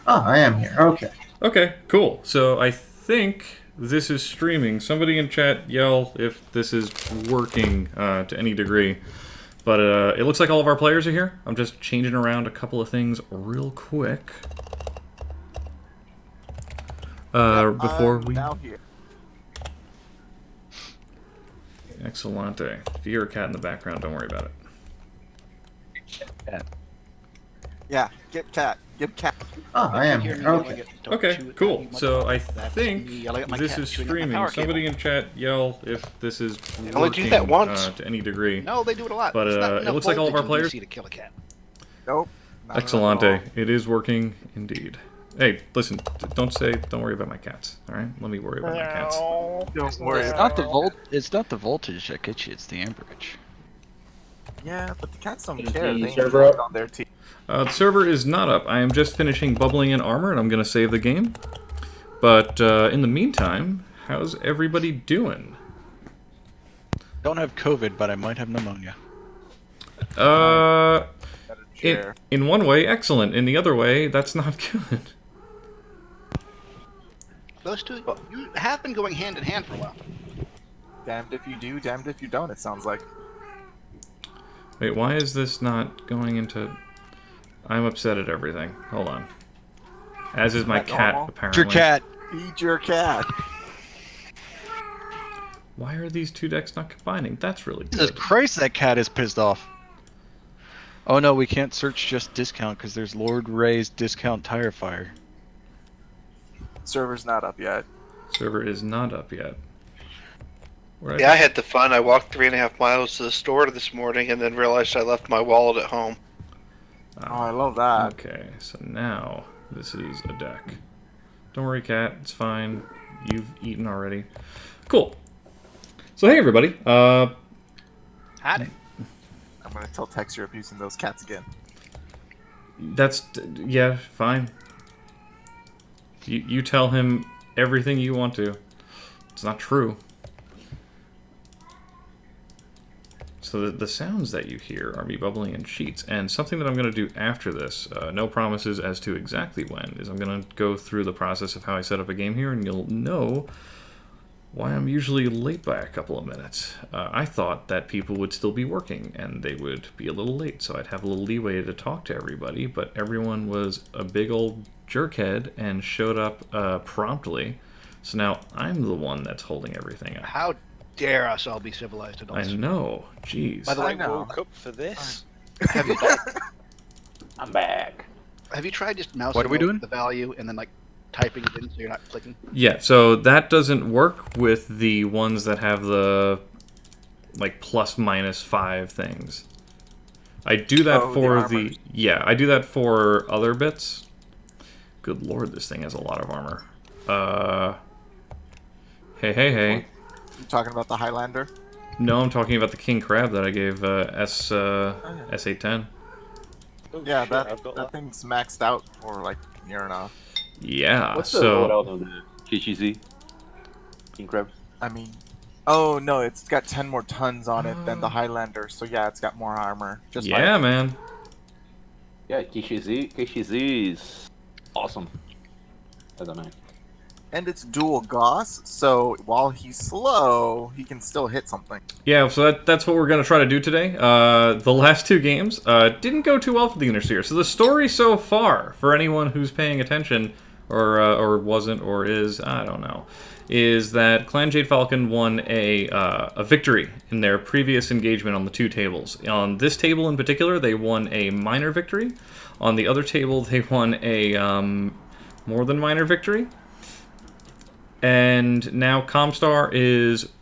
Oh, I am here. Okay. Okay, cool. So I think this is streaming. Somebody in chat yell if this is working to any degree. But it looks like all of our players are here. I'm just changing around a couple of things real quick. Yep, Before I'm we... now here. Excellente. If you hear a cat in the background, don't worry about it. Yeah, get cat. Get cat. Oh, I am Hear here. me yelling Okay. at- don't Okay, chew it cool. that much So longer. I That's think me yelling at my this cat is chewing up my streaming. power Somebody cable. in chat yell if this is only working do that once. to any degree. No, they do it a lot. But, It's not it enough looks like all of our voltage in players- DC to kill a cat. Nope. not enough at Excellente. all. It is working indeed. Hey, listen, don't worry about my cats, alright? Let me worry about my cats. Don't worry It's about not the it. It's not the voltage that gets you. It's the amperage. Yeah, but the cats don't Is care. the They need server light up? on their team. The server is not up. I am just finishing bubbling in armor, and I'm going to save the game. But in the meantime, how's everybody doing? Don't have COVID, but I might have pneumonia. Got a In, chair. in one way, excellent. In the other way, that's not good. Those two you have been going hand in hand for a while. Damned if you do, damned if you don't, it sounds like. Wait, why is this not going into... I'm upset at everything. Hold on. As is my Is that cat, normal? apparently. Your cat. Feed your cat. Why are these two decks not combining? That's really Jesus good. Christ, that cat is pissed off. Oh no, we can't search just discount because there's Lord Ray's discount tire fire. Server's not up yet. Server is not up yet. Where'd Yeah, I had the fun. I walked 3.5 miles to the store this morning and then realized I left my wallet at home. Oh, I love that. Okay, so now this is a deck. Don't worry, cat. It's fine. You've eaten already. Cool. So hey, everybody. Howdy. I'm gonna tell Tex you're abusing those cats again. That's yeah, fine. You tell him everything you want to. It's not true. So the sounds that you hear are me bubbling in sheets, and something that I'm going to do after this, no promises as to exactly when, is I'm going to go through the process of how I set up a game here, and you'll know why I'm usually late by a couple of minutes. I thought that people would still be working, and they would be a little late, so I'd have a little leeway to talk to everybody, but everyone was a big old jerkhead and showed up promptly, so now I'm the one that's holding everything up. How dare us all be civilized adults? I know, jeez. By the I way, know. Woke up for this. have you I'm back. have you tried just mousing What are we over doing? the value and then like typing it in so you're not clicking? Yeah, so that doesn't work with the ones that have the like plus minus 5 things. I do that Oh, the for armors. yeah, I do that for other bits. Good lord, this thing has a lot of armor. Hey. You talking about the Highlander? No, I'm talking about the king crab that I gave S810. Oh, Yeah, shit, that I've got that thing's maxed out for like a year and a half. Yeah, What's the so loadout on the KGZ? King Crab? I mean, oh no, it's got 10 more tons on it than the Highlander, so yeah, it's got more armor. Just by- yeah, man. Yeah, KGZ is awesome. I don't know. And it's dual Gauss, so while he's slow, he can still hit something. Yeah, so that's what we're going to try to do today. The last 2 games didn't go too well for the Interseer. So the story so far, for anyone who's paying attention, or wasn't, or is, I don't know, is that Clan Jade Falcon won a victory in their previous engagement on the 2 tables. On this table in particular, they won a minor victory. On the other table, they won a more than minor victory. And now Comstar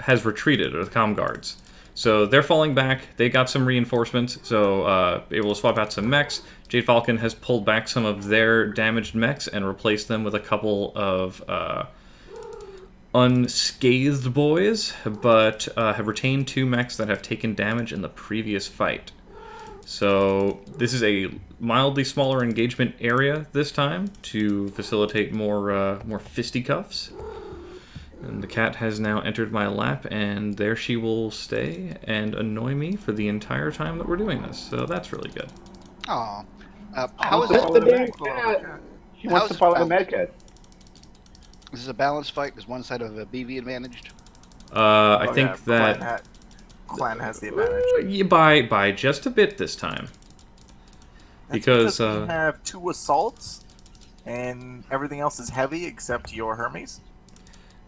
has retreated, or the ComGuards. So they're falling back. They got some reinforcements, so able to swap out some mechs. Jade Falcon has pulled back some of their damaged mechs and replaced them with a couple of unscathed boys, but have retained 2 mechs that have taken damage in the previous fight. So this is a mildly smaller engagement area this time to facilitate more fisticuffs. And the cat has now entered my lap, and there she will stay and annoy me for the entire time that we're doing this. So that's really good. Aw. How is That's it? the damn cat. He wants How's to pilot a balanced? Mad Cat. Is this a balanced fight? Is one side of a BV advantaged? I Oh, think yeah, that Clan has the advantage. you by just a bit this time. That's Because, we have 2 assaults, and everything else is heavy except your Hermes.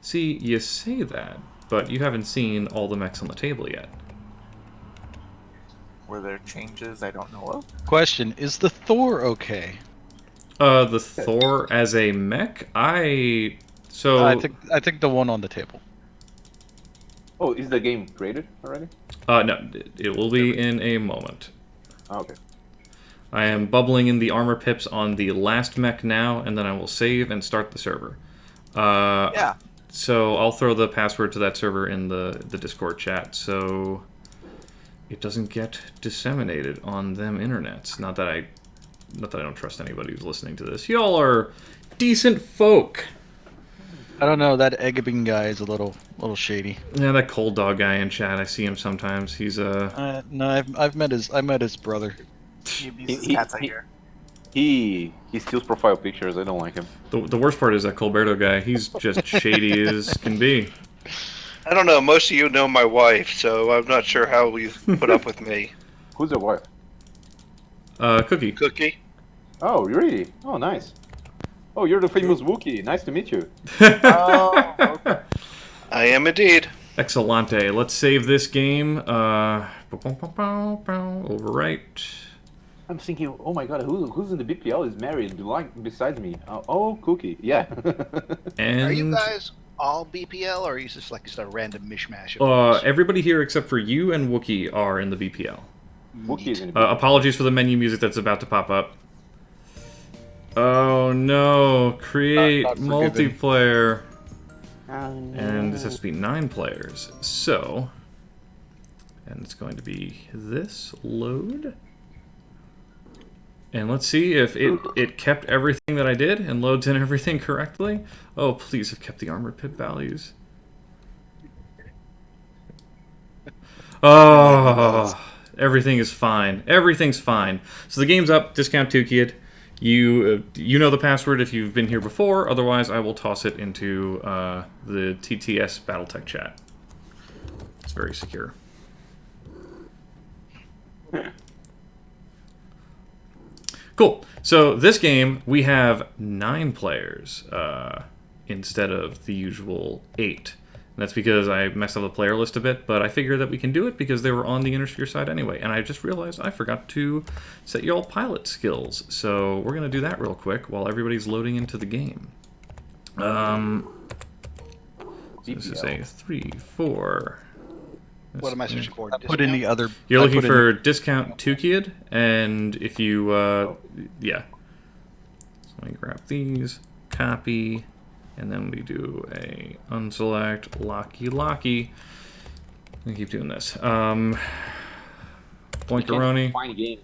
See, you say that, but you haven't seen all the mechs on the table yet. Were there changes I don't know of? Question: is the Thor okay? The Thor as a mech, I think the one on the table. Oh, is the game created already? no, it will be in a moment. Oh, okay. I am bubbling in the armor pips on the last mech now, and then I will save and start the server. Yeah. So I'll throw the password to that server in the Discord chat, so it doesn't get disseminated on them internets. Not that I don't trust anybody who's listening to this. Y'all are decent folk. I don't know. That Eggabing guy is a little shady. Yeah, that cold dog guy in chat. I see him sometimes. He's No, I met his brother. He abuses cats, I hear. He steals profile pictures. I don't like him. the worst part is that Colberto guy. He's just shady as can be. I don't know. Most of you know my wife, so I'm not sure how you put up with me. Who's the wife? Cookie. Cookie? Oh, really? Oh, nice. Oh, you're the famous Wookiee. Nice to meet you. Oh, okay. I am indeed. Excellente. Let's save this game. Overwrite. I'm thinking, oh my god, who's in the BPL is married besides me? Oh, Cookie. Yeah. And Are you guys all BPL, or are you just like a random mishmash of things? everybody here except for you and Wookie are in the BPL. Wookiee is in the BPL. Apologies for the menu music that's about to pop up. Oh no! Create Not forgiven. multiplayer. No. And this has to be 9 players. So, and it's going to be this load. And let's see if it kept everything that I did and loads in everything correctly. Oh, please have kept the armor pip values. Oh, everything is fine. Everything's fine. So the game's up. Discount Tukayyid. You know the password if you've been here before. Otherwise, I will toss it into the TTS BattleTech chat. It's very secure. Cool. So this game, we have 9 players instead of the usual 8. And that's because I messed up the player list a bit, but I figured that we can do it because they were on the Innersphere side anyway. And I just realized I forgot to set y'all pilot skills. So we're going to do that real quick while everybody's loading into the game. So this is a 3, 4... What am I searching for? Put in the other. You're I looking put in for discount Tukayyid, and if you, yeah. So let me grab these, copy, and then we do a unselect, locky. Let me keep doing this. Boinkaroni. Find games.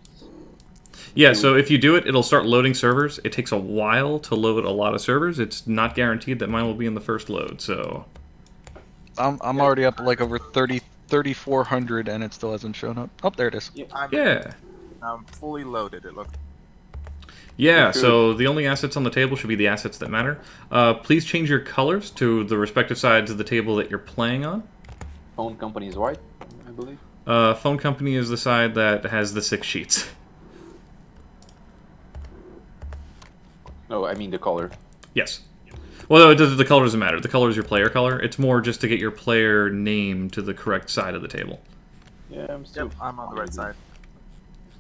Yeah, so if you do it, it'll start loading servers. It takes a while to load a lot of servers. It's not guaranteed that mine will be in the first load, so... I'm already up like over 3,400 and it still hasn't shown up. Oh, there it is. I'm fully loaded, it looks. Yeah, so the only assets on the table should be the assets that matter. Please change your colors to the respective sides of the table that you're playing on. Phone company is white, I believe. Phone company is the side that has the 6 sheets. No, I mean the color. Yes. Well, no, the color doesn't matter. The color is your player color. It's more just to get your player name to the correct side of the table. Yeah, I'm still. Yep, I'm on the right side.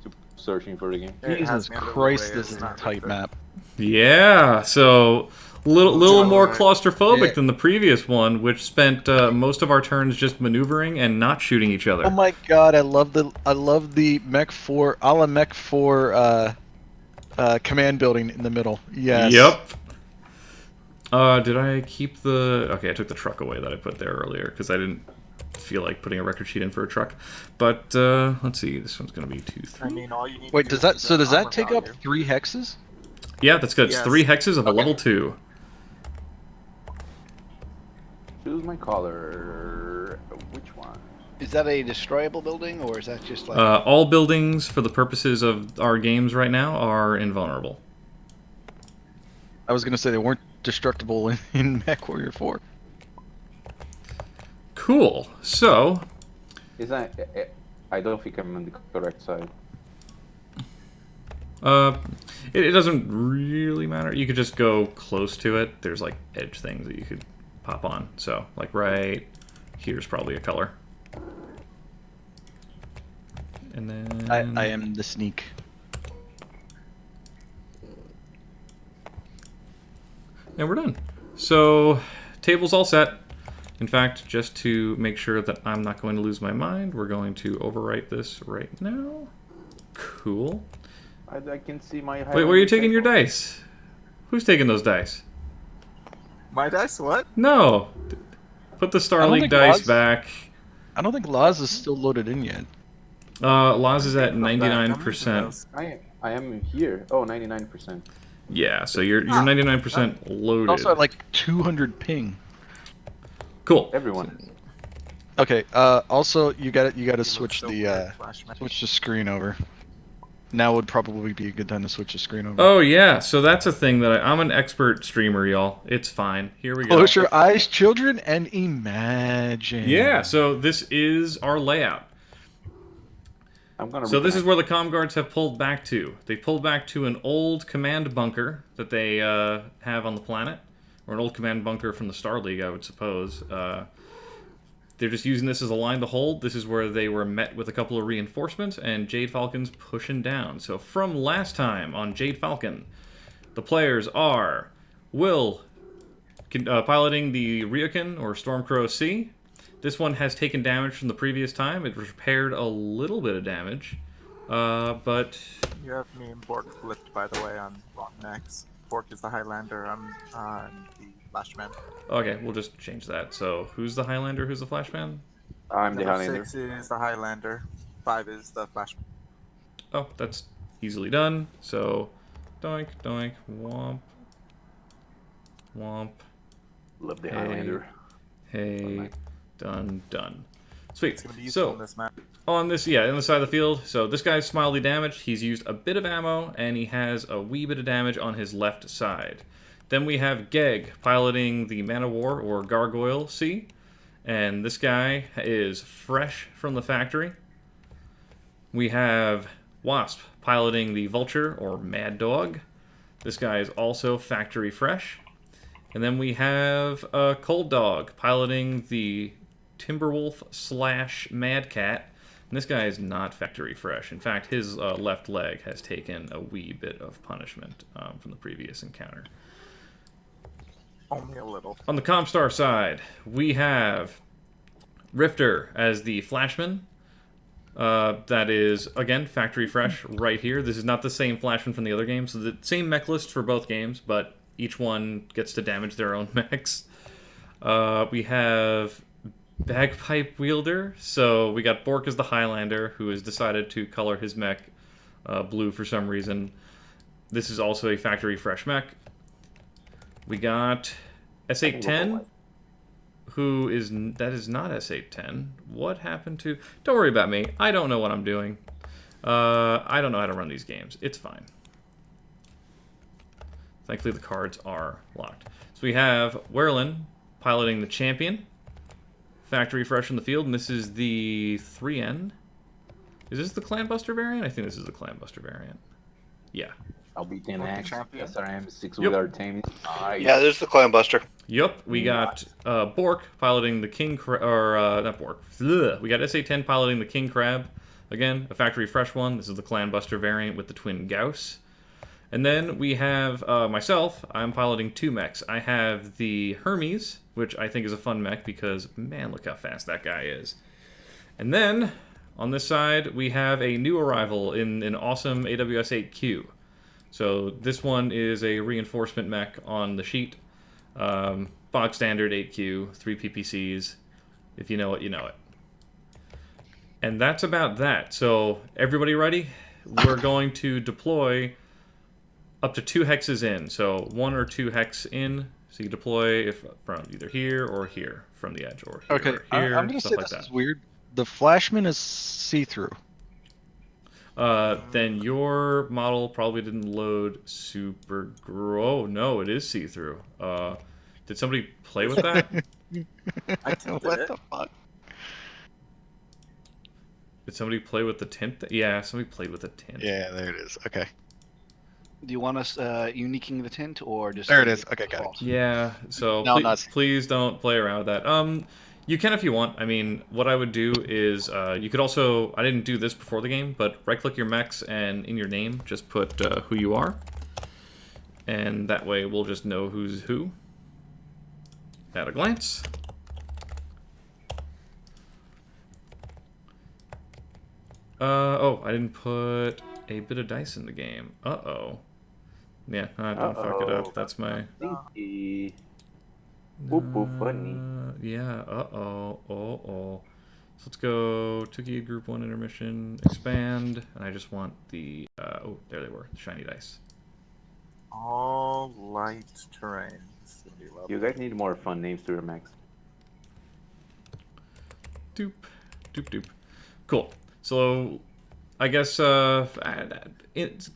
Still searching for the game. It has Jesus me under the Christ, way, this it's is a not tight good. map. Yeah, so little more Right. claustrophobic Yeah. than the previous one, which spent most of our turns just maneuvering and not shooting each other. Oh my god, I love the Mech 4 a la Mech 4 command building in the middle. Yes. Yep. Did I keep the... Okay, I took the truck away that I put there earlier, because I didn't feel like putting a record sheet in for a truck. But, let's see, this one's going to be 2, 3. I mean, all you need Wait, to does do that is so does armor that take up value. 3 hexes? Yeah, that's good. It's Yes. 3 hexes of a Okay. level 2. Choose my color. Which one? Is that a destroyable building, or is that just like... All buildings, for the purposes of our games right now, are invulnerable. I was gonna say they weren't destructible in MechWarrior 4. Cool. So, Is I don't think I'm on the correct side. it doesn't really matter. You could just go close to it. There's like edge things that you could pop on. So, like right here's probably a color. And then I am the sneak. And we're done. So, table's all set. In fact, just to make sure that I'm not going to lose my mind, we're going to overwrite this right now. Cool. I can see my. Wait, where are you taking your dice? Who's taking those dice? My dice? What? No. Put the Star League think dice Laz- back. I don't think Laz is still loaded in yet. Laz is at 99%. I am here. Oh, 99%. Yeah, so you're 99% loaded. Also at like 200 ping. Cool. Everyone. Okay. Also, you got to switch So the weird, Flash Man. switch the screen over. Now would probably be a good time to switch the screen over. Oh yeah, so that's a thing that I'm an expert streamer, y'all. It's fine. Here we go. Close your eyes, children, and imagine. Yeah, so this is our layout. I'm gonna. So this is where the ComGuards have pulled back to. They pulled back to an old command bunker that they have on the planet, or an old command bunker from the Star League, I would suppose. They're just using this as a line to hold. This is where they were met with a couple of reinforcements, and Jade Falcon's pushing down. So from last time on Jade Falcon, the players are Will piloting the Ryukin, or Stormcrow C. This one has taken damage from the previous time. It repaired a little bit of damage, but... You have me and Bork flipped, by the way, on wrong necks. Bork is the Highlander, I'm the Flashman. Okay, we'll just change that. So, who's the Highlander, who's the Flashman? I'm the Number Highlander. 6 is the Highlander, 5 is the Flashman. Oh, that's easily done. So, doink, doink, womp, womp, Love the Hey. Highlander. hey, done, done. Sweet. It's going to be useful So, on this map. on this, yeah, on the side of the field, so this guy's mildly damaged. He's used a bit of ammo, and he has a wee bit of damage on his left side. Then we have Geg piloting the Man of War, or Gargoyle C. And this guy is fresh from the factory. We have Wasp piloting the Vulture, or Mad Dog. This guy is also factory fresh. And then we have Cold Dog piloting the Timberwolf / Mad Cat. And this guy is not factory fresh. In fact, his left leg has taken a wee bit of punishment from the previous encounter. Only a little. On the Comstar side, we have Rifter as the Flashman. That is, again, factory fresh right here. This is not the same Flashman from the other games. So the same mech list for both games, but each one gets to damage their own mechs. We have Bagpipe Wielder. So we got Bork as the Highlander, who has decided to color his mech blue for some reason. This is also a factory fresh mech. We got S810, who is... That is not S810. What happened to... Don't worry about me. I don't know what I'm doing. I don't know how to run these games. It's fine. Thankfully, the cards are locked. So we have Werlin piloting the Champion. Factory fresh in the field, and this is the 3N. Is this the Clanbuster variant? I think this is the Clanbuster variant. Yeah. I'll be 10 Okay, X. champion. SRM 6 Yep. with our team. Nice. Yeah, there's the Clan Buster. Yup, we got Bork piloting the King Crab, or not Bork. Ugh. We got SA-10 piloting the King Crab. Again, a factory fresh one. This is the Clanbuster variant with the twin Gauss. And then we have myself. I'm piloting 2 mechs. I have the Hermes, which I think is a fun mech because, man, look how fast that guy is. And then, on this side, we have a new arrival in an awesome AWS-8Q. So this one is a reinforcement mech on the sheet. Bog standard 8Q, 3 PPCs. If you know it, you know it. And that's about that. So everybody ready? We're going to deploy up to 2 hexes in. So 1 or 2 hex in. So you deploy from either here or here from the edge, or here Okay, or here, I'm gonna stuff say like this that. is weird. The Flashman is see-through. then your model probably didn't load super. Oh no, it is see-through. Did somebody play with that? What the fuck? Did somebody play with the tint? Yeah, somebody played with the tint. Yeah, there it is. Okay. Do you want us uniquing the tint or just? There it is. Okay, got it. false? Yeah, so No, please don't play around with that. You can if you want. I mean, what I would do is you could also. I didn't do this before the game, but right-click your mechs and in your name, just put who you are, and that way we'll just know who's who at a glance. Oh, I didn't put a bit of dice in the game. Uh-oh. Yeah, I didn't fuck it up. That's my... Stinky. Boop, funny. Yeah, uh-oh. So let's go Tukayyid Group 1 intermission, expand, and I just want the... oh, there they were, the shiny dice. All light terrains. You guys need more fun names to your mechs. Doop. Cool. So, I guess,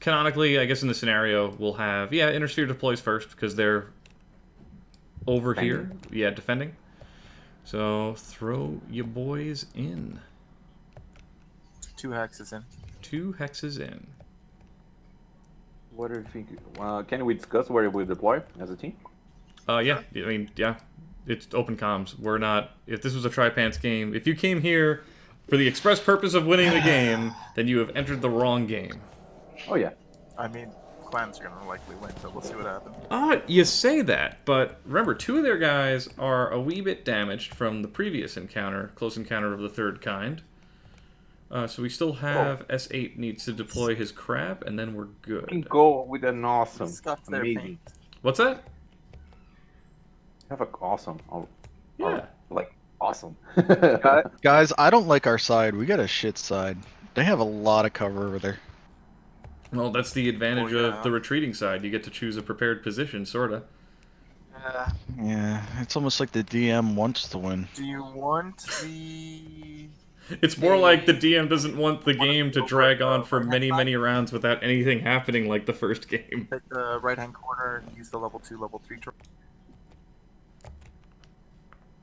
canonically, I guess in the scenario, we'll have, yeah, Intersphere deploys first, because they're over here. Yeah, defending. So, throw your boys in. 2 hexes in. 2 hexes in. What do you think? Can we discuss where we deploy as a team? Yeah, I mean, yeah, it's open comms. We're not, if this was a Tri-Pants game, if you came here for the express purpose of winning the game, then you have entered the wrong game. Oh, yeah. I mean, clans are gonna likely win, but we'll see what happens. You say that, but remember, 2 of their guys are a wee bit damaged from the previous encounter, close encounter of the third kind. So we still have S8 needs to deploy his crab, and then we're good. We can go with an awesome. Scuff their Amazing. paint. What's that? Have a awesome. Yeah. Like, awesome. Guys, I don't like our side. We got a shit side. They have a lot of cover over there. Well, that's the advantage Oh, yeah. of the retreating side. You get to choose a prepared position, sorta. Yeah, it's almost like the DM wants to win. Do you want the... It's more like the DM doesn't want the game to drag on for many rounds without anything happening like the first game. Hit the right-hand corner and use the level 2, level 3 terrain.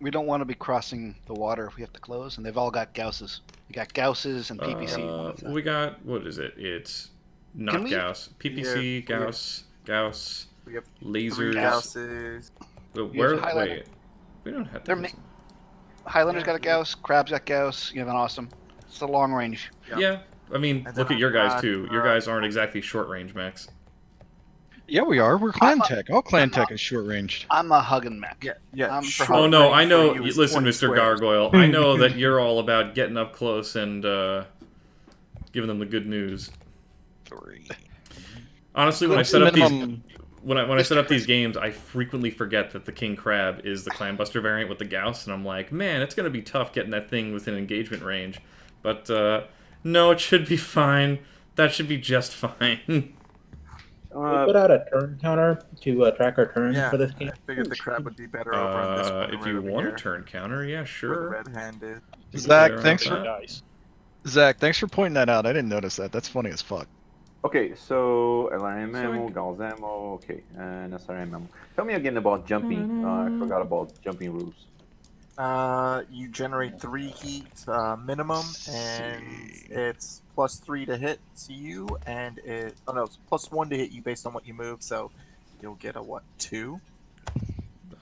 We don't want to be crossing the water if we have to close, and they've all got Gausses. You got Gausses and PPC. We got, what is it? It's not Can we- Gauss. PPC, Yeah, Gauss, We have lasers. 3 Gausses. Where? Highlander. Wait. We don't have They're to. Highlander's got a Gauss, Crab's got Gauss. You have an awesome. It's a long range. Yeah. I mean, And look then at your I've guys got, too. Your guys aren't exactly short range mechs. Yeah, we are. We're clan I'm a- tech. All clan I'm tech a- is short ranged. I'm a hugging mech. Yeah. I'm short Oh no, range I for know. you is Listen, 20 Mr. squares. Gargoyle. I know that you're all about getting up close and giving them the good news. 3. Honestly, when I set up these, Minimum. when I set up these games, I frequently forget that the King Crab is the Clan Buster variant with the Gauss, and I'm like, man, it's gonna be tough getting that thing within engagement range. But no, it should be fine. That should be just fine. We put out a turn counter to track our turns Yeah, for this game. I figured the crab would be better over on this one. If you want a turn counter, yeah, Where the sure. red hand is. Zach, There thanks are for that. Thanks for pointing that out. I didn't notice that. That's funny as fuck. Okay, so LRM So ammo, Gauss ammo, okay, and SRM ammo. Tell me again about jumping. I forgot about jumping rules. You generate 3 heat minimum, and it's +3 to hit to you, and it's +1 to hit you based on what you move. So you'll get a 2?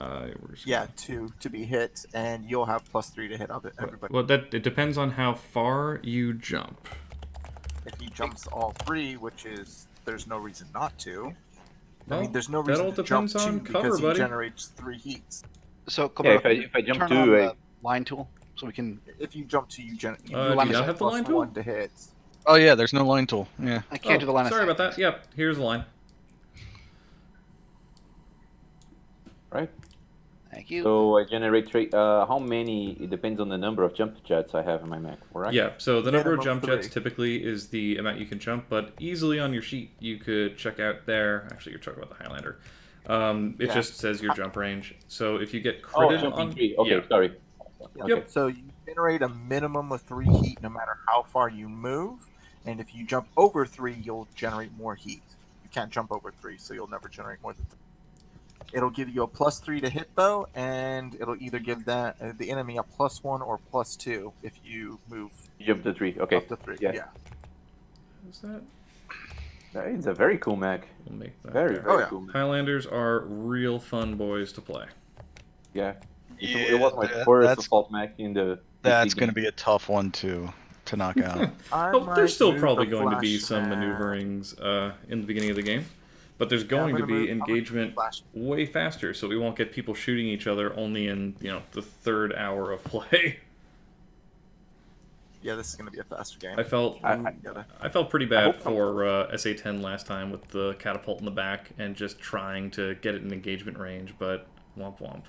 We're just Yeah, 2 to be hit, and you'll have +3 to hit everybody. Well, it depends on how far you jump. If he jumps all 3, which is there's no reason not to. Well, I mean, there's no that reason all to jump depends 2 on because cover, he buddy. generates 3 heats. So, Yeah, if I jump turn to on a the line tool so we can. If you jump 2, you do you line not have the line tool? +1 to hit. Oh yeah, there's no line tool. Yeah. I can't do the line of Sorry sight. about that. Yep, here's the line. Right? Thank you. So I generate how many? It depends on the number of jump jets I have in my mech, correct? Yeah, so the number of Minimum jump jets 3. typically is the amount you can jump, but easily on your sheet you could check out there. Actually, you're talking about the Highlander. It Yeah. just says your jump range. So if you get Oh, critted jumping on, 3. Okay, yeah, sorry. Yeah. Yep. So you generate a minimum of 3 heat no matter how far you move, And if you jump over 3, you'll generate more heat. You can't jump over 3, so you'll never generate more than 3. It'll give you a +3 to hit though, and it'll either give that the enemy a +1 or +2 if you move You jump to 3. Okay. up to 3. Yeah. Yeah. Is that? It's a very cool mech. We'll make that Very, there. very Oh, yeah. cool mech. Highlanders are real fun boys to play. Yeah. Yeah, It was my that- first that's- assault mech in the. That's PC going to game. be a tough one to knock out. Oh, might there's still move probably the going to be flash some map. maneuverings in the beginning of the game, but there's going to be engagement flash. way faster, so we won't get people shooting each other only in the 3rd hour of play. Yeah, this is going to be a faster game. I felt Gotta- I felt pretty I bad hope for SA-10 last time with the catapult in the back and just trying to get it in engagement range, but womp womp.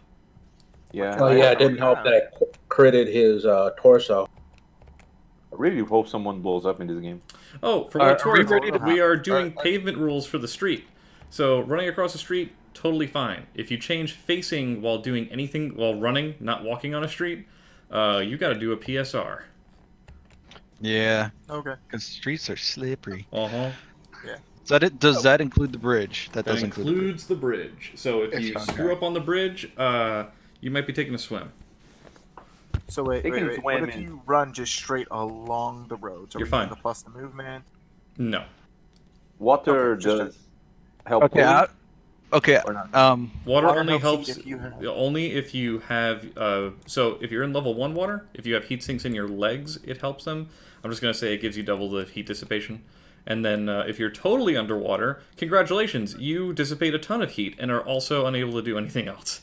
Yeah. Oh yeah, it didn't help that I critted his torso. I really hope someone blows up in this game. Oh, for what it's Are we worth, ready to- we are doing are- pavement rules for the street. So running across the street, totally fine. If you change facing while doing anything, while running, not walking on a street, you got to do a PSR. Yeah, Okay. because streets are slippery. Uh-huh. Is that it? Does that include the bridge? That That does include the bridge. includes the bridge. So if you Okay. screw up on the bridge, you might be taking a swim. So wait. They can What swim if in. you run just straight along the roads? Are You're we doing fine. the plus the movement? No. Water Okay, just does help. Okay, pulling, okay. or not? Water Water only helps helps if you have- only if you have. So if you're in level 1 water, if you have heat sinks in your legs, it helps them. I'm just gonna say it gives you double the heat dissipation. And then if you're totally underwater, congratulations, you dissipate a ton of heat and are also unable to do anything else.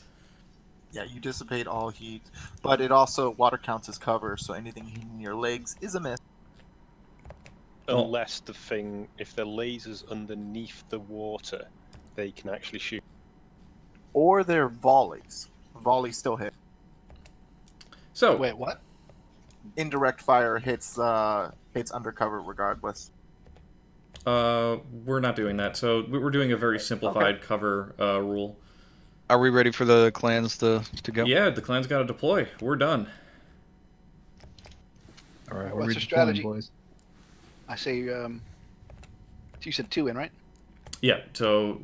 Yeah, you dissipate all heat, but it also water counts as cover, so anything hitting your legs is a miss. Unless if the laser's underneath the water, they can actually shoot. Or they're volleys. Volleys still hit. So Wait, what? Indirect fire hits undercover regardless. we're not doing that. So we're doing a very simplified cover rule. Are we ready for the clans to go? Yeah, the clan's got to deploy. We're done. All right. What's we're the strategy? boys. I say, you said 2 in, right? Yeah. So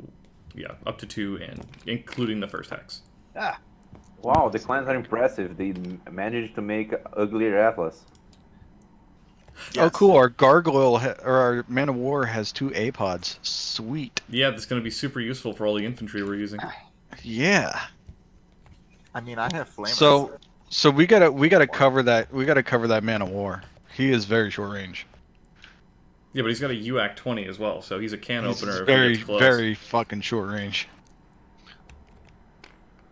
yeah, up to 2 and including the first hex. Ah, Wow, the clans are impressive. They managed to make uglier Atlas. Oh, cool. Our gargoyle or our man of war has 2 A-pods. Sweet. Yeah, that's going to be super useful for all the infantry we're using. Yeah. I mean, I have flamers. So we gotta cover that. We gotta cover that man of war. He is very short range. Yeah, but he's got a UAC 20 as well, so he's a can He's opener. If very he gets close. very fucking short range.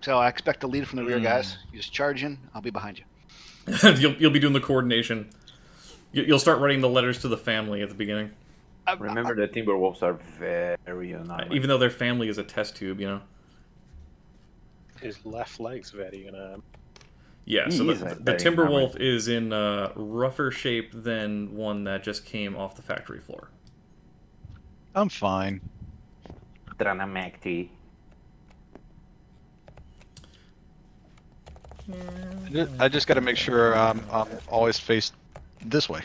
so I expect to lead from the rear, guys. You just charge in. I'll be behind you. You'll be doing the coordination. You'll start writing the letters to the family at the beginning, Remember that Timberwolves are very unarmed. even though their family is a test tube. His left leg's very Yeah, He so is the very Timberwolf is in rougher shape than one that just came off the factory floor. I'm fine. Dranamacti. I just gotta make sure I'm always faced this way.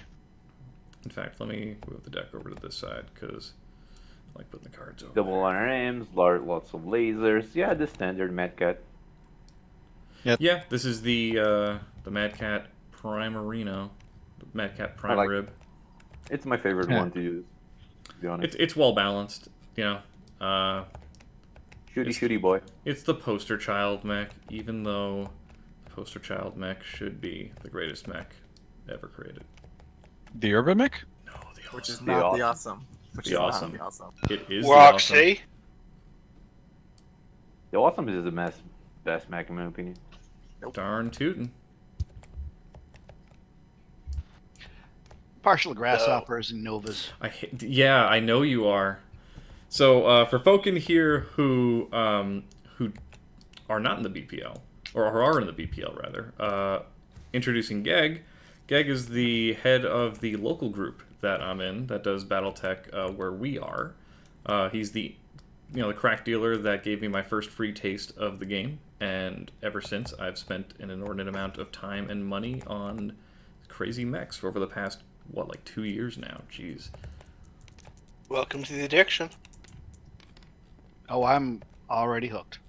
In fact, let me move the deck over to this side because I like putting the cards over. Double RMs, lots of lasers. Yeah, the standard Medcat. Yeah, this is the Mad Cat Primarino, the Mad Cat Prime like- Rib. It's my favorite Yeah. one to use, to be honest. It's well balanced, Shooty boy. It's the poster child mech, even though the poster child mech should be the greatest mech ever created. The urban mech? No, the which is awesome. not awesome. the awesome. Which The is awesome. not the awesome. It is the awesome. Roxy. The Awesome is the best mech in my opinion. Darn tootin'. Partial grasshoppers and novas. Yeah, I know you are. So for folk in here who are not in the BPL, or who are in the BPL rather, introducing Geg. Geg is the head of the local group that I'm in that does BattleTech where we are. He's the the crack dealer that gave me my first free taste of the game, and ever since I've spent an inordinate amount of time and money on crazy mechs over the past what, like 2 years now. Jeez. Welcome to the addiction. Oh, I'm already hooked.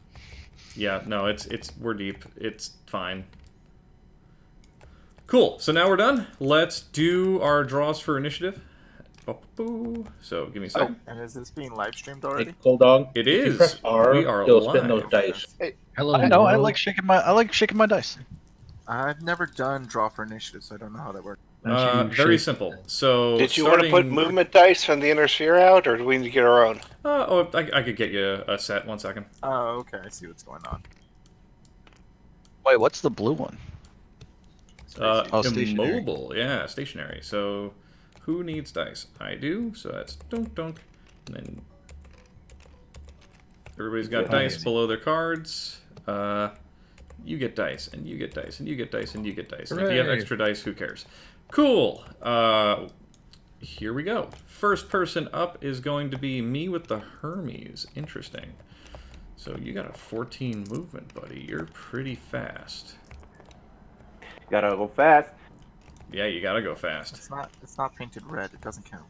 Yeah, no, we're deep. It's fine. Cool. So now we're done. Let's do our draws for initiative. So give me a second. And is this being live streamed already? Hey, cool dog. It if is. You press R, We are it'll spin those live. dice. Hey, Hello, I like shaking my dice. I've never done draw for initiative, so I don't know how that works. Very simple. So Did you want to put movement dice from the inner sphere out, or do we need to get our own? I could get you a set. 1 second. Oh, okay. I see what's going on. Wait, what's the blue one? Stationary. Immobile. Yeah, stationary. So who needs dice? I do. So that's dunk dunk. And then everybody's got dice below their cards. You get dice, and you get dice, and you get dice, and you get dice. And if you have extra dice, who cares? Cool. Here we go. First person up is going to be me with the Hermes. Interesting. So you got a 14 movement, buddy. You're pretty fast. Gotta go fast. Yeah, you gotta go fast. It's not painted red. It doesn't count.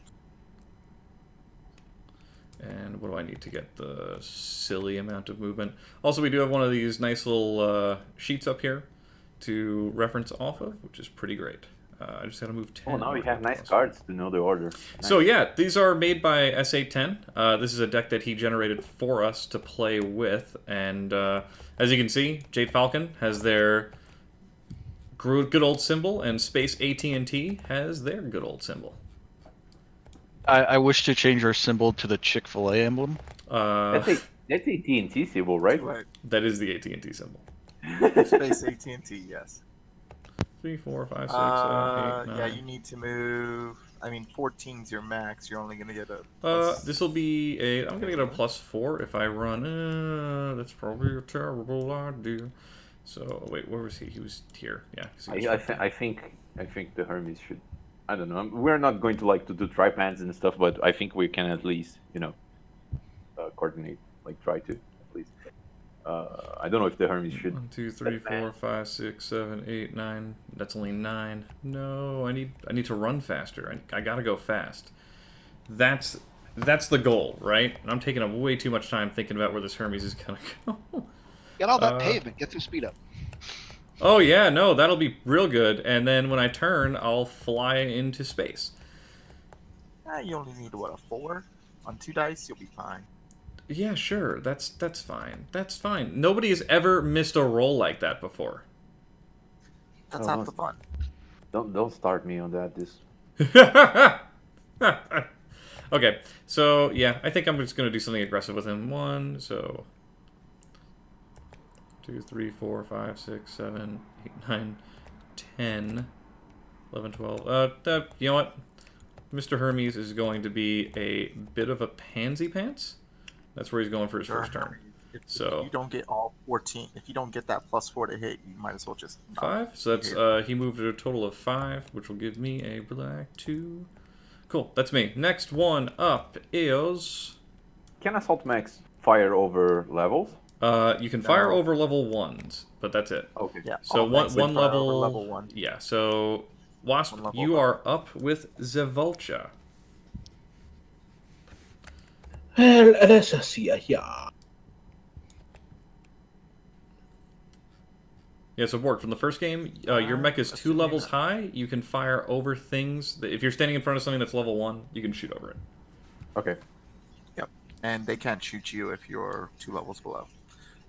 And what do I need to get the silly amount of movement? Also, we do have one of these nice little sheets up here to reference off of, which is pretty great. I just gotta move 10. Oh, now we have nice cards to know the order. Nice. So yeah, these are made by S810. This is a deck that he generated for us to play with, and as you can see, Jade Falcon has their good old symbol, and Space AT&T has their good old symbol. I wish to change our symbol to the Chick-fil-A emblem. That's AT&T symbol, right? That is the AT&T symbol. Space AT&T, yes. 3, 4, 5, 6, 7, 8, 9. Yeah, you need to move. I mean, 14's your max. You're only gonna get a. This will be a. I'm gonna get a +4 if I run. That's probably a terrible idea. So wait, where was he? He was here. Yeah. I think the Hermes should. I don't know. We're not going to do tripans and stuff, but I think we can at least coordinate. Try to at least. I don't know if the Hermes should. 1, 2, 3, 4, 5, 6, 7, 8, 9. That's only 9. No, I need to run faster. I gotta go fast. That's the goal, right? And I'm taking up way too much time thinking about where this Hermes is gonna go. Get all that pavement. Get through speed up. Oh yeah, no, that'll be real good. And then when I turn, I'll fly into space. You only need a 4 on 2 dice. You'll be fine. Yeah, sure. That's fine. That's fine. Nobody has ever missed a roll like that before. That's half the fun. Don't start me on that. Okay, so yeah, I think I'm just gonna do something aggressive with him. 1, so 2, 3, 4, 5, 6, 7, 8, 9, 10, 11, 12. You know what? Mr. Hermes is going to be a bit of a pansy pants. That's where he's going for his first turn. If So you don't get all 14, if you don't get that +4 to hit, you might as well just 5. So that's he moved a total of 5, which will give me a black 2. Cool, that's me. Next one up is. Can Assault Max fire over levels? You can fire over level 1s, but that's it. Okay. Yeah. So one level. Level 1. Yeah. So Wasp, you are up with Zevolcha. Let's see here. Yeah, so Borg, from the first game, your mech is 2 levels high. You can fire over things. If you're standing in front of something that's level 1, you can shoot over it. Okay. Yep. And they can't shoot you if you're 2 levels below.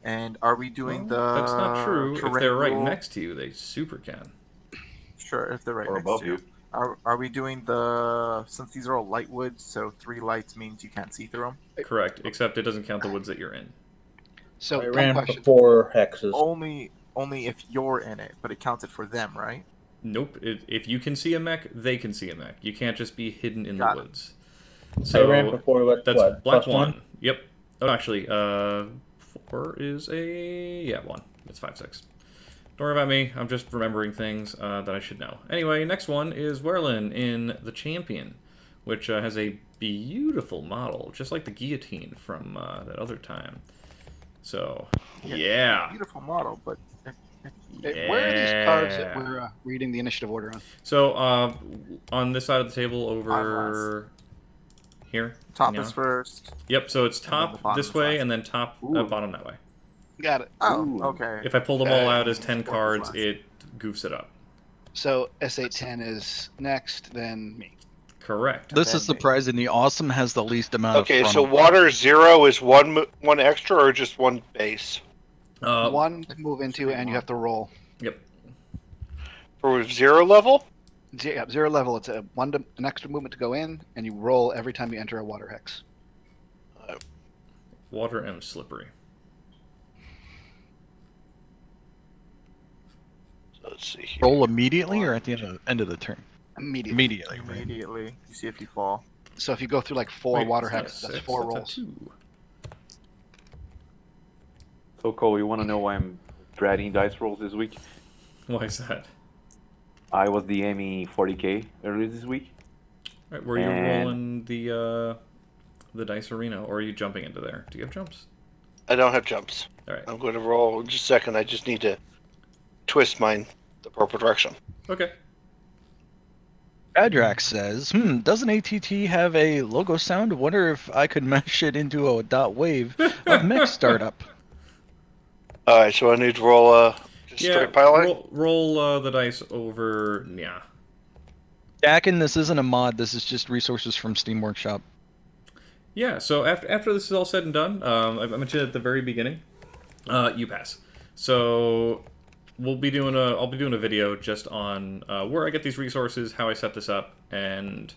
And are we doing the? That's not true. If terrain they're right rule? next to you, they super can. Sure, if they're right Or next above to you. Are we doing the? Since these are all light woods, so 3 lights means you can't see through them. Correct, except it doesn't count the woods that you're in. So I dumb ran for question. 4 hexes. Only if you're in it, but it counted for them, right? Nope. If you can see a mech, they can see a mech. You can't just be hidden in Got the it. woods. I So ran for 4. that's what? black +1? Yep. Oh, actually, 4 is a 1. It's 5, 6. Don't worry about me. I'm just remembering things that I should know. Anyway, next one is Werlin in the Champion, which has a beautiful model, just like the guillotine from that other time. So, yeah. Beautiful model, but Where are these cards that Yeah. we're reading the initiative order on? So, on this side of the table over here. Top yeah. is first. Yep, so it's And then the top bottom this is way last. and then top Ooh. bottom that way. Got it. Oh, Ooh. okay. If I pull them all out as 10 Fourth is cards, last. it goofs it up. So S810 is next, then me. Correct. This is surprisingly awesome. Has the least amount Okay, of so frontal. water 0 is one extra or just one base? One to move into, and you have to roll. Yep. For 0 level? Zero level. It's an extra movement to go in, and you roll every time you enter a water hex. Water and slippery. So let's see here. Roll immediately or at the end of the turn? Immediately. Immediately. Right? Immediately. You see if you fall. So if you go through like 4 Wait, water it's not a hexes, that's 6, 4 that's a rolls. 2. So Cole, you want to know why I'm dreading dice rolls this week? Why is that? I was the Emmy 40k earlier this week. Right, were you And- rolling the dice arena, or are you jumping into there? Do you have jumps? I don't have jumps. All right. I'm going to roll in just a second. I just need to twist mine the proper direction. Okay. Adrax says, doesn't ATT have a logo sound? Wonder if I could mesh it into a dot wave of mech startup. Alright, so I need to roll just Yeah. straight piloting? Roll the dice over. Yeah. Dakin, this isn't a mod. This is just resources from Steam Workshop. Yeah. So after this is all said and done, I mentioned at the very beginning, you pass. So I'll be doing a video just on where I get these resources, how I set this up, and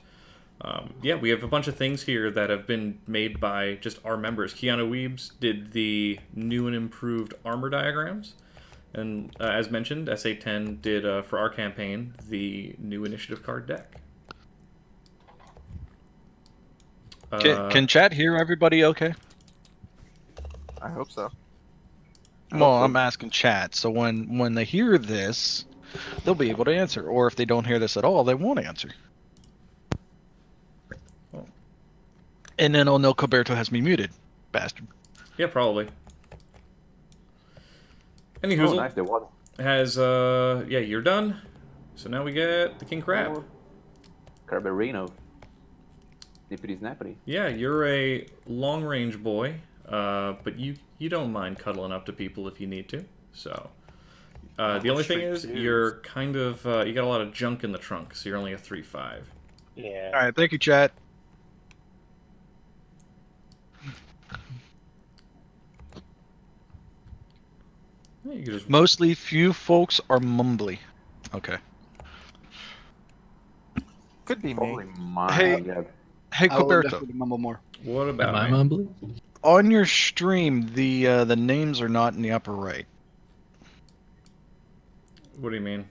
yeah, we have a bunch of things here that have been made by just our members. Keanu Weebs did the new and improved armor diagrams, and as mentioned, SA10 did for our campaign the new initiative card deck. Can chat hear everybody okay? I hope so. Well, I'm asking chat, so when they hear this, they'll be able to answer. Or if they don't hear this at all, they won't answer. And then I'll know Coberto has me muted, bastard. Yeah, probably. Any Oh, whoozle nice, there was. has yeah, you're done. So now we get the King Crab. Carberino. Snippity snappity. Yeah, you're a long range boy, but you don't mind cuddling up to people if you need to. So the only thing is you're kind of you got a lot of junk in the trunk, so you're only a 3/5. Yeah. All right, thank you, chat. Yeah, you could just Mostly few folks are mumbly. Okay. Could be me. Probably mine. Hey. Yeah. Hey, I will Coberto. definitely mumble more. what about Am I me? mumbly? On your stream, the names are not in the upper right. What do you mean?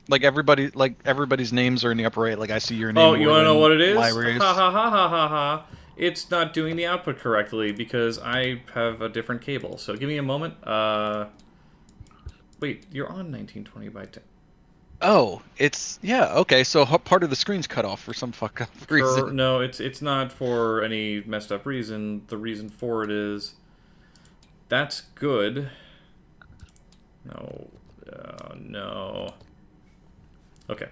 Like everybody's names are in the upper right. Like I see your name. Oh, you want to know what it is? Libraries. Ha ha ha ha ha ha. It's not doing the output correctly because I have a different cable. So give me a moment. Wait, you're on 1920 by 10. Oh, it's yeah. Okay, so part of the screen's cut off for some fuck up reason. No, it's not for any messed up reason. The reason for it is that's good. No, no. Okay,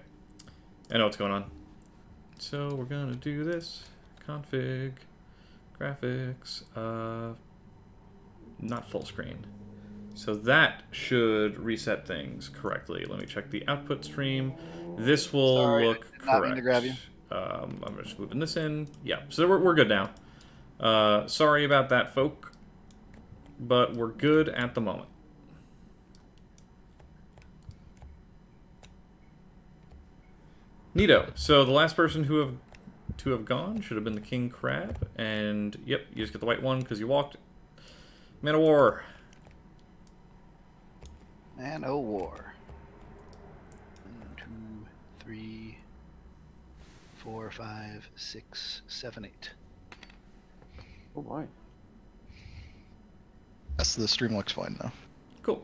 I know what's going on. So we're gonna do this. Config, graphics, not full screen. So that should reset things correctly. Let me check the output stream. This will Sorry, look I did not mean correct. to grab you. I'm just moving this in. Yeah, so we're good now. Sorry about that, folk, but we're good at the moment. Neato. So the last person to have gone should have been the King Crab, and yep, you just get the white one because you walked. Man of War. Man o' war. 1, 2, 3, 4, 5, 6, 7, 8. Oh boy. Yes, the stream looks fine now. Cool.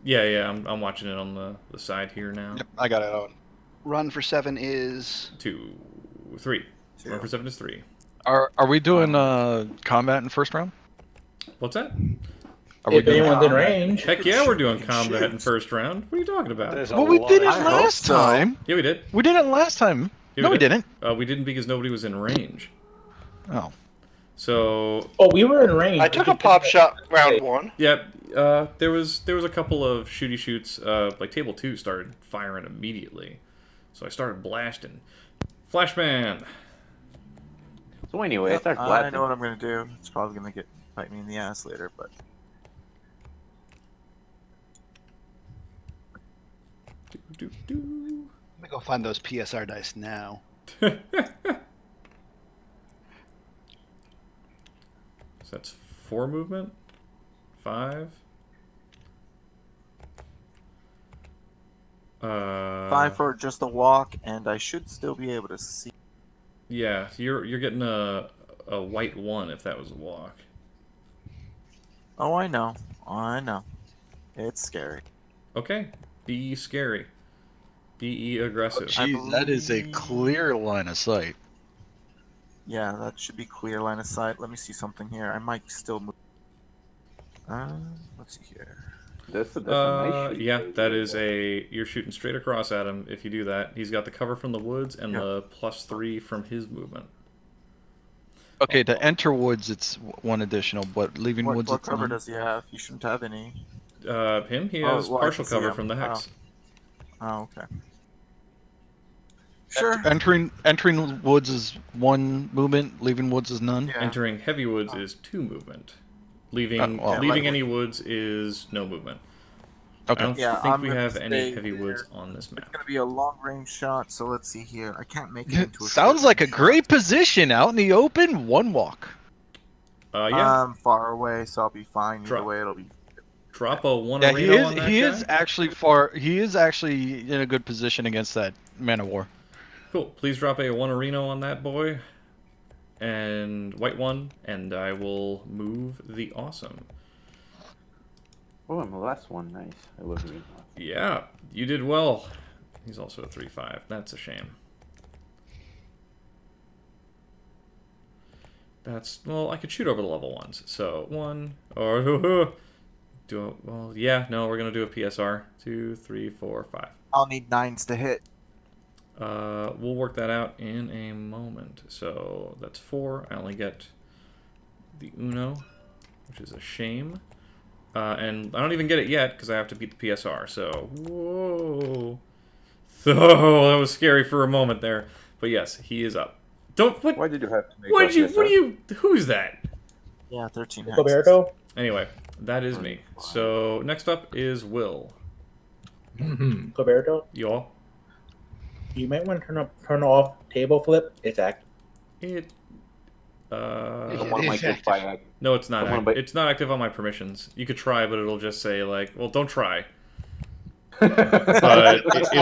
Yeah, I'm watching it on the side here now. Yep, I got it on. Run for 7 is 2, 3. Two. Run for 7 is 3. Are we doing combat in first round? What's that? Are we If doing anyone's in combat? range. Heck yeah, we're doing Shoot. combat in first round. What are you talking about? There's a Well, we lot did it of I shit. hope last so. time. Yeah, we did. We did it last time. Yeah, No, we did. didn't. We didn't because nobody was in range. Oh. So Oh, we were in range. I took a pop shot round 1. yeah, there was a couple of shooty shoots. Like table 2 started firing immediately, so I started blasting. Flashman. So anyway, I start I blasting. know what I'm gonna do. It's probably gonna bite me in the ass later, but Do. Let me go find those PSR dice now. So that's 4 movement, 5. 5 for just a walk, and I should still be able to see. Yeah, you're getting a white 1 if that was a walk. Oh, I know. It's scary. Okay, be scary. Be aggressive. Jeez, that is a believe- clear line of sight. Yeah, that should be clear line of sight. Let me see something here. I might still move. Let's see here. That's a nice shoot. Yeah, that is you're shooting straight across at him if you do that. He's got the cover from the woods and the +3 from his movement. Okay, to enter woods, it's 1 additional, but leaving woods, What it's cover none. does he have? He shouldn't have any. Him, he has Well, I partial can see cover him. from the hex. Oh, okay. Sure. Entering woods is 1 movement, leaving woods is none. Yeah. Entering heavy woods is 2 movement. Leaving well. leaving Yeah, any woods is no movement. Okay. I don't Yeah, think I'm we gonna have any stay heavy woods there. on this It's map. gonna be a long range shot, so let's see here. I can't make it into a Sounds short like a range great shot. position out in the open. 1 walk. Yeah, I'm far away, so I'll be fine. Either Drop. way, it'll be. drop a 1 Yeah, arena on that he guy. is actually far. He is actually in a good position against that man of war. Cool. Please drop a 1 arena on that boy. And white 1, and I will move the awesome. Oh, I'm the last one. Nice. I love green. Yeah, you did well. He's also a 3/5. That's a shame. That's, well, I could shoot over the level 1s. So 1 or well, yeah, no, we're gonna do a PSR. 2, 3, 4, 5. I'll need 9s to hit. We'll work that out in a moment. So that's 4. I only get the Uno, which is a shame. And I don't even get it yet because I have to beat the PSR. So, whoa. Oh, that was scary for a moment there. But yes, he is up. Don't, what? Why did you have to make What that do PSR? you, who's that? Yeah, 13 hexes. Roberto? Anyway, that is me. So, next up is Will. Roberto, Y'all. you might want to turn off table flip. It's active. It, Someone might get by no, it's not. Someone It's not active on my permissions. You could try, but it'll just say like, well, don't try. that. But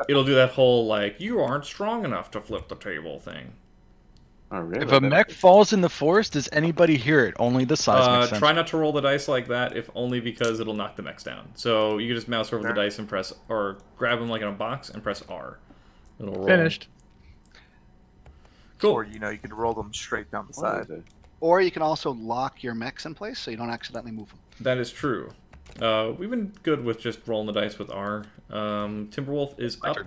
it'll do that whole like, you aren't strong enough to flip the table thing. Oh, really? If a mech falls in the forest, does anybody hear it? Only the seismic sense. Try not to roll the dice like that, if only because it'll knock the mechs down. So you can just mouse over the dice and press, or grab them like in a box and press R. It'll roll. Finished. Cool. Or, you could roll them straight down the side. Or you can also lock your mechs in place so you don't accidentally move them. That is true. We've been good with just rolling the dice with R. Timberwolf is up.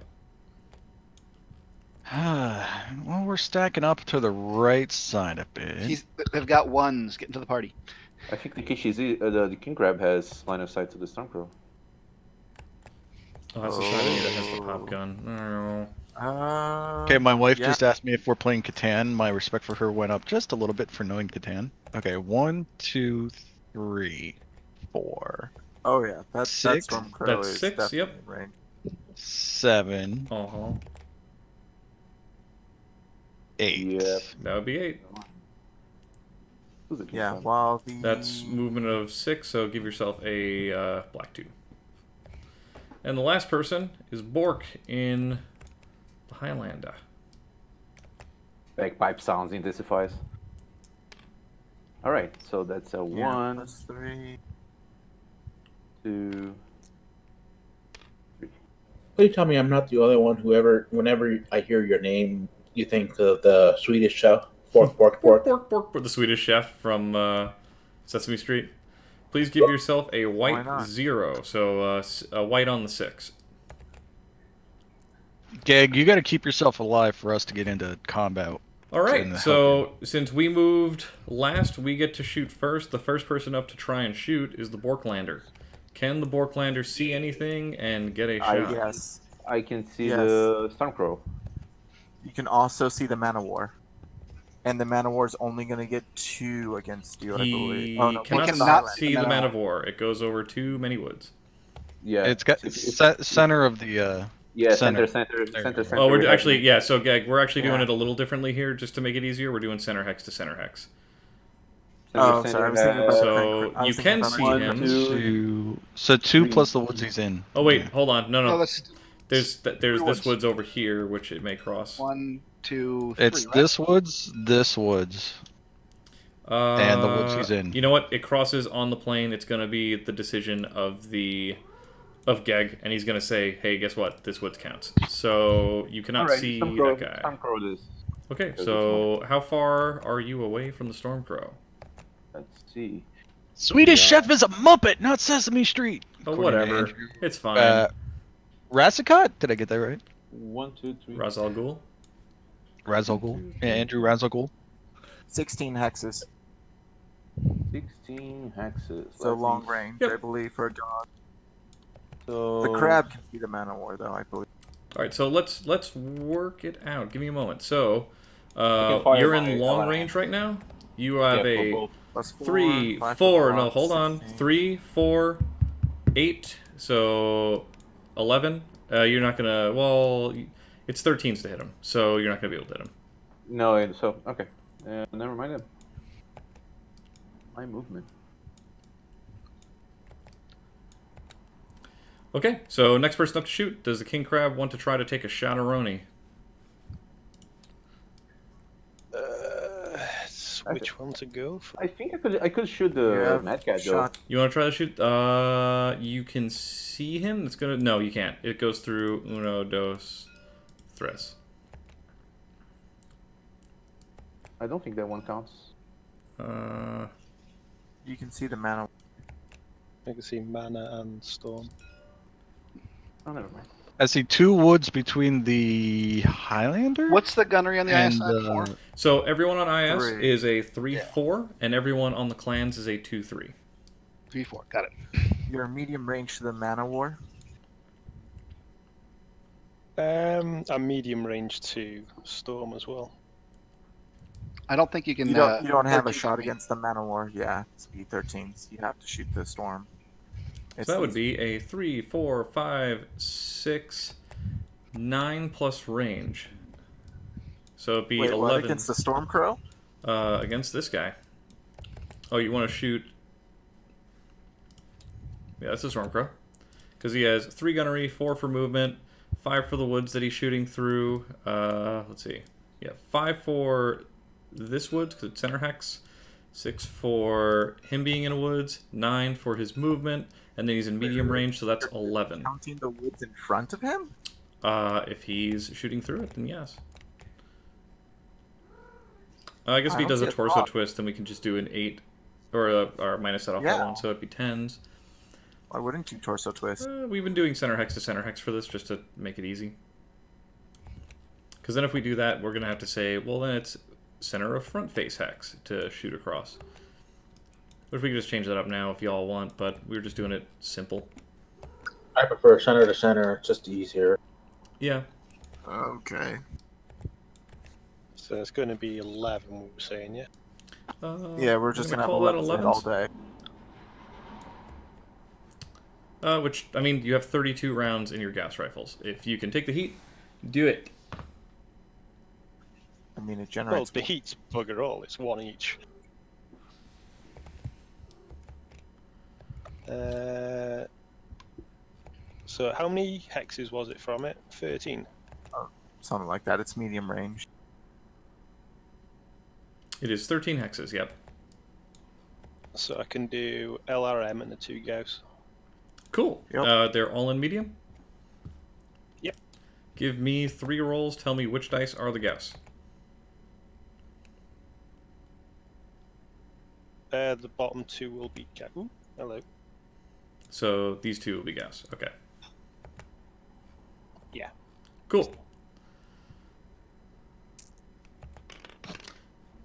Well, we're stacking up to the right side a bit. They've got 1s getting to the party. I think the the King Crab has line of sight to the Stormcrow. Oh, that's the side of me that has the pop gun. I don't know. Okay, my wife yeah. just asked me if we're playing Catan. My respect for her went up just a little bit for knowing Catan. Okay, 1, 2, 3, 4, Oh, yeah. That's 6. Storm Crow That's is 6, definitely yep. in range. 7, Uh-huh. 8. Yep. That would be 8. Who's the King Yeah, Crab? while the... That's movement of 6, so give yourself a black 2. And the last person is Bork in the Highlander. Bagpipe sounds intensifies. Alright, so that's a Yeah, 1, that's 3. 2. Please tell me I'm not the only one whenever I hear your name, you think of the Swedish chef. Bork, bork, Bork, bork. Bork, Bork, the Swedish chef from Sesame Street. Please give yourself a Why white not? 0, so a white on the 6. Gag, you got to keep yourself alive for us to get into combat. All right, And so since we moved last, we get to shoot first. The first person up to try and shoot is the Borklander. Can the Borklander see anything and get a shot? Yes. I can see Yes. the Stormcrow. You can also see the Man of War. And the Man of War is only going to get 2 against you, I He believe. Oh, no, cannot cannot see the Man of War. It goes over too many woods. Yeah. It's got center of the. Yeah, Center. center. Oh, we're we actually, have- yeah, so Gag, we're actually doing Yeah. it a little differently here just to make it easier. We're doing center hex to center hex. Oh, sorry, I was thinking about So I was you thinking can about see Clan him. Jade. So 2 3. plus the woods he's in. Oh wait, Yeah. hold on. No, No, no. that's There's this woods. woods over here, which it may cross. 1, 2, 3. It's right? this woods, and the woods he's in. You know what? It crosses on the plane. It's going to be the decision of Geg, and he's going to say, "Hey, guess what? This woods counts." So you cannot Alright, see Stormcrow, that guy. Stormcrow it is. Okay, Because so how far are you away from the Stormcrow? Let's see. Swedish Yeah. Chef is a Muppet, not Sesame Street. Oh, According to whatever. Andrew. It's fine. Rassicot? Did I get that right? 1, 2, 3. Ra's al Ghul. Razalgul? Yeah, Andrew Razalgul. 16 hexes. 16 hexes. So Let's long see. range, Yep. I believe, for a god. So The crab can see the Man of War, though, I believe. All right, so let's work it out. Give me a moment. So can fire you're my in long LRM. range right now. You have Yeah, for a both. Plus 4, 3, 5 4. for No, blocks, hold on. 16. 3, 4, 8. So 11. You're not gonna. Well, it's 13s to hit him, so you're not gonna be able to hit him. No, so okay. Never mind then. My movement. Okay, so next person up to shoot. Does the king crab want to try to take a shot-a-roni? Which one to go for? I think I could shoot You the have Mad Cat though. shot. You want to try to shoot? You can see him. It's gonna. No, you can't. It goes through uno, dos, tres. I don't think that one counts. You can see the Man of I can see Mana and Storm. Oh, never mind. I see 2 woods between the Highlander. What's the gunnery on the and IS side for? So everyone on IS 3. is a 3-4, and everyone on the clans is a 2-3. 3, 4. Got it. Your medium range to the Man of War. I'm medium range to Storm as well. I don't think you can. You don't have a 13 shot speed. against the Man of War. Yeah, speed 13s. You have to shoot the Storm. So that would be a 3, 4, 5, 6, 9 plus range. So it'd be Wait, 11 what, against the Stormcrow? against this guy. Oh, you want to shoot? Yeah, that's a Stormcrow. Because he has 3 gunnery, 4 for movement, 5 for the woods that he's shooting through. Let's see. Yeah, 5 for this woods because it's center hex. 6 for him being in a woods. 9 for his movement. And then he's in medium range, so that's 11. Counting the woods in front of him? If he's shooting through it, then yes. I guess if I he don't does see a a torso thought. twist, then we can just do an 8 or minus that off that Yeah. one, so it'd be 10s. Why wouldn't you torso twist? We've been doing center hex to center hex for this just to make it easy. Because then if we do that, we're going to have to say, well, then it's center of front face hex to shoot across. But if we could just change that up now if y'all want, but we're just doing it simple. I prefer center to center. It's just easier. Yeah. Okay. So it's going to be 11, we were saying, yeah? Yeah, we're just gonna have call that 11 all day. Which, I mean, you have 32 rounds in your gas rifles. If you can take the heat, do it. I mean, it Well, generates. the heat's bugger all. It's 1 each. So how many hexes was it from it? 13? Something like that. It's medium range. It is 13 hexes, yep. So I can do LRM and the 2 Gauss. Cool. Yep. They're all in medium? Yep. Give me 3 rolls. Tell me which dice are the Gauss. The bottom 2 will be Gauss. Hello. So these two will be gas. Okay. Yeah. Cool.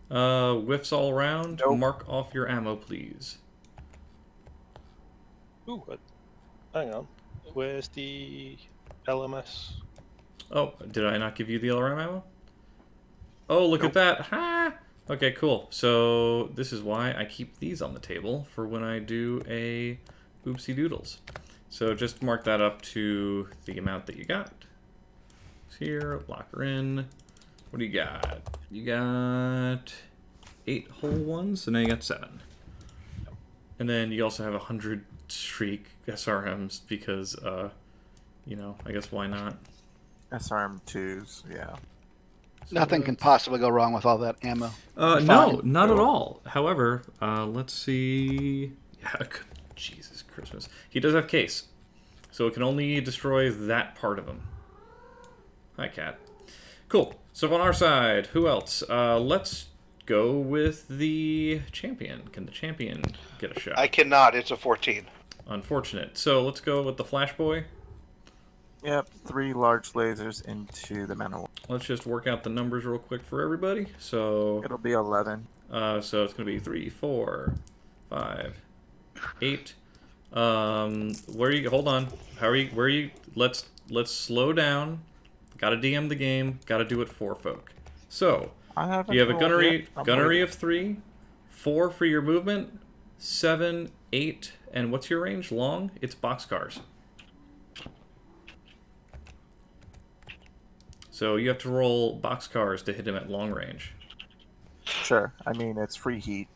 Whiffs all around. Nope. Mark off your ammo, please. Ooh, hang on. Where's the LMS? Oh, did I not give you the LRM ammo? Oh, look at that. Ha! Okay, cool. So this is why I keep these on the table for when I do a oopsie doodles. So just mark that up to the amount that you got. Here, lock her in. What do you got? You got 8 whole ones, so now you got 7. And then you also have 100 Shriek SRMs because, you know, I guess why not? SRM2s, yeah. Nothing can possibly go wrong with all that ammo. No, Fine. not at all. However, let's see. Yeah, Jesus Christmas. He does have case, so it can only destroy that part of him. Hi, cat. Cool. So on our side, who else? Let's go with the champion. Can the champion get a shot? I cannot. It's a 14. Unfortunate. So let's go with the Flash Boy. Yep, 3 large lasers into the Manowar. Let's just work out the numbers real quick for everybody. So It'll be 11. so it's going to be 3, 4, 5, 8. Where are you? Hold on. How are you? Where are you? Let's slow down. Got to DM the game. Got to do it for folk. So you have a gunnery of 3, 4 for your movement, 7, 8, and what's your range? Long? It's boxcars. So you have to roll boxcars to hit him at long range. Sure. I mean, it's free heat.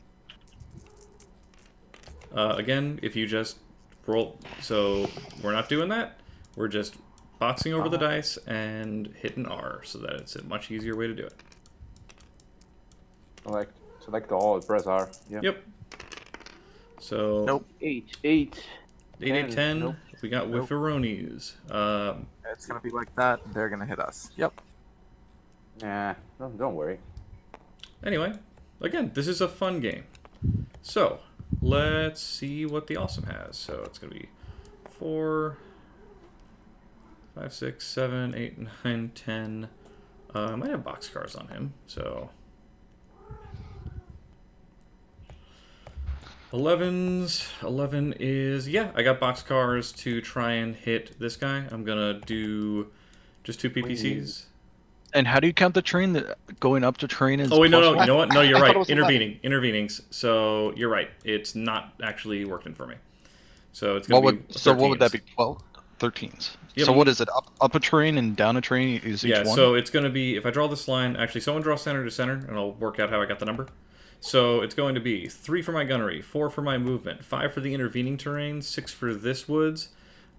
Again, if you just roll... So we're not doing that. We're just boxing over the dice and hitting R so that it's a much easier way to do it. Select all, press R. Yeah. Yep. So... Nope. 8. 8, 8, 10. Nope. We got Nope. Whifferonies. It's going to be like that. They're going to hit us. Yep. Nah, don't worry. Anyway, again, this is a fun game. So, let's see what the awesome has. So it's going to be 4, 5, 6, 7, 8, 9, 10. I might have boxcars on him, so... 11 is... Yeah, I got boxcars to try and hit this guy. I'm going to do just 2 PPCs. And how do you count the train? That going up to train is. Oh wait, no, plus you know what? No, you're I thought right. it was Intervenings. So you're right. It's not actually working for me. So it's gonna What be. would so what would that 13s. be? 12, 13s. Yep. So what is it? Up a train and down a train is each Yeah. one. So it's gonna be if I draw this line. Actually, someone draw center to center, and I'll work out how I got the number. So it's going to be 3 for my gunnery, 4 for my movement, 5 for the intervening terrain, 6 for this woods,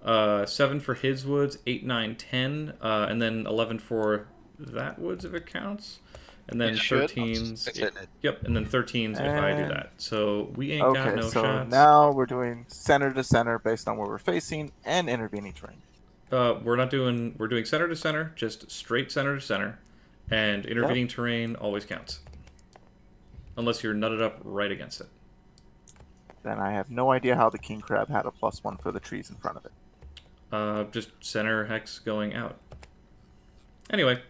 7 for his woods, 8, 9, 10, and then 11 for that woods if it counts, and then It should. 13s. Yep, and then 13s if I do that. So we ain't got Okay, no so shots. now we're doing center to center based on where we're facing and intervening terrain. We're doing center to center, just straight center to center, and intervening terrain always counts. Unless you're nutted up right against it. Then I have no idea how the king crab had a +1 for the trees in front of it. Just center hex going out. Anyway,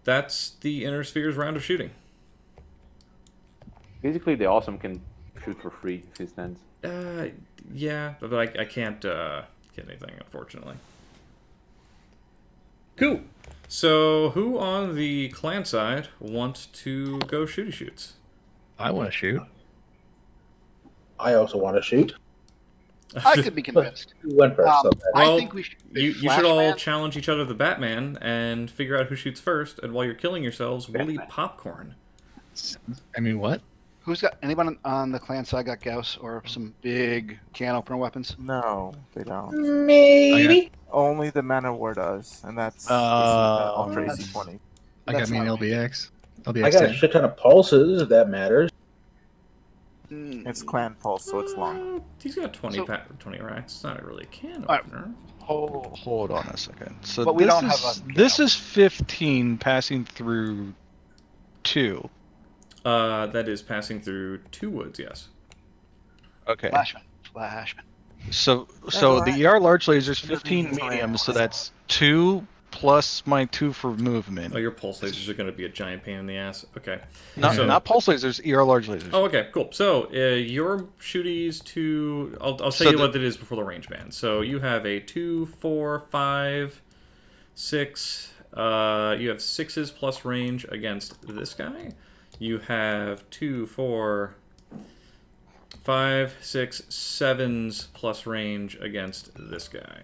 that's the Inner Spheres round of shooting. Basically, the awesome can shoot for free if he stands. Yeah, but I can't get anything, unfortunately. Cool. So, who on the clan side wants to go shooty shoots? I want to shoot. I also want to shoot. I could be convinced. Who went first? So Well, I think we should. You should all challenge each other to Batman and figure out who shoots first. And while you're killing yourselves, we'll eat popcorn. I mean, what? Who's got anyone on the clan side got Gauss or some big can opener weapons? No, they don't. maybe. Only the Manowar does, and that's Ultra AC-20. I got That's me an not me. LBX. I LBX got a 10. shit ton of pulses, if that matters. It's clan pulse, so it's long. He's got 20 So- 20 racks. It's not really a can Alright. opener. Hold on a second. So But we this don't is have a this is 15 passing through 2. That is passing through 2 woods, yes. Okay. Flashman. flashman. So go the ahead. ER large laser's Intervening 15 terrain. medium, so that's 2 plus my 2 for movement. Oh, your pulse lasers are going to be a giant pain in the ass. Okay. Not So- not pulse lasers, ER large lasers. Oh, okay, cool. So your shooties to I'll tell So you what it is before the range band. So you have a 2, 4, 5, 6. You have 6s plus range against this guy. You have 2, 4, 5, 6, 7s plus range against this guy.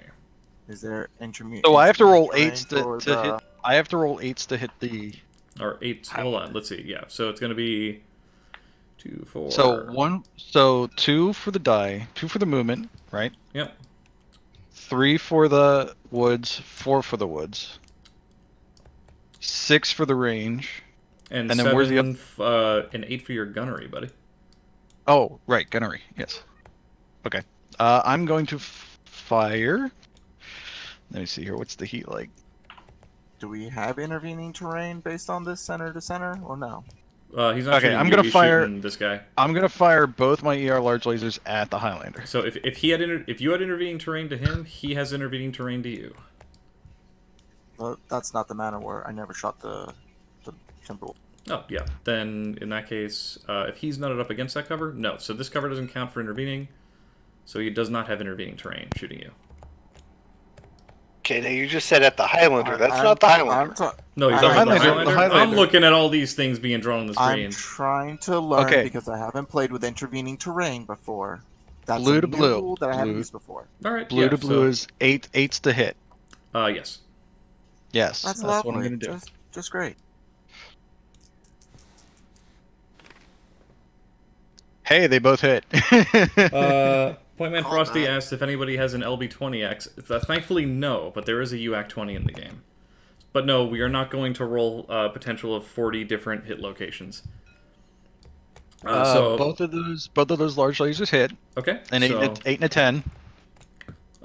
Is there intermediate? So I have to roll terrain 8s for to the- hit. I have to roll 8s to hit the. Or 8. Hold on, let's see. Yeah, so it's going to be 2, 4. So 2 for the die, 2 for the movement, right? Yep. 3 for the woods, 4 for the woods, 6 for the range, And then 7, where's the and 8 for your gunnery, buddy. Oh, right, gunnery. Yes. Okay. I'm going to fire. Let me see here. What's the heat like? Do we have intervening terrain based on this center to center, or no? He's not Okay, shooting I'm you, gonna he's fire- shooting this guy. I'm gonna fire both my ER large lasers at the Highlander. So if he had if you had intervening terrain to him, he has intervening terrain to you. Well, that's not the manner where I never shot the Timberwolf. Oh yeah. Then in that case, if he's nutted up against that cover, no. So this cover doesn't count for intervening. So he does not have intervening terrain shooting you. Okay, now you just said at the Highlander. That's not the Highlander. No, he's The talking about the Highlander- Highlander. the I'm Highlander. looking at all these things being drawn on the screen. I'm trying to learn Okay. because I haven't played with intervening terrain before. That's Blue a to new blue. rule that I haven't Blue. used before. All right. Blue yeah, to blue so, is 8s to hit. yes. Yes, That's what lovely. I'm gonna do. Just great. Hey, they both hit. Pointman Oh, Frosty man. asked if anybody has an LB20X. Thankfully, no, but there is a UAC-20 in the game. But no, we are not going to roll a potential of 40 different hit locations. So both of those large lasers hit. okay, An so 8 and a 10.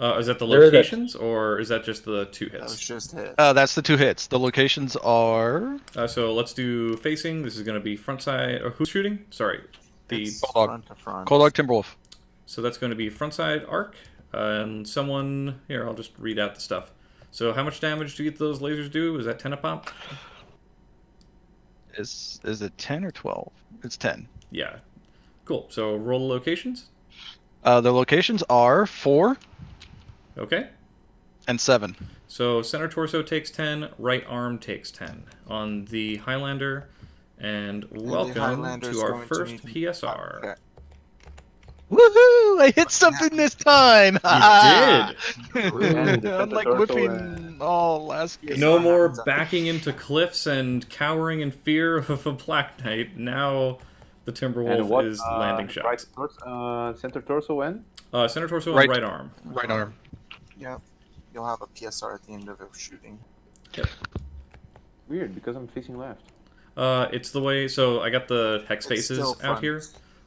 is that the Where is that? locations or is that just the 2 That was hits? just hit. That's the 2 hits. The locations are So let's do facing. This is going to be front side. Or who's shooting? Sorry, the It's Bulldog. front to front. Cold Dog Timberwolf. So that's going to be front side arc, and someone here. I'll just read out the stuff. So how much damage do those lasers do? Is that 10 a pop? Is it 10 or 12? It's 10. Yeah. Cool. So roll the locations. The locations are 4 Okay. and 7. So center torso takes 10, right arm takes 10 on the Highlander, and welcome Highlander's to our going to first need to- PSR. Okay. Woohoo! I hit something this time. You And the Unlike torso whipping all last game. No what more happens. backing into cliffs and cowering in fear of a Black Knight. Now the And Timberwolf what is landing shots. Center torso and Center torso Right. and right arm. Right arm. Yep. You'll have a PSR at the end of it shooting. weird because I'm facing left. It's the way. So I got the hex It's faces still out front. here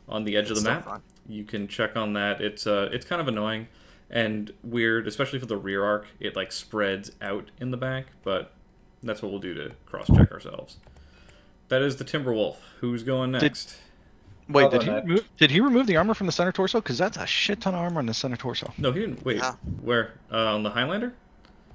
on the edge of It's the still map. front. You can check on that. It's kind of annoying and weird, especially for the rear arc. It like spreads out in the back, but that's what we'll do to cross-check ourselves. That is the Timberwolf. Who's going next? Wait, I'll did go he next. remove the armor from the center torso? Because that's a shit ton of armor on the center torso. No, he didn't. Wait, Yeah. where? On the Highlander?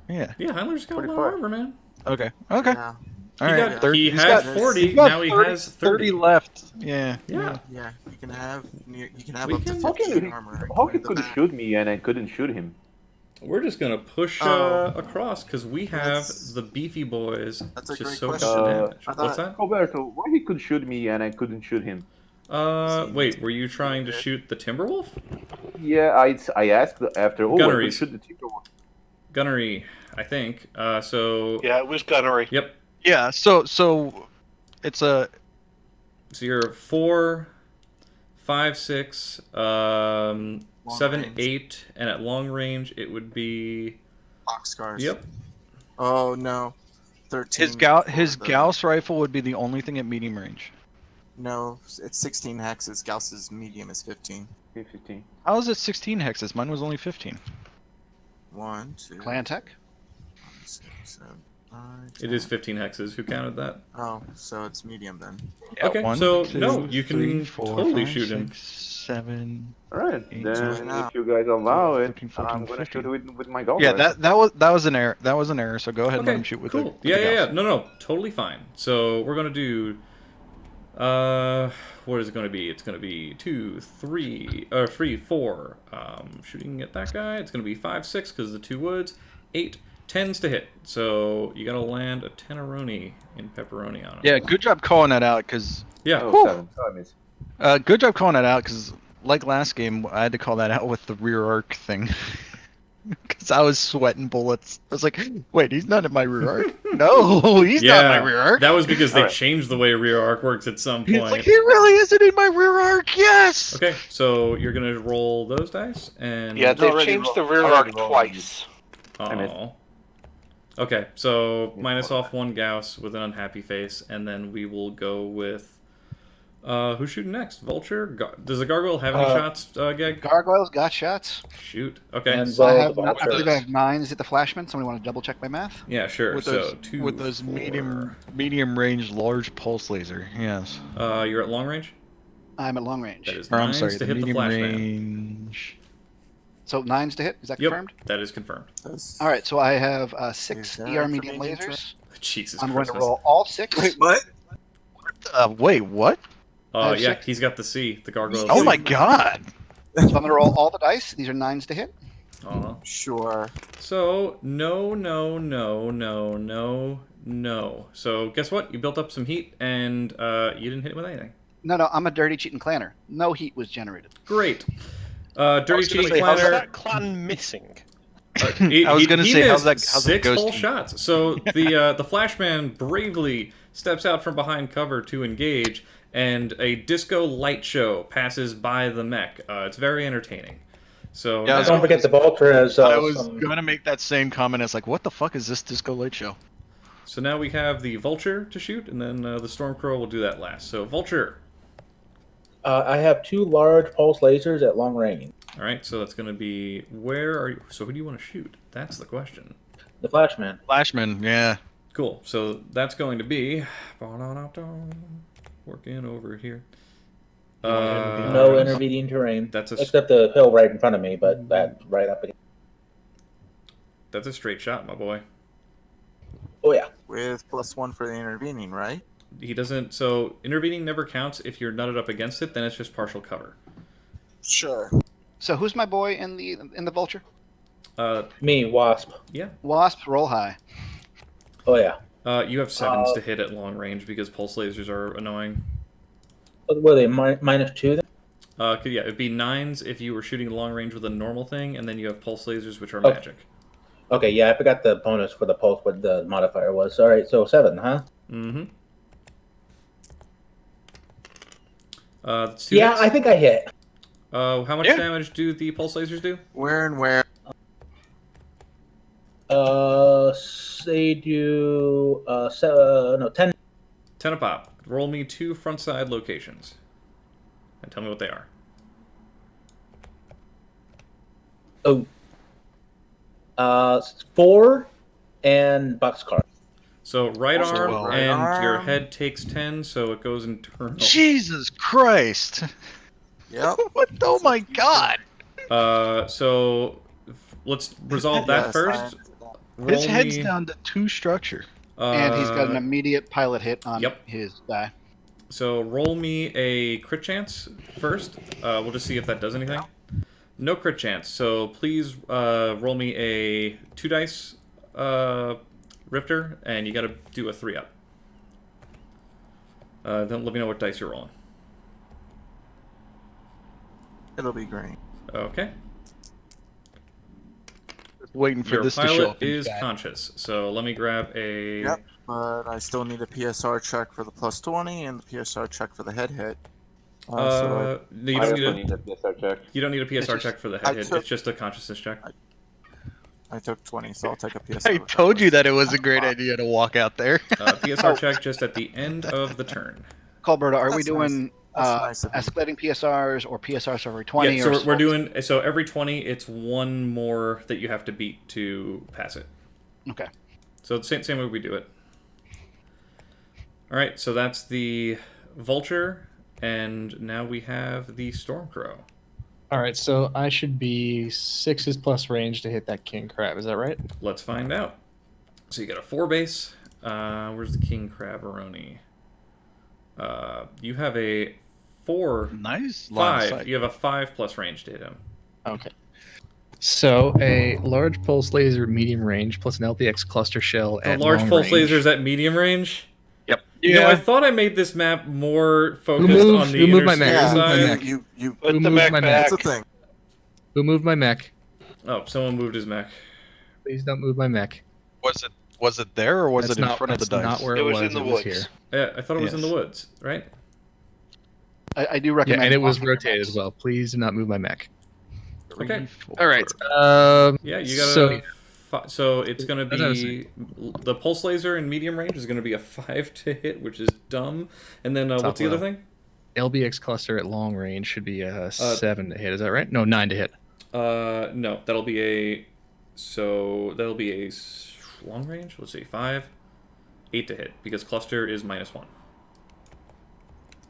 Yeah. Yeah, Highlander's got a lot of 45. armor, man. Okay. Okay. Yeah. All He right. got- 30 he he's had got- 40, he's got now he 30 has 30. left. Yeah. Yeah. Yeah. You can have We up to can- 15 armor. How he in the could back. shoot me and I couldn't shoot him? We're just gonna push Oh. across because we have That's- the beefy boys that's a to great soak up question. the Uh, damage. I thought- What's that? Roberto, why he could shoot me and I couldn't shoot him? Wait, were you trying to shoot the Timberwolf? Yeah, I asked after. Oh, I could Gunneries. shoot the Timberwolf. Gunnery, I think. So Yeah, it was gunnery. yep. Yeah. So it's a So you're 4, 5, 6, 7, range. 8, and at long range it would be. Box scars. Yep. Oh no. 13. his for the- Gauss rifle would be the only thing at medium range. No, it's 16 hexes. Gauss's medium is 15. 15. How is it 16 hexes? Mine was only 15. 1, 2, Clan Tech? 6, 7. It is 15 hexes. Who counted that? Oh, so it's medium then. Yeah, Okay, one, so two, no, you can three, four, totally five, shoot him. 6, 7. All right, 8, then now. if you guys allow it, 13, 14, I'm gonna 15. shoot with my goggles. Yeah, that was an error. That was an error. So go ahead and let Okay, him shoot with cool. the with Yeah, the yeah, yeah. Gauss. No, totally fine. So we're gonna do. What is it gonna be? It's gonna be 2, 3, 3, 4. Shooting at that guy. It's gonna be 5, 6 because the 2 woods. 8, 10s to hit. So you gotta land a tenneroni in pepperoni on him. Yeah, good job calling that out because. Yeah. Oh, 7. Oh, I missed. Good job calling that out because, like last game, I had to call that out with the rear arc thing. Because I was sweating bullets. I was like, wait, he's not in my rear arc? No, he's not in my rear arc. That was because they Alright. changed the way rear arc works at some He's point. like, he really isn't in my rear arc, yes! Okay, so you're gonna roll those dice and. Yeah, they've already changed rolled- the rear already arc rolled. twice. Oh. Okay, so minus off 1 Gauss with an unhappy face, and then we will go with. Who's shooting next? Vulture? Does the gargoyle have any shots, Geg? Gargoyles got shots. Shoot. Okay. And So I Well, have, the I vulture- believe I have 9. Is it the flashman? Somebody want to double check my math? Yeah, sure. With So those, 2, with those 4. medium range large pulse laser, yes. You're at long range? I'm at long range. That is Or I'm 9s sorry, to the hit the medium flashman. range. So 9's to hit. Is that Yep, confirmed? that is confirmed. All right. So I have 6 Is that ER for medium medium lasers. Jesus I'm going Christmas. to roll all 6. Wait, what? Wait, what? I have Yeah, 6. he's got the C, the gargoyle. Oh C. my god! So I'm going to roll all the dice. These are 9's to hit. Sure. So, no. So, guess what? You built up some heat, and you didn't hit it with anything. No, I'm a dirty cheating clanner. No heat was generated. Great. I Dirty was gonna cheating say, how's planner. that clan missing? I was gonna say, how's that missed 6 ghost whole team? shots. So the flashman bravely steps out from behind cover to engage, and a disco light show passes by the mech. It's very entertaining. So Yeah, I was Don't forget the vulture as I was some- going to make that same comment. It's like, what the fuck is this disco light show? so now we have the vulture to shoot, and then the stormcrow will do that last. So vulture. I have 2 large pulse lasers at long range. All right. So that's going to be where are you? So who do you want to shoot? That's the question. The flashman. Flashman, yeah. Cool. So that's going to be working over here. No intervening terrain. That's a Except the hill right in front of me, but that right up against. that's a straight shot, my boy. Oh yeah. With +1 for the intervening, right? He doesn't. So intervening never counts if you're nutted up against it. Then it's just partial cover. Sure. So who's my boy in the vulture? Me, Wasp. Yeah. Wasp, roll high. Oh yeah. You have 7s to hit at long range because pulse lasers are annoying. What are they? -2 then? Yeah, it'd be 9s if you were shooting long range with a normal thing, and then you have pulse lasers, which are Okay. magic. Okay, yeah, I forgot the bonus for the pulse, what the modifier was. All right, so 7, huh? Mm-hmm. It's 2 Yeah, hits. I think I hit. How much Yeah. damage do the pulse lasers do? Where and where? They do 10. 10 a pop. Roll me 2 front side locations. And tell me what they are. Oh. 4 and boxcar. So right Also arm right and your arm. head takes 10, so it goes internal. Jesus Christ! Yep. What? Oh my god! So let's resolve that Yes, first. His Roll head's me, down to 2 structure. And he's got an immediate pilot hit on yep. his die. So roll me a crit chance first. We'll just see if that does anything. No crit chance. So please roll me a 2 dice rifter, and you got to do a 3 up. Then let me know what dice you're rolling. It'll be green. Okay. Waiting for Your this to show pilot up. in is chat. conscious. So let me grab a. Yep. But I still need a PSR check for the +20 and the PSR check for the head hit. No, you I don't also need a. need a PSR check. You don't need a PSR just- check for the I head hit. took- It's just a consciousness check. I took 20, so I'll take a PSR. I told you that it was a great idea to walk out there. PSR check just at the end of the turn. Colberto, are we That's doing That's nice of you. escalating PSRs or PSRs for every 20? Yeah, so or we're doing so every 20, it's 1 more that you have to beat to pass it. Okay. So the same way we do it. All right, so that's the vulture, and now we have the storm crow. All right, so I should be 6's plus range to hit that king crab. Is that right? Let's find out. So you got a 4 base. Where's the king crab-a-roni? You have a 4. Nice. Line of 5. sight. You have a 5 plus range to hit him. Okay. So a large pulse laser at medium range plus an LPX cluster shell A at large long pulse range. lasers at medium range? Yep. You know, I thought I made this map more focused on the who moved my interstellar mech? Yeah, side. you Put Who the moved mech my back. That's a thing. Who moved my mech? Oh, someone moved his mech. Please don't move my mech. Was it there or was That's it in not, front of the that's dice? not where It it was was. in the It was woods. here. Yeah, I thought it was in Yes. the woods, right? I do recommend. Yeah, and it was locking your rotated mechs. as well. Please do not move my mech. Okay. All right. Yeah, you got So, so it's going to As I was be the pulse laser in medium range is going to be a 5 to hit, which is dumb. And then what's the other thing? LBX cluster at long range should be a 7 to hit. Is that right? No, 9 to hit. No, that'll be a long range. Let's see, 5, 8 to hit because cluster is -1.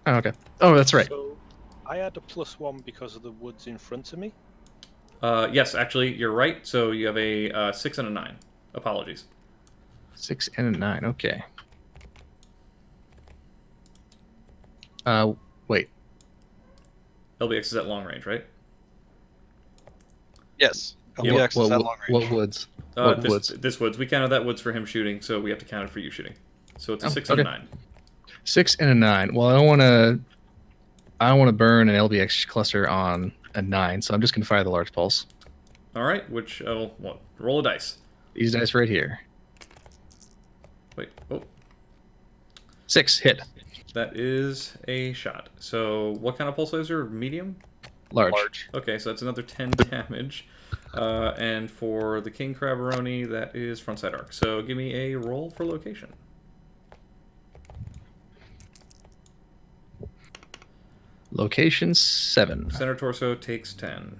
Oh, okay. Oh, that's right. So I had a +1 because of the woods in front of me. Yes, actually, you're right. So you have a 6 and a 9. Apologies. 6 and a 9. Okay. Wait. LBX is at long range, right? Yes. Yeah, LBX is at long range. What woods? What woods? This woods. We counted that woods for him shooting, so we have to count it for you shooting. So it's a 6 and a 9. 6 and a 9. Well, I don't want to burn an LBX cluster on a 9, so I'm just gonna fire the large pulse. All right. Which roll a dice. These dice right here. Wait. Oh, 6 hit. that is a shot. So what kind of pulse laser? Medium. Large. Okay, so that's another 10 damage. And for the king crab-a-roni, that is frontside arc. So give me a roll for location. Location 7. Center torso takes 10.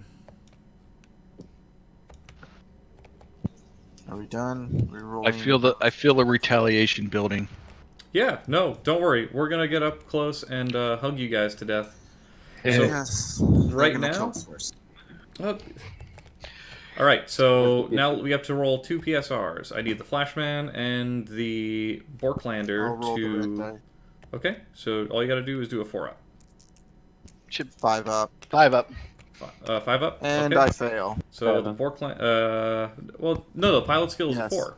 Are we done? We're rolling. I feel the retaliation building. Yeah, no, don't worry. We're gonna get up close and hug you guys to death. Yes. Right They're gonna kill now? us first. All right, so now we have to roll 2 PSRs. I need the Flashman and the Borklander I'll roll the red die. Okay, so all you got to do is do a 4-up. Should 5 up. 5 up. 5 up. And okay. I fail. So the Borklander. Well, no, the pilot skill is Yes. 4.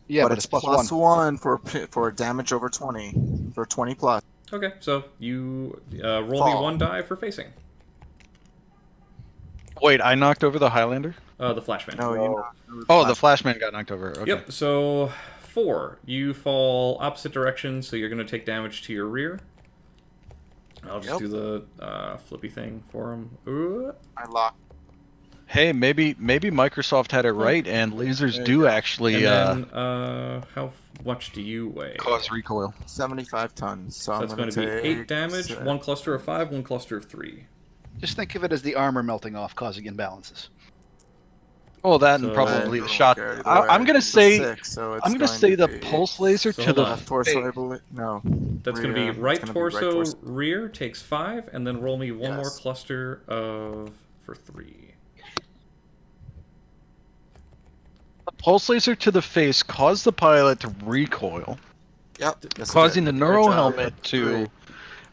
Yeah, but it's plus one for damage over 20 for 20 plus. Okay, so you roll me Fall. 1 die for facing. Wait, I knocked over the Highlander? The Flashman. No, you. Oh, the Flashman got knocked over. Okay. Yep, so 4. You fall opposite direction, so you're going to take damage to your rear. I'll just do the flippy thing for him. I lock. Hey, maybe Microsoft had it right, and lasers do actually And then, how much do you weigh? cause recoil. 75 tons. So, So I'm that's going going to to be take 8 damage, 6. 1 cluster of 5, 1 cluster of 3. Just think of it as the armor melting off, causing imbalances. Oh, that So- and probably the And shot. carry the I'm way. gonna It's a say 6, so it's I'm gonna going say to the be- pulse laser So to hold the on. Left torso, I face. believe. No. That's going to be Rear. right It's gonna be torso, torso. rear takes 5, and then roll me 1 more Yes. cluster for 3. Pulse laser to the face caused the pilot to recoil, Yep. yes, it causing the did. neuro Good job. helmet to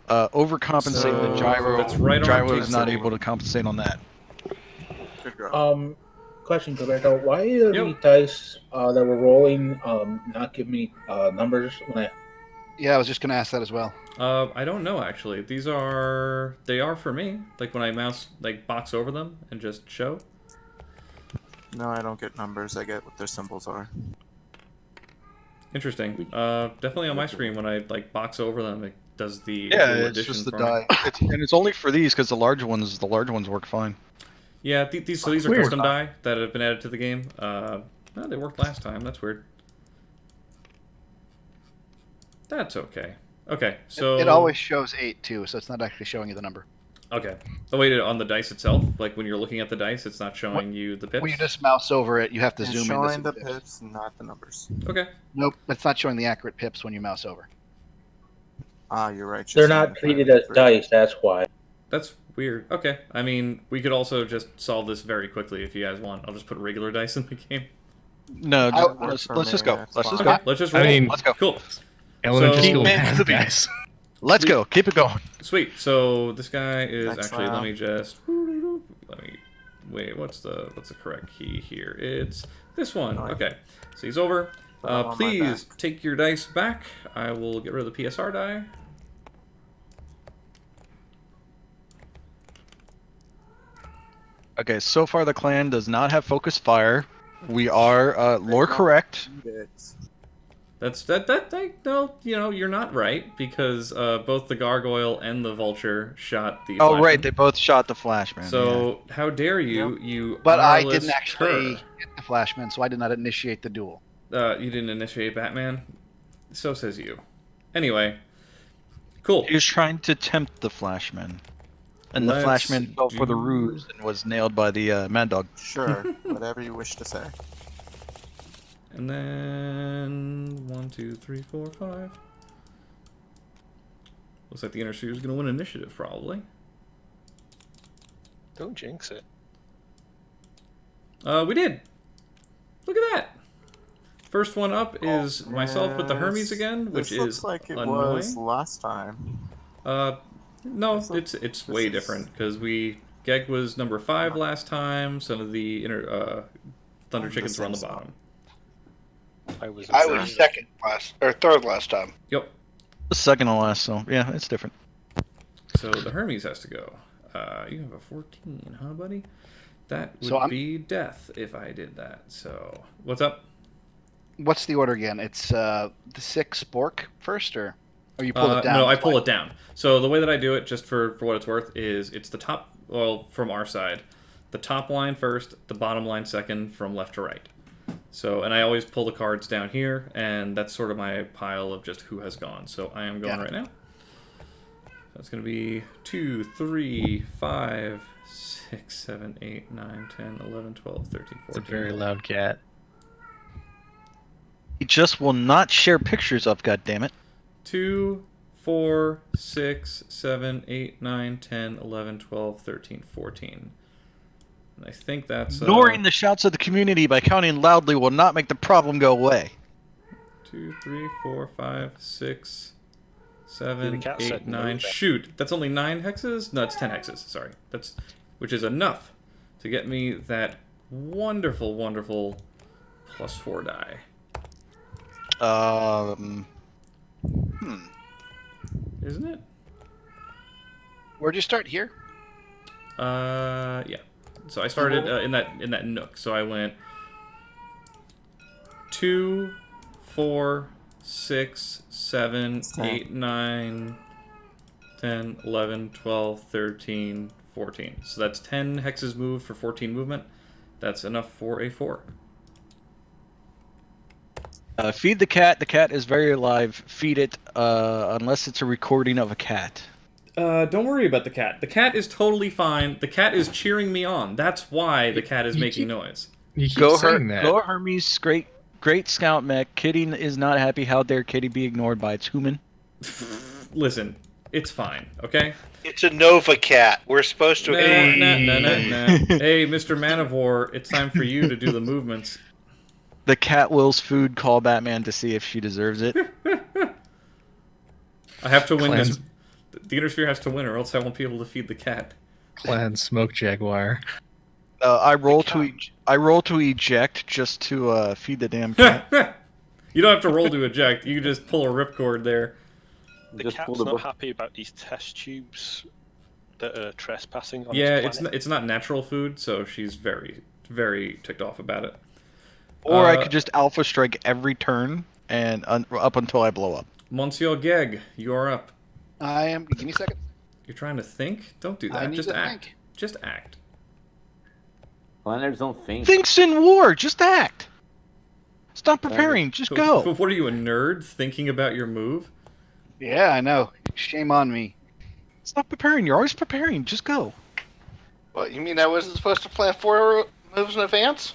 overcompensate So, the gyro. that's right on Gyro is takes not it. able to compensate on that. Good job. Question, Gilberto. Why are Yep. the dice that were rolling not give me numbers when I? Yeah, I was just gonna ask that as well. I don't know actually. They are for me. Like when I box over them and just show. No, I don't get numbers. I get what their symbols are. Interesting. Definitely on my screen when I box over them, it does the Yeah, little it's addition just the for me. die, and it's only for these because the large ones work fine. Yeah, these are Weird. custom die that have been added to the game. They worked last time. That's weird. That's okay. Okay, so It always shows 8 too, so it's not actually showing you the number. Okay. Oh wait, on the dice itself, like when you're looking at the dice, it's not showing you the pips. When you just mouse over it, you have to It's zoom in. showing To the see pips. pips, not the numbers. Okay. Nope, it's not showing the accurate pips when you mouse over. Ah, you're right. They're not treated as dice. That's why. That's weird. Okay. I mean, we could also just solve this very quickly if you guys want. I'll just put regular dice in the game. No, let's just go. Let's just go. Okay, let's just roll. I mean, Let's go. Cool. Elementary So- school Keep math, the beat. guys. Let's go. Keep it going. Sweet. So this guy is Next actually. Let round. me just. Let me. Wait. What's the correct key here? It's this one. Oh, Okay. So he's over. on my Please back. take your dice back. I will get rid of the PSR die. Okay, so far the clan does not have focus fire. We are lore correct. No, you're not right because both the gargoyle and the vulture shot the. Oh flashman. right, they both shot the flashman. So how dare you? You. But I honorless didn't actually cur. hit the flashman, so I did not initiate the duel. You didn't initiate Batman. So says you. Anyway, cool. He was trying to tempt the flashman, and the Let's flashman fell for the do- ruse and was nailed by the mad dog. Sure, whatever you wish to say. And then 1, 2, 3, 4, 5. Looks like the inner sphere is going to win initiative, probably. Don't jinx it. We did. Look at that. First one up is myself with the Hermes again, which This looks is like it annoying. was last time. No, This it's way is- different because Geg was number 5 last time. Some of the inner Thunder the Chickens were on the same bottom. I was second last or third last time. Yep. The second to last, so yeah, it's different. So the Hermes has to go. You have a 14, huh, buddy? That would So be death if I did that. So what's up? What's the order again? It's the 6 Bork first, or you pull it down? No, I pull it down. So the way that I do it, just for what it's worth, is it's the top, well, from our side, the top line first, the bottom line second, from left to right. So, and I always pull the cards down here, and that's sort of my pile of just who has gone. So I am going right now. That's going to be 2, 3, 5, 6, 7, 8, 9, 10, 11, 12, 13, 14. It's a very loud cat. He just will not share pictures of, goddammit. 2, 4, 6, 7, 8, 9, 10, 11, 12, 13, 14. And I think that's... Ignoring the shouts of the community by counting loudly will not make the problem go away. 2, 3, 4, 5, 6, The 7, cat 8, said no 9. then. Shoot, that's only 9 hexes? No, it's 10 hexes, sorry. That's, which is enough to get me that wonderful, wonderful +4 die. Isn't it? Where'd you start here? Yeah. So I started in that nook. So I went 2, 4, 6, 7, 8, 9, 10, 11, 12, 13, 14. So that's 10 hexes moved for 14 movement. That's enough for a 4. Feed the cat. The cat is very alive. Feed it, unless it's a recording of a cat. Don't worry about the cat. The cat is totally fine. The cat is cheering me on. That's why the cat is making noise. You keep Go, saying that. go Hermes, great scout mech. Kitty is not happy. How dare Kitty be ignored by its human? Listen, it's fine, okay? It's a Nova cat. We're supposed to. Nah. Hey, Mr. Man of War, it's time for you to do the movements. The cat wills food. Call Batman to see if she deserves it. I have to win Clans- this. The Inner Sphere has to win, or else I won't be able to feed the cat. Clan Smoke Jaguar. I roll to eject just to feed the damn cat. You don't have to roll to eject. You can just pull a ripcord there. The Just cat's pull the not book. happy about these test tubes that are trespassing on Yeah, its planet. it's not natural food, so she's very, very ticked off about it. Or I could just alpha strike every turn and up until I blow up. Monsieur Geg, you are up. I am. Give me a second. You're trying to think? Don't do I that. need Just to act. think. Just act. Planners don't think. Thinks in war. Just act. Stop preparing. Just go. What are you, a nerd thinking about your move? Yeah, I know. Shame on me. Stop preparing. You're always preparing. Just go. What, you mean I wasn't supposed to plan 4 moves in advance?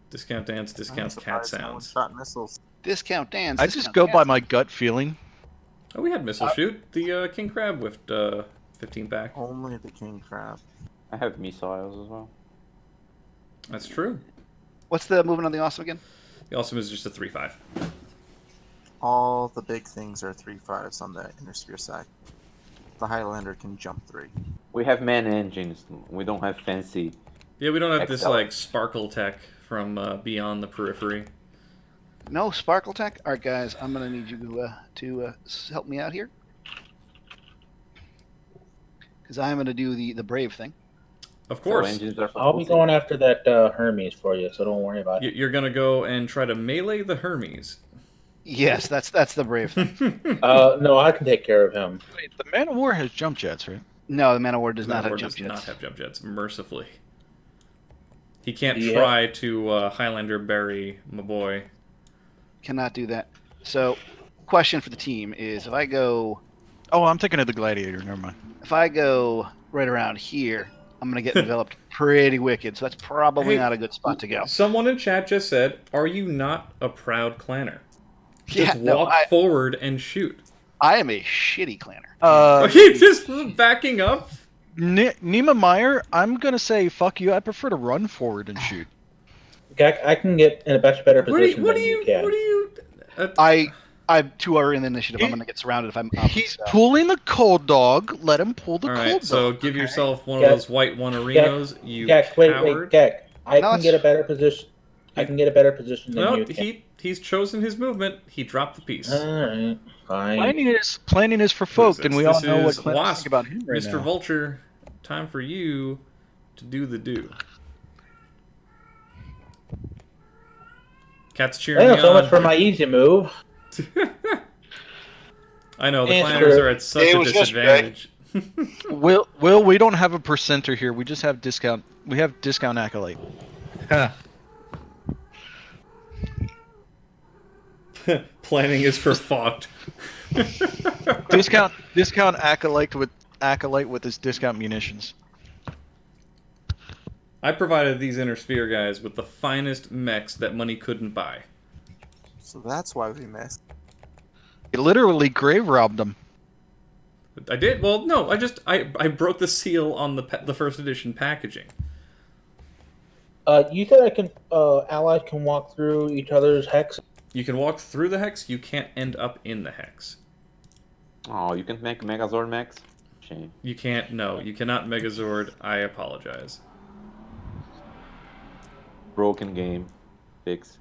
Discount dance, I'm discount cat surprised no one sounds. shot missiles. Discount dance. I discount just go by dance. my gut feeling. Oh, we had missile shoot. The king crab with 15 back. Only the king crab. I have missiles as well. That's true. What's the movement on the awesome again? The awesome is just a 3/5. All the big things are 3/5s on the inner sphere side. The Highlander can jump 3. We have man engines. We don't have fancy. Yeah, we don't have this Excel. like sparkle tech from beyond the periphery. No sparkle tech. All right, guys, I'm gonna need you to help me out here, because I'm gonna do the brave thing. Of course. So engines are for I'll be pussy. going after that Hermes for you, so don't worry about it. You're gonna go and try to melee the Hermes. Yes, that's the brave thing. No, I can take care of him. Wait, the Man of War has jump jets, right? No, the Man of War does not have Or jump does jets. not have jump jets, mercifully. He can't Yeah. try to Highlander bury my boy. Cannot do that. So, question for the team is: if I go I'm thinking of the Gladiator. Never mind. right around here, I'm gonna get enveloped pretty wicked. So that's probably Hey, not a good spot to go. Someone in chat just said, "Are you not a proud clanner? Just Yeah, no, walk forward and shoot." I am a shitty clanner. He's just backing up. Nima Meyer, I'm gonna say fuck you. I prefer to run forward and shoot. I can get in a much better position What than do you you? can. What do you? I'm 2 are in the initiative. I'm gonna get surrounded if I'm up. He's so. pulling the cold dog. Let him pull the All cold right, dog. so give yourself one Gek, of those white one-arinos, you Gek, coward. Gek. I No, can it's- get a better position. I can get a better position than No, you can. he's chosen his movement. He dropped the piece. Alright, fine. Planning is for Who is folk, this? and we all This know what is Clint's Wasp, think about him right Mr. now. Vulture. Time for you to do the do. Cat's cheering Well, me so on. much for my easy move. I know the It's planners true. are at such It a was yesterday. disadvantage. Will, we don't have a percenter here. We just have discount. We have discount acolyte. Planning is for fucked. discount acolyte with his discount munitions. I provided these inner sphere guys with the finest mechs that money couldn't buy. So that's why we missed. He literally grave robbed them. I did. Well, no. I broke the seal on the first edition packaging. You said I can. Allies can walk through each other's hex. You can walk through the hex. You can't end up in the hex. Oh, you can make Megazord Max? Shame. You can't. No, you cannot Megazord. I apologize. Broken game. Fix.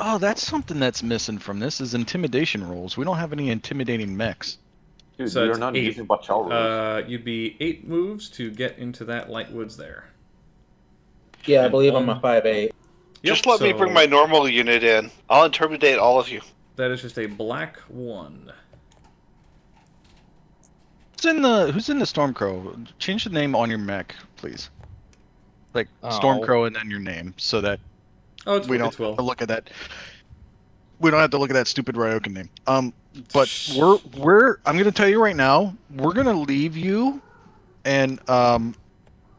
Oh, that's something that's missing from this is intimidation rolls. We don't have any intimidating mechs. Dude, So you're it's not 8. using Bachal rules. You'd be 8 moves to get into that light woods there. Yeah, I believe I'm a 5'8". Just let me bring my normal unit in. I'll intimidate all of you. That is just a black 1. Who's in the Stormcrow? Change the name on your mech, please. Like Stormcrow and then your name, so that we don't have to look at that. We don't have to look at that stupid Ryokan name. But we're I'm gonna tell you right now, we're gonna leave you, and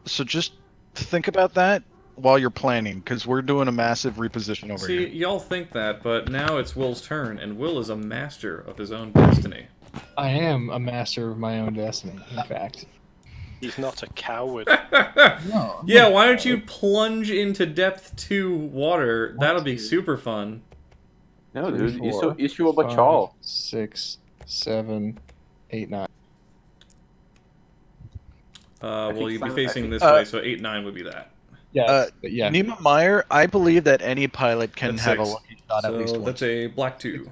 so just think about that while you're planning, because we're doing a massive reposition over See, here. y'all think that, but now it's Will's turn, and Will is a master of his own destiny. I am a master of my own destiny, in fact. He's not a coward. No. Yeah, why don't you plunge into depth 2 water? That'll be super fun. No, 3, dude, 4, issue a 5, Bachal. 6, 7, 8, 9. Well, think you'd be some- facing I this think- way, so 8-9 would be that. Yeah, yeah. Nima Meyer, I believe that any pilot can That's have a 6. lucky shot at least So once. that's a black 2.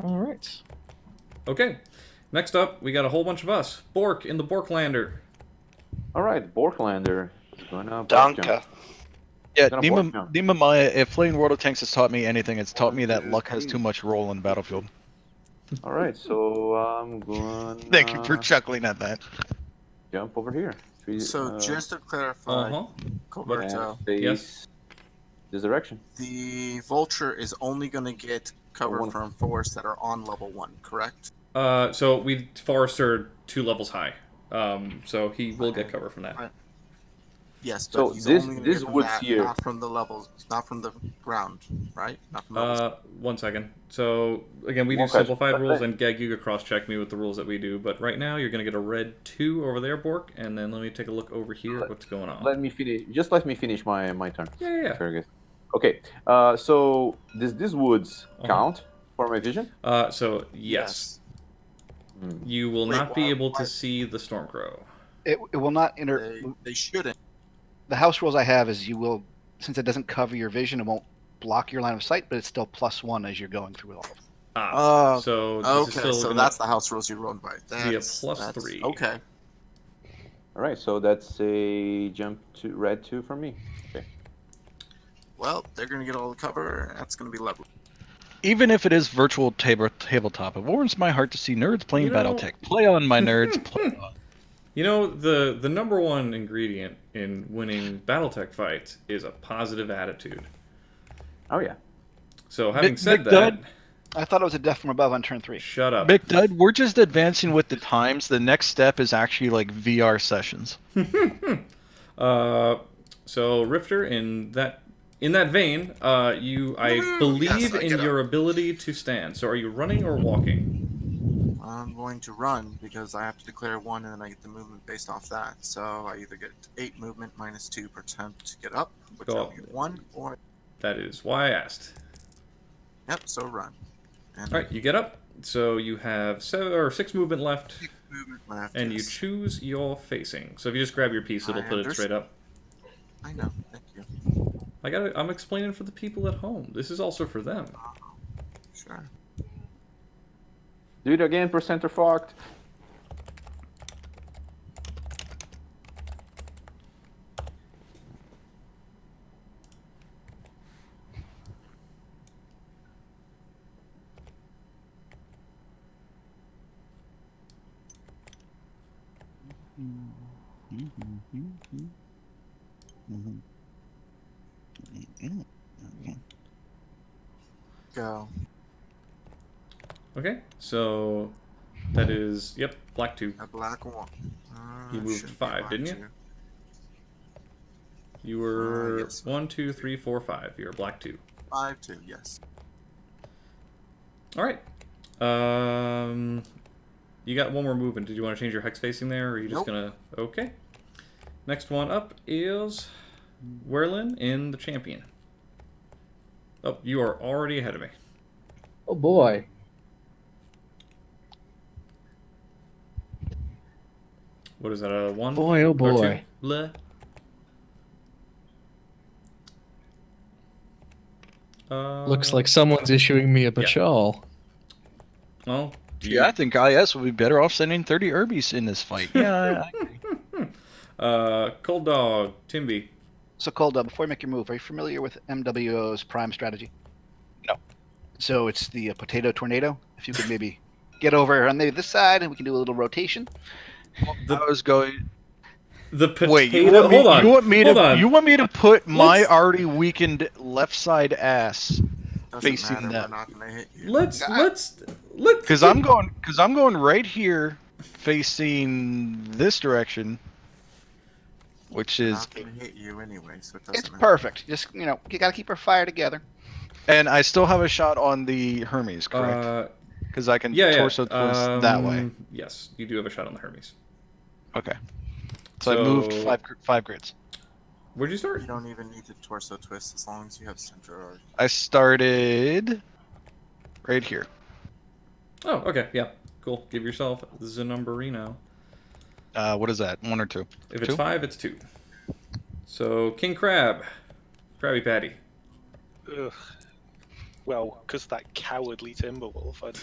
All right. Okay. Next up, we got a whole bunch of us. Bork in the Borklander. Alright, Borklander is gonna Danka. Yeah, Gonna work now. Nima Maya, if playing World of Tanks has taught me anything, it's taught me that luck has too much role in the battlefield. Alright, so I'm going Thank you for chuckling at that. jump over here. So just to clarify, Uh-huh. Coberto, and face Yes. this direction. the Vulture is only going to get cover One. from forests that are on level 1, correct? So we Forrester 2 levels high. So he will get cover from that. Right. Yes, So but he's this- only going to this get from woods that, here- not from the levels, not from the ground, right? Not from levels. 1 second. So again, we do One question. simplified rules, and Gag, you could cross-check me with the rules that we do. But right now, you're going to get a red 2 over there, Bork, and then let me take a look over here at what's going on. Let me finish. Just let me finish my turn. Yeah. Sure, guys. Okay. So does these woods count for my vision? So yes. You will not be able to see the Stormcrow. It will not They shouldn't. The house rules I have is you will, since it doesn't cover your vision, it won't block your line of sight, but it's still +1 as you're going through it all. So this okay, is still so gonna that's the house rules you're rolling by. be a That's +3. Okay. All right. So that's a jump to red 2 for me. Okay. Well, they're going to get all the cover. That's going to be lovely. Even if it is virtual tabletop, it warms my heart to see nerds playing You know- BattleTech. Play on, my nerds. Play on. You know, the number one ingredient in winning BattleTech fights is a positive attitude. Oh yeah. So having said that, Dud, I thought it was a death from above on turn 3. shut up. Mick Dud, we're just advancing with the times. The next step is actually like VR sessions. So Rifter, in that vein, I believe I in get your ability to stand. So are you running or walking? I'm going to run because I have to declare 1 and then I get the movement based off that. So I either get 8 movement -2 per attempt to get up, which Go I'll up. get 1, or... That is why I asked. Yep, so run. And All right, you get up. So you have 6 movement left, 6 movement left, and you yes. choose your facing. So if you just grab your piece, it'll I put it straight up. I know, thank you. I'm explaining for the people at home. This is also for them. Sure. Do it again, percenter fucked. Go. Okay, so that is, yep, black 2. A black 1. You moved Shouldn't be 5, black didn't you? 2. You were yes. 1, 2, 3, 4, 5. You're black 2. 5, 2, yes. All right. You got one more movement. Did you want to change your hex facing there, or are you just Nope. gonna? Okay. Next one up is Werlin in the champion. Oh, you are already ahead of me. Oh boy. What is that? A 1? Boy, oh Or 2? boy. Bleh. Looks like someone's issuing me a Bachal. Well, Yeah, I think IS would be better off sending 30 Urbies in this fight. Yeah, Cold Dog, Timby. So, Cold, before you make your move, are you familiar with MWO's prime strategy? No. So it's the potato tornado. If you could maybe get over on maybe this side, and we can do a little rotation. I was going. The potato. Wait, you want me, hold on. You want me hold to? on. You want me to put my Let's- already weakened left side ass Doesn't facing matter, them? we're not going to hit you. Let's. Because I'm going right here, facing this direction, which We're is, not going to hit you anyway, so it doesn't It's matter. perfect. Just you gotta keep our fire together. and I still have a shot on the Hermes, correct? Because I can torso twist that way. Yes, you do have a shot on the Hermes. Okay. So I moved So- five grids. Where'd you start? You don't even need to torso twist as long as you have center or... I started right here. Oh, okay, yeah, cool. Give yourself the numberino. What is that? 1 or 2? If it's 2? 5, it's 2. So King Crab, Krabby Patty. Ugh. Well, because that cowardly Timberwolf.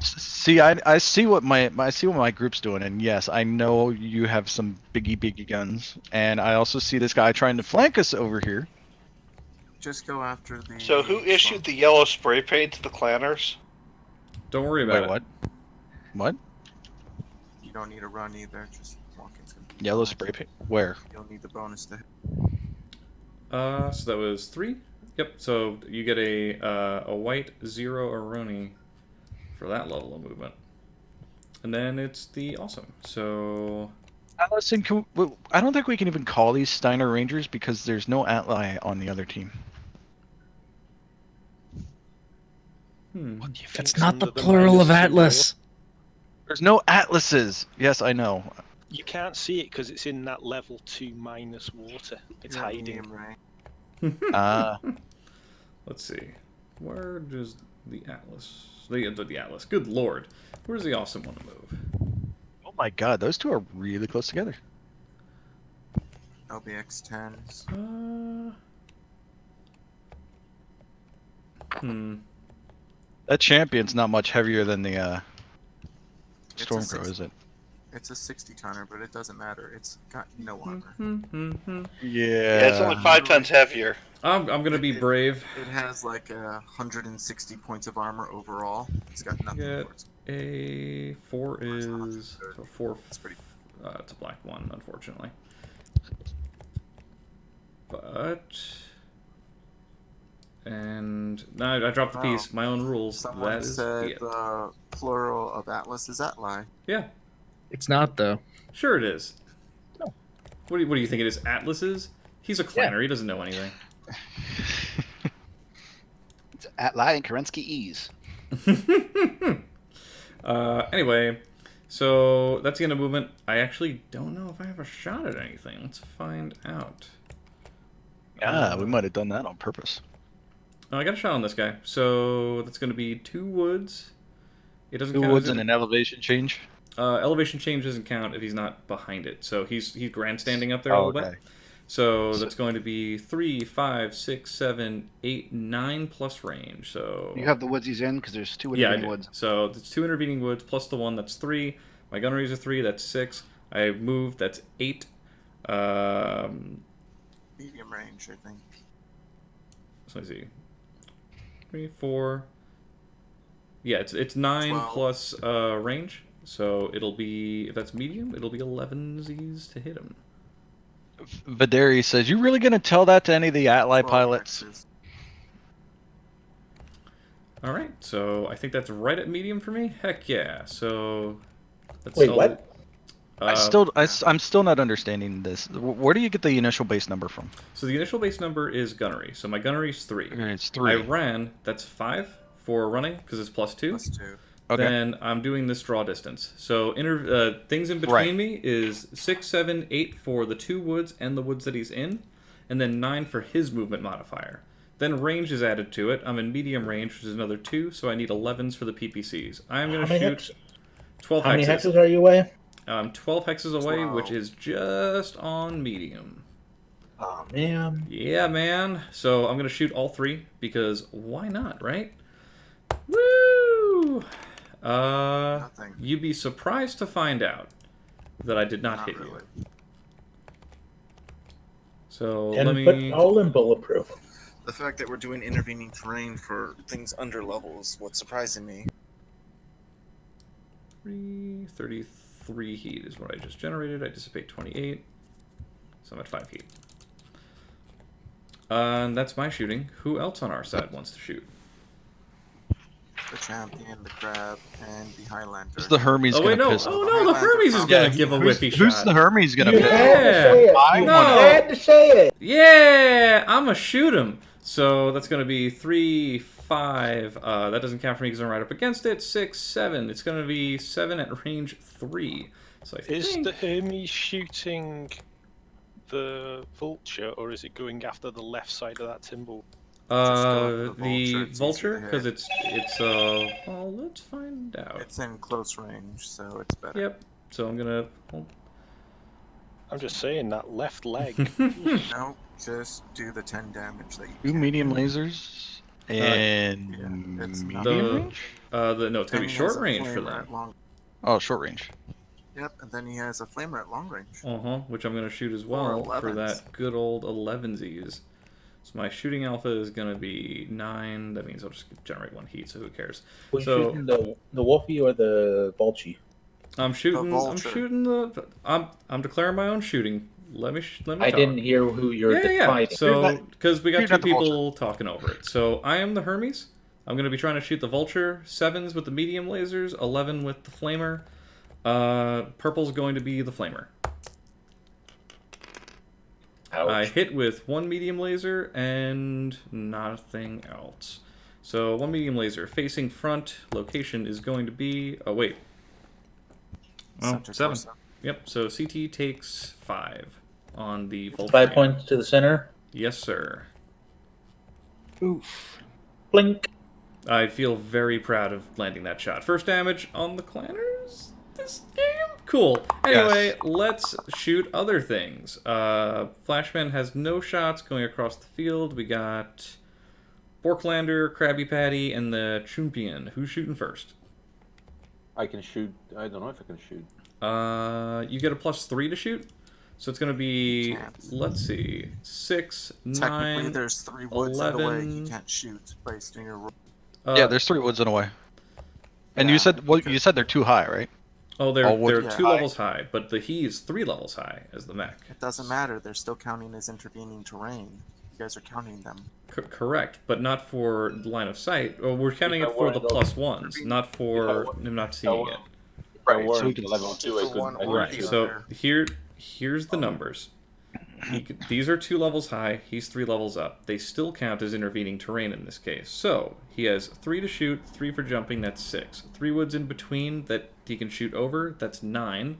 See, I see what my group's doing, and yes, I know you have some biggie guns, and I also see this guy trying to flank us over here. Just go after the... So who issued the yellow spray paint to the clanners? Don't worry about Wait, it. what? What? You don't need to run either, just walking's going to be Yellow fine. spray paint? Where? You'll need the bonus to hit. So that was 3. Yep. So you get a white 0 Aroni for that level of movement. And then it's the awesome. So Allison, I don't think we can even call these Steiner Rangers because there's no ally on the other team. What do you That's think's not the under plural of -2 Atlas. There's no Atlases. Yes, I know. water? You can't see it because it's in that level 2 minus water. It's Yeah, hiding. medium range. let's see. Where does the Atlas? The Atlas. Good lord. Where's the awesome one to move? Oh my god, those two are really close together. LBX 10s. That champion's not much heavier than the It's a Stormcrow, 60 is it? It's a 60 tonner, but it doesn't matter. It's got no armor. Yeah, it's only 5 tons heavier. I'm gonna be brave. It has like 160 points of armor overall. It's got nothing Get for its. a 4 is so 4. That's pretty. It's a black 1, unfortunately. But no, I dropped the piece. My own rules. Someone That is said it. the plural of Atlas is Atli. Yeah, It's not though. sure it is. No. What do you think it is? Atlas's? He's a clanner. He doesn't know anything. It's Atli and Kerensky Ease. Anyway, so that's the end of movement. I actually don't know if I have a shot at anything. Let's find out. We might have done that on purpose. Oh, I got a shot on this guy. So that's going to be 2 woods. It doesn't 2 count woods as and an elevation change. elevation change doesn't count if he's not behind it. So he's grandstanding up there a Oh, little bit. So that's going to be 3, 5, 6, 7, 8, 9 plus range. So You have the woods he's in because there's 2 yeah, I intervening do. woods. So it's 2 intervening woods plus the 1. That's 3. My gunneries are 3. That's 6. I moved. That's 8. Medium range, I think. So let's see. 3, 4. Yeah, it's 9 12. plus range. So it'll be, if that's medium, it'll be 11 Z's to hit him. Videri says, "You really gonna tell that to any of the Atli 12 pilots?" hexes. All right, so I think that's right at medium for me. Heck yeah! So let's Wait, what? I'm still not understanding this. Where do you get the initial base number from? So the initial base number is gunnery. So my gunnery's 3. Okay, it's I 3. ran. That's 5 for running because it's plus 2. Plus 2. Okay. Then I'm doing this draw distance. So things in between Right. me is 6, 7, 8 for the 2 woods and the woods that he's in, and then 9 for his movement modifier. Then range is added to it. I'm in medium range, which is another 2, so I need 11s for the PPCs. I'm going to shoot 12 How many hexes. hexes are you away? 12 hexes away, 12. which is just on medium. Oh man. Yeah, man. So I'm going to shoot all 3 because why not, right? Woo! Nothing. You'd be surprised to find out that I did not hit really. you. So And let put me. all in bulletproof. The fact that we're doing intervening terrain for things under level is what's surprising me. 33 heat is what I just generated. I dissipate 28. So I'm at 5 heat. And that's my shooting. Who else on our side wants to shoot? The champion, the crab, and the Highlander. Who's the Hermes Oh gonna wait, no! piss Oh off? no! The Hermes is gonna Yeah, give a who's, whiffy who's shot. the Hermes gonna You piss off? had to say it. I You wanna- had to say it. Yeah, I'ma shoot him. So that's gonna be 3, 5. That doesn't count for me because I'm right up against it. 6, 7. It's gonna be 7 at range 3. So I Is think the Hermes shooting the vulture, or is it going after the left side of that timber? go after the the vulture, vulture it's easy to because hit. it's well, let's find out. It's in close range, so it's better. Yep. So I'm gonna. I'm just saying that left leg. No, just do the 10 damage that you 2 can. medium lasers and yeah, it's not- medium The- range. No, it's gonna be And he short has a range for flamer them. at long. Oh, short range. Yep, and then he has a flamer at long range. Which I'm gonna shoot as Or well for 11s. that good old 11Zs. So my shooting alpha is gonna be 9. That means I'll just generate 1 heat. So who cares? Were you So- shooting the Wolfie or the Vulture? I'm shooting. I'm vulture. shooting the. I'm declaring my own shooting. Let me. Let me. I talk. didn't hear who you're Yeah. fighting. So because we got You're 2 not the vulture. people talking over it. So I am the Hermes. I'm going to be trying to shoot the Vulture. 7s with the medium lasers, 11 with the Flamer. Purple's going to be the Flamer. Ouch. I hit with 1 medium laser and nothing else. So 1 medium laser. Facing front location is going to be... Oh, wait. Oh, Center 7. torso. Yep, so CT takes 5 on the Vulture. 5 points to the center. Yes, sir. Oof. Blink. I feel very proud of landing that shot. First damage on the Clanners this game? Cool. Anyway, Yes. let's shoot other things. Flashman has no shots going across the field. We got Borklander, Krabby Patty, and the Chumpion. Who's shooting first? I can shoot. I don't know if I can shoot. You get a +3 to shoot. So it's going to be, Chance. let's see, 6, Technically, 9, there's 3 woods in the way. 11. You can't shoot based on your rule. Yeah, there's 3 woods in a way. And Yeah, you said you said they're too high, right? Oh, they're Oh, wood- 2 high. levels high, but the he is 3 levels high as the mech. It doesn't matter. They're still counting as intervening terrain. You guys are counting them. Correct, but not for line of sight. Or we're counting If it I for were the in +1s, not for him not seeing it. If I Right, were so we in can- level 2, I For couldn't. one I or Right. the couldn't So other. here's the numbers. These are 2 levels high. He's 3 levels up. They still count as intervening terrain in this case. So he has 3 to shoot, 3 for jumping. That's 6. 3 woods in between that he can shoot over. That's 9.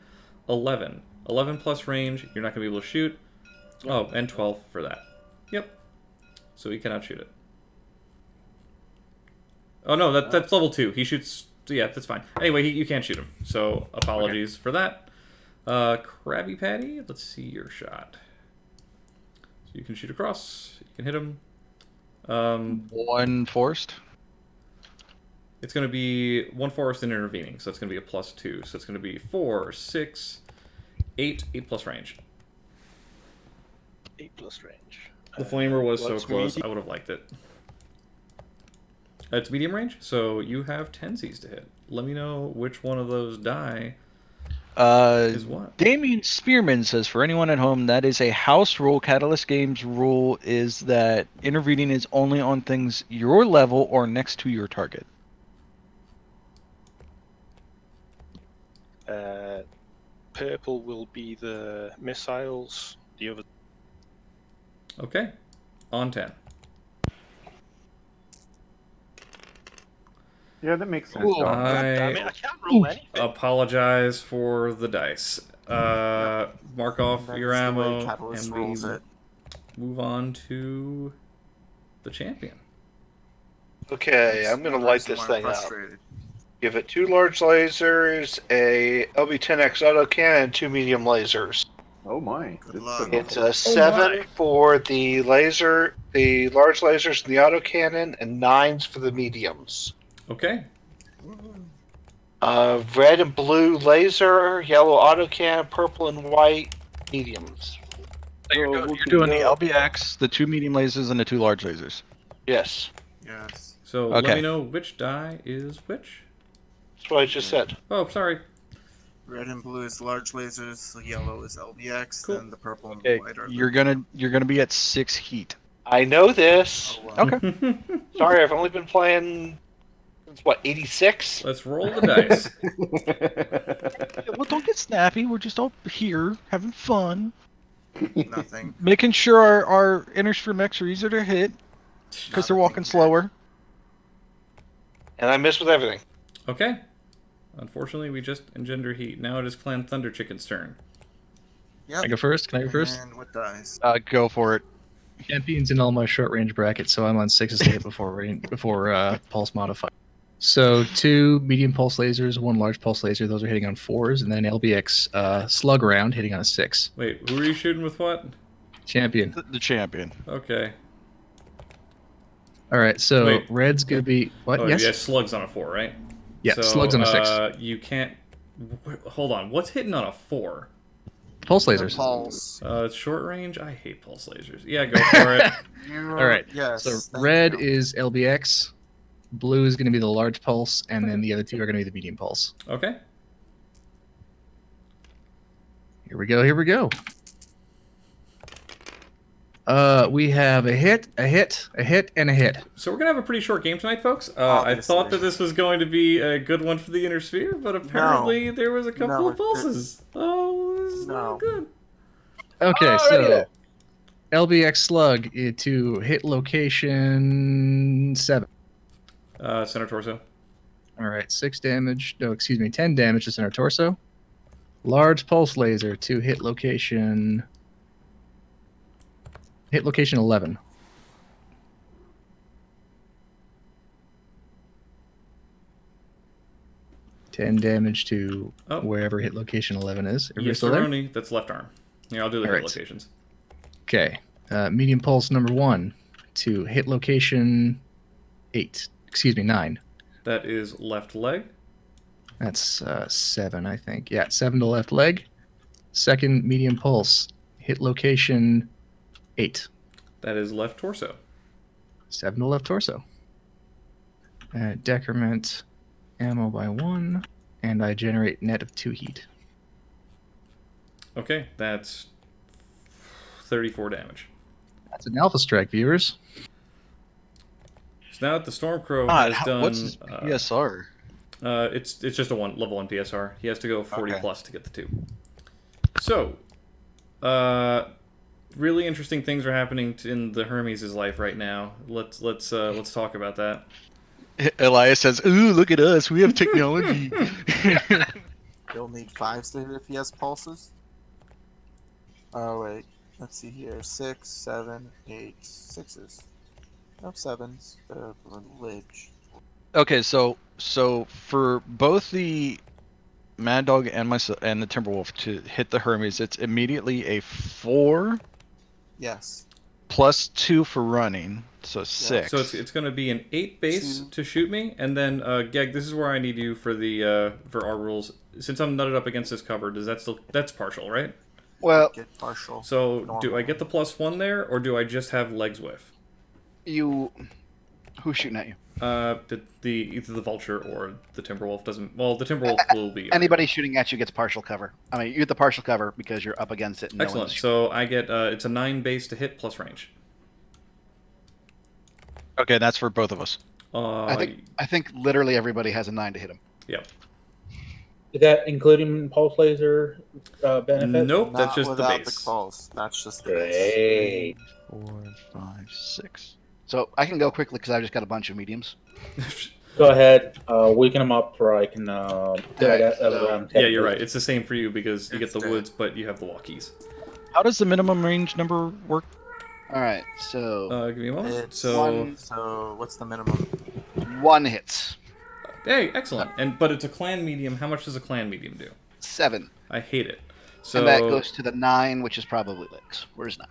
11. 11 plus range. You're not gonna be able to shoot. Oh, and 12 for that. Yep. So he cannot shoot it. Oh no, that's level 2. He shoots. Yeah, that's fine. Anyway, you can't shoot him. So apologies for that. Krabby Patty, let's see your shot. So you can shoot across. You can hit him. 1 forced. It's going to be 1 forest and intervening, so it's going to be a +2. So it's going to be 4, 6, 8, 8 plus range. 8 plus range. The flamer was so What's close, medium? I would have liked it. It's medium range, so you have 10Cs to hit. Let me know which one of those die is what. Damien Spearman says, for anyone at home, that is a house rule. Catalyst Games rule is that intervening is only on things your level or next to your target. Purple will be the missiles. The other. Okay, on 10. Yeah, that makes sense. Cool. Dom. Damn it, I can't roll anything. Apologize for the dice. Mark off That your is the way ammo, Catalyst and rules we it. move on to the champion. Okay, I'm gonna light this thing up. Give it 2 large lasers, a LB-10X autocannon, and 2 medium lasers. Oh my. Good luck. It's a 7 for the laser, the large lasers and the autocannon, and 9s for the mediums. Okay. Red and blue laser, yellow autocannon, purple and white mediums. So you're doing the LBX, the 2 medium lasers, and the 2 large lasers. Yes, Yes. So let Okay. me know which die is which. that's what I just said. Oh, sorry. Red and blue is large lasers. The yellow is LBX. Cool. Then the purple and Okay, white are. you're gonna be at 6 heat. I know this. Oh, well. Okay. Sorry, I've only been playing since, what, 86? Let's roll the dice. Well, don't get snappy. We're just all here having fun, Nothing. making sure our inner mechs are easier to hit because they're walking slower. And I missed with everything. Okay. Unfortunately, we just engender heat. Now it is Clan Thunder Chicken's turn. Yep. Can I go first? Can I go first? And what dice? Go for it. Champion's in all my short range brackets, so I'm on 6s to hit before pulse modifier. So 2 medium pulse lasers, 1 large pulse laser. Those are hitting on 4s, and then LBX slug round hitting on a 6. Wait, who are you shooting with what? Champion. The champion. Okay. All right, so Wait. red's gonna be what? Oh, yes. yeah, slugs on a 4, right? Yeah, So, slugs on a 6. You can't... Hold on, what's hitting on a 4? Pulse The lasers. pulse. It's short range? I hate pulse lasers. Yeah, go for it. All right. Yes. So thank red you. is LBX, blue is going to be the large pulse, and then the other 2 are going to be the medium pulse. Okay. Here we go. Here we go. We have a hit, a hit, a hit, and a hit. So we're gonna have a pretty short game tonight, folks. I thought that this was going to be a good one for the inner sphere, but apparently there was a couple of pulses. Oh, this is not good. Okay, so LBX Slug to hit location 7. Center torso. All right, 6 damage. No, excuse me, 10 damage to center torso. Large pulse laser to hit location. Hit location 11. $10 damage to wherever hit location 11 is. Yes, Roni, that's left arm. Yeah, I'll do the hit locations. Okay. Medium pulse number 1 to hit location 8. Excuse me, 9. That is left leg. That's 7, I think. Yeah, 7 to left leg. Second medium pulse, hit location 8. That is left torso. 7 to left torso. Decrement ammo by 1, and I generate net of 2 heat. Okay, that's 34 damage. That's an Alpha Strike, viewers. So now that the Stormcrow has done... What's his PSR? It's just a level 1 PSR. He has to go 40 plus to get the 2. So, really interesting things are happening in the Hermes' life right now. Let's talk about that. Elias says, "Ooh, look at us! We have technology." You'll need 5 standard FPS pulses. Oh wait, let's see here: 6, 7, 8, 6s. No 7s. Lidge. Okay, so for both the Mad Dog and the Timberwolf to hit the Hermes, it's immediately a 4. Yes. Plus 2 for running, so 6. So it's going to be an 8 base to shoot me, and then Geg, this is where I need you for the for our rules. Since I'm nutted up against this cover, that's partial, right? Well, get partial. So normal. Do I get the +1 there, or do I just have legs whiff? Who's shooting at you? Either the Vulture or the Timberwolf doesn't. Well, the Timberwolf will be. Anybody shooting at you gets partial cover. I mean, you get the partial cover because you're up against it. And Excellent. So I get it's a 9 base to hit plus range. Okay, that's for both of us. I think literally everybody has a 9 to hit him. Yep. Is that including pulse laser benefit? Nope, that's just the base. The pulse. That's just the base. 4, 5, 6. So I can go quickly because I've just got a bunch of mediums. Go ahead. Weaken them up for I can. Yeah, you're right. It's the same for you because you get the woods, but you have the walkies. How does the minimum range number work? All right, so give me a moment. So what's the minimum? 1 hits. Hey, excellent. But it's a clan medium. How much does a clan medium do? 7. I hate it. So and that goes to the 9, which is probably legs. Where's 9?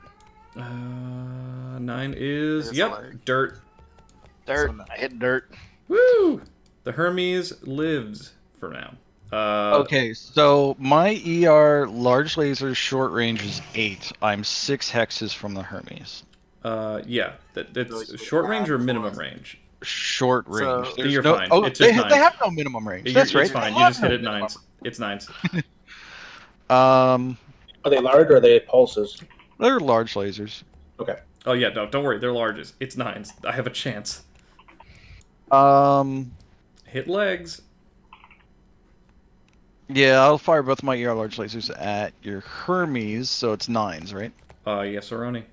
9 is dirt. Dirt. I hit dirt. Woo! The Hermes lives for now. Okay, so my ER large laser short range is 8. I'm 6 hexes from the Hermes. Yeah, that's short range or minimum range? Short range. So you're fine. Oh, it's just they have no minimum range. That's right. It's fine. You just hit it 9s. It's 9s. Are they large or are they pulses? They're large lasers. Okay. Oh yeah, no, don't worry. They're larges. It's 9s. I have a chance. Hit legs. Yeah, I'll fire both my ER large lasers at your Hermes, so it's 9s, right? Yes, Aroni.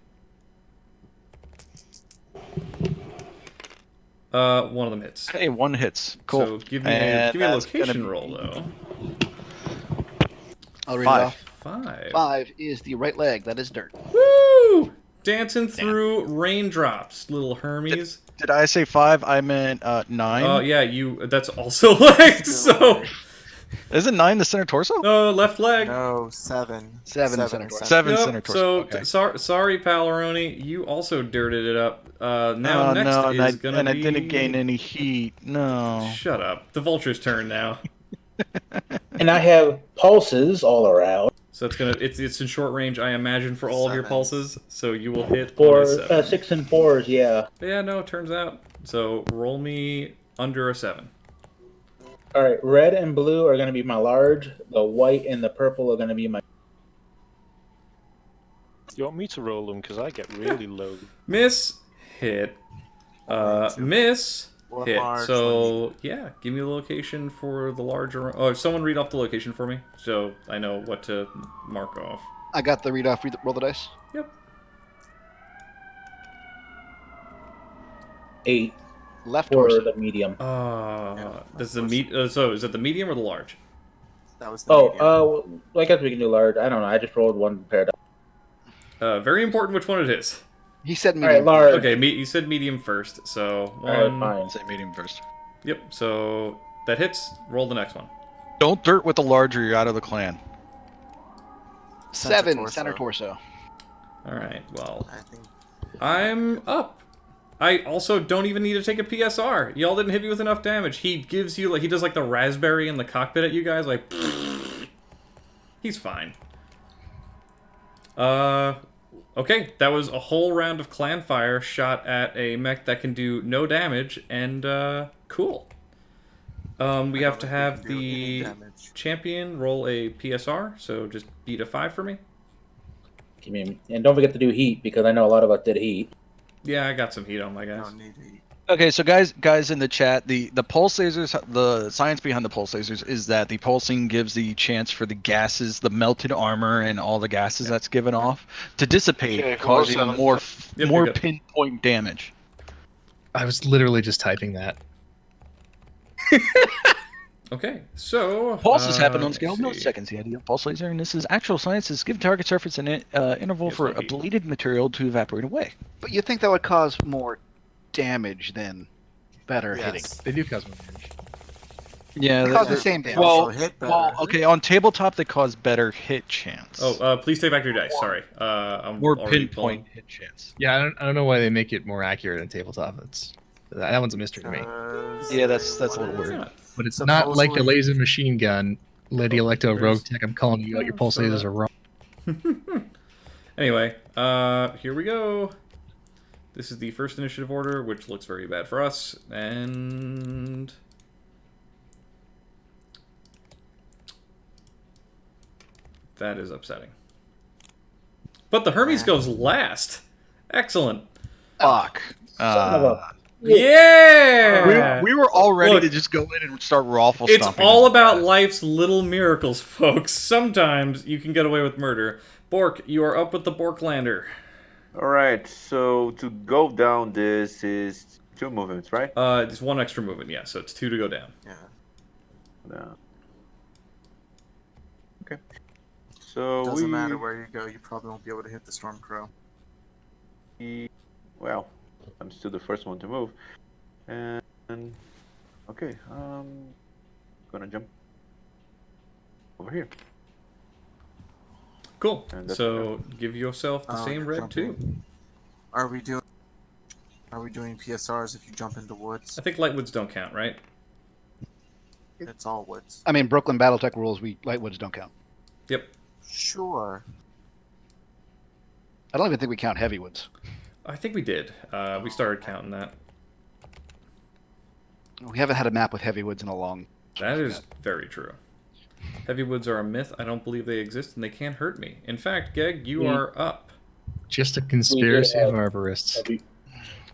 One of them hits. Hey, 1 hits. Cool. So give me a location roll though. I'll read 5. it off. 5. 5 is the right leg. That is dirt. Woo! Dancing through raindrops, little Hermes. Did I say 5? I meant 9. Oh yeah, that's also legs. So isn't 9 the center torso? No, left leg. No, 7. 7 center torso. 7 center torso. So Okay. sorry, Palaroni, you also dirted it up. Now next is gonna be. And I didn't gain any heat. No. Shut up. The Vulture's turn now. And I have pulses all around. So it's in short range, I imagine, for all of your pulses. So you will hit For 7. 6 and 4s, yeah. Yeah, no, it turns out. So roll me under a 7. All right, red and blue are going to be my large. The white and the purple are going to be my. You want me to roll them? Because I get really low. Miss, hit, miss, One hit. large, So, yeah, give me the location for the larger... Oh, someone read off the location for me, so I know what to mark off. I got the read off. Roll the dice. Yep. 8 Left for torso. the medium. Does the so is it the medium or the large? That was the medium. Well, I guess we can do large. I don't know. I just rolled one paradox. Very important which one it is. He said All medium. right, large. Okay, you said medium first, so All right, one. fine. Say medium first. Yep. So that hits. Roll the next one. Don't dirt with the large or you're out of the clan. 7 center torso. All right. Well, I think I'm up. I also don't even need to take a PSR. Y'all didn't hit me with enough damage. He gives you like he does like the raspberry in the cockpit at you guys. Like, he's fine. Okay, that was a whole round of clan fire shot at a mech that can do no damage, and cool. We have to have the champion roll a PSR, so just beat a 5 for me. And don't forget to do heat, because I know a lot of us did heat. Yeah, I got some heat on my guys. don't need heat. Okay, so guys in the chat, the pulse lasers, the science behind the pulse lasers is that the pulsing gives the chance for the gases, the melted armor, and all the gases that's given off to dissipate, Okay, causing well, more pinpoint damage. I was literally just typing that. Okay, so Pulses happen on scale of let's see. milliseconds. The idea of pulse laser, and this is actual science, is give target surface an interval Yes, for thank you. ablated material to evaporate away. But you think that would cause more damage than better hitting? Yes. They do cause more damage. Yeah, They cause the same They damage. also hit better. okay, on tabletop they cause better hit chance. Oh, please take back your dice. Sorry, I'm more already pinpoint hit chance. Yeah, I don't know why they make it more accurate in tabletop. That one's a mystery to me. Yeah, that's a little weird. But it's not like a laser machine gun, Lady Electo there's- Rogue Tech. I'm calling you out. Your pulse lasers are wrong. Anyway, here we go. This is the first initiative order, which looks very bad for us, and that is upsetting. But the Hermes goes last. Excellent. Fuck. Son of a- Yeah! We were all ready Look, to just go in and start raffle It's stomping. all about life's little miracles, folks. Sometimes you can get away with murder. Bork, you are up with the Borklander. Alright, so to go down this is 2 movements, right? It's 1 extra movement, yeah, so it's 2 to go down. Yeah. No. Okay. So Doesn't matter where you go, you probably won't be able to hit the Stormcrow. Well, I'm still the first one to move. And okay, gonna jump over here. Cool. And that's So give yourself the same you're red too. jumping. Are we doing PSRs if you jump into woods? I think Lightwoods don't count, right? It's all woods. I mean, Brooklyn BattleTech rules, Lightwoods don't count. Yep. Sure. I don't even think we count Heavywoods. I think we did. We started counting that. We haven't had a map with Heavywoods in a long. That is very true. Heavywoods are a myth. I don't believe they exist, and they can't hurt me. In fact, Geg, you are up. Just a conspiracy of arborists.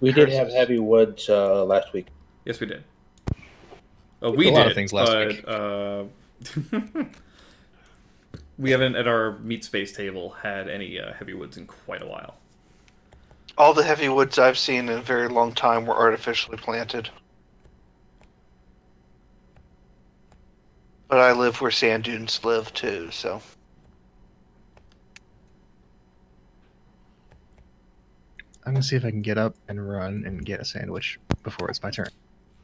We did have heavy woods last week. Yes, we did. Oh, we a did. lot of things last week. We haven't at our meat space table had any Heavywoods in quite a while. All the heavy woods I've seen in a very long time were artificially planted. But I live where sand dunes live too, so. I'm gonna see if I can get up and run and get a sandwich before it's my turn.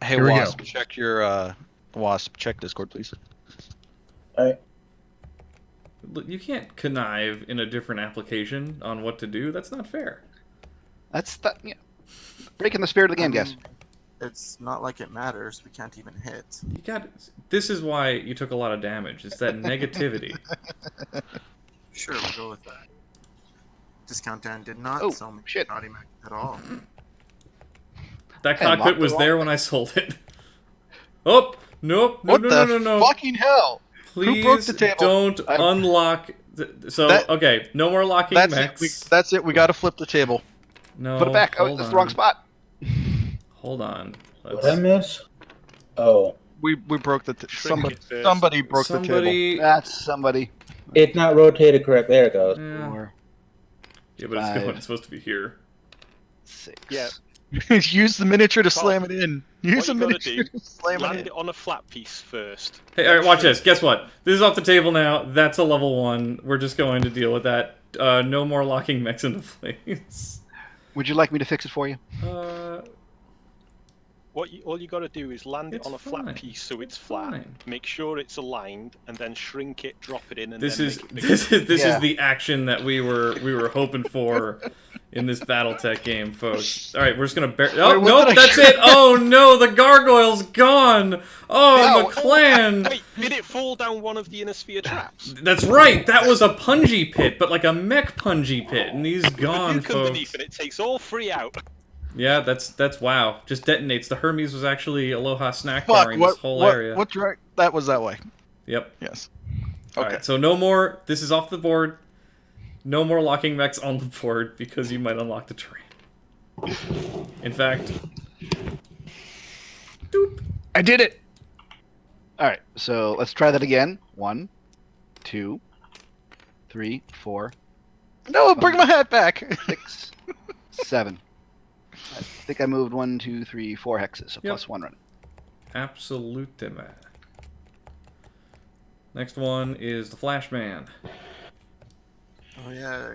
Hey, Here we Wasp, go. check your Wasp, check Discord, please. Alright. You can't connive in a different application on what to do. That's not fair. That's breaking the spirit of the game, guys. It's not like it matters. We can't even hit. You got. This is why you took a lot of damage. It's that negativity. Sure, we'll go with that. Discount down did not Oh, sell me shit. naughty Mac at all. That I unlocked cockpit the was wrong there when I sold it. Oh, nope. No, What no, the no, no, no. fucking hell? Who broke Please the table? don't unlock So okay, no more locking mechs. That's it. We got to flip the table. No, Put it back. Oh, hold that's on. the wrong spot. Hold on. What did I miss? Oh, We broke the Shrink it first. somebody broke the table. That's somebody. it's not rotated correct. There it goes. Yeah. 4, Yeah, but Five. it's supposed to be here. 6. Yeah. Use the miniature to Carl, slam it in. Use the what you gotta miniature do, to slam land it in. it on a flat piece first. Hey, all right, watch this. Guess what? This is off the table now. That's a level 1. We're just going to deal with that. No more locking mechs into place. Would you like me to fix it for you? All you got to do is land it It's on a fine. flat piece so it's It's flat. fine. Make sure it's aligned, and then shrink it, drop it in, and This then is make it bigger. this Yeah. is the action that we were hoping for in this BattleTech game, folks. All right, we're just gonna oh what nope, did I that's say? it. Oh no, the gargoyle's gone. Oh, No. the clan. Wait, did it fall down one of the inner sphere traps? That's right. That was a punji pit, but like a mech punji pit, and he's gone, Nuke underneath, folks. and it takes all 3 out. Yeah, that's wow. Just detonates. The Hermes was actually Aloha snack Fuck. barring this whole area. What direct? That was that way. Yep. Yes. All Okay. right, so no more. This is off the board. No more locking mechs on the board because you might unlock the terrain. In fact, doop. I did it. All right, so let's try that again. 1, 2, 3, 4, No, bring my hat back. 6, 7. I think I moved 1, 2, 3, 4 hexes, so Yep. +1 running. Absolutely. Next one is the Flashman. Oh yeah.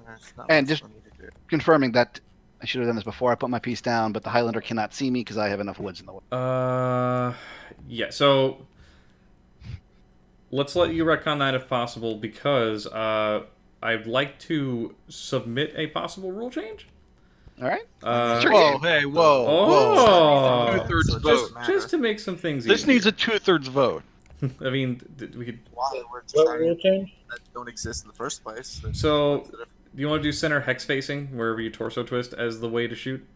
There's not And much just- for me to do. Confirming that I should have done this before I put my piece down, but the Highlander cannot see me because I have enough woods in the way. Yeah. So let's let you retcon that if possible because I'd like to submit a possible rule change. All right. Sure. Whoa, hey, whoa, Oh. whoa. Two-thirds So it vote. doesn't matter. Just to make some things This easier. needs a 2/3 vote. I mean, we could. Why we're What rule deciding change? that don't exist in the first place. Then So, what's the difference? do you want to do center hex facing wherever you torso twist as the way to shoot?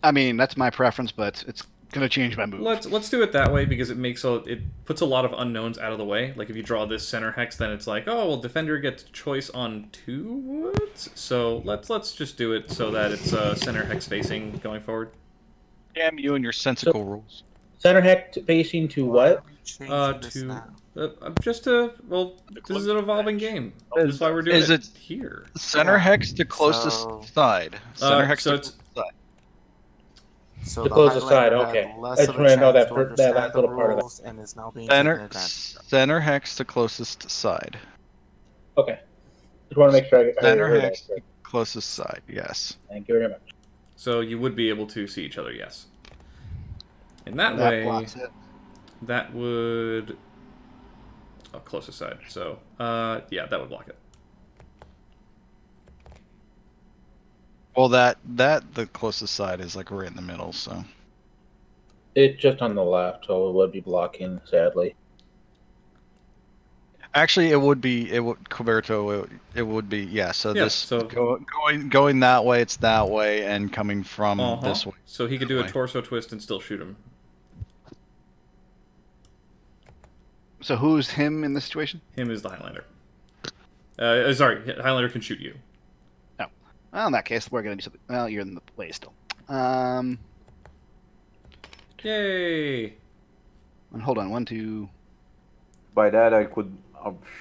I mean, that's my preference, but it's gonna change my move. Let's do it that way because it puts a lot of unknowns out of the way. Like if you draw this center hex, then it's like, oh well, defender gets choice on 2 woods. So let's just do it so that it's center hex facing going forward. Damn you and your sensical rules. Center hex facing to Why what? are we changing this To now? just to well, this is an evolving game. That's why we're doing Is it it- here. Center Yeah. hex to closest So- side. Center hex so to it's- closest side. So The the closest side, Highlander okay. had less I of just a wanna know chance that to that understand last the little part of it. rules and is now being taken Center advantage of. center hex to closest side. Okay. Just want to make sure I Center heard hex that. to closest side. Yes. Thank you very much. So you would be able to see each other, yes. In that, That way, blocks it. that would closest side. So yeah, that would block it. Well, the closest side is like right in the middle. So It's just on the left, so it would be blocking, sadly. actually, it would Coberto. It would be yeah. So Yeah, this so- going that way, it's that way, and coming from this way. So he could do a Way. torso twist and still shoot him. So who's him in this situation? Him is the Highlander. Sorry, Highlander can shoot you. Well, in that case, we're gonna do something. Well, you're in the way still. Yay! And hold on, 1, 2. By that, I could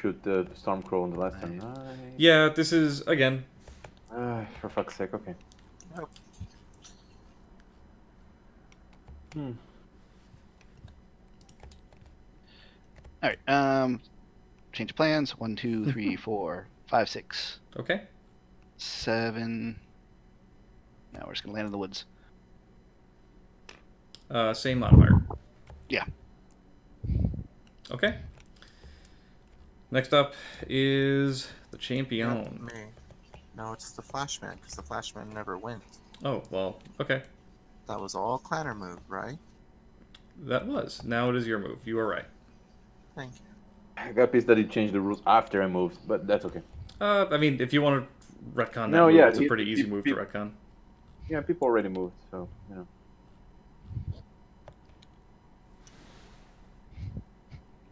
shoot the Stormcrow on the last time. Yeah, this is again. For fuck's sake, okay. All right. Change of plans. 1, 2, 3, 4, 5, 6, Okay. 7. Now we're just gonna land in the woods. Same modifier. Yeah. Okay. Next up is the Not champion. me. No, it's the Flashman, because the Flashman never wins. Oh well. Okay. That was all Clanner move, right? That was. Now it is your move. You are right. Thank you. I got pissed that he changed the rules after I moved, but that's okay. I mean, if you want to retcon that No, move, yeah, it's a it- pretty easy it- move to retcon. Yeah, people already moved, so, you know.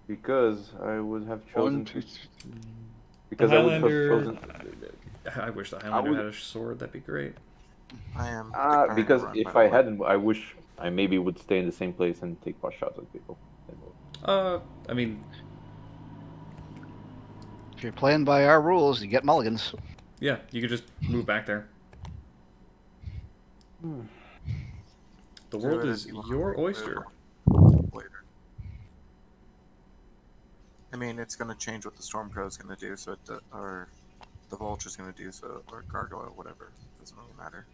Because I would have chosen. 1, 2, 3. Because I would have chosen. I wish the Highlander had a sword. That'd be great. I am. Because run, if by I the way. hadn't, I wish I maybe would stay in the same place and take pot shots at people. I mean, If you're playing by our rules, you get mulligans. yeah, you could just move back there. The world Do it is if you want your to oyster. later. I mean, it's going to change what the Stormcrow is going to do, so or the Vulture's going to do, so or Gargoyle, whatever. Doesn't really matter.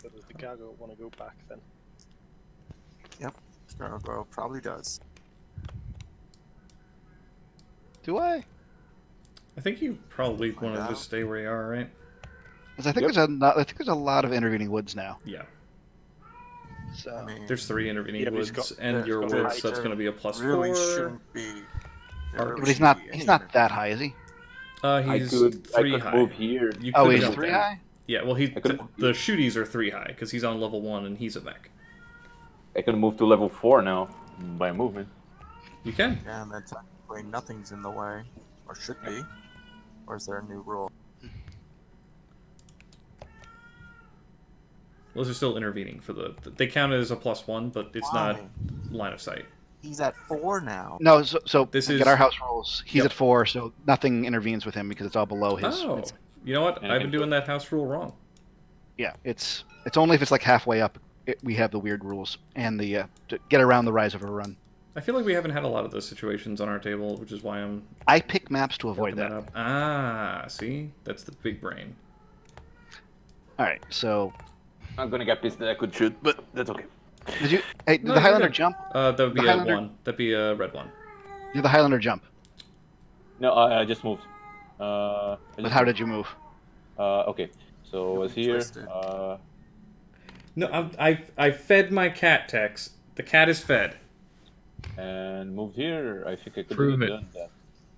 So does the Gargoyle want to go back then? Yep, Gargoyle probably does. Do I? I think you probably Find want to out. just stay where you are, right? Because I think there's a lot of intervening woods now. Yeah. So I mean, There's 3 intervening Yeah, but he's woods got- and there's your got woods, height so it's to going to be a +4. really shouldn't be. there really but he's shouldn't not be he's any not that intervening. high, is he? He's I 3 could high. move here. You Oh, could he's jump 3 him. high? Yeah, well, I could- the shooties are 3 high because he's on level 1 and he's a mech. I can move to level 4 now by movement. You can. Yeah, and then technically nothing's in the way, or should be. Or is there a new rule? Those are still intervening for they count as a +1, but it's not Why? line of sight. He's at 4 now. No, so This get is- our house rules. He's Yep. at 4, so nothing intervenes with him because it's all below his. Oh, it's- you know what? And I I've been can doing that house rule wrong. yeah, it's only if it's like halfway up. We have the weird rules and the to get around the rise of a run. I feel like we haven't had a lot of those situations on our table, which is why I'm I pick maps to avoid working that. that up. Ah, see? That's the big brain. All right, so I'm gonna get pissed that I could shoot, but that's okay. did you? Hey, did No, the you're Highlander good. jump? That would be The a Highlander- 1. That'd be a red 1. Did the Highlander jump? No, I just moved. But how did you move? Okay, so I was here. Twisted. No, I fed my cat, Tex. The cat is fed. And moved here. I think I could Prove have it. done that.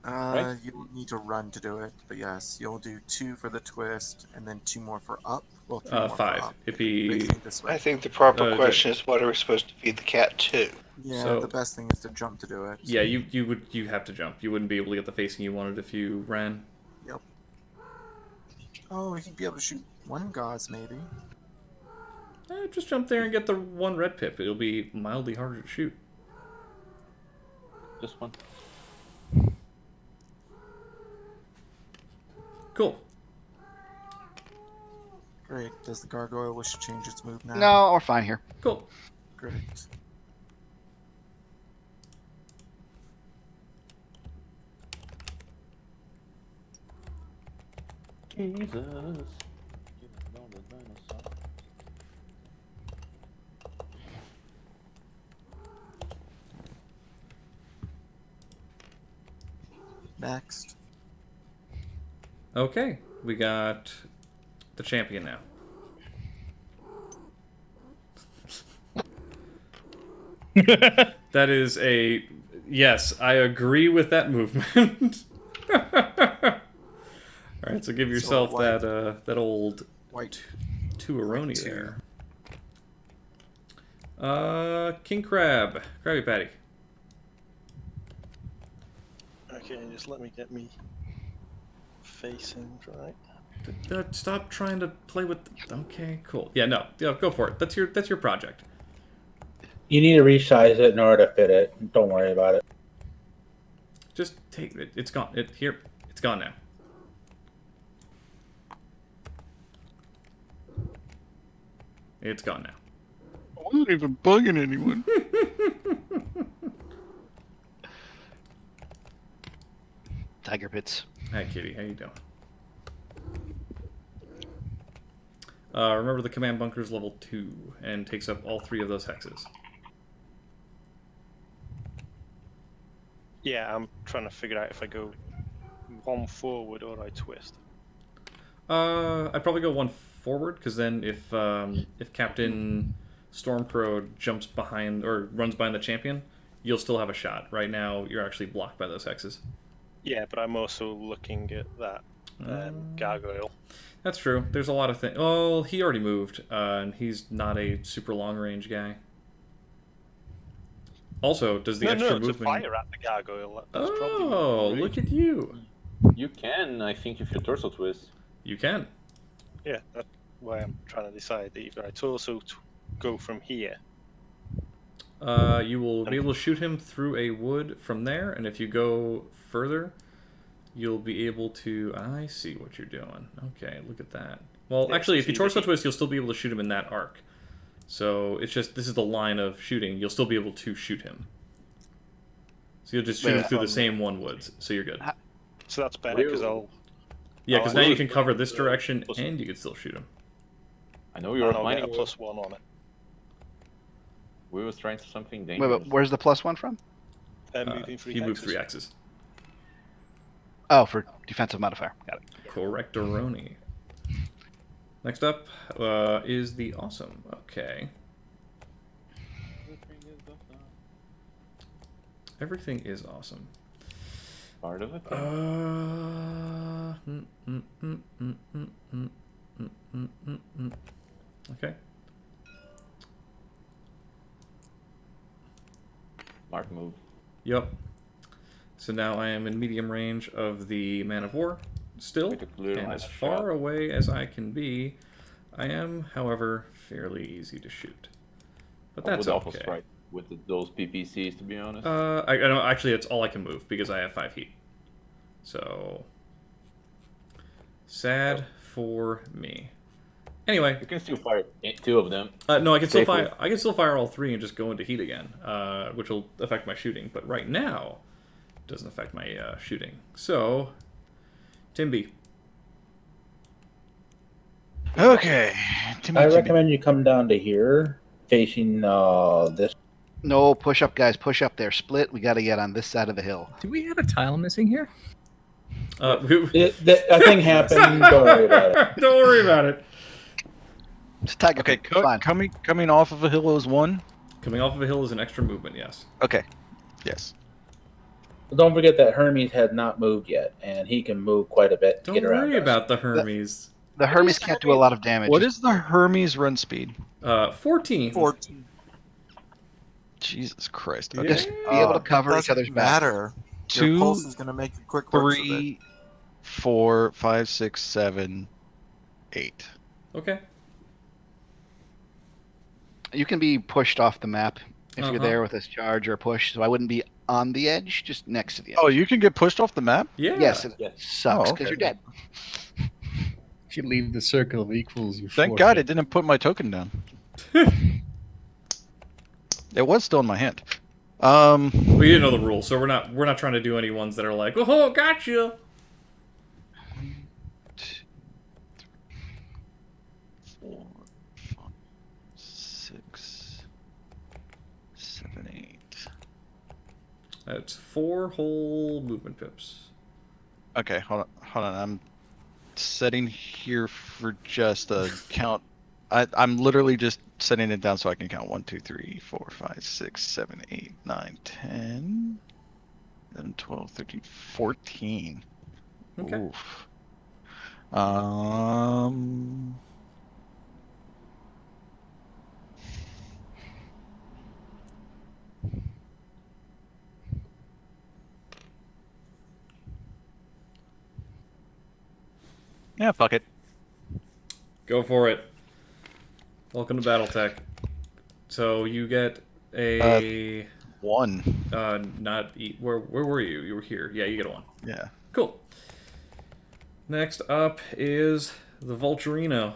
Uh, You don't need to run to do it, but yes, you'll do 2 for the twist, and then 2 more for up. Well, 3 more 5. For up. It'd be Facing this way. I think the proper Okay. question is, what are we supposed to feed the cat to? Yeah, So- the best thing is to jump to do it. yeah. You have to jump. You wouldn't be able to get the facing you wanted if you ran. Oh, you'd be able to shoot 1 gauze, maybe. Just jump there and get the 1 red pip. It'll be mildly harder to shoot. Just one. Cool. Great. Does the gargoyle wish to change its move now? No, we're fine here. Cool. Great. Jesus. Next. Okay, we got the champion now. That is a yes. I agree with that movement. All right, so give yourself white. that old White. two-aroni White two. there. King Crab, Krabby Patty. Okay, just let me get me facing right. Stop trying to play with. Okay, cool. Yeah, no, go for it. That's your project. You need to resize it in order to fit it. Don't worry about it. Just take it. It's gone. It's gone now. It's gone now. I wasn't even bugging anyone. Tiger pits. Hi, Kitty. How you doing? Remember the command bunker's level 2 and takes up all 3 of those hexes. Yeah, I'm trying to figure out if I go 1 forward or I twist. I'd probably go 1 forward because then if Captain Stormcrow jumps behind or runs behind the champion, you'll still have a shot. Right now, you're actually blocked by those hexes. Yeah, but I'm also looking at that Gargoyle. That's true. There's a lot of things. Oh, he already moved, and he's not a super long range guy. Also, does the extra to movement? fire at the gargoyle. That's probably Oh, range. look at you! You can, I think, if you torso twist. You can. Yeah, that's why I'm trying to decide. Either I torso go from here. You will be able to shoot him through a wood from there, and if you go further, you'll be able to... I see what you're doing. Okay, look at that. Well, Yeah, actually, if you see torso the- twist, you'll still be able to shoot him in that arc. So it's just, this is the line of shooting. You'll still be able to shoot him. So you'll just shoot him through the same one woods, so you're good. So that's better because I'll. Yeah, because now you can cover this the direction, plus- and you can still shoot him. I know you were I'll get a planning. +1 on it. We was trying something Wait, dangerous. but where's the +1 from? Moving 3 He moved hexes. 3 axes. Oh, for defensive modifier. Got it. Correctoroni. Next up is the awesome. Okay. Everything is awesome. Part of it. Okay. Smart move. Yep. So now I am in medium range of the Man of War, still, With a clear and line as of far shot. away as I can be. I am, however, fairly easy to shoot. But I that's would also okay. strike with those PPCs, to be honest. I don't, actually, it's all I can move because I have 5 heat. So sad for me. Anyway, You can still fire 2 of them. no, I can still Safely. fire. I can still fire all 3 and just go into heat again, which will affect my shooting. But right now, it doesn't affect my shooting. So, Timby. Okay. I recommend you come down to here, facing this. No, push up, guys. Push up there. Split. We got to get on this side of the hill. Do we have a tile missing here? A thing happened. Don't worry about it. Don't worry about it. It's Tiger. Okay, King, fine. coming off of a hill is 1. Coming off of a hill is an extra movement, yes. Okay. Yes. Don't forget that Hermes had not moved yet, and he can move quite a bit to Don't get around worry us. about the Hermes. The Hermes can't do a lot of damage. What is the Hermes run speed? 14. 14. Jesus Christ. Yeah. Okay. Just be able to cover each Doesn't other's back. matter. Your 2, pulse is going to make a quick work of it. 3, 4, 5, 6, 7, 8. Okay. You can be pushed off the map if Uh-huh. you're there with this charge or push, so I wouldn't be on the edge, just next to the edge. Oh, you can get pushed off the map? Yeah. Yes, it Yes. sucks Oh, because okay. you're dead. If you leave the circle of equals, you Thank forfeit. God it didn't put my token down. It was still in my hand. We didn't know the rules, so we're not trying to do any ones that are like, oh, gotcha. 4, 5, 6, 7, 8. That's 4 whole movement pips. Okay, hold on. I'm setting here for just a count. I'm literally just setting it down so I can count 1, 2, 3, 4, 5, 6, 7, 8, 9, 10, 11, 12, 13, 14. Okay. Oof. Yeah, fuck it. Go for it. Welcome to BattleTech. So you get a 1. not eat. Where were you? You were here. Yeah, you get a 1. Yeah. Cool. Next up is the Vulturino.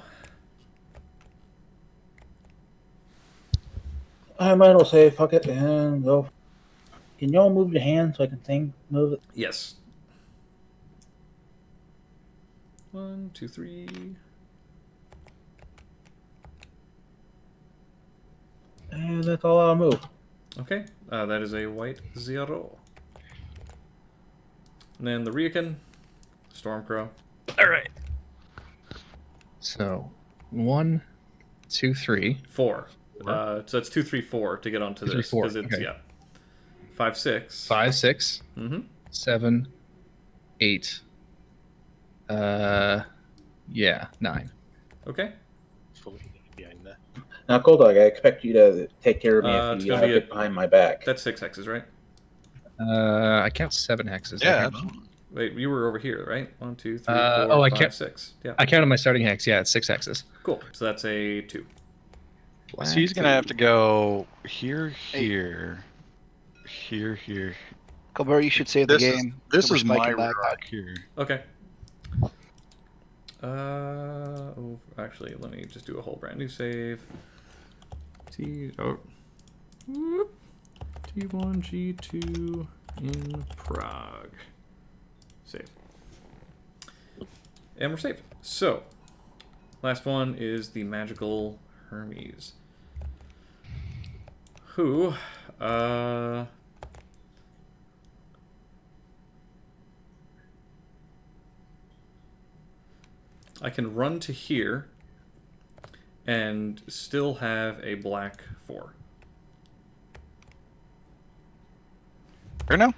I might as well say fuck it and go. Can y'all move your hand so I can move it? Yes. 1, 2, 3. And that's all I'll move. Okay, that is a white 0. And then the Ryukin, Stormcrow. All right. So, 1, 2, 3. 4. So that's 2, 3, 4 to get onto 2, 3, this 4, because it's okay. yeah. 5, 6. 5, 6, Mm-hmm. 7, 8, Yeah, 9. Okay. Fully behind there. Now, Goldog, I expect you to take care of me It's if you gonna be get behind my back. That's 6 hexes, right? I count 7 hexes. Yeah. Wait, you were over here, right? 1, 2, 3, 4, I 5, can't- 6. Yeah. I counted my starting hex. Yeah, it's 6 hexes. Cool. So that's a 2. So he's gonna have to go here, Hey. here, here. Colbert, you should save the game. This We're is my spiking back. rock here. Okay. Actually, let me just do a whole brand new save. T1G2 in Prague. Save. And we're saved. So, last one is the magical Hermes. Who, I can run to here and still have a black 4. Fair now?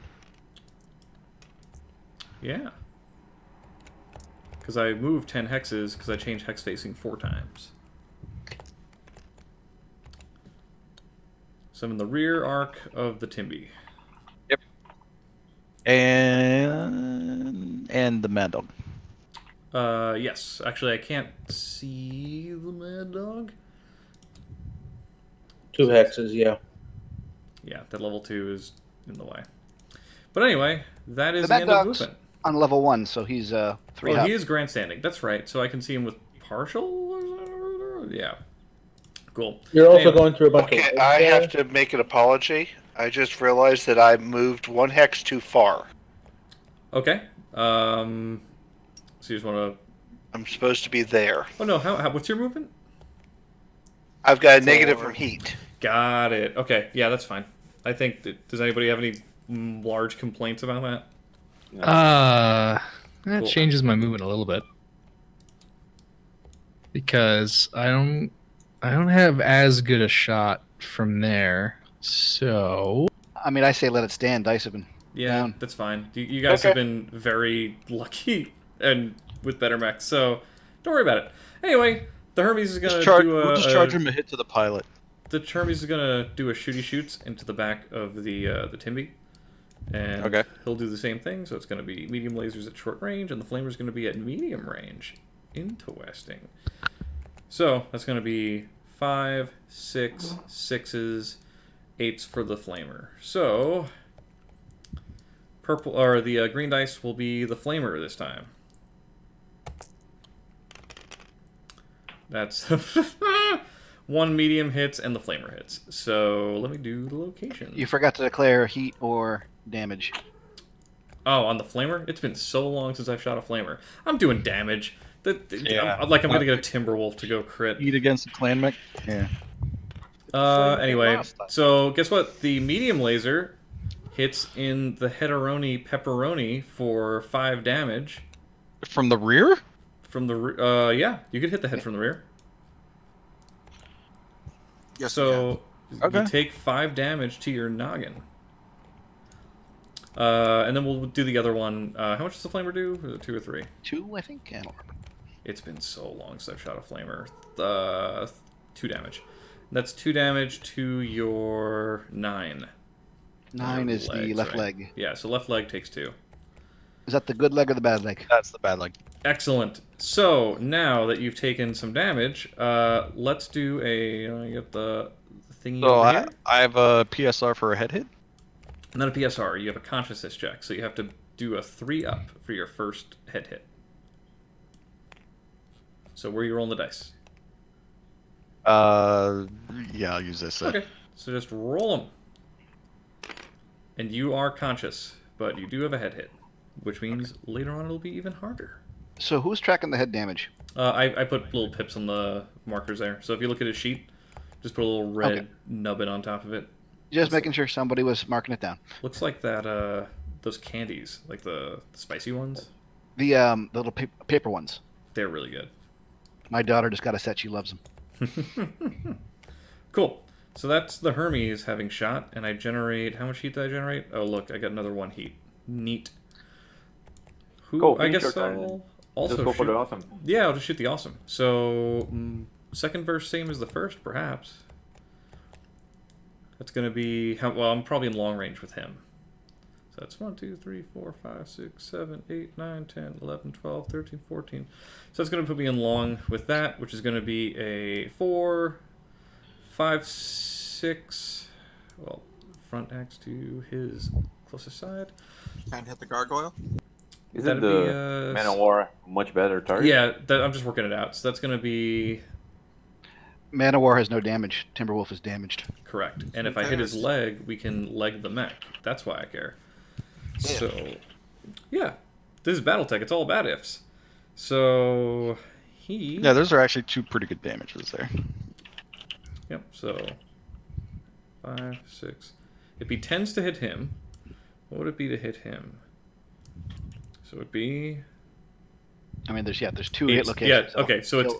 Yeah. Because I moved 10 hexes because I changed hex facing 4 times. So I'm in the rear arc of the Timby. Yep. And the Mad Dog. Yes. Actually, I can't see the Mad Dog. 2 hexes, yeah. Yeah, that level 2 is in the way. But anyway, that is The the Mad end of Dog's movement. on level 1, so he's 3 Oh, up. he is grandstanding. That's right. So I can see him with partial? Yeah. Cool. You're also Anyway, going through a bunch Okay, of... I have to make an apology. I just realized that I moved 1 hex too far. Okay. So you just want to... I'm supposed to be there. Oh, no. What's your movement? I've got a negative from heat. Got it. Okay. Yeah, that's fine. I think... Does anybody have any large complaints about that? That Cool. changes my movement a little bit. Because I don't have as good a shot from there. So I mean, I say let it stand. Dice have been Yeah, down. that's fine. You guys have been very lucky and with better mechs, so don't worry about it. Anyway, the Hermes is gonna We'll just charge him a hit to the pilot. The Hermes is gonna do a shooty shoots into the back of the Timby, and Okay. he'll do the same thing. So it's gonna be medium lasers at short range, and the flamer's gonna be at medium range. Interesting. So that's gonna be 5, 6, 6s, 8s for the flamer. So purple or the green dice will be the flamer this time. That's 1 medium hits and the flamer hits. So let me do the location. You forgot to declare heat or damage. Oh, on the flamer? It's been so long since I've shot a flamer. I'm doing damage. Yeah. I'm gonna get a Timberwolf to go crit. Eat against the clan mech? Yeah. Anyway, so guess what? The medium laser hits in the heteroni pepperoni for 5 damage. From the rear? From the yeah, you could hit the head from the rear. Yes. So Okay. you take 5 damage to your noggin. And then we'll do the other one. How much does the flamer do? Was it 2 or 3? 2, I think. I don't remember. It's been so long since I've shot a flamer. 2 damage. That's 2 damage to your 9. 9 is the Legs, left right? leg. Yeah, so left leg takes 2. Is that the good leg or the bad leg? That's the bad leg. Excellent. So now that you've taken some damage, let's do a. Get the thingy So over here. I have a PSR for a head hit. Not a PSR. You have a consciousness check, so you have to do a 3 up for your first head hit. So where are you rolling the dice? Yeah, I'll use this. Okay, so just roll them. And you are conscious, but you do have a head hit, which means later on it'll be even harder. So who's tracking the head damage? I put little pips on the markers there. So if you look at his sheet, just put a little red Okay. nubbin on top of it. Just making sure somebody was marking it down. Looks like that those candies, like the spicy ones. The little paper ones. They're really good. My daughter just got a set. She loves them. Cool. So that's the Hermes having shot, and I generate... How much heat did I generate? Oh, look, I got another 1 heat. Neat. Who? Go, I finish guess your turn. Also, Just go for the awesome. Yeah, I'll just shoot the awesome. So, second verse same as the first, perhaps. That's going to be... Well, I'm probably in long range with him. So that's 1, 2, 3, 4, 5, 6, 7, 8, 9, 10, 11, 12, 13, 14. So that's going to put me in long with that, which is going to be a 4, 5, 6... Well, front axe to his closest side. Can't hit the gargoyle. Isn't the Man of War much better target? Yeah, I'm just working it out. So that's going to be... Man of War has no damage. Timberwolf is damaged. Correct. And if I hit his leg, we can leg the mech. That's why I care. So, yeah. This is Battletech. It's all about ifs. So, he... Yeah, those are actually 2 pretty good damages there. Yep, so... 5, 6... It'd be 10s to hit him. What would it be to hit him? So it'd be... I mean, there's 2 hit locations. Yeah, okay, so it's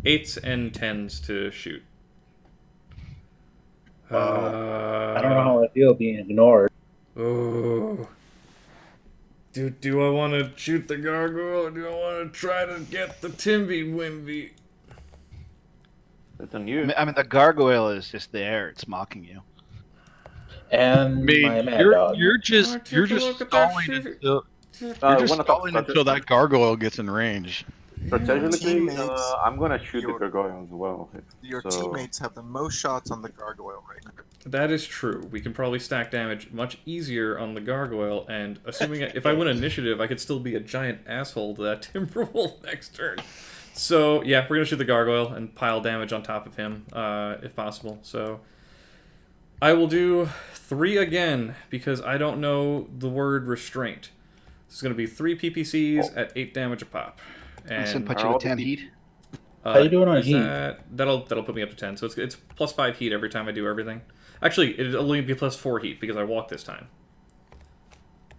8s and 10s to shoot. I don't know how I feel being ignored. Oh. Do I want to shoot the gargoyle, or do I want to try to get the Timby Wimby? That's on you. I mean, the gargoyle is just there. It's mocking you. And my mad dog. You're just stalling until that gargoyle gets in range. Strategically, I'm gonna shoot the gargoyle as well. Your teammates have the most shots on the gargoyle right now. That is true. We can probably stack damage much easier on the gargoyle, and assuming if I win initiative, I could still be a giant asshole to that Timberwolf next turn. So, yeah, we're going to shoot the gargoyle and pile damage on top of him, if possible. So, I will do 3 again, because I don't know the word restraint. This is going to be 3 PPCs at 8 damage a pop. And put you with 10 heat. How you doing on heat? That'll put me up to 10. So it's plus 5 heat every time I do everything. Actually, it'll only be plus 4 heat because I walk this time.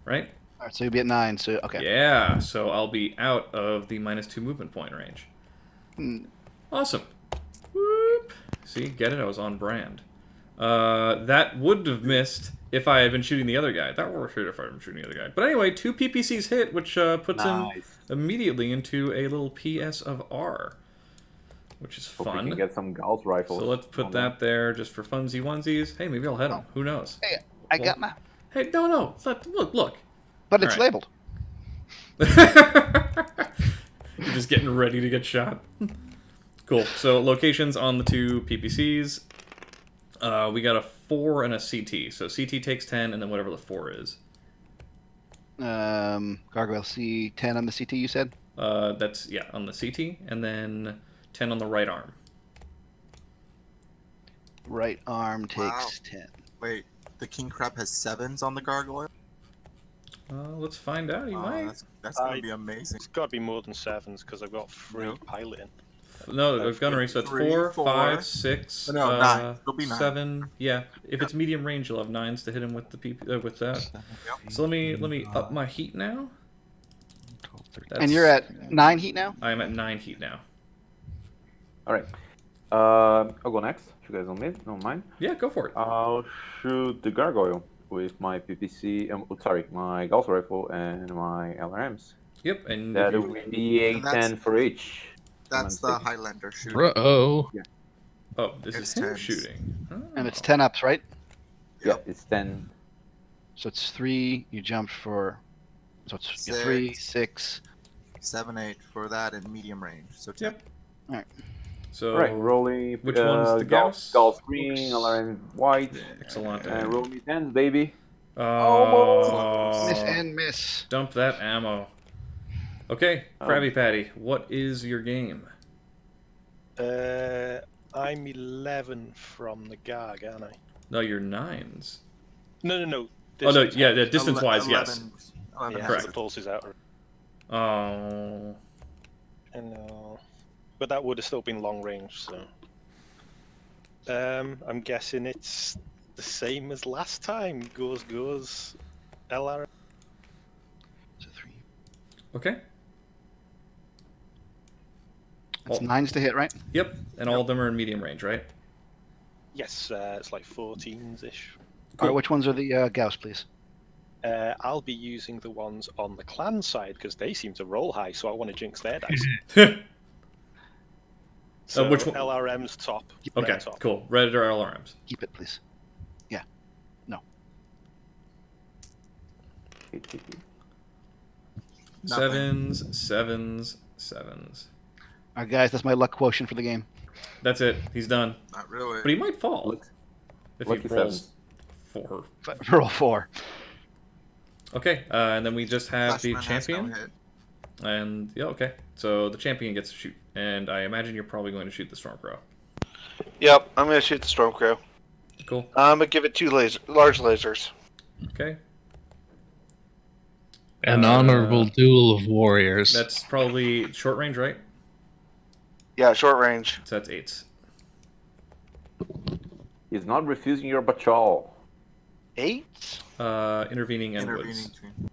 Right? All right, so you'll be at 9. So okay. Yeah, so I'll be out of the -2 movement point range. Awesome. Whoop. See, get it? I was on brand. That would have missed if I had been shooting the other guy. That would have hurt if I had been shooting the other guy. But anyway, 2 PPCs hit, which puts him immediately into a little PS of R, which is fun. Hope we can get some Gauss rifles. So let's put that there just for funsies onesies. Hey, maybe I'll hit him. Who knows? Hey, I got my... Hey, no. Look. But it's labeled. You're just getting ready to get shot. Cool. So locations on the 2 PPCs. We got a 4 and a CT. So CT takes 10, and then whatever the 4 is. Gargoyle C10 on the CT, you said? That's, yeah, on the CT, and then 10 on the right arm. Right arm takes 10. Wait, the king crab has 7s on the gargoyle? Let's find out. He might. That's going to be amazing. It's got to be more than 7s because I've got 3 piloting. No, the gunnery, so it's 4, 5, 6, no, 9. It'll be 9. 7. Yeah, if it's medium range, you'll have 9s to hit him with the with that. So let me up my heat now. And you're at 9 heat now? I am at 9 heat now. All right. I'll go next. If you guys don't mind. Yeah, go for it. I'll shoot the gargoyle with my PPC. My Gauss rifle and my LRMs. Yep, and that will be a 10 for each. That's the Highlander shooting. Bro. Yeah. Oh, this It's is him 10s. shooting. Oh. And it's 10 ups, right? Yeah, it's 10. So it's 3. You jumped for... So it's 6, 3, 6... 7, 8 for that in medium range. So 10. Yep. All right. So All right, rolling. Which one's the Gauss? Gauss green, LRM white. Excellent. And roll me 10, baby. Oh. Miss and miss. Dump that ammo. Okay, Krabby Patty, what is your game? I'm 11 from the Garg, aren't I? No, you're 9s. No. Oh, no, yeah, distance-wise, yes. 11 Yeah, correct. the pulse is out. Oh. But that would have still been long range, so... I'm guessing it's the same as last time. Goes, LR. So 3. Okay. It's 9s to hit, right? Yep, and all of them are in medium range, right? Yes, it's like 14s-ish. All right, which ones are the Gauss, please? I'll be using the ones on the clan side because they seem to roll high, so I want to jinx their dice. So which one? LRM's top. Okay, red top. cool. Red or LRMs? Keep it, please. Yeah. No. Sevens, sevens, sevens. All right, guys, that's my luck quotient for the game. That's it. He's done. Not really. But he might fall if he lucky rolls 4. Roll 4. Okay, and then we just have the Flashman has no champion. hit. And yeah, okay. So the champion gets to shoot, and I imagine you're probably going to shoot the Stormcrow. Yep, I'm gonna shoot the Stormcrow. Cool. I'm gonna give it 2 large lasers. Okay. An honorable duel of warriors. That's probably short range, right? Yeah, short range. So that's 8s. He's not refusing your bachal. 8? Intervening and Intervening woods. between.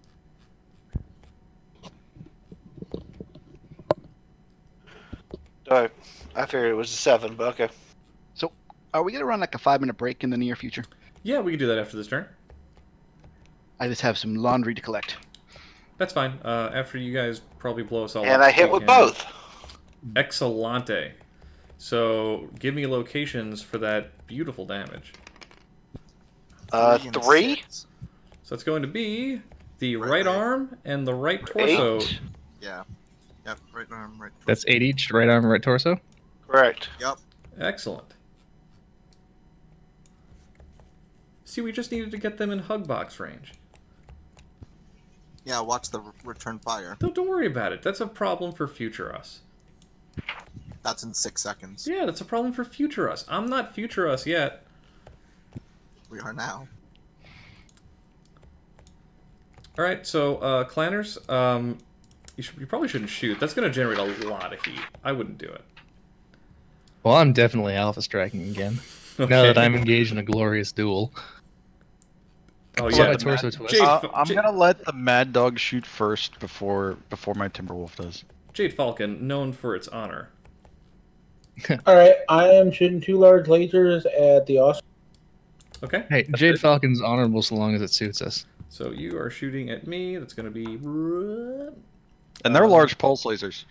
I figured it was a 7, but okay. So, are we going to run like a 5-minute break in the near future? Yeah, we can do that after this turn. I just have some laundry to collect. That's fine. After you guys probably blow us all up. And I hit we with can- both. Excellente. So give me locations for that beautiful damage. 3? So it's going to be the Right right leg. arm and the right torso. 8? Yeah. Yep. Right arm, right. That's 8 each, right arm, right torso. Correct. Yep. Excellent. See, we just needed to get them in hug box range. Yeah. Watch the return fire. Don't worry about it. That's a problem for future us. That's in 6 seconds. Yeah, that's a problem for future us. I'm not future us yet. We are now. All right, so clanners, you probably shouldn't shoot. That's going to generate a lot of heat. I wouldn't do it. Well, I'm definitely alpha striking again. Now that I'm engaged in a glorious duel. Oh Saw yeah, my torso twist. Jade, I'm gonna let the Mad Dog shoot first before my Timberwolf does. Jade Falcon, known for its honor. All right, I am shooting 2 large lasers at the Oscar. Okay. Hey, Jade Falcon's honorable so long as it suits us. So you are shooting at me. That's going to be. And they're large pulse lasers.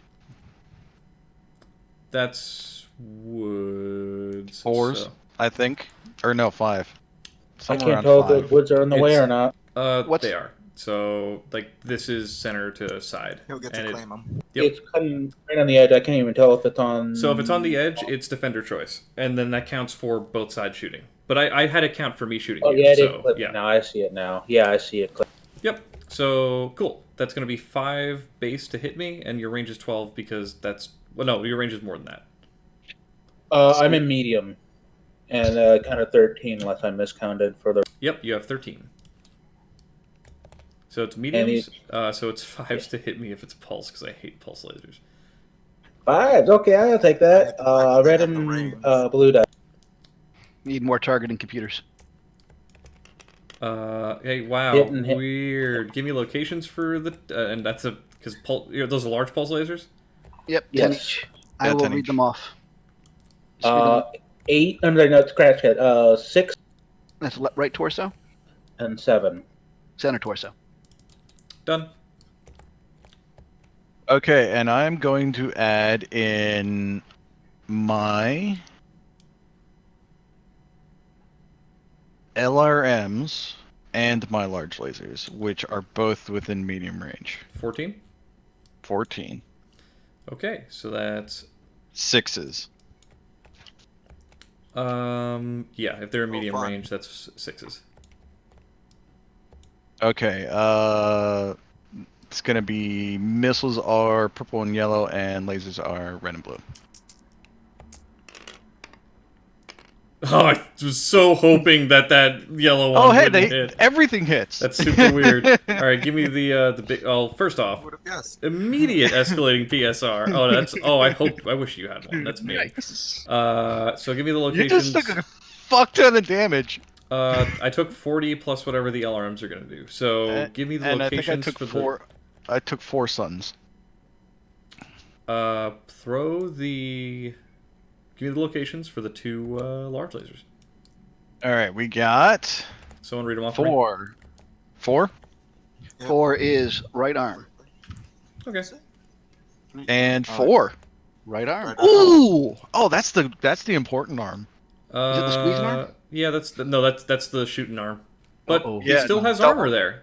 That's woods. 4s, so- I think, or no, 5. I Somewhere can't around tell if 5. the woods are in the way It's- or not. What's- They are. So like this is center to side. He'll get and to it- claim them. Yep. It's cutting right on the edge. I can't even tell if it's on. So if it's on the edge, it's defender choice, and then that counts for both sides shooting. But I had it count for me shooting. Oh you, yeah, it so is clipping. yeah. Now I see it now. Yeah, I see it. Yep. So cool. That's going to be 5 base to hit me, and your range is 12 because that's no, your range is more than that. I'm in medium, and kind of 13 unless I miscounted for the. Yep, you have 13. So it's mediums. So it's 5s to hit me if it's pulse because I hate pulse lasers. 5. Okay, I'll take that. Red and blue die. Need more targeting computers. Hey, wow, Hit and hit. weird. Give me locations for the and that's a because those are large pulse lasers. Yep, 10 Yes. each. I Yeah, will 10 read each. them off. Just read them. 8. No, scratch hit. 6 That's right torso, and 7. center torso. Done. Okay, and I'm going to add in my LRMs and my large lasers, which are both within medium range. 14. 14. Okay, so that's 6s. yeah. If they're in medium fun. range, that's 6s. Okay, it's gonna be missiles are purple and yellow, and lasers are red and blue. Oh, I was so hoping that yellow one Oh, hey, wouldn't hit. everything hits. That's super weird. All right, give me the big. Oh, first off, Would have guessed. immediate escalating PSR. Oh, that's. Oh, I wish you had one. That's me. Yikes. So give me the You locations. just took a fuck ton of damage. I took 40 plus whatever the LRMs are gonna do. So give me the And I think I locations took for 4. I took 4 suns. the. Throw the. Give me the locations for the 2 large lasers. All right, we got Someone read them off. For me. 4. 4. 4 is right arm. Okay. And 4. Right arm. Ooh! Oh, that's the important arm. Is it the squeezing arm? Yeah, that's the shooting arm. But Uh-oh. he still has armor there.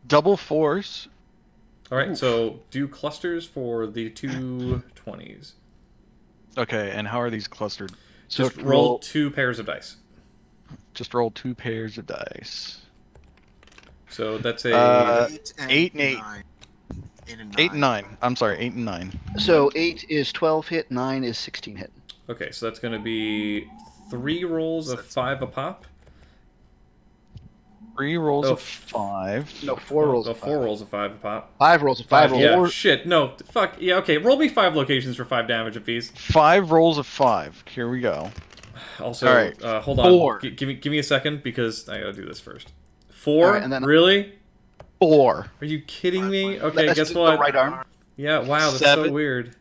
Double 4s. All right, so do clusters for the 2 20s. Okay, and how are these clustered? So just roll 2 pairs of dice. Just roll 2 pairs of dice. So that's a 8 and 8. 8 and 9. I'm sorry, 8 and 9. So 8 is 12 hit, 9 is 16 hit. Okay, so that's going to be 3 rolls of 5 a pop. 3 rolls of 5. No, 4 rolls of 5. 4 rolls of 5 a pop. 5 rolls of 5. Yeah, shit. No, fuck. Yeah, okay. Roll me 5 locations for 5 damage apiece. 5 rolls of 5. Here we go. Also, all right. Hold on. 4. Give me a second because I gotta do this first. 4? Right, and then really? 4. Are you kidding me? Okay, That's guess the what? right arm. Yeah, wow, that's 7. so weird.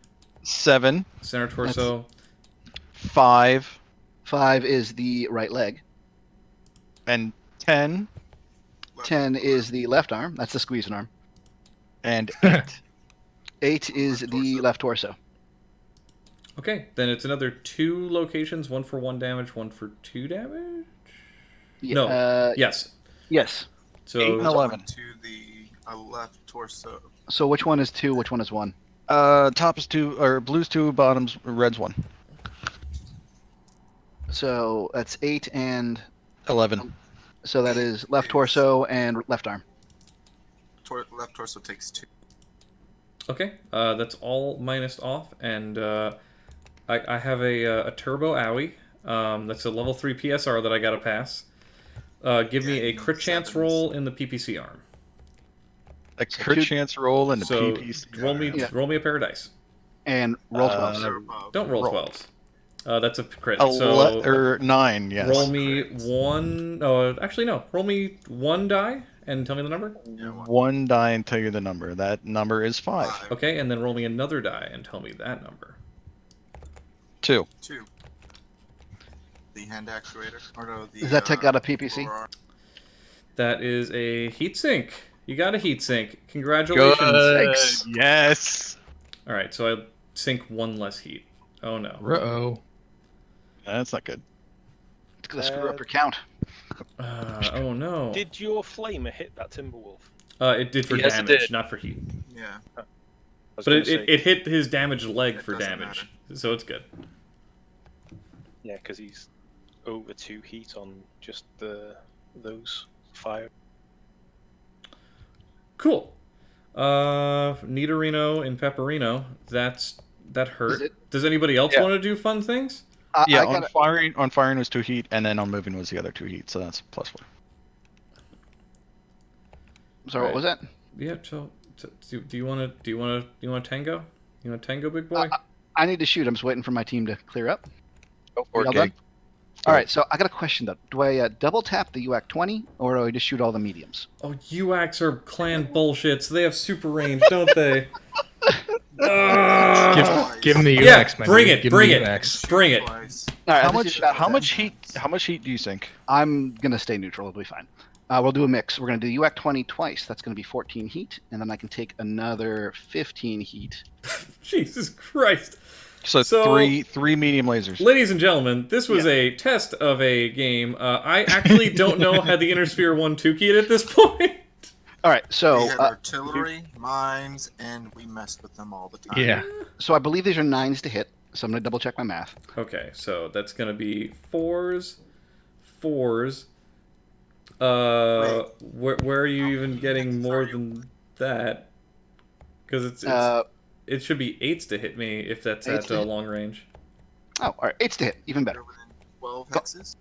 7. Center torso. 5. 5 is the right leg. And 10. 10 is the left arm. That's the squeezing arm. And 8. 8 is the left torso. Okay, then it's another 2 locations, 1 for 1 damage, 1 for 2 damage? Yeah, No. Yes. Yes. So 8 and 11. To the left torso. So which one is 2? Which one is 1? Top is 2, or blue's 2, bottom's red's 1. So that's 8 and 11. So that is left torso and left arm. Left torso takes 2. Okay, that's all minused off, and I have a turbo owie. That's a level 3 PSR that I gotta pass. Give me a crit chance roll in the PPC arm. A crit chance roll in the So PPC. roll me a pair of dice. And roll 12. Don't roll 12s. That's a crit. 9, yes. Roll me 1. Oh, actually no. Roll me 1 die and tell me the number. 1 die and tell you the number. That number is 5. Okay, and then roll me another die and tell me that number. 2. 2. The hand actuator. Or no, the, Does that take out a PPC? That is a heatsink. You got a heatsink. Congratulations. Thanks. Yes. All right, so I sink 1 less heat. Oh no. Uh-oh. That's not good. It's gonna screw up your count. Oh no. Did your flamer hit that Timberwolf? It did for Yes, it damage, did. not for heat. Yeah. But it hit his damaged leg for damage, so it's good. Yeah, because he's over 2 heat on just those fire. Cool. Nidorino and Pepperino. That hurt. Does anybody else want to do fun things? Yeah, on firing was 2 heat, and then on moving was the other 2 heat, so that's +4. Sorry, what was that? Yeah. So, do you want to tango? You want to tango, big boy? I need to shoot. I'm just waiting for my team to clear up. Go for it, done? All right, so I got a question though. Do I double tap the UAC 20, or do I just shoot all the mediums? Oh, UACs are clan bullshit. So they have super range, don't they? Give him the UX, yeah, man. bring it, Give bring him it, the UX. bring it. All right, How much heat do you think? I'm gonna stay neutral. It'll be fine. We'll do a mix. We're gonna do UAC 20 twice. That's gonna be 14 heat, and then I can take another 15 heat. Jesus Christ. So three medium lasers. Ladies and gentlemen, this was a test of a game. I actually don't know how the Innersphere 1 Tukayyid at this point. All right, so we had artillery, mines, and we messed with them all the time. Yeah. So I believe these are 9s to hit. So I'm gonna double check my math. Okay, so that's gonna be 4s. Where are you even getting more than that? Because it should be 8s to hit me if that's at long range. Oh, all right, 8s to hit, even better. 12 hexes?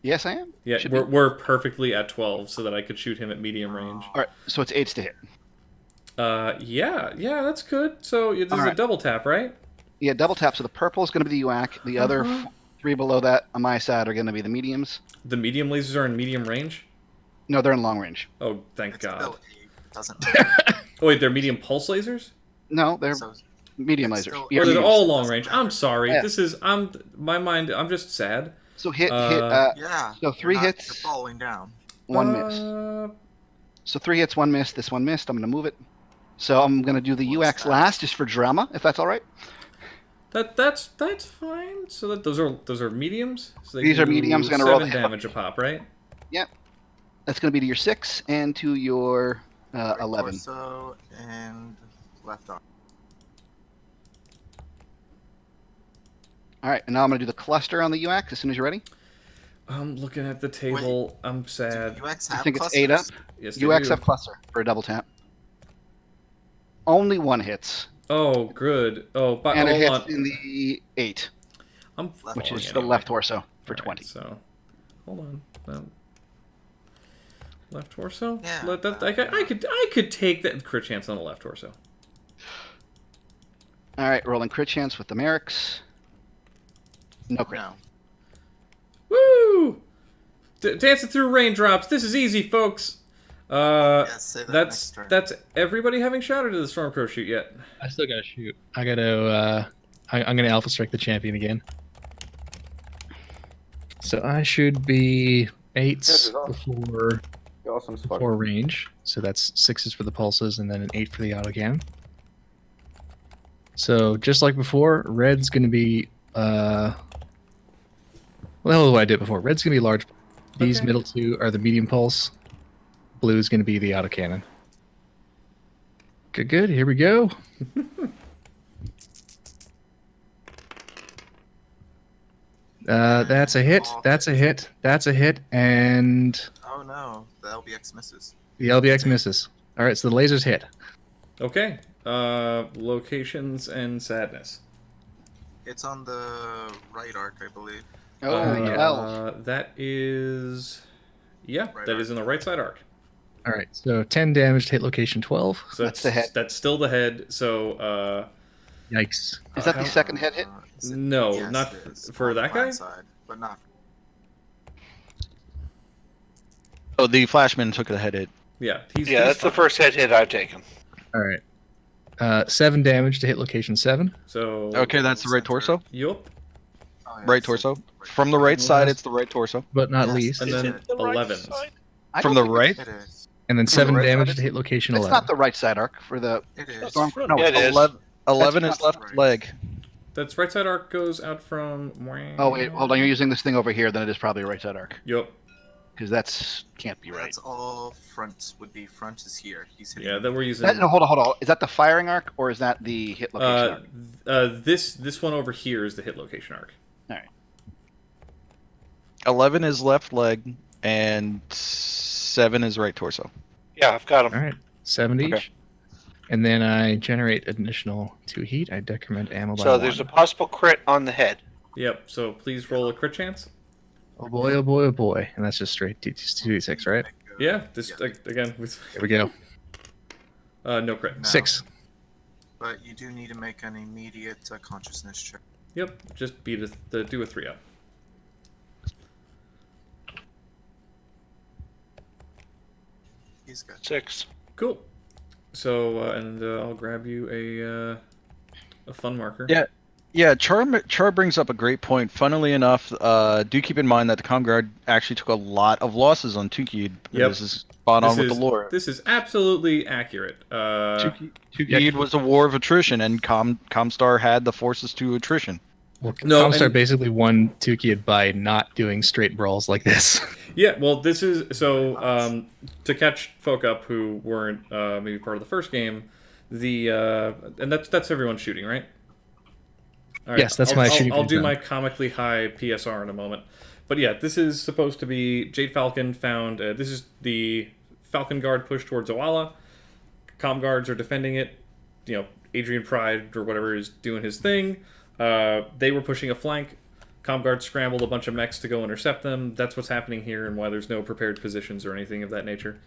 Yes, I am. Yeah, we're perfectly at 12, so that I could shoot him at medium range. All right, so it's 8s to hit. Yeah, that's good. So this is a double tap, right? Yeah, double tap. So the purple is going to be the UAC. The other 3 below that on my side are going to be the mediums. The medium lasers are in medium range? No, they're in long range. Oh, thank God. Doesn't Oh, wait, they're medium pulse lasers? No, they're medium lasers. Oh, they're all long range. I'm sorry. Yeah. This is my mind. I'm just sad. So hit. yeah. So 3 hits. You're falling down. 1 miss. So 3 hits, 1 miss. This one missed. I'm going to move it. So I'm going to do the UX last, just for drama, if that's all right. That's fine. So those are mediums. So they These can are mediums. do Going to roll 7 damage a pop, right? Yep. That's going to be to your 6 and to your Right 11. torso and left arm. All right, and now I'm going to do the cluster on the UX as soon as you're ready. I'm looking at the table. I'm sad. Do UX I have think it's clusters? 8 up. Yes, they UX do. have cluster for a double tap. Only 1 hits. Oh, good. Oh, but And it hold hits on. in the 8, I'm which falling is the anyway. left torso for All 20. right, so, hold on. Left torso. Yeah. I could take that crit chance on the left torso. All right, rolling crit chance with the Merrick's. No crit. No. Woo! Dancing through raindrops. This is easy, folks. Say that next turn. That's everybody having shot, or did the Stormcrow shoot yet? I still gotta shoot. I gotta. I'm gonna Alpha Strike the champion again. So I should be 8s before range. So that's 6s for the pulses, and then an 8 for the autocan. So just like before, red's gonna be. Well, what I did before. Red's gonna be large. These Okay. middle 2 are the medium pulse. Blue's gonna be the autocannon. Good. Here we go. That's a hit. That's a hit. That's a hit. And Oh no, the LBX misses. the LBX misses. All right, so the lasers hit. Okay. Locations and sadness. It's on the right arc, I believe. Oh, yeah. That is... Yeah, Right that arc. is in the right side arc. All right, so 10 damage to hit location 12. So That's the head. That's still the head. So, Yikes. Is that the second head hit? Is it- no, yes, not it is. for On that the guy? blind side, but not. Oh, the Flashman took the head hit. Yeah, Yeah, that's the first hit I've taken. All right. 7 damage to hit location 7. So... Okay, that's the right torso. Yup. Oh, yeah, Right it's torso. right. From the right side, it's the right torso. But not Yes, least. And Is then it The right 11. side? I From don't the think right? It is. And then From the 7 right damage side? to hit location It's 11. not the right side arc for the It is. That's storm. front. No, Yeah, it is. 11 That's is left right. leg. That's right side arc goes out from... Oh wait, hold on. You're using this thing over here. Then it is probably a right side arc Yup. because that's can't be right. That's all front would be. Front is here. He's hitting. Yeah, then we're using... No, hold on. Is that the firing arc or is that the hit location arc? This one over here is the hit location arc. 11 is left leg, and 7 is right torso. Yeah, I've got All them. right, 7 each. Okay. And then I generate additional 2 heat. I decrement ammo by So 1. there's a possible crit on the head. Yep, so please roll a crit chance. Oh boy, oh boy, oh boy. And that's just straight 2d6, right? Yeah, this Yeah. again with Here we go. no crit. No. 6. But you do need to make an immediate consciousness check. Yep, just do a 3 up. He's good. 6. Cool. So and I'll grab you a fun marker. Yeah. Yeah, Char brings up a great point. Funnily enough, do keep in mind that the ComGuard actually took a lot of losses on Tukayyid. Yep. This is spot on with the lore. This is absolutely accurate. Tukayyid was a war of attrition, and Comstar had the forces to attrition. Well, No, Comstar and- basically won Tukayyid by not doing straight brawls like this. Yeah, well, this is so to catch folk up who weren't maybe part of the first game. And that's everyone shooting, right? All right, Yes, that's my shooting I'll do phase my now. comically high PSR in a moment, but yeah, this is supposed to be Jade Falcon found. This is the Falcon Guard push towards Owala. ComGuards are defending it. You know, Adrian Pride or whatever is doing his thing. They were pushing a flank. ComGuards scrambled a bunch of mechs to go intercept them. That's what's happening here, and why there's no prepared positions or anything of that nature.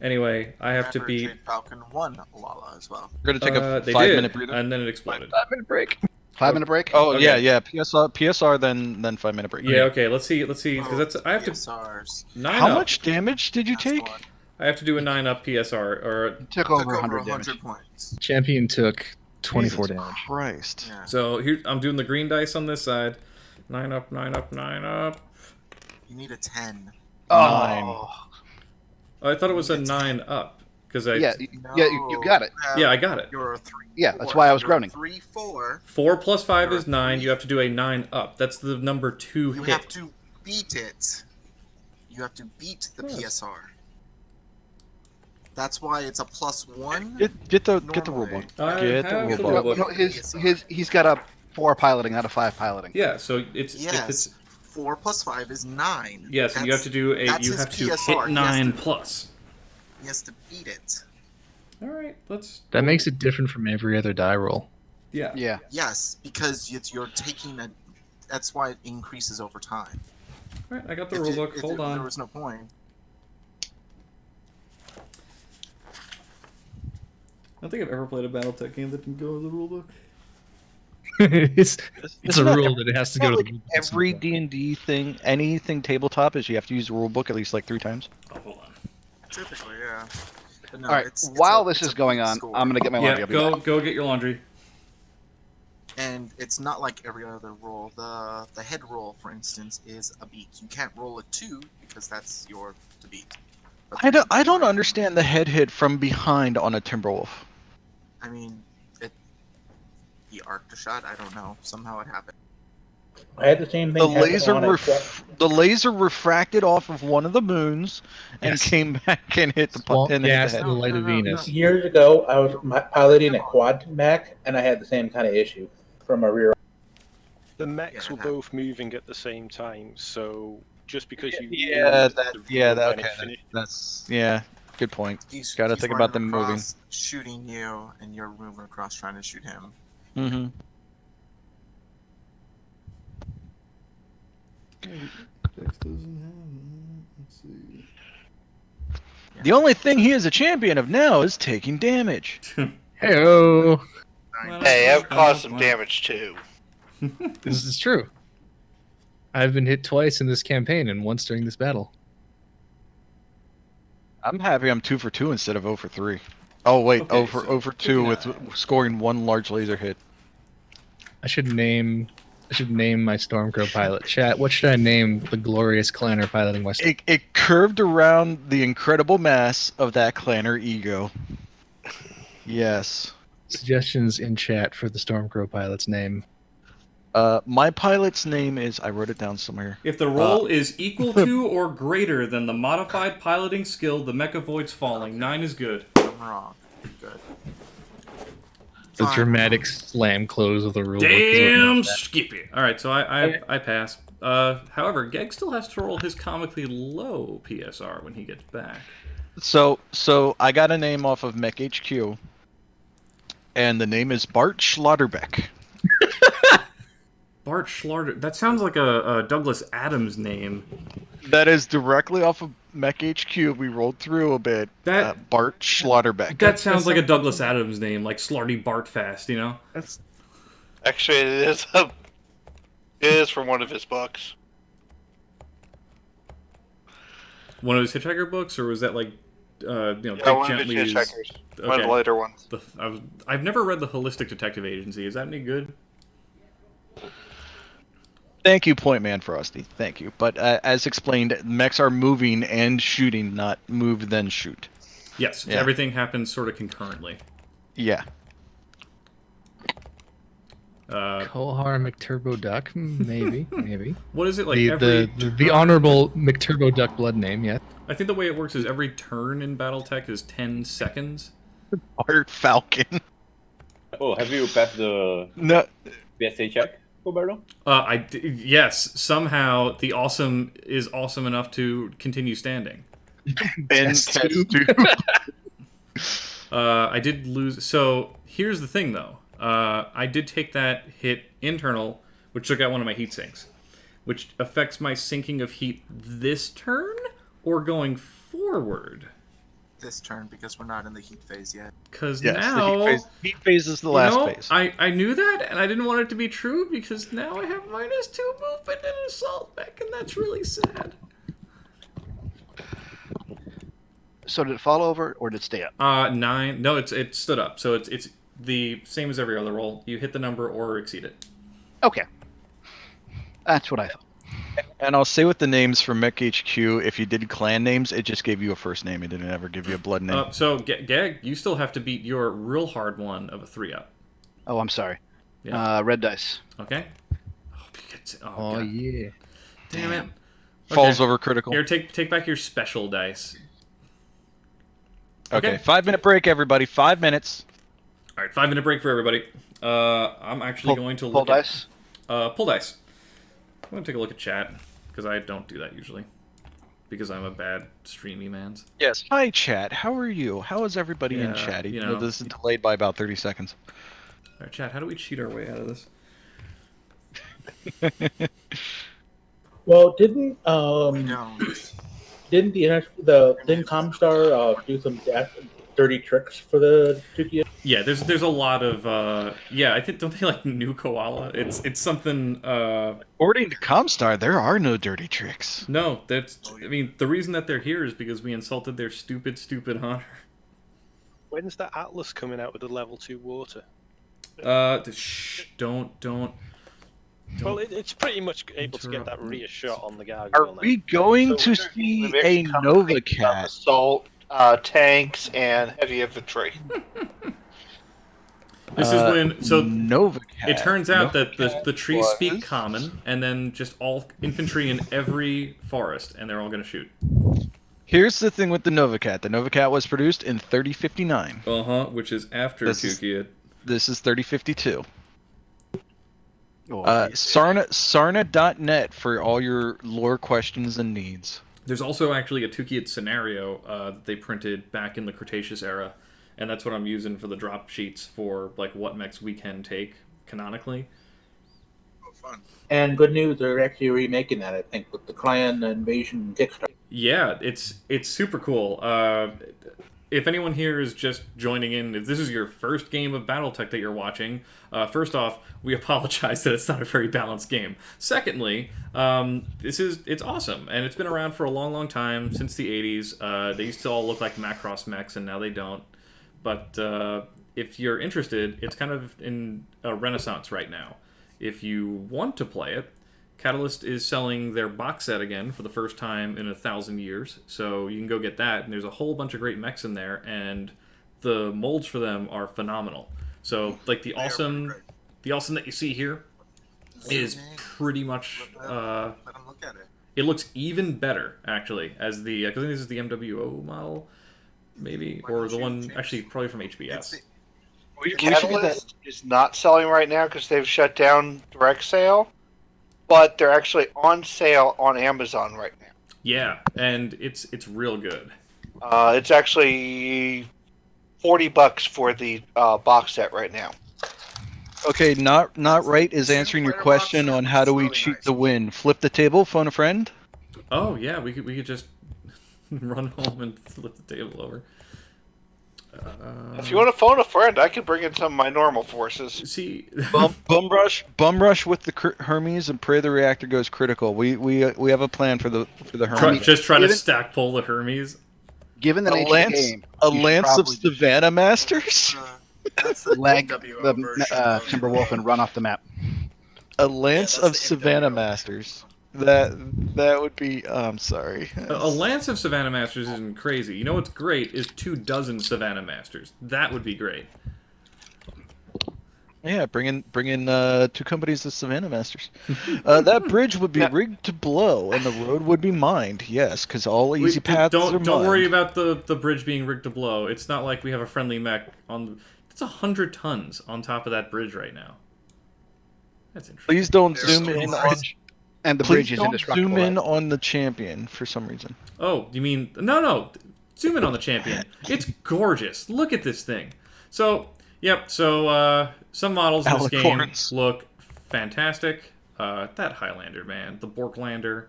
Anyway, I have to Remember, beat. Jade Falcon won Lala as well. We're gonna take a They 5 did, minute breather. and then it exploded. 5-minute break. 5-minute break. Oh Okay. yeah. PSR, then 5 minute break. Yeah, okay. Let's see, because that's I have to PSRs. 9 How up. much damage did you Last take? one. I have to do a 9 up PSR or Took Took over over 100 100 damage. points. Champion took 24 Jesus damage. Christ. Yeah. so here I'm doing the green dice on this side. 9 up, 9 up, 9 up. You need a 10. Oh, Oh, I thought it was a 9 up. Because Yeah, you got it. Yeah, I got it. You're a 3. Yeah, that's why I was groaning. 3, 4. 4 plus 5 is 9. You have to do a 9 up. That's the number 2 You hit. have to beat it. You have to beat the PSR. That's why it's a +1. Get the rulebook. Get the rulebook. No, he's got a 4 piloting out of 5 piloting. Yeah, so it's Yes. if it's 4 plus 5 is 9. yeah, so you have to do a that's you his have to PSR. hit 9 plus. He has to beat it. All right, let's. That makes it different from every other die roll. Yeah. Yeah. Yes, because you're taking a. That's why it increases over time. All right, I got the rulebook. Hold on. There was no point. I don't think I've ever played a BattleTech game that didn't go with the rulebook. it's a Isn't that rule that it has to go to like the rulebook. every D&D thing, anything tabletop is you have to use the rulebook at least like 3 times. Oh, hold on. Typically, yeah. But no, All right. it's While a- this it's is a going point on, score. I'm gonna get my laundry. Yeah, I'll be back. go get your laundry. And it's not like every other roll. The head roll, for instance, is a beat. You can't roll a 2 because that's your to beat. But I don't understand the head hit from behind on a Timberwolf. I mean, he arced a shot. I don't know. Somehow it happened. I had the same thing. The happen laser refracted off of one of the moons and Yes. came back and hit the Swamp and hit gas the to head. the light of Venus. Years ago, I was piloting a quad mech, and I had the same kind of issue from a rear. The mechs Yeah, were both moving at the same time, so just because you That's good point. He's Gotta he's think about them running moving. across, shooting you, and you're moving across trying to shoot him. Mm-hmm. Dex doesn't have. Let's see. The only thing he is a champion of now is taking damage. Hey-oh. Hey, I've caused some damage too. This is true. I've been hit twice in this campaign and once during this battle. I'm happy I'm 2 for 2 instead of 0 for 3. Oh wait, Okay, 0 for 2 with scoring 1 large laser hit. I should name my Stormcrow pilot. Chat, what should I name the glorious clanner piloting my It curved around the incredible mass of that clanner ego. Yes. Suggestions in chat for the Stormcrow pilot's name. My pilot's name is, I wrote it down somewhere. If the roll is equal to or greater than the modified piloting skill, the mech avoids falling. 9 is good. I'm wrong. Good. The Fine. dramatic slam close of the rule. Damn, Skippy. All right, so I pass. However, Geg still has to roll his comically low PSR when he gets back. So I got a name off of Mech HQ, and the name is Bart Schlotterbeck. Bart Schlarder. That sounds like a Douglas Adams name. That is directly off of Mech HQ. We rolled through a bit. Bart Schlotterbeck. That sounds like a Douglas Adams name, like Slarty Bartfast, you know? Actually, it is from one of his books. One of his Hitchhiker books, or was that like, Dick one of his Gently's? Hitchhikers. One of the later ones. I've never read the Holistic Detective Agency. Is that any good? Thank you, Point Man Frosty. Thank you. But as explained, mechs are moving and shooting, not move then shoot. Yes, Yeah. everything happens sort of concurrently. Yeah. Kohar McTurbo Duck, maybe. What is it like? The honorable McTurbo Duck blood name? Yeah. I think the way it works is every turn in BattleTech is 10 seconds. Art Falcon. Oh, have you passed the BSA check, Roberto? Yes. Somehow the awesome is awesome enough to continue standing. Ben I did lose. So here's the thing, though. I did take that hit internal, which took out one of my heat sinks, which affects my sinking of heat this turn or going forward. This turn, because we're not in the heat phase yet. Because Yes, now heat phase is the last phase. I knew that, and I didn't want it to be true because now I have -2 movement and an assault mech, and that's really sad. So did it fall over or did it stay up? 9. No, it stood up. So it's the same as every other roll. You hit the number or exceed it. Okay. That's what I thought. And I'll say with the names for Mech HQ, if you did clan names, it just gave you a first name. It didn't ever give you a blood name. So, Gag, you still have to beat your real hard one of a 3-up. Oh, I'm sorry. Yeah. Red dice. Okay. Oh, God. yeah. Damn it. Falls over critical. Here, take back your special dice. Okay, 5-minute break, everybody. 5 minutes. All right, 5-minute break for everybody. I'm actually going to look pull dice. Pull dice. I'm going to take a look at chat, because I don't do that usually. Because I'm a bad streamy man. Yes. Hi, chat. How are you? How is everybody in chat? Even though this is delayed by about 30 seconds. All right, chat, how do we cheat our way out of this? Well, didn't Comstar do some dirty tricks for the Tukayyid? Yeah, there's a lot of I think, don't they like New Koala? It's something According to Comstar, there are no dirty tricks. No, I mean, the reason that they're here is because we insulted their stupid honor. When's that Atlas coming out with the level 2 water? Shh, don't. Well, it's pretty much able to get that rear shot on the Are gargoyle. we going to see a Nova Cat? Assault, tanks, and heavy infantry. This is when Nova Cat. It turns out that the trees speak common, and then just all infantry in every forest, and they're all going to shoot. Here's the thing with the Nova Cat. The Nova Cat was produced in 3059. Which is after Tukayyid. This is 3052. Sarna.net for all your lore questions and needs. There's also actually a Tukayyid scenario that they printed back in the Cretaceous era, and that's what I'm using for the drop sheets for like what mechs we can take canonically. Oh, fun! And good news, they're actually remaking that. I think with the Clan Invasion Kickstarter. Yeah, it's super cool. If anyone here is just joining in, if this is your first game of BattleTech that you're watching, first off, we apologize that it's not a very balanced game. Secondly, it's awesome, and it's been around for a long time, since the 80s. They used to all look like Macross mechs, and now they don't. But if you're interested, it's kind of in a renaissance right now. If you want to play it, Catalyst is selling their box set again for the first time in 1,000 years, so you can go get that, and there's a whole bunch of great mechs in there, and the molds for them are phenomenal. So, like, the awesome that you see here is pretty much, it looks even better, actually, as the, because I think this is the MWO model, maybe, or the one, actually, probably from HBS. Catalyst is not selling right now because they've shut down direct sale. But they're actually on sale on Amazon right now. Yeah, and it's real good. It's actually $40 for the box set right now. Okay, not right is answering your question on how do we cheat the win. Flip the table, phone a friend. Oh yeah, we could just run home and flip the table over. If you want to phone a friend, I can bring in some of my normal forces. See, bum rush with the Hermes and pray the reactor goes critical. We have a plan for the Hermes. Try to stack pull the Hermes. Given the nature of the game, a lance of Savannah Masters. Leg the Timberwolf and run off the map. A lance of Savannah Masters. That would be. I'm sorry. A lance of Savannah Masters isn't crazy. You know what's great is 24 Savannah Masters. That would be great. Yeah, bring in 2 companies of Savannah Masters. That bridge would be rigged to blow, and the road would be mined. Yes, because all easy paths are mined. Don't worry about the bridge being rigged to blow. It's not like we have a friendly mech on. It's 100 tons on top of that bridge right now. That's interesting. Please don't zoom in on. And the bridge is indestructible. Zoom in on the champion for some reason. Oh, you mean no? Zoom in on the champion. It's gorgeous. Look at this thing. So, yep. So, some models in this game look fantastic. That Highlander, man, the Borklander,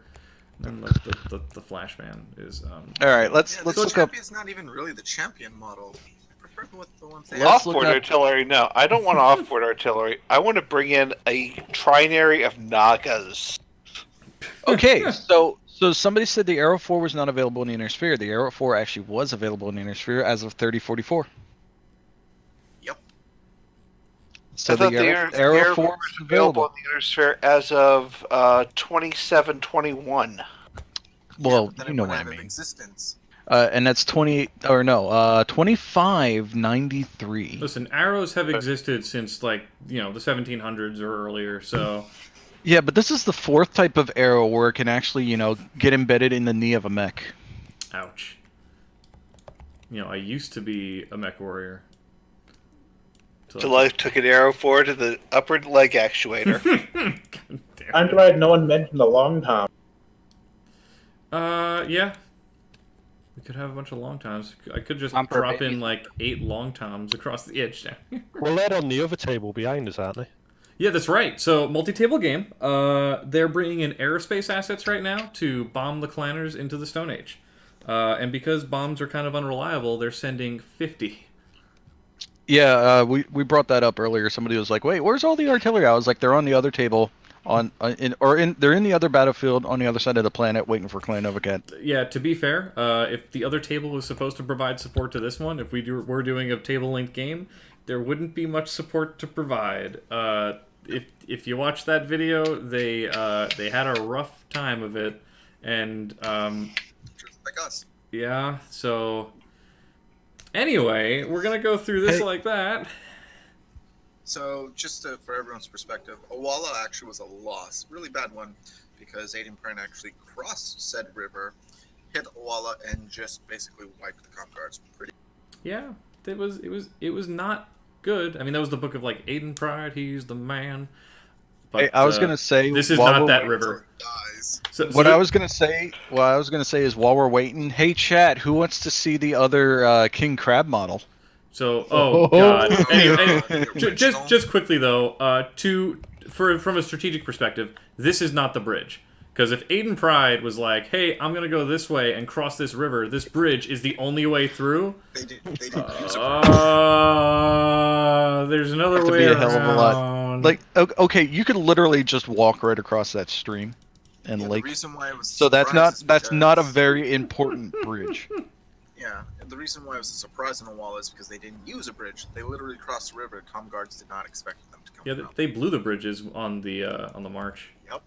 and the Flashman is. All right, let's look up. The champion's not even really the champion model. I prefer the ones they Off-board artillery? No, I don't want off-board artillery. I want to bring in a trinary of Nagas. Okay, so somebody said the Arrow 4 was not available in the Inner Sphere. The Arrow 4 actually was available in the Inner Sphere as of 3044. Yep. So I thought the Aeroform Aeroform is is available available. on the Inner Sphere as of 27/21. Well, Then you it know went what I out of mean. existence. And that's 2593. Listen, arrows have existed since like the 1700s or earlier. So Yeah, but this is the fourth type of arrow where it can actually, get embedded in the knee of a mech. ouch. I used to be a mech warrior. So life took an arrow forward to the upper leg actuator. I'm glad no one mentioned the long tom. Yeah. We could have a bunch of long toms. I could just I'm drop baby. in like 8 long toms across the edge now. Well, they're on the other table behind us, aren't they? Yeah, that's right. So, multi-table game. They're bringing in aerospace assets right now to bomb the clanners into the Stone Age. And because bombs are kind of unreliable, they're sending 50. Yeah, we brought that up earlier. Somebody was like, "Wait, where's all the artillery?" I was like, "They're on the other table, they're in the other battlefield on the other side of the planet, waiting for Clan Novacat." Yeah, to be fair, if the other table was supposed to provide support to this one, if we're doing a table-linked game, there wouldn't be much support to provide. If you watch that video, they had a rough time of it, and Just like us. yeah. So anyway, we're gonna go through this like that. So, for everyone's perspective, Awala actually was a loss, really bad one, because Aiden Prine actually crossed said river, hit Awala, and just basically wiped the ComGuards. Yeah, it was not good. I mean, that was the book of like Aiden Pride. He's the man. But Hey, I was gonna say this is while not we're that waiting- river. What I was gonna say is while we're waiting, hey chat, who wants to see the other King Crab model? So, god. Anyway, just quickly though, from a strategic perspective, this is not the bridge. Because if Aiden Pride was like, "Hey, I'm gonna go this way and cross this river. This bridge is the only way through." They didn't use a bridge. There's another Have to way be a around. hell of a lot. Like, okay, you could literally just walk right across that stream and Yeah, the lake. reason why I was So that's surprised not is not a because- very important bridge. Yeah, and the reason why it was a surprise in Awala is because they didn't use a bridge. They literally crossed the river. ComGuards did not expect them to come Yeah, down. they blew the bridges on the march. Yep.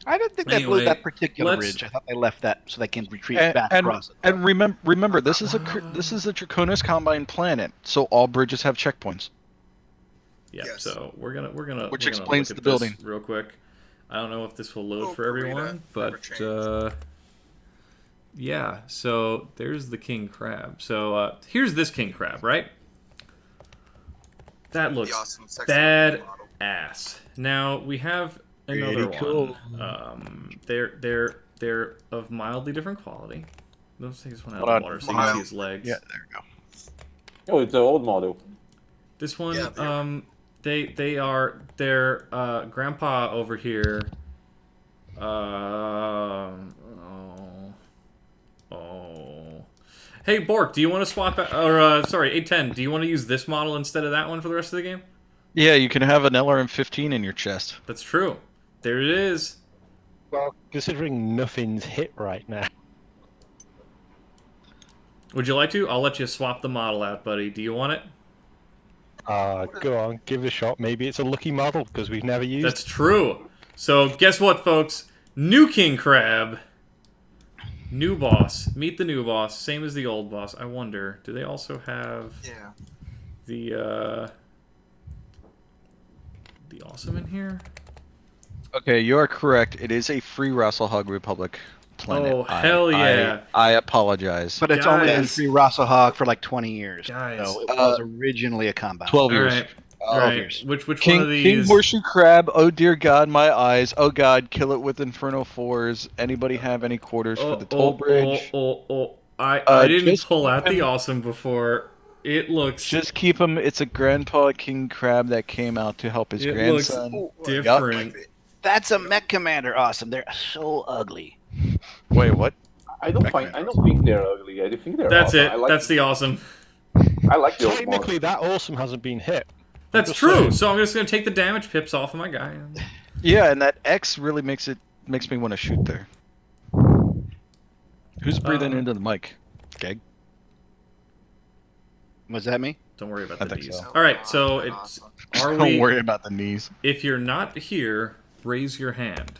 I didn't think they blew Anyway, that particular let's- bridge. I thought they left that so they can retreat And, back and, across it. and remember, this is a Draconis Combine planet, so all bridges have checkpoints. Yeah, Yes. so we're gonna Which we're gonna explains look at the this building. real quick. I don't know if this will load Oh, for Karina, everyone, never but changed. yeah. So there's the king crab. So here's this king crab, right? That looks awesome sexy bad model. ass. Now we have another Pretty cool. one. They're of mildly different quality. Let's take this one out Hold of on. the water so you can see his legs. Yeah, there we go. Oh, it's an old model. This one, Yeah, their grandpa over here. Hey Bork, do you want to swap? Sorry, 810. Do you want to use this model instead of that one for the rest of the game? Yeah, you can have an LRM-15 in your chest. That's true. There it is. Well, considering nothing's hit right now. Would you like to? I'll let you swap the model out, buddy. Do you want it? Go on, give it a shot. Maybe it's a lucky model because we've never used. That's true. So guess what, folks? New King Crab. New boss. Meet the new boss. Same as the old boss. I wonder, do they also have the awesome in here? Okay, you are correct. It is a free Rasselhug Republic planet. Oh, hell yeah. I apologize. But it's only been Guys. free Rasselhog for like 20 years. Guys. So it was originally a combat. 12 All years. right. 12 years. Which King, one of King these? Horseshoe Crab, oh dear God, my eyes. Oh God, kill it with Inferno 4s. Anybody have any quarters for the toll bridge? I didn't just pull out keep the him- awesome before. It looks. Just keep him. It's a Grandpa King Crab that came out to help his It looks grandson. different. That's a mech commander. Awesome. They're so ugly. Wait, what? I don't think they're ugly. I think they're. That's awesome. it. I like That's the awesome. I like the old model. Technically, that awesome hasn't been hit. That's just true. saying. So I'm just gonna take the damage pips off of my guy. Yeah, and that X really makes me want to shoot there. Who's breathing into the mic? Gag. Was that me? Don't worry about I the think knees. so. All right, so it's are Don't we? worry about the knees. If you're not here, raise your hand.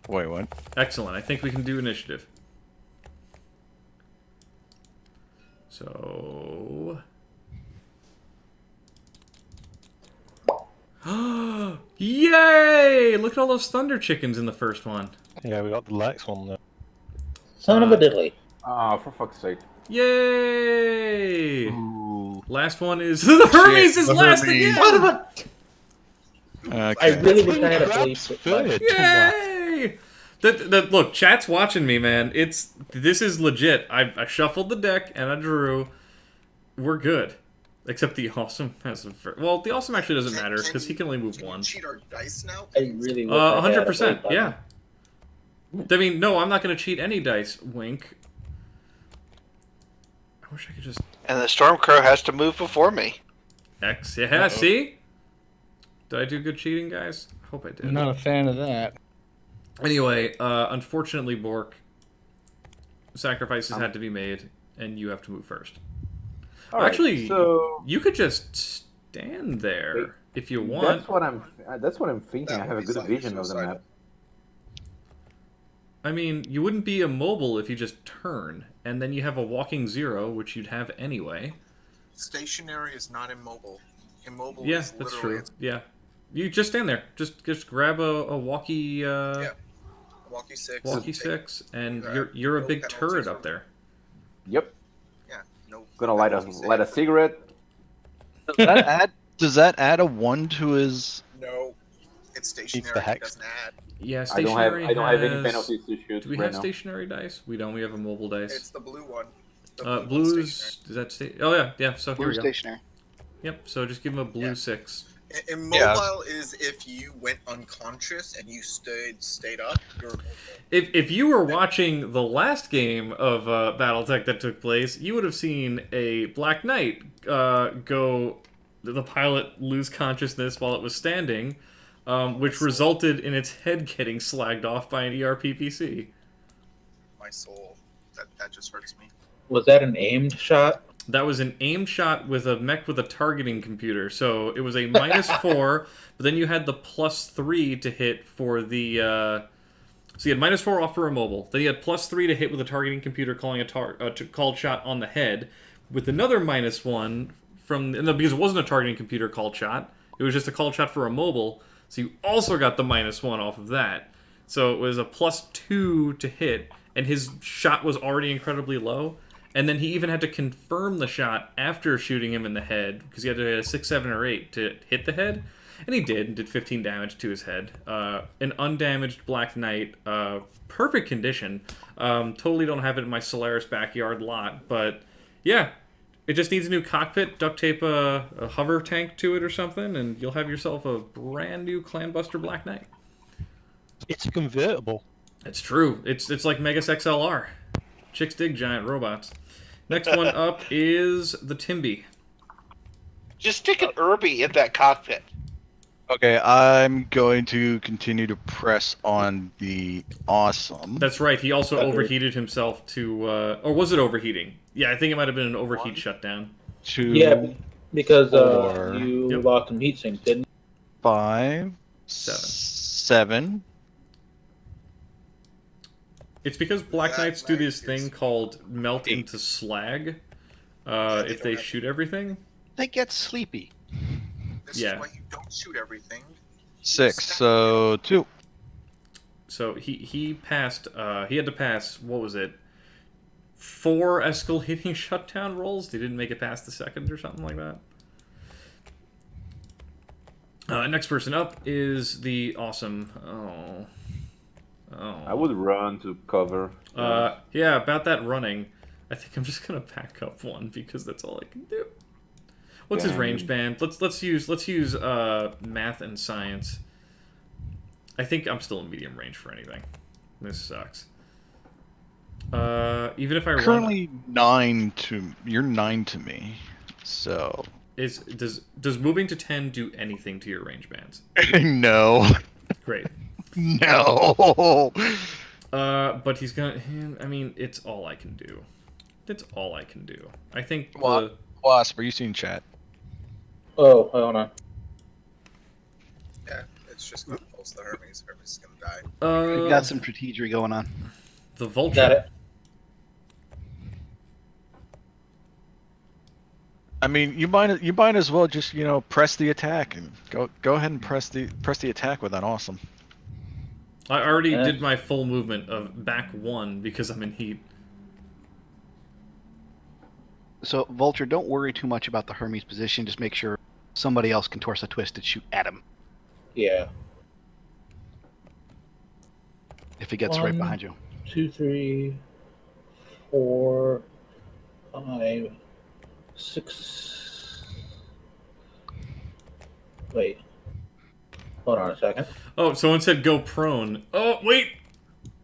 Wait, what? Excellent. I think we can do initiative. So. Yay! Look at all those thunder chickens in the first one. Yeah, we got the next one though. Son of a diddly. Ah, for fuck's sake. Yay! Ooh. Last one is the Hermes is the last Hermes. again. Son of a... Okay. I really wish I had a Grabs police. third. Yay! Look, chat's watching me, man. This is legit. I shuffled the deck and I drew. We're good. Except the awesome has a well, the awesome actually doesn't matter because he can only move one. Cheat our dice now? I really wish I had a 100%. play Yeah. I mean, no, I'm not gonna cheat any dice. Wink. I wish I could just And the Stormcrow has to move before me. X. Yeah. See? Did I do good cheating, guys? I hope I did. I'm not a fan of that. Anyway, unfortunately, Bork, sacrifices had to be made, and you have to move first. All right, Actually, so you could just stand there Wait, if you want. that's what I'm thinking. That I have a would be good slightly vision of the suicidal. map. I mean, you wouldn't be immobile if you just turn, and then you have a walking 0, which you'd have anyway. Stationary is not immobile. Immobile Yeah, is that's literally true. Yeah, you just stand there. Just grab a walkie. Yeah. Walkie 6. Walkie take- 6, and Yeah, you're a no big penalties turret from- up there. Yep. Yeah. No. Gonna light a cigarette. Does that add a 1 to his? No. It's stationary. the It hex. doesn't add. Yeah, I don't stationary have any has- penalties to shoot Do we right have now. stationary dice? We don't. We have a mobile dice. It's the blue one. The blue one's Blues. stationary. Does that stay? Oh yeah. So here Blue we go. stationary. Yep. So just give him a blue Yeah. 6. Immobile is if you went unconscious and you stayed up. You're immobile. If you were watching the last game of BattleTech that took place, you would have seen a Black Knight go. The pilot lose consciousness while it was standing, which resulted in its head getting slagged off by an ERPPC. My soul. That just hurts me. Was that an aimed shot? That was an aimed shot with a mech with a targeting computer. So it was a -4, but then you had the +3 to hit for the. So you had -4 off for a mobile. Then you had +3 to hit with a targeting computer calling a called shot on the head, with another -1 from because it wasn't a targeting computer called shot. It was just a called shot for a mobile. So you also got the -1 off of that. So it was a +2 to hit, and his shot was already incredibly low. And then he even had to confirm the shot after shooting him in the head, because he had to hit a 6, 7, or 8 to hit the head. And he did 15 damage to his head. An undamaged Black Knight, perfect condition. Totally don't have it in my Solaris backyard lot, but yeah, it just needs a new cockpit, duct tape a hover tank to it or something, and you'll have yourself a brand new Clanbuster Black Knight. It's a convertible. It's true. It's like Megas XLR. Chicks dig giant robots. Next one up is the Timby. Just stick an Irby in that cockpit. Okay, I'm going to continue to press on the awesome. That's right. He also overheated himself to, or was it overheating? Yeah, I think it might have been an overheat shutdown. Yeah, because four, you locked him heat sink, didn't you? 5, 7. 7. It's because Black Knights do this thing called melt into slag if they shoot everything. They get sleepy. This is why you don't shoot everything. 6, so 2. So he passed. He had to pass. What was it? 4 escalating shutdown rolls. They didn't make it past the second or something like that. Next person up is the awesome. Oh. I would run to cover. Yeah, about that running. I think I'm just gonna back up 1 because that's all I can do. What's his range band? Let's use math and science. I think I'm still in medium range for anything. This sucks. Even if I currently 9 to you're 9 to me, so does moving to 10 do anything to your range bands? No. Great. No. But he's gonna. I mean, it's all I can do. That's all I can do. I think Wasp, are you seeing chat? Oh, hold on. Yeah, it's just gonna pulse the Hermes. Hermes is gonna die. We got some strategery going on. The Vulture. Got it. I mean, you might as well just press the attack and go ahead and press the attack with that. Awesome. I already did my full movement of back 1 because I'm in heat. So, Vulture, don't worry too much about the Hermes position. Just make sure somebody else can Torso Twist and shoot at him. Yeah. If he gets right behind you. 2, 3, 4, 5, 6. Wait. Hold on a second. Oh, someone said go prone. Oh, wait!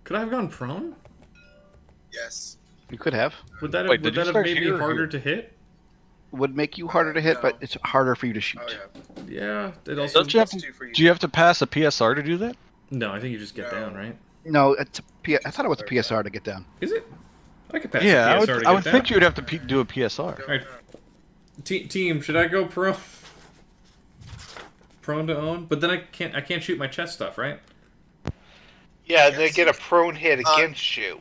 Could I have gone prone? Yes. You could have. Would that have, Wait, would that have made me harder to hit? Would make you harder to hit, but it's harder for you to shoot. Oh, Yeah. It also... Do you have to pass a PSR to do that? No, I think you just get down, right? No, I thought it was a PSR to get down. Is it? I could pass Yeah, a PSR to get I would down. think you would have to do a PSR. Alright. Team, should I go prone? Prone to own? But then I can't shoot my chest stuff, right? Yeah, and they get a prone hit against you.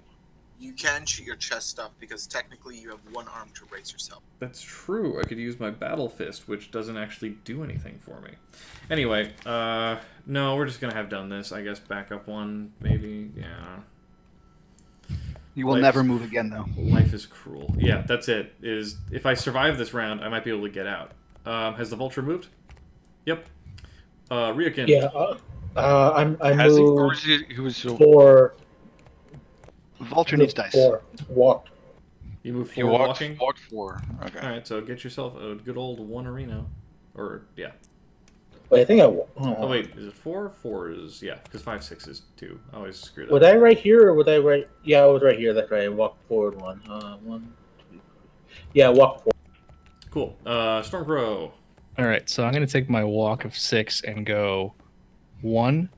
You can shoot your chest stuff because technically you have one arm to raise yourself. That's true. I could use my battle fist, which doesn't actually do anything for me. Anyway, no, we're just gonna have done this. I guess backup 1, maybe. Yeah. You will never move again, though. Life is cruel. Yeah, that's it. If I survive this round, I might be able to get out. Has the Vulture moved? Yep. Ryokin. Yeah, I Has he? Or moved he was 4. Vulture needs dice. 4. Walked. You moved 4 He walked, walking? walked 4. Okay. Alright, so get yourself a good old 1 arena. Or, yeah. Wait, I think I. Oh, wait, is it 4? 4 is, yeah, because 5, 6 is 2. I always screw that Was up. I right here or was I right? Yeah, I was right here. That's right. I walked forward 1. 1, 2. Yeah, I walked forward. Cool. Stormcrow. All right, so I'm going to take my walk of 6 and go 1,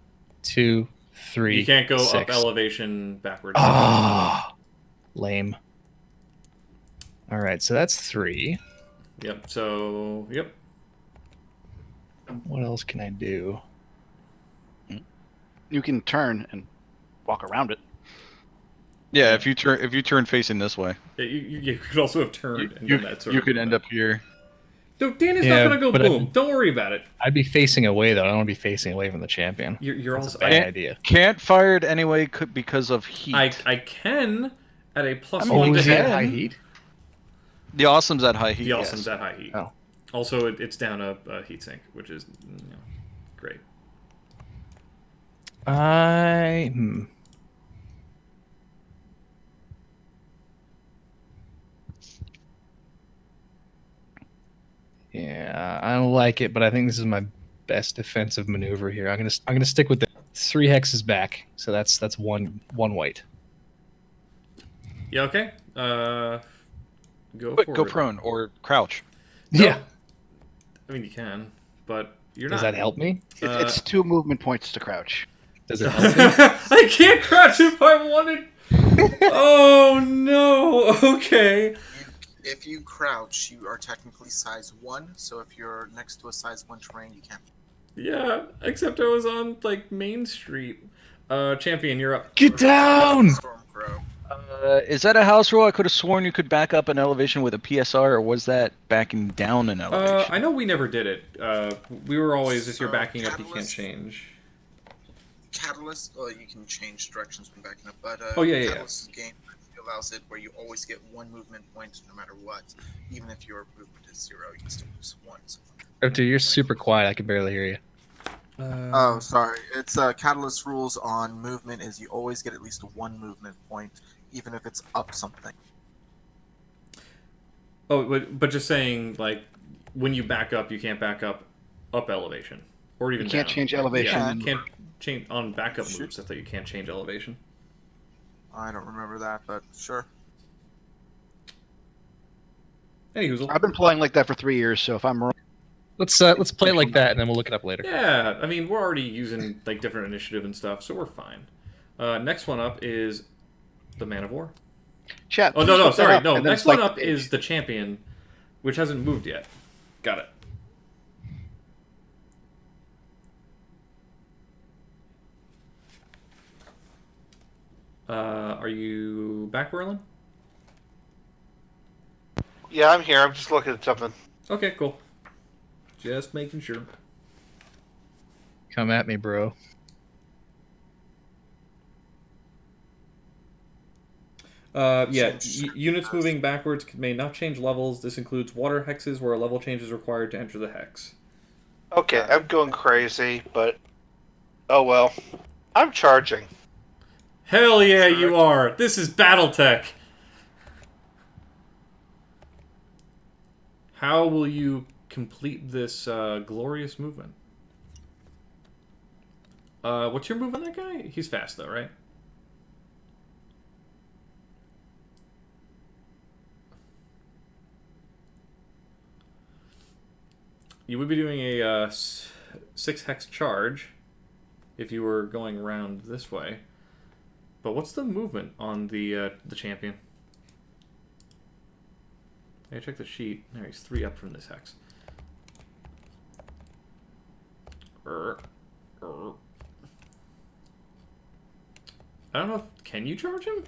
2, 3. You can't go 6. up elevation backwards. Ah, lame. All right, so that's 3. Yep, so, yep. What else can I do? You can turn and walk around it. Yeah, if you turn facing this way, Yeah, you could also have turned and done that sort you of could movement. end up here. No, Danny's Yeah, not going to go but boom. Don't worry about it. I'd be facing away, though. I don't want to be facing away from the champion. You're That's also... a bad idea. Can't fire it anyway because of heat. I can at a plus Oh, 1 to is he hit. at high heat? The awesome's at high heat. The awesome's yes. at high heat. Oh. Also, it's down a heat sink, which is great. Yeah, I don't like it, but I think this is my best defensive maneuver here. I'm gonna stick with the 3 hexes back, so that's one white. Yeah, okay. Go But forward. go prone or crouch. No. Yeah. I mean, you can, but you're Does not. that help me? It's 2 movement points to crouch. Does it help me? I can't crouch if I wanted. Oh no. Okay. If you crouch, you are technically size 1. So if you're next to a size 1 terrain, you can't. Yeah, except I was on like Main Street. Champion, you're up. Get down! Stormcrow. Is that a house rule? I could have sworn you could back up an elevation with a PSR, or was that backing down an elevation? I know we never did it. We were always, if you're So, backing up, you can't Catalyst? change. Catalyst, you can change directions when backing up, but Oh, yeah. Catalyst's game allows it where you always get 1 movement point no matter what. Even if your movement is 0, you can still lose 1. So. Oh, dude, you're super quiet. I can barely hear you. Oh, sorry. It's Catalyst rules on movement is you always get at least 1 movement point, even if it's up something. Oh, but just saying, like, when you back up, you can't back up elevation. Or even You can't down. change elevation. Yeah, you can't change on backup moves. I thought you can't change elevation. I don't remember that, but sure. Hey, Hoozle. I've been playing like that for 3 years, so if I'm wrong, Let's play it like that, and then we'll look it up later. Yeah, I mean, we're already using, like, different initiative and stuff, so we're fine. Next one up is the Man of War. Chat. Oh, please no, look that sorry. up, No, and then next one select up the page. is the champion, which hasn't moved yet. Got it. Are you back, Merlin? Yeah, I'm here. I'm just looking at something. Okay, cool. Just making sure. Come at me, bro. Yeah, units moving backwards may not change levels. This includes water hexes where a level change is required to enter the hex. Okay, I'm going crazy, but oh well. I'm charging. Hell yeah, you are! This is BattleTech! How will you complete this glorious movement? What's your move on that guy? He's fast though, right? You would be doing a 6 hex charge if you were going around this way. But what's the movement on the champion? I check the sheet. There, he's 3 up from this hex. I don't know if... Can you charge him?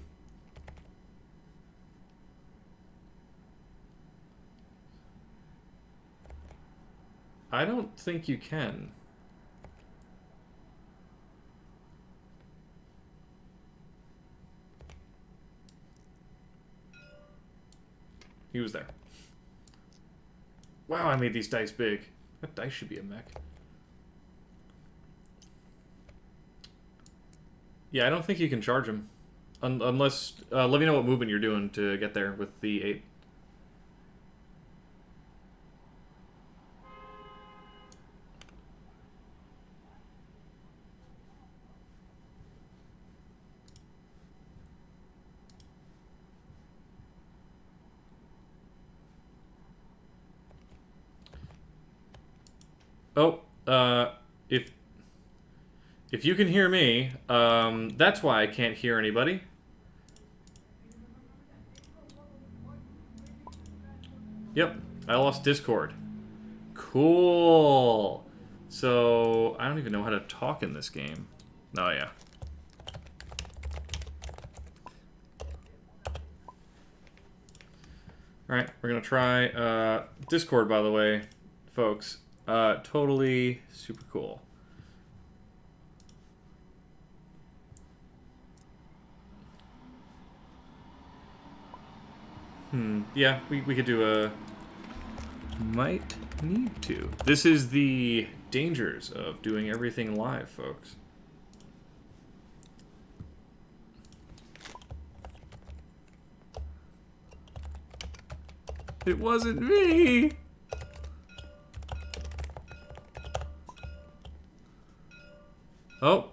I don't think you can. He was there. Wow, I made these dice big. That dice should be a mech. Yeah, I don't think you can charge him. Unless... let me know what movement you're doing to get there with the 8. Oh, if you can hear me, that's why I can't hear anybody. Yep, I lost Discord. Cool. So, I don't even know how to talk in this game. Oh, yeah. Alright, we're gonna try, Discord, by the way, folks. Totally super cool. Yeah, we could do a... Might need to. This is the dangers of doing everything live, folks. It wasn't me! Oh,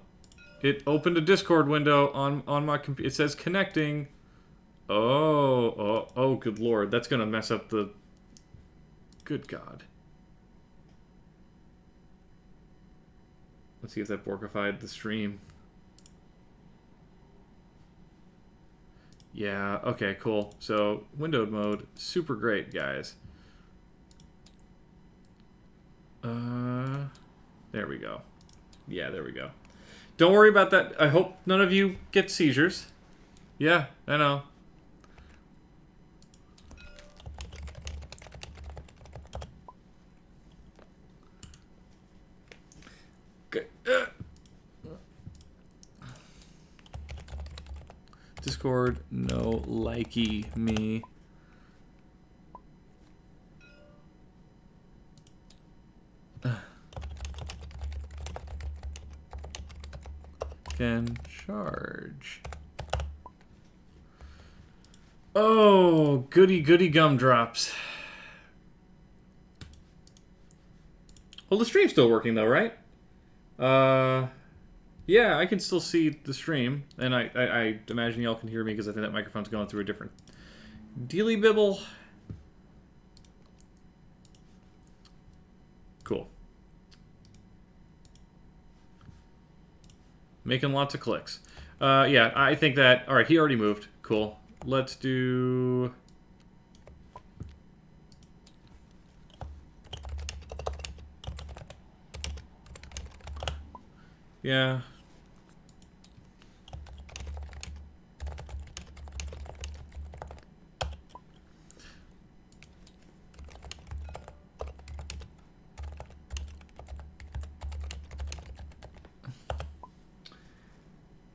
it opened a Discord window on my computer. It says connecting. Oh, good lord. That's gonna mess up the... Good god. Let's see if that borkified the stream. Yeah, okay, cool. So, windowed mode, super great, guys. There we go. Yeah, there we go. Don't worry about that. I hope none of you get seizures. Yeah, I know. Discord, no likey me. Can charge. Oh, goody goody gumdrops. Well, the stream's still working though, right? Yeah, I can still see the stream, and I imagine y'all can hear me because I think that microphone's going through a different dealy bibble. Cool. Making lots of clicks. Yeah, I think that... Alright, he already moved. Cool. let's do... Yeah.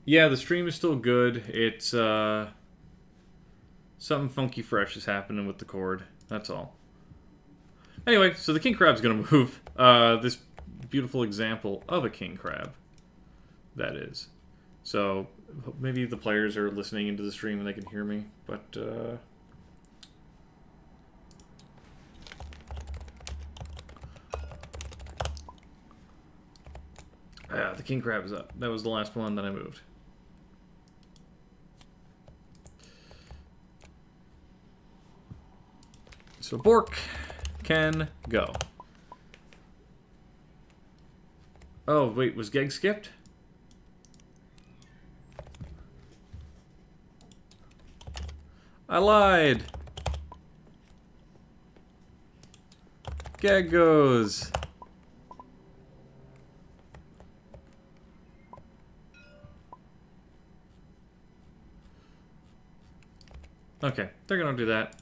Yeah, the stream is still good. It's, something funky fresh is happening with the cord. That's all. Anyway, so the king crab's gonna move. This beautiful example of a king crab. That is. So, maybe the players are listening into the stream and they can hear me, but, yeah, the king crab is up. That was the last one that I moved. So Bork can go. Oh, wait, was Geg skipped? I lied. Geg goes. Okay, they're gonna do that.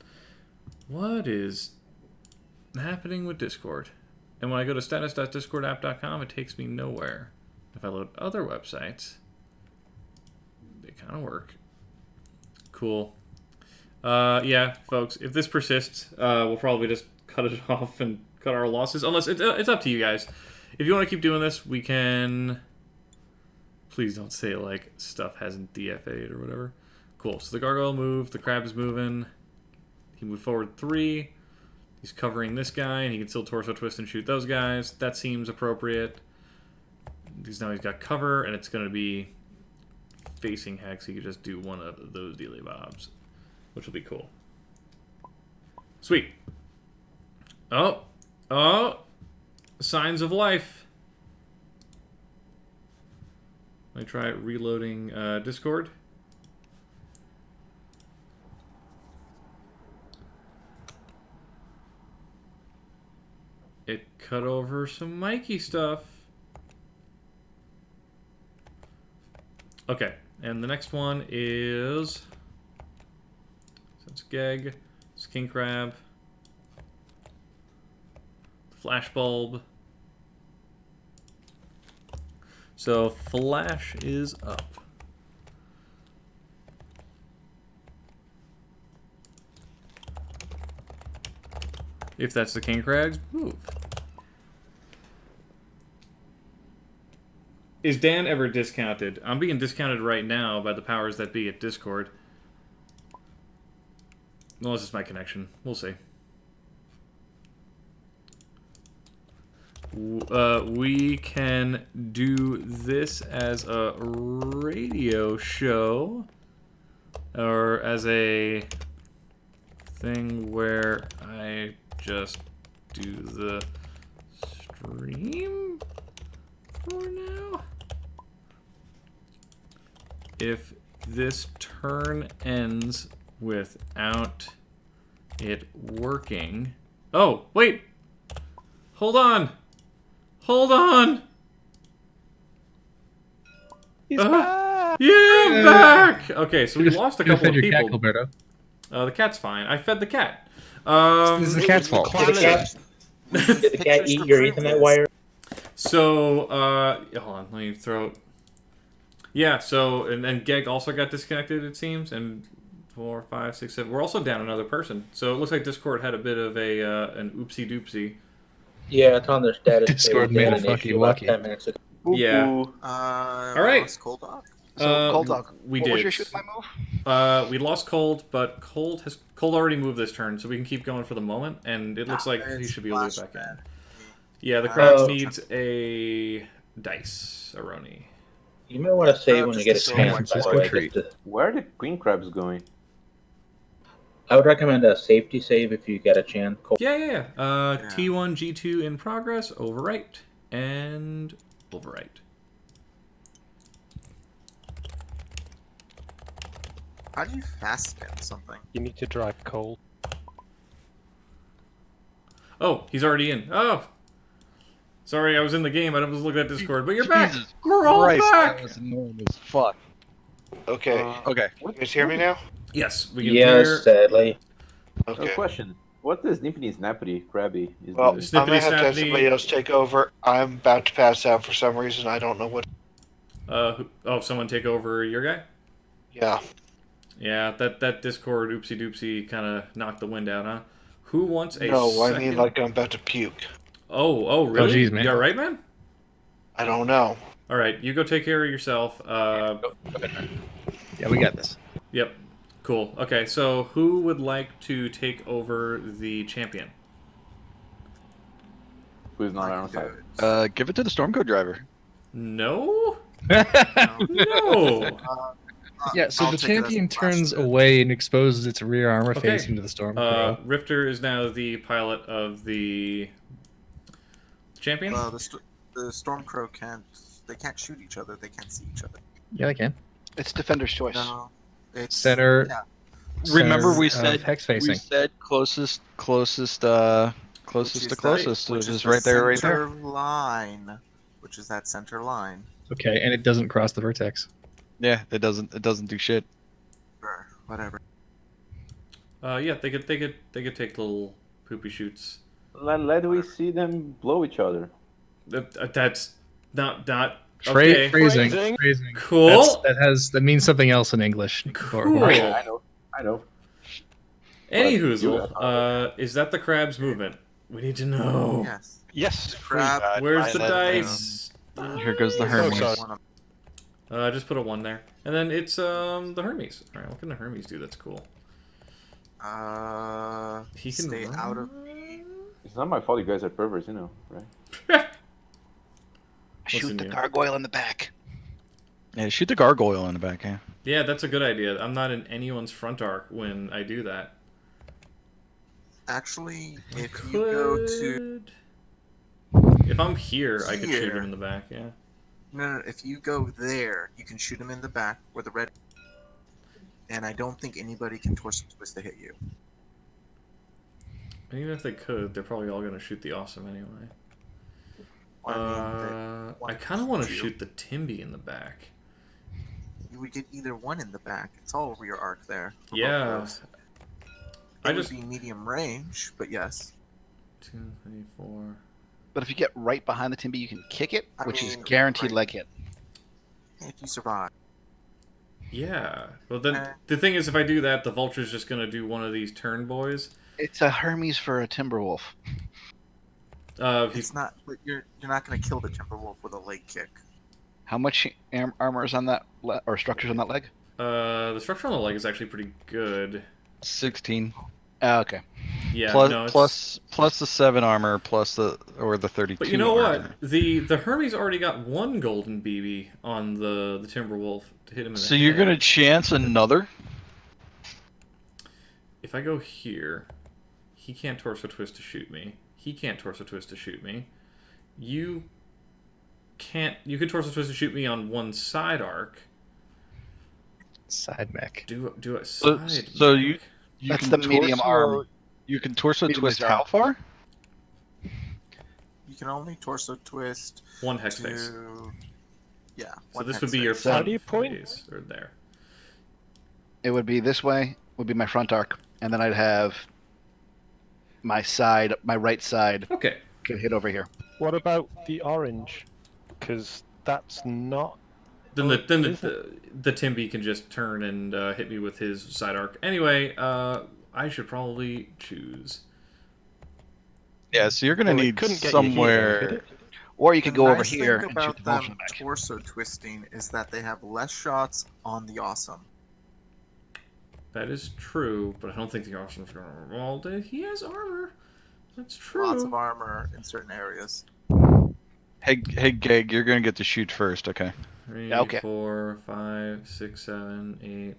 What is happening with Discord? And when I go to status.discordapp.com, it takes me nowhere. If I load other websites, they kind of work. Cool. Yeah, folks, if this persists, we'll probably just cut it off and cut our losses. Unless, it's up to you guys. If you want to keep doing this, we can... Please don't say, like, stuff hasn't DFA'd or whatever. Cool, so the gargoyle moved, the crab is moving. He moved forward 3. He's covering this guy, and he can still torso twist and shoot those guys. That seems appropriate. Now he's got cover, and it's going to be facing hex. He could just do one of those dealy bobs, which will be cool. Sweet. Oh. Oh. Signs of life. Let me try reloading Discord. It cut over some Mikey stuff. Okay, and the next one is... So it's Geg, it's King Crab, Flashbulb. So Flash is up. If that's the King Crab's move. Is Dan ever discounted? I'm being discounted right now by the powers that be at Discord. Unless it's my connection. We'll see. We can do this as a radio show. Or as a thing where I just do the stream for now. If this turn ends without it working... Oh, wait! Hold on! Hold on! He's back! Yeah, I'm back! Okay, so we lost a couple of people. Cat, the cat's fine. I fed the cat. This is the cat's fault. Did the cat eat your Ethernet wire? So, hold on, let me throw it. Yeah, so, and then Geg also got disconnected, it seems, and 4, 5, 6, 7. We're also down another person. So it looks like Discord had a bit of a an oopsie doopsie. Yeah, it's on their status. Discord made a fucky wucky. 10 minutes ago. Yeah. All right. Cold Dog? So, Cold Dog, we what did. was your shoot my move? We lost Cold, but Cold already moved this turn, so we can keep going for the moment, and it looks like he should be able to get back in. Yeah, the crowd needs a dice, a Roni. You might want to say when you get a San chance. Francisco treat. Where are the queen crabs going? I would recommend a safety save if you get a chance. Yeah. T1, G2 in progress, overwrite, and overwrite. How do you fast spin something? You need to drive coal. Oh, he's already in. Oh! Sorry, I was in the game. I was looking at Discord, but you're back! We're all Christ, back! that was annoying as fuck. Okay. Okay. You guys hear me now? Yes, we can Yes, hear... sadly. So Okay. question. What is Snippety Snappity Krabby? Is Well, the... I'm Snippety gonna have to have snappity. somebody else take over. I'm about to pass out for some reason. I don't know what. Someone take over your guy? Yeah. Yeah, that Discord oopsie doopsie kind of knocked the wind out, huh? Who wants a No, second... I mean like I'm about to puke. Oh, really? Oh, geez, man. You alright, man? I don't know. Alright, you go take care of yourself. Yeah, we got this. Yep. Cool. Okay, so who would like to take over the champion? Who's not on our side? Give it to the Stormcode driver. No? No! Yeah, so I'll the take it as champion a turns blast. away and exposes its rear armor Okay. facing to the storm. Rifter is now the pilot of the champion? Well, the Stormcrow can't. They can't shoot each other. They can't see each other. Yeah, I can. It's defender's choice. No, it's Center. Yeah. Remember we Center, said hex facing. we said closest to closest, which is right there, right there. Line, which is that center line. Okay, and it doesn't cross the vertex. Yeah, it doesn't do shit. Sure, whatever. Yeah, they could take little poopy shoots. Let we see them blow each other. That's not okay. Phrasing. Cool. That means something else in English. Cool. I know. Any hoozle, is that the crab's movement? We need to know. Yes. Yes. Crab. Where's the dice? Here goes the Hermes. Just put a 1 there. And then it's the Hermes. Alright, what can the Hermes do that's cool? He can stay run? out of. It's not my fault you guys are perverts, you know, right? Shoot the gargoyle in the back. Yeah, shoot the gargoyle in the back. Yeah. Yeah, that's a good idea. I'm not in anyone's front arc when I do that. Actually, if you go to. If I'm here, I could shoot him in the back, yeah. No, if you go there, you can shoot him in the back where the red. And I don't think anybody can torso twist to hit you. And even if they could, they're probably all going to shoot the awesome anyway. I kind of want to shoot the Timby in the back. You would get either one in the back. It's all rear arc there. Yeah. It would be medium range, but yes. 2, 3, 4. But if you get right behind the Timby, you can kick it, I which is mean, guaranteed right. leg hit. If you survive. Yeah. Well, then the thing is, if I do that, the Vulture's just going to do one of these turn boys. It's a Hermes for a Timberwolf. It's not. You're not going to kill the Timberwolf with a leg kick. How much armor is on that, or structures on that leg? The structure on the leg is actually pretty good. 16. Okay. Yeah. Plus the 7 armor plus the 32. But you know armor. what? The Hermes already got 1 golden BB on the Timberwolf to hit him in the So you're head. gonna chance another? If I go here, he can't torso twist to shoot me. He can't torso twist to shoot me. You can't. You can torso twist to shoot me on one side arc. Side mech. Do a side. So you That's can the medium arm. You can torso Medium twist arm. how far? You can only torso twist 1 hex face. Yeah. So this would be your face. front How do you point? face, or there. It would be this way, would be my front arc, and then I'd have my side, my right side. Okay. Could hit over here. What about the orange? Because that's not. Then the Timby can just turn and hit me with his side arc. Anyway, I should probably choose. Yeah, so you're gonna Well, it need couldn't get you somewhere. here, could it? Or you could The go over nice here thing and shoot about the Vulture them back. torso twisting is that they have less shots on the awesome. That is true, but I don't think the awesome's gonna. Well, he has armor. That's true. Lots of armor in certain areas. Hey, Gag, you're gonna get to shoot first, okay? 3, Okay. 4, 5, 6, 7, 8,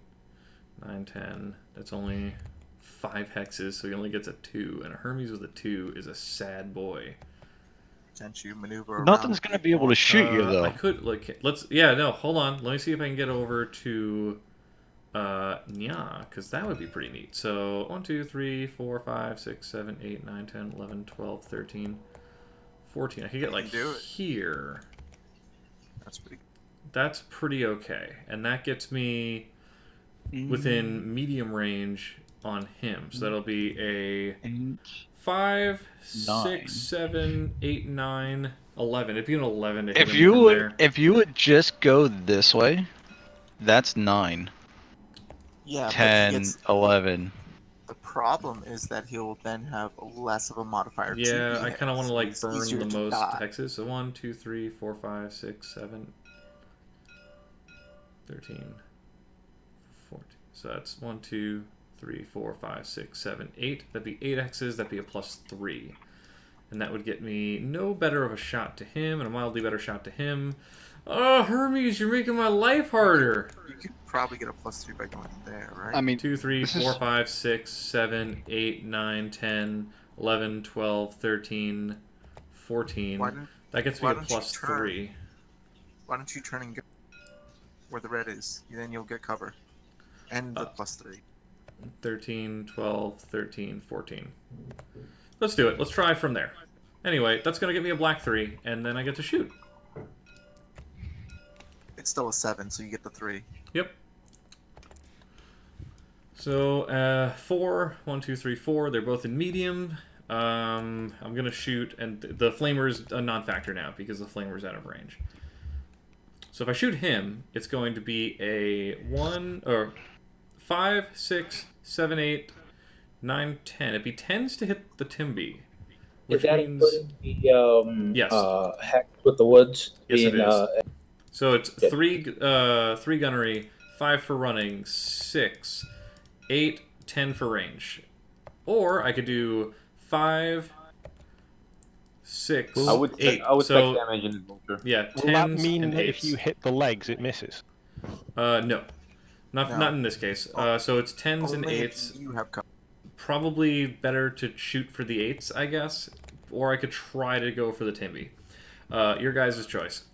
9, 10. That's only 5 hexes, so he only gets a 2. And a Hermes with a 2 is a sad boy. Can't you maneuver around Nothing's gonna be able to shoot you I though. could hold on. Let me see if I can get over to Yeah, because that would be pretty neat. So 1, 2, 3, 4, 5, 6, 7, 8, 9, 10, 11, 12, 13, 14. I could get like here. That's pretty good. That's pretty okay. And that gets me within medium range on him. So that'll be a 5, 6, 7, 8, 9, 11. It'd be an 11 to hit him from there. If you would just go this way, that's 9. Yeah, 10, 11. The problem is that he'll then have less of a modifier. Yeah, to I kind of want to like burn easier the to most die. hexes. So 1, 2, 3, 4, 5, 6, 7, 13, 14. So that's 1, 2, 3, 4, 5, 6, 7, 8. That'd be 8 hexes. That'd be a +3. And that would get me no better of a shot to him and a mildly better shot to him. Oh, Hermes, you're making my life harder. You could probably get a +3 by going there, right? I mean, 2, 3, 4, 5, 6, 7, 8, 9, 10, 11, 12, 13, 14. That gets me a +3. Why don't you turn and go where the red is? Then you'll get cover. And the +3. 13, 12, 13, 14. Let's do it. Let's try from there. Anyway, that's going to get me a black 3, and then I get to shoot. It's still a 7, so you get the 3. Yep. So, 4, 1, 2, 3, 4. They're both in medium. I'm going to shoot, and the flamer's a non-factor now because the flamer's out of range. So if I shoot him, it's going to be a 5, 6, 7, 8, 9, 10. It'd be 10s to hit the Timby. Is Which that means... including the yes. hex with the woods? Yes, being, it is. So it's 3 gunnery, 5 for running, 6, 8, 10 for range. Or I could do 5, 6, I would 8. I would so, take damage in the vulture. Yeah, 10s Will that mean and that 8s. if you hit the legs, it misses? No. Not in this case. So it's 10s and Only 8s. if you have cover. Probably better to shoot for the 8s, I guess. Or I could try to go for the Timby. Your guys' choice.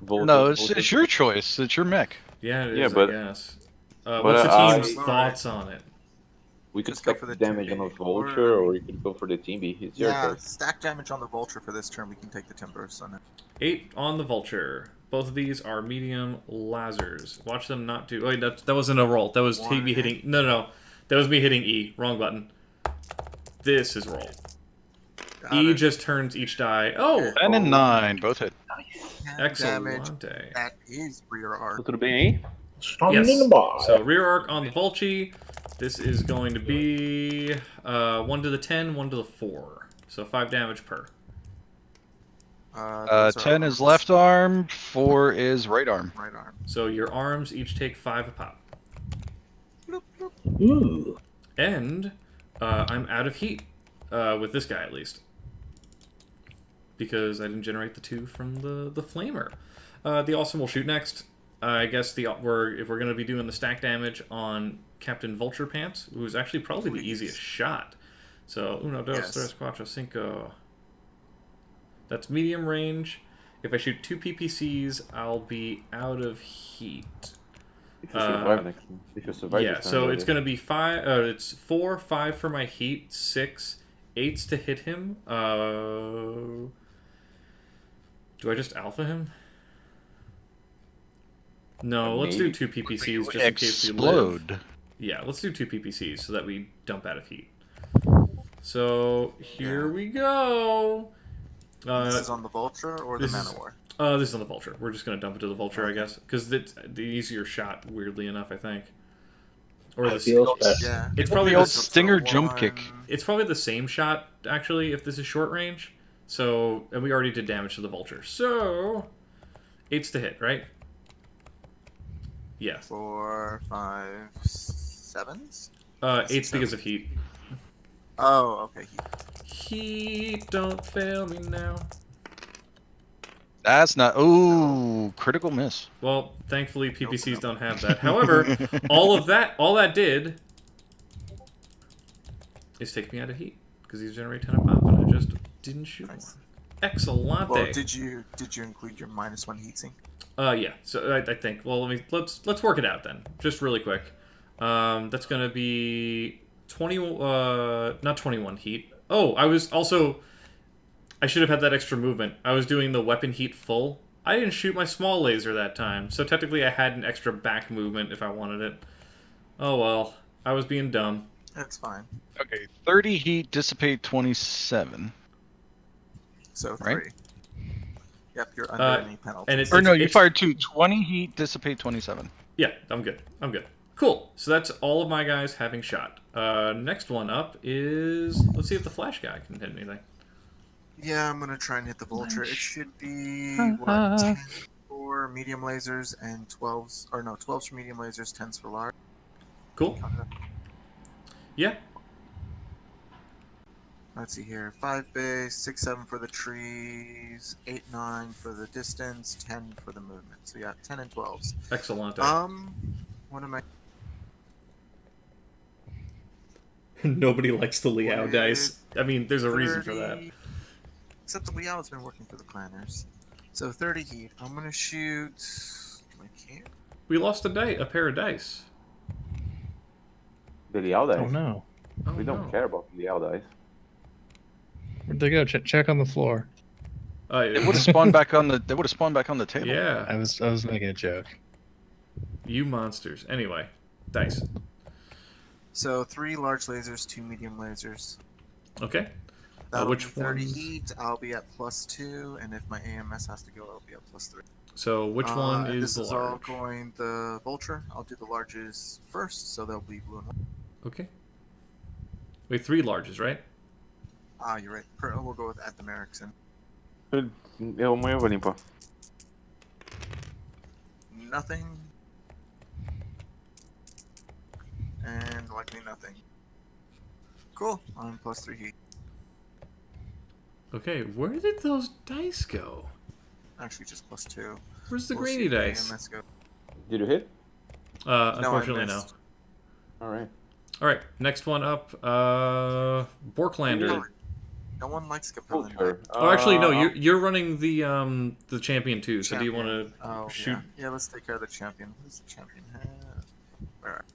No, it's your choice. It's your mech. Yeah, it Yeah, is, but- I guess. What's the team's thoughts on it? We could Just go stack for the damage on Timby. the vulture, or you could go for the Timby. It's your Yeah, choice. stack damage on the vulture for this turn. We can take the timbers on it. 8 on the vulture. Both of these are medium lasers. Watch them not do... Wait, that wasn't a roll. That was me hitting... No. That was me hitting E. Wrong button. This is roll. E just turns each die. Oh! 10 and 9, both hit. Excellent. That is rear arc. Go to the bay. Yes. So rear arc on the Vulchi. This is going to be 1 to the 10, 1 to the 4. So 5 damage per. 10 is left arm, 4 is right arm. Right arm. So your arms each take 5 a pop. Ooh. And I'm out of heat with this guy at least, because I didn't generate the 2 from the flamer. The awesome will shoot next. I guess if we're going to be doing the stack damage on Captain Vulture Pants, who's actually probably the easiest shot. So 1, 2, 3, 4, 5. That's medium range. If I shoot 2 PPCs, I'll be out of heat. If you survive next time. If you survive Yeah, this time, so really. it's going to be 5. It's 4, 5 for my heat, 6, 8s to hit him. Do I just alpha him? No, let's do 2 PPCs just in case we live. Explode. Yeah, let's do 2 PPCs so that we dump out of heat. So here we go. This is on the vulture or the Manowar? This is on the vulture. We're just gonna dump it to the vulture, I guess, because it's the easier shot. Weirdly enough, I think. Or I feel special. Yeah. It's probably The old stinger jump kick. It's probably the same shot actually if this is short range. So, and we already did damage to the vulture. So 8s to hit, right? Yeah. 4, 5, 7s? 8s because of heat. Oh, okay. Heat, don't fail me now. That's not... Ooh, critical miss. Well, thankfully PPCs don't have that. However, all that did is take me out of heat because these generate 10 a pop, and I just didn't shoot one. Excellent. Well, did you include your -1 heatsink? Yeah. So I think. Well, let's work it out then, just really quick. That's gonna be 20. Not 21 heat. Oh, I should have had that extra movement. I was doing the weapon heat full. I didn't shoot my small laser that time, so technically I had an extra back movement if I wanted it. Oh well, I was being dumb. That's fine. Okay, 30 heat, dissipate 27. So Right? 3. Yep, you're under any penalty. Or no, you fired 2. 20 heat, dissipate 27. Yeah, I'm good. Cool. So that's all of my guys having shot. Next one up is... Let's see if the flash guy can hit anything. Yeah, I'm gonna try and hit the vulture. It should be what 10 for medium lasers and 12s, or no, 12s for medium lasers, 10s for large. Cool. Yeah. Let's see here. 5 base, 6, 7 for the trees, 8, 9 for the distance, 10 for the movement. So yeah, 10 and 12s. Excellent. What am I? Nobody likes the Liao dice. I mean, there's a reason for that. Except the Liao has been working for the planners. So 30 heat. I'm gonna shoot. I can't. We lost a pair of dice. The Liao dice. Oh no. We don't care about the Liao dice. Where'd they go? Check on the floor. They would have spawned back on the. They would have spawned back on the table. Yeah. I was making a joke. You monsters. Anyway, dice. So 3 large lasers, 2 medium lasers. Okay. Which Which 30 ones? heat, I'll be at +2, and if my AMS has to go, I'll be at +3. So which one and is this the is all large? going the vulture. I'll do the larges first, so they'll be blue and white. Okay. Wait, 3 larges, right? Ah, you're right. We'll go with at the Merrickson. Eu vou limpar. Nothing. And likely nothing. Cool. I'm +3 heat. Okay, where did those dice go? Actually, just +2. Where's the We'll greedy see if the dice? AMS go. Did you hit? Unfortunately, no. missed. Alright. Alright, next one up. Borklander. No one likes Capellan. Sure. Oh, actually, no. You're running the champion too. So do you want to shoot? Yeah, let's take care of the champion. Who's the champion have? Alright.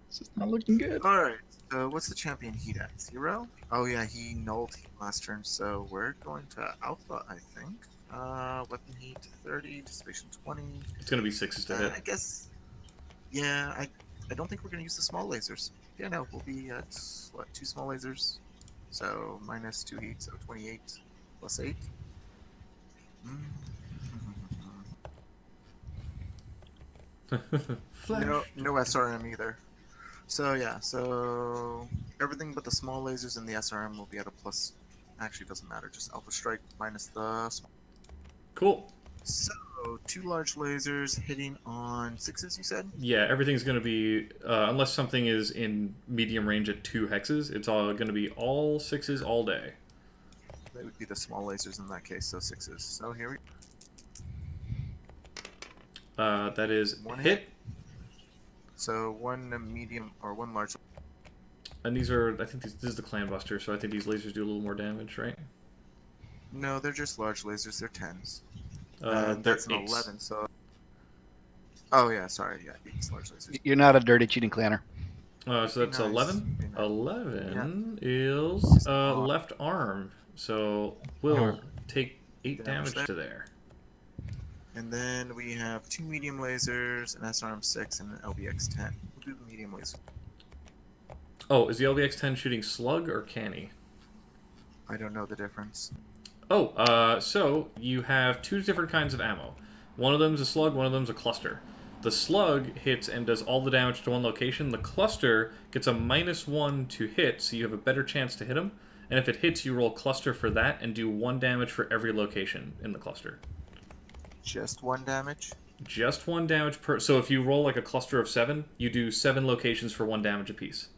This is not looking good. Alright. So what's the champion heat at? 0? Oh yeah, he nulled heat last turn. So we're going to alpha, I think. Weapon heat 30, dissipation 20. It's gonna be 6s to hit. I guess. Yeah, I don't think we're gonna use the small lasers. Yeah, no, we'll be at what 2 small lasers. So -2 heat, so 28 +8. No SRM either. So yeah, so everything but the small lasers and the SRM will be at a plus. Actually, it doesn't matter. Just Alpha Strike minus the small. Cool. So 2 large lasers hitting on 6s. You said? Yeah, everything's gonna be unless something is in medium range at 2 hexes. It's all gonna be all 6s all day. They would be the small lasers in that case. So 6s. So here we. That is One hit. So 1 medium or 1 large. And these are, I think this is the Clan Buster, so I think these lasers do a little more damage, right? No, they're just large lasers. They're 10s. They're That's an 8s. 11. So. Oh yeah, sorry. Yeah, 8 large lasers. You're not a dirty cheating clanner. So that's Nice. 11. Be nice. 11 is left arm. So we'll Arm. take 8 Damage damage to there. And then we have 2 medium lasers, an SRM 6, and an LBX 10. We'll do the medium laser. Oh, is the LBX 10 shooting slug or canny? I don't know the difference. Oh, so you have 2 different kinds of ammo. One of them is a slug, one of them is a cluster. The slug hits and does all the damage to one location. The cluster gets a -1 to hit, so you have a better chance to hit him. And if it hits, you roll cluster for that and do 1 damage for every location in the cluster. Just 1 damage? Just 1 damage per... So if you roll like a cluster of 7, you do 7 locations for 1 damage apiece.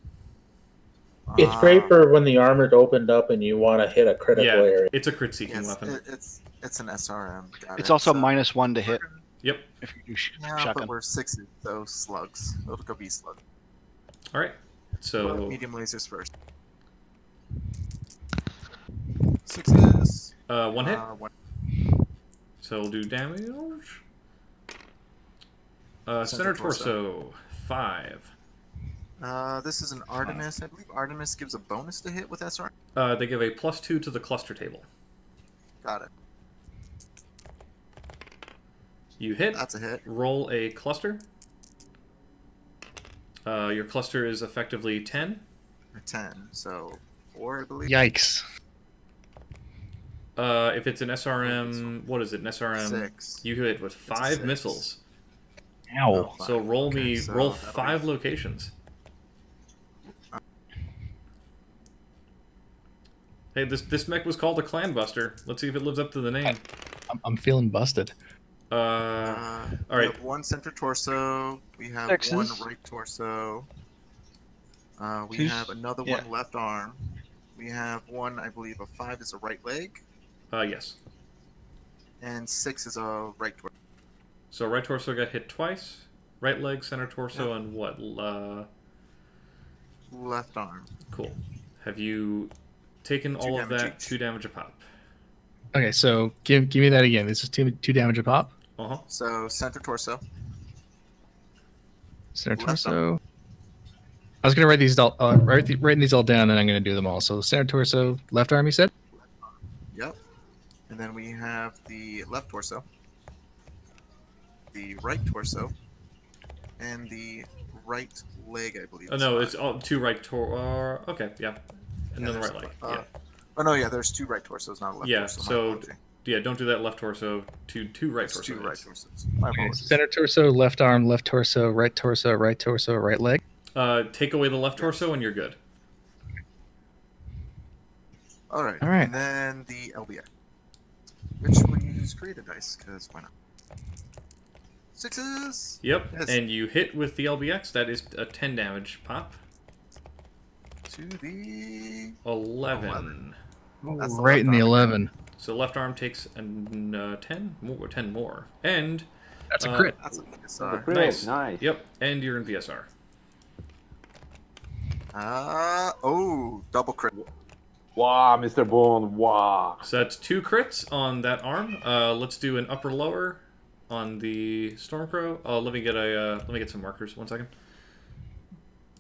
It's great for when the armor's opened up and you want to hit a critical area. It's a crit-seeking Yes, weapon. it's an SRM. Got It's it. also So- -1 to hit. Yep. If you do Yeah, shotgun. but we're 6s, so slugs. It'll go be slug. All right. So Medium lasers first. 6s. 1 hit. 1. So we'll do damage. Center torso, 5. This is an Artemis. I believe Artemis gives a bonus to hit with SR. They give a +2 to the cluster table. Got it. You hit. That's a hit. Roll a cluster. Your cluster is effectively 10. 10, so 4, I believe. Yikes. If it's an SRM, what is it? An SRM? 6. You hit with 5 6. missiles. Ow. So roll roll that'll 5 be- locations. Hey, this mech was called a Clan Buster. Let's see if it lives up to the name. I'm feeling busted. All We right. have 1 center torso. We have Sixes. 1 right torso. We Who's- have another yeah. 1 left arm. We have 1, I believe, a 5 is a right leg, Yes. and 6 is a right torso. So right torso got hit twice. Right leg, center torso, and what? Left arm. Cool. Have you taken all of damage that? each. 2 damage a pop. Okay, so give me that again. This is 2 damage a pop. Uh-huh. So center torso. Center Left torso. I was gonna write these all writing these all down, then I'm gonna do them all. So center torso, left arm. You said. Yep. And then we have the left torso, the right torso, and the right leg, I believe. Oh no, it's all 2 right okay, yeah, and then the there's- right leg. Yeah. Oh no, yeah, there's 2 right torsos, not a left Yeah, torso. my so apology. yeah, don't do that left torso. 2 right There's torso. 2 right hits. torsos. My Okay, apologies. center torso, left arm, left torso, right torso, right leg. Take away the left torso and you're good. All right. All right. And then the LBX, which will use creative dice, because why not? 6s. Yep, Yes. and you hit with the LBX. That is a 10 damage pop. To the 11. That's the Right in left the arm. 11. So left arm takes 10 more, 10 more, and That's a crit. That's a The PSR. crit, Nice. nice. Yep, and you're in VSR. Double crit. Wow, Mr. Bone, wow. So that's 2 crits on that arm. Let's do an upper lower on the Stormcrow. Let me get some markers. 1 second.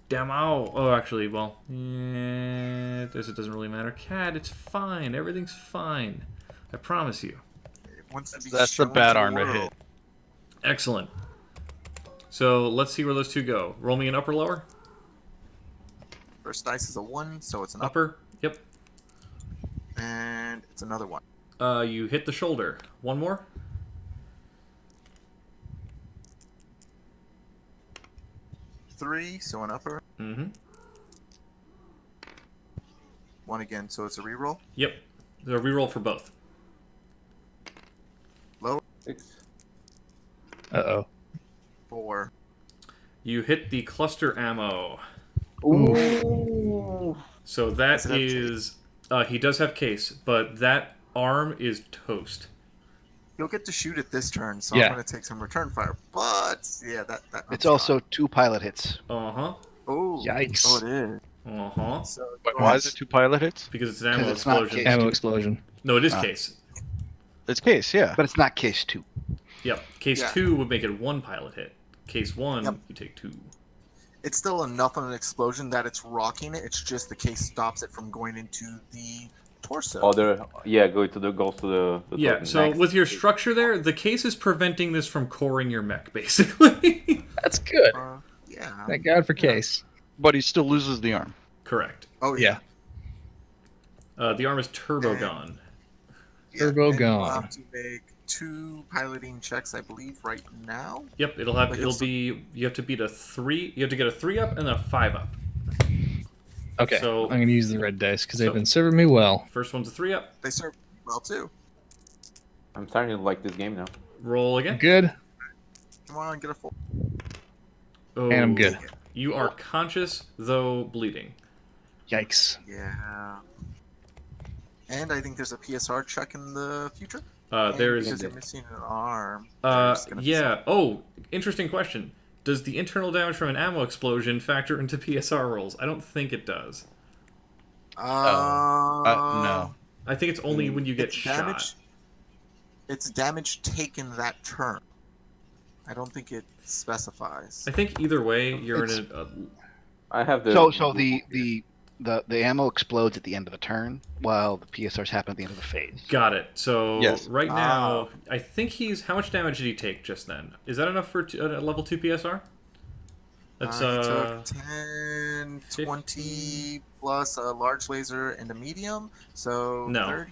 Damn! Oh, actually, well, it doesn't really matter. Cat, it's fine. Everything's fine. I promise you. Once it be That's the shown bad to arm to world. hit. Excellent. So let's see where those 2 go. Roll me an upper lower. First dice is a 1, so it's an up, Upper. Yep. and it's another 1. You hit the shoulder. 1 more. 3, so an upper. Mm-hmm. 1 again, so it's a reroll. Yep. The reroll for both. Lower. 6. Uh-oh. 4. You hit the cluster ammo. Ooh. So that Does it have is... he does have case, but that arm is toast. You'll get to shoot it this turn, so Yeah. I'm going to take some return fire. But, yeah, that It's also 2 pilot hits. Uh-huh. Oh, Yikes. Oh, it is. Uh-huh. So, Wait, why is it 2 pilot hits? Because it's an ammo 'Cause it's not explosion. case. Ammo explosion. No, it is Ah. case. It's case, yeah. But it's not case 2. Yep. Case Yeah. 2 would make it 1 pilot hit. Case 1, Yep. you take 2. it's still enough of an explosion that it's rocking it. It's just the case stops it from going into the torso. Goes to the Yeah, so next. with your structure there, the case is preventing this from coring your mech, basically. That's good. Yeah. Thank God for case. But he still loses the arm. Correct. Oh, yeah. Yeah. The arm is turbo gone. Turbo and you'll gone. have to make 2 piloting checks, I believe, right now. Yep, you have to beat a 3, you have to get a 3 up and a 5 up. Okay. So- I'm going to use the red dice because they've so- been serving me well. First one's a 3 up. They serve well, too. I'm starting to like this game now. Roll again. Good. Come on, get a 4. Oh, And I'm good. You are conscious, though bleeding. Yikes. Yeah. And I think there's a PSR check in the future. There Because is... you're missing an arm. there's gonna be Yeah. Oh, interesting question. Does the internal damage from an ammo explosion factor into PSR rolls? I don't think it does. some- No. I think it's only when you get it's shot. damage. It's damage taken that turn. I don't think it specifies. I think either way, you're in a. I have the. So the ammo explodes at the end of a turn, while the PSRs happen at the end of the phase. Got it. So Yes. right now, I think he's. How much damage did he take just then? Is that enough for a level 2 PSR? That's He took 10, 20 plus a large laser and a medium, so No.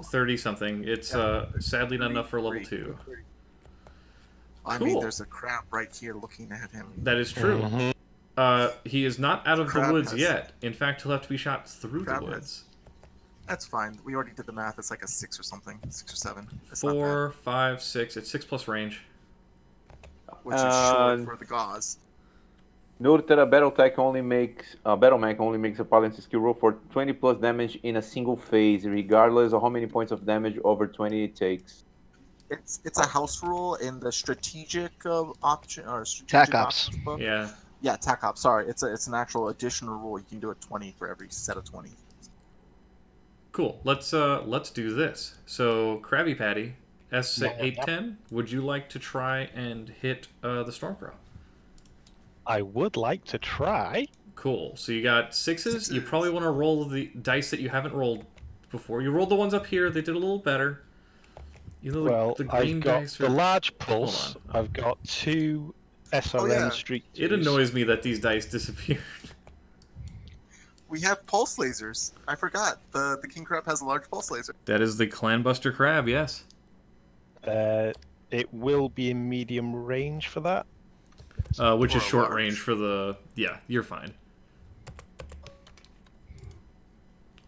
30. something. It's sadly not enough for level 2. I Cool. mean, there's a crab right here looking at him. That is true. He is not out of the Crab woods has- yet. In fact, he'll have to be shot through the Crab woods. That's fine. We already did the math. It's like a 6 or something. 6 or 7. It's not 4, 5, 6. It's 6 plus range. bad, which is short for the gauze. Note that a battle mech only makes a balanced skill roll for 20 plus damage in a single phase, regardless of how many points of damage over 20 it takes. It's a house rule in the strategic option or strategic TAC ops. options book. Yeah. Yeah, TAC ops. Sorry, it's an actual additional rule. You can do it 20 for every set of 20. Cool. Let's do this. So Krabby Patty, S810. Would you like to try and hit the Stormcrow? I would like to try. Cool. So you got 6s. You probably want to roll the dice that you haven't rolled before. You rolled the ones up here. They did a little better. You know, Well, the green I've got dice the are... large pulse. Hold on. I've got 2 SRM yeah. streak. It annoys me that these dice disappeared. We have pulse lasers. I forgot. The king crab has a large pulse laser. That is the Clanbuster Crab, yes. It will be in medium range for that. Which is Or short large. range for the... Yeah, you're fine.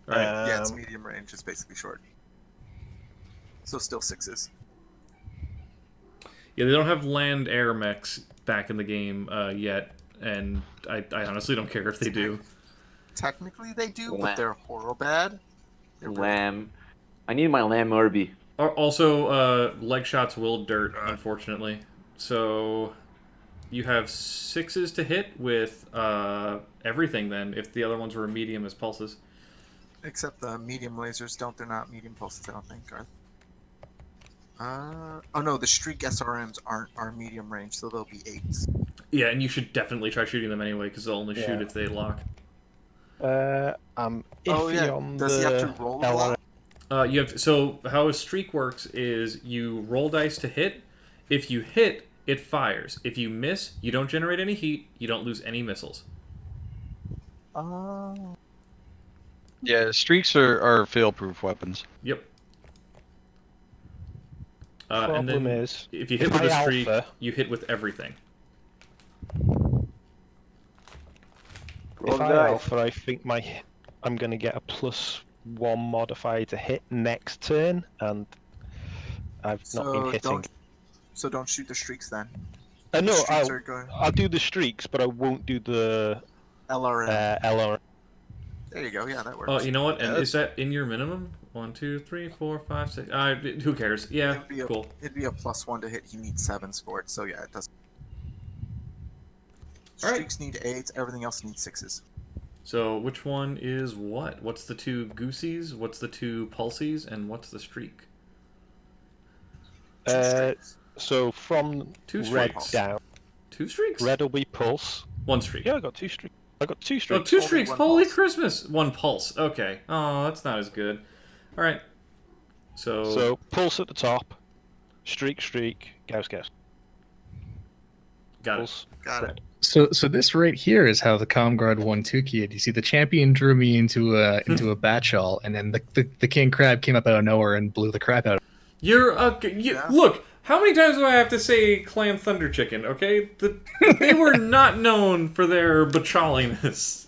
Alright. Yeah, it's medium range. It's basically short. So still 6s. Yeah, they don't have land-air mechs back in the game yet, and I honestly don't care if they do. Technically they do, Lamb. but they're horrible bad. They're Lamb. I need my lamb Irby. Also, leg shots will dirt, unfortunately. So you have 6s to hit with everything then, if the other ones were medium as pulses. Except the medium lasers don't. They're not medium pulses, I don't think. Oh no, the streak SRMs are medium range, so they'll be 8s. Yeah, and you should definitely try shooting them anyway, because they'll only shoot Yeah. if they lock. I'm iffy on Does he the have to roll a lot? You have to, so how a streak works is you roll dice to hit. If you hit, it fires. If you miss, you don't generate any heat. You don't lose any missiles. Yeah, streaks are fail-proof weapons. Yep. And Problem then is, if you hit if with a I streak, alpha- you hit with everything. Roll if the I dice. alpha, I think I'm going to get a +1 modifier to hit next turn, and I've not been hitting. Don't shoot the streaks then. No, The streaks are going I'll do the streaks, but I won't do the LRM. LR. There you go. Yeah, that works. Oh, you know what? And Yeah, is that in your minimum? 1, 2, 3, 4, 5, 6. Who cares? Yeah, cool. It'd be a +1 to hit. He needs 7s for it, so yeah, it does. Alright. Streaks need 8s. Everything else needs 6s. So which one is what? What's the 2 goosies? What's the 2 pulsies? And what's the streak? So from 2 red streaks. down, 2 streaks? red will be pulse. 1 streak. Yeah, I got 2 streaks. I got 2 Oh, streaks. 2 streaks. one Holy pulse. Christmas. 1 pulse. Okay. Oh, that's not as good. All right. So pulse at the top, streak, gauss. Got it. Pulse. Got it. So this right here is how the ComGuard won Tukayyid. You see, the champion drew me into a bat shawl, and then the king crab came up out of nowhere and blew the crap out of me. You're look. How many times do I have to say Clan Thunder Chicken? Okay, they were not known for their bachaliness.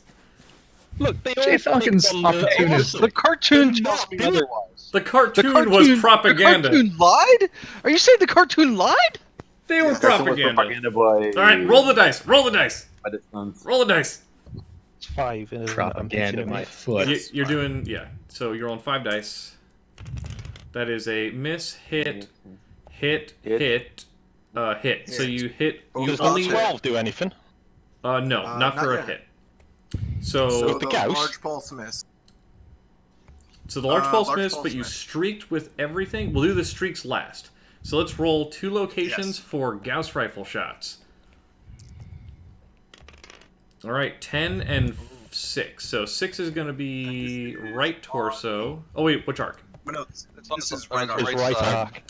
Look, they Jade Falcon's opportunist. The cartoon tells me otherwise. The cartoon was propaganda. The cartoon lied? Are you saying the cartoon lied? They were propaganda. Propaganda by. All right, roll the dice. Roll the dice. By the Suns. Roll the dice. It's 5. And Propaganda, my foot. You're doing So you're on 5 dice. That is a miss, hit, hit. So you hit. You Does only. that 12 do anything? No, not not for a yet. hit. So So the the gauss? large pulse miss. the large pulse large missed, pulse but you miss. streaked with everything. We'll do the streaks last. So let's roll 2 locations Yes. for Gauss rifle shots. All right, 10 and 6. So 6 is going to be right torso. Oh wait, which arc? Well, no, It's on this the- is on right the arc. Just right right side. arc.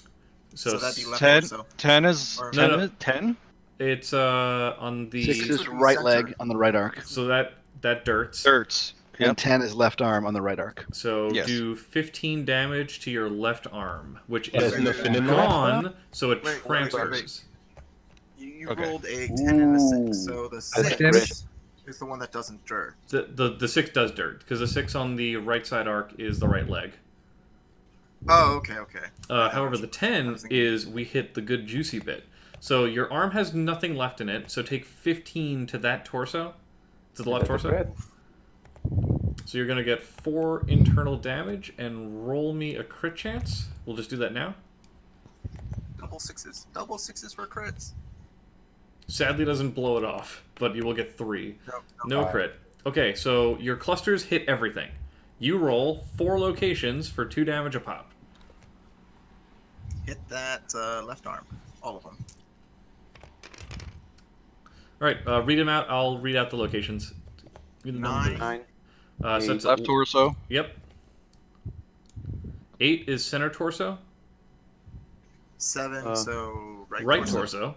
So that'd be left 10, torso. 10 is Or- 10. No, no. 10? it's on the 6 Six is would be right center. leg on the right arc, so that dirts. Dirts. and Yep. 10 is left arm on the right arc. So Yes. do 15 damage to your left arm, which There's is nothing in the left gone, so it Wait, transfers. You Okay. rolled a 10 and a 6, so the That's 6 damage. is the one that doesn't dirt. The 6 does dirt, because the 6 on the right side arc is the right leg. Oh, okay. However, the 10 is we hit the good juicy bit. So your arm has nothing left in it, so take 15 to that torso, to the left torso. Crit. So you're going to get 4 internal damage and roll me a crit chance. We'll just do that now. Double sixes. Double sixes for crits. Sadly doesn't blow it off, but you will get 3. No. No crit. Okay, so your clusters hit everything. You roll 4 locations for 2 damage a pop. Hit that left arm. All of them. Alright, read them out. I'll read out the locations. Give me the numbers. 9. So it's Left torso. Yep. 8 is center torso. 7, so Right torso.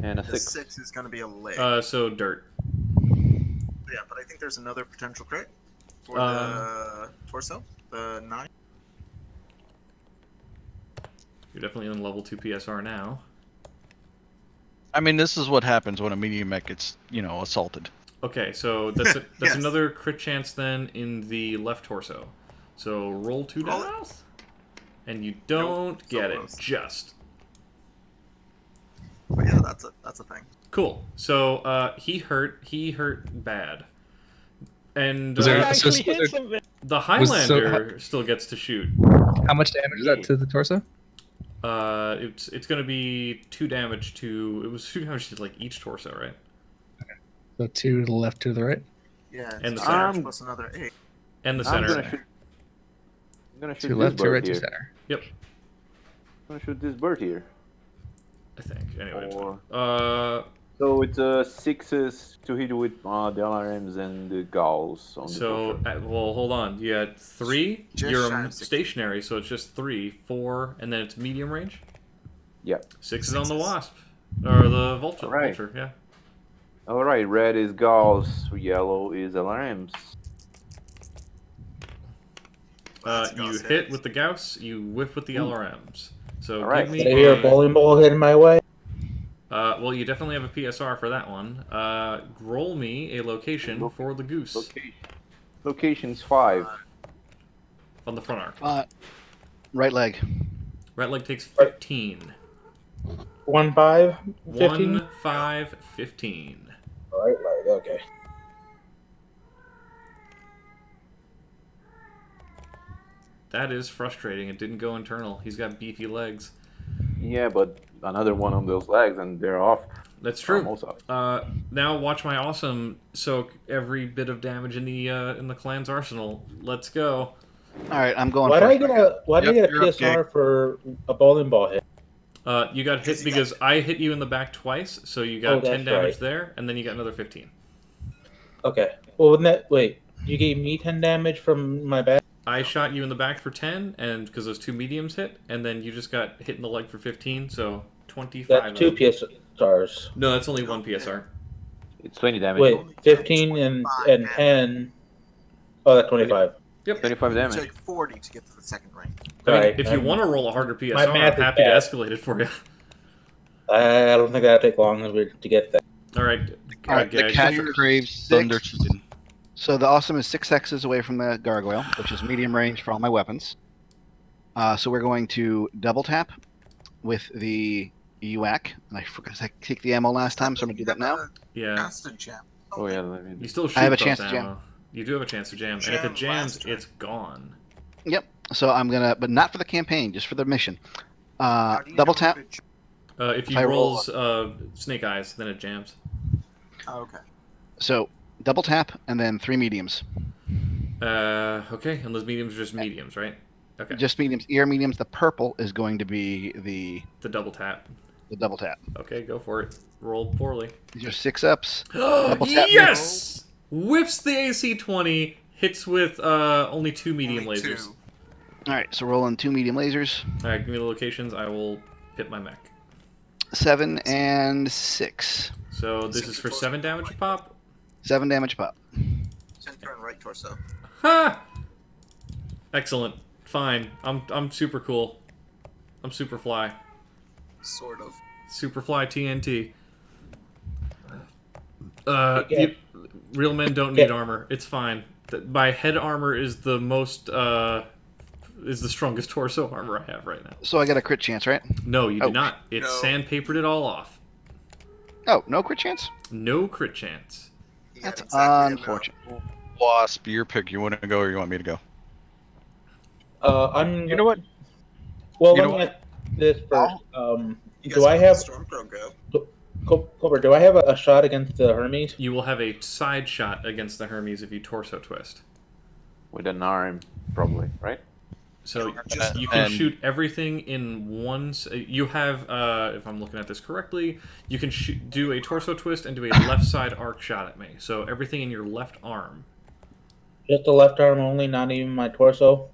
And a The 6. 6 is going to be a leg. So dirt. Yeah, but I think there's another potential crit for the torso. The 9. You're definitely on level 2 PSR now. I mean, this is what happens when a medium mech gets, assaulted. Okay, so that's Yes. another crit chance then in the left torso. So roll 2 Roll it. dice, and you don't so get it. close. Just But yeah, that's a thing. cool. So he hurt bad, and Was there- Actually was there- hit something. the Highlander still gets to shoot. How much damage is that to the torso? It's gonna be 2 damage to. It was 2 damage to like each torso, right? So 2 to the left, 2 to the right. Yeah, And the it's center. plus another 8. And the I'm center. gonna shoot 2 this left, 2 bird right, 2 here. center. Yep, I'm gonna shoot this bird here. I think. Anyway. Or- So it's 6s to hit with the LRMs and the Gauls on the So, torso. well, hold on. You had 3. Just You're shy of 6. stationary, so it's just 3, 4, and then it's medium range. Yeah. 6 is on the wasp, or the vulture. Alright. Vulture, yeah. Alright, red is Gauls, yellow is LRMs. That's You Gauss hit hits. with the Gauss. You whiff with the LRMs. So Alright. give Did me. I hear a bowling ball hitting my way? Well, you definitely have a PSR for that one. Roll me a location for the goose Location's 5. on the front arc. Right leg. Right leg takes 15. 1, 5, 15? 1, 5, 15. Right leg, okay. That is frustrating. It didn't go internal. He's got beefy legs. Yeah, but another one on those legs and they're off. That's true. Almost off. Now watch my awesome soak every bit of damage in the clan's arsenal. Let's go. All right, I'm going. Why for did I get a you're up, PSR for a bowling ball hit? You got hit because I hit you in the back twice, so you got 10 damage there, and then you got another 15. Okay. Well, wait, you gave me 10 damage from my back? I shot you in the back for 10, and because those 2 mediums hit, and then you just got hit in the leg for 15, so 25. That's 2 PSRs. No, that's only 1 PSR. It's 20 damage. Wait, 15 and 10. Oh, that's 25. Yep. 25 It damage. took 40 to get to the second rank. I mean, Sorry, if you want to roll a harder PSR, my I'm math is happy to bad. escalate it for you. I don't think that'll take long to get that. All right. All right, the Gage. cat craves 6. thunder chicken. So the awesome is 6 hexes away from the gargoyle, which is medium range for all my weapons. So we're going to double tap with the UAC, and I forgot to take the ammo last time, so I'm gonna do that now. Yeah. Acid jam. Oh, yeah. Let me... You still shoot I have a those chance to ammo. jam. You do have a chance to jam, and if it Jam jams, last turn. it's gone. Yep. So I'm gonna, but not for the campaign, just for the mission. How do you Double know tap. if it- If If you I roll- rolls Snake Eyes, then it jams. Oh, okay. So double tap and then 3 mediums. Okay, and those mediums are just mediums, right? Okay. Just mediums, ear mediums. The purple is going to be the double tap. The double tap. Okay, go for it. Roll poorly. These are 6-ups. Double tap. Yes! Whiffs the AC 20. Hits with only 2 medium lasers. All right, so rolling 2 medium lasers. All right, give me the locations. I will hit my mech. 7 and 6. So this is for 7 damage a pop. 7 damage a pop. Center and right torso. Ha! Excellent. Fine. I'm super cool. I'm super fly. Sort of. Superfly TNT. Real men don't need armor. It's fine. My head armor is the most is the strongest torso armor I have right now. So I got a crit chance, right? No, you do not. It sandpapered it all off. Oh, no crit chance? No crit chance. That's unfortunate. Wasp, your pick. You want to go or you want me to go? I'm. You know what? Well, You let know me what? ask this first. You Do guys I want have Stormcrow go? Cobra? Do I have a shot against the Hermes? You will have a side shot against the Hermes if you torso twist. With an arm, probably, right? So you can shoot everything in one. You have, if I'm looking at this correctly, you can do a torso twist and do a left side arc shot at me. So everything in your left arm. Just the left arm only, not even my torso.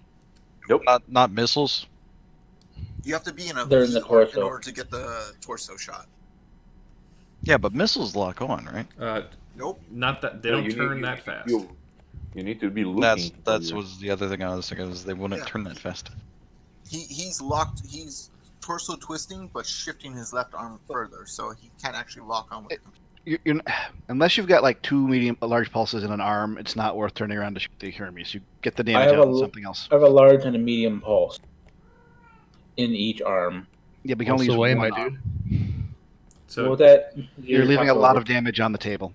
Nope. Not missiles. You have to be in a They're in the V arc in torso. order to get the torso shot. Yeah, but missiles lock on, right? Nope. Not that they don't turn that fast. You need to be looking. That's was the other thing I was thinking, is they wouldn't turn that fast. He's locked. He's torso twisting, but shifting his left arm further, so he can't actually lock on with the computer. Unless you've got like 2 large pulses in an arm, it's not worth turning around to shoot the Hermes. You get the damage out with something else. I have a large and a medium pulse in each arm. Yeah, but you can only use away, one my arm. dude. So Well, that You're leaving a lot of damage on the table.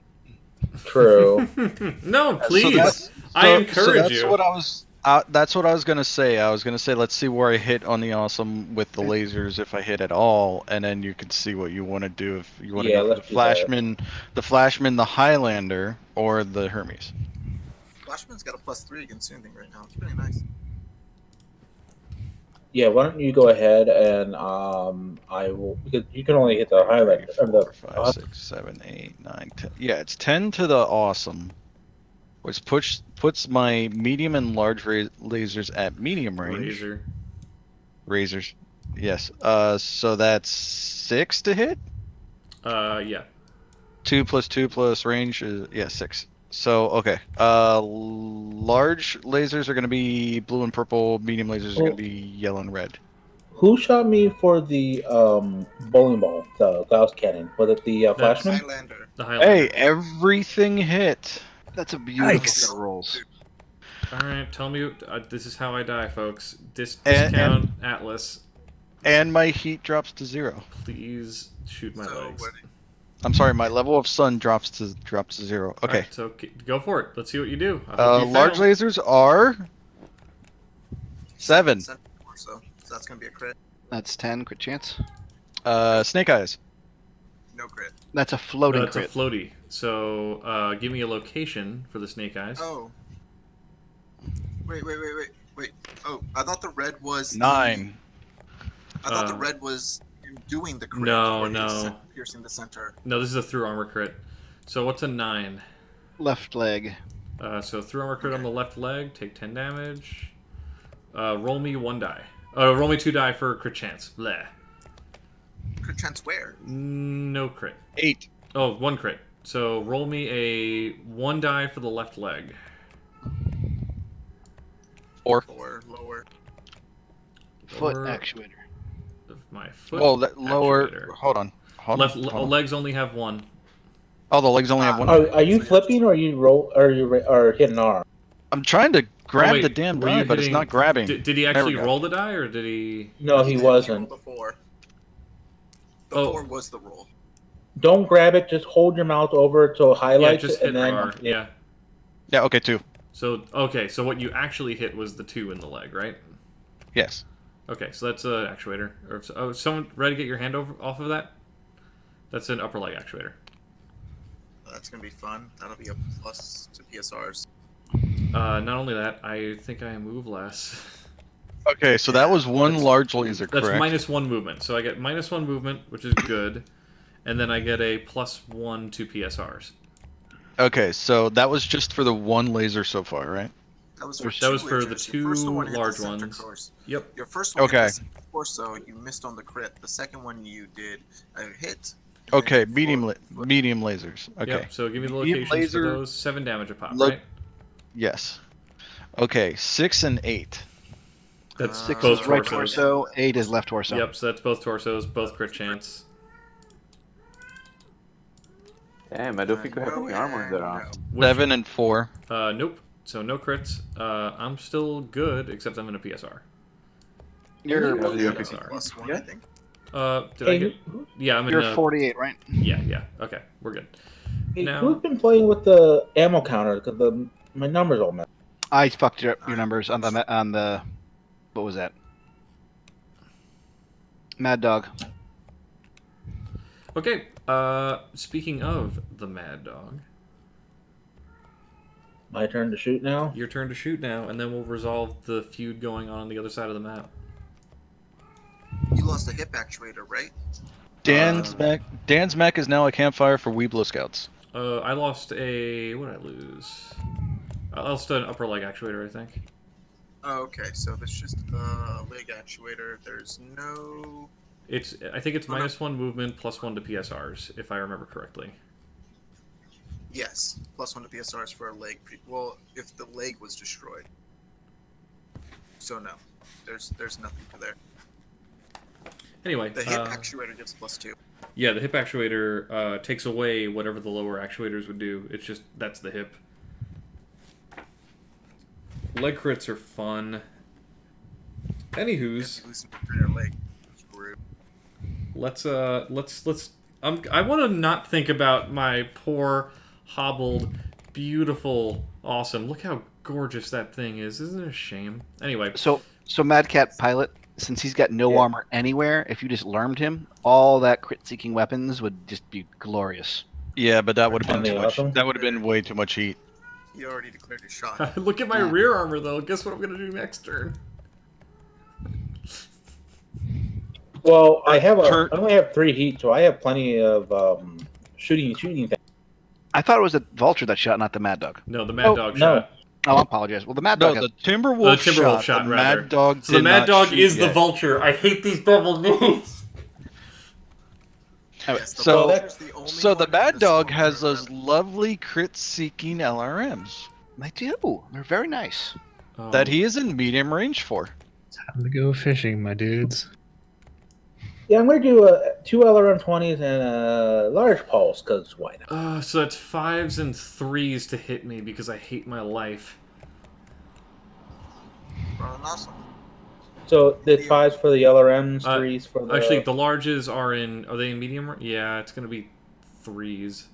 True. No, please. I encourage that's you. What I was. That's what I was gonna say. I was gonna say, let's see where I hit on the awesome with the lasers, if I hit at all, and then you can see what you want to do. If you want to go for the Flashman, the Highlander, or the Hermes. Flashman's got a +3 against anything right now. It's pretty nice. Yeah, why don't you go ahead and I will, because you can only hit the Highlander. 4, 5, 6, 7, 8, 9, 10. Yeah, it's 10 to the awesome, which puts my medium and large lasers at medium range. Razors. Yes. So that's 6 to hit. Yeah. 2 plus 2 plus range is 6. So okay. Large lasers are going to be blue and purple. Medium lasers are going to be yellow and red. Who shot me for the bowling ball, the Gauss cannon? Was it the Flashman? Highlander. The Highlander. Hey, everything hit. That's a beautiful set of rolls. All right, tell me. This is how I die, folks. Discount Atlas. And my heat drops to 0. Please shoot my legs. I'm sorry, my level of sun drops to 0. Okay. Right, so go for it. Let's see what you do. Large lasers are 7. So that's gonna be a crit. That's 10 crit chance. Snake eyes. No crit. That's a floating That's crit. a floaty. So give me a location for the snake eyes. Oh. Wait. Oh, I thought the red was 9. I thought the red was doing the crit. No. Piercing the center. No, this is a through armor crit. So what's a 9? Left leg. So through armor crit on the left leg. Take 10 damage. Roll me 1 die. Roll me 2 die for crit chance. Bleh. Crit chance where? No crit. 8. Oh, 1 crit. So roll me a 1 die for the left leg. 4. Lower. Foot actuator. My foot. Well, lower. actuator. Hold on. Legs only have 1. Oh, the legs only have 1. Are you flipping or you roll or hitting arm? I'm trying to grab wait, the damn were you die, but it's hitting- not grabbing. Did he There we actually go. roll the die, or did he? No, he wasn't. The 4. The Oh. 4 was the roll. Don't grab it. Just hold your mouth over it to highlight just it, and hit then R. Yeah. Yeah. Okay. 2. So so what you actually hit was the 2 in the leg, right? Yes. Okay, so that's an actuator. Someone ready to get your hand off of that? That's an upper leg actuator. That's gonna be fun. That'll be a plus to PSRs. Not only that, I think I move less. Okay, so that was one large laser, That's correct? -1 movement. So I get -1 movement, which is good, and then I get a +1 to PSRs. Okay, so that was just for the one laser so far, right? That was for That was two for the lasers. Your first two one hit the large center ones. course. Yep. Your first one hit Okay. the center torso. You missed on the crit. The second one you did a hit. and Okay, then medium four- medium lasers. Okay. Yep. So give me the Medium locations for laser, those. 7 damage a pop, look- right? Yes. Okay, 6 and 8. That's 6 both is right torsos. torso, 8 is left torso. Yep. So that's both torsos, both crit chance. Damn, I don't think we have any armor in that arm. Which- 7 and 4. Nope. So no crits. I'm still good, except I'm in a PSR. You're Yeah, Yeah. okay. +1, I think. Did I get? Yeah, I'm in. you're 48, right? Yeah. Okay, we're good. Hey, Now- who's been playing with the ammo counter? Because my numbers all messed. I fucked your numbers on the what was that? Mad Dog. Okay. Speaking of the Mad Dog, My turn to shoot now. your turn to shoot now, and then we'll resolve the feud going on the other side of the map. You lost a hip actuator, right? Dan's mech is now a campfire for Weeblo Scouts. I lost a. What did I lose? I lost an upper leg actuator, I think. Oh, okay, so that's just leg actuator. There's no. I think it's -1 movement, +1 to PSRs, if I remember correctly. Yes, +1 to PSRs for a leg. Well, if the leg was destroyed. So no, there's nothing for there. Anyway, The hip actuator gives +2. yeah, the hip actuator takes away whatever the lower actuators would do. It's just that's the hip. Leg crits are fun. Anywho's, If you lose your leg, screw. let's I want to not think about my poor, hobbled, beautiful, awesome. Look how gorgeous that thing is. Isn't it a shame? Anyway, So Mad Cat Pilot, since he's got no armor anywhere, if you just lermed him, all that crit-seeking weapons would just be glorious. Yeah, but that would have been That'd too be much. awesome. That would have been way too much heat. You already declared your shot. look at my rear armor though. Guess what I'm gonna do next turn? Well, I Turn- only have 3 heat, so I have plenty of shooting things. I thought it was the Vulture that shot, not the Mad Dog. No, the Mad Dog no. shot. Oh, I apologize. Well, the Mad No, Dog. the Timberwolf, The Timberwolf shot, the rather. Mad Dog. So the did Mad not Dog shoot is the yet. Vulture. I hate these double names. Yes, the So- Vulture's the only So the one Mad in Dog storm has river. those lovely crit-seeking LRMs They do. They're very nice. that he is in medium range for. Time to go fishing, my dudes. Yeah, I'm going to do 2 LRM-20s and a large pulse, because why not? So that's 5s and 3s to hit me because I hate my life. Rolling awesome. So the 5s for the LRMs, 3s for the... Actually, the larges are they in medium? Yeah, it's gonna be 3s.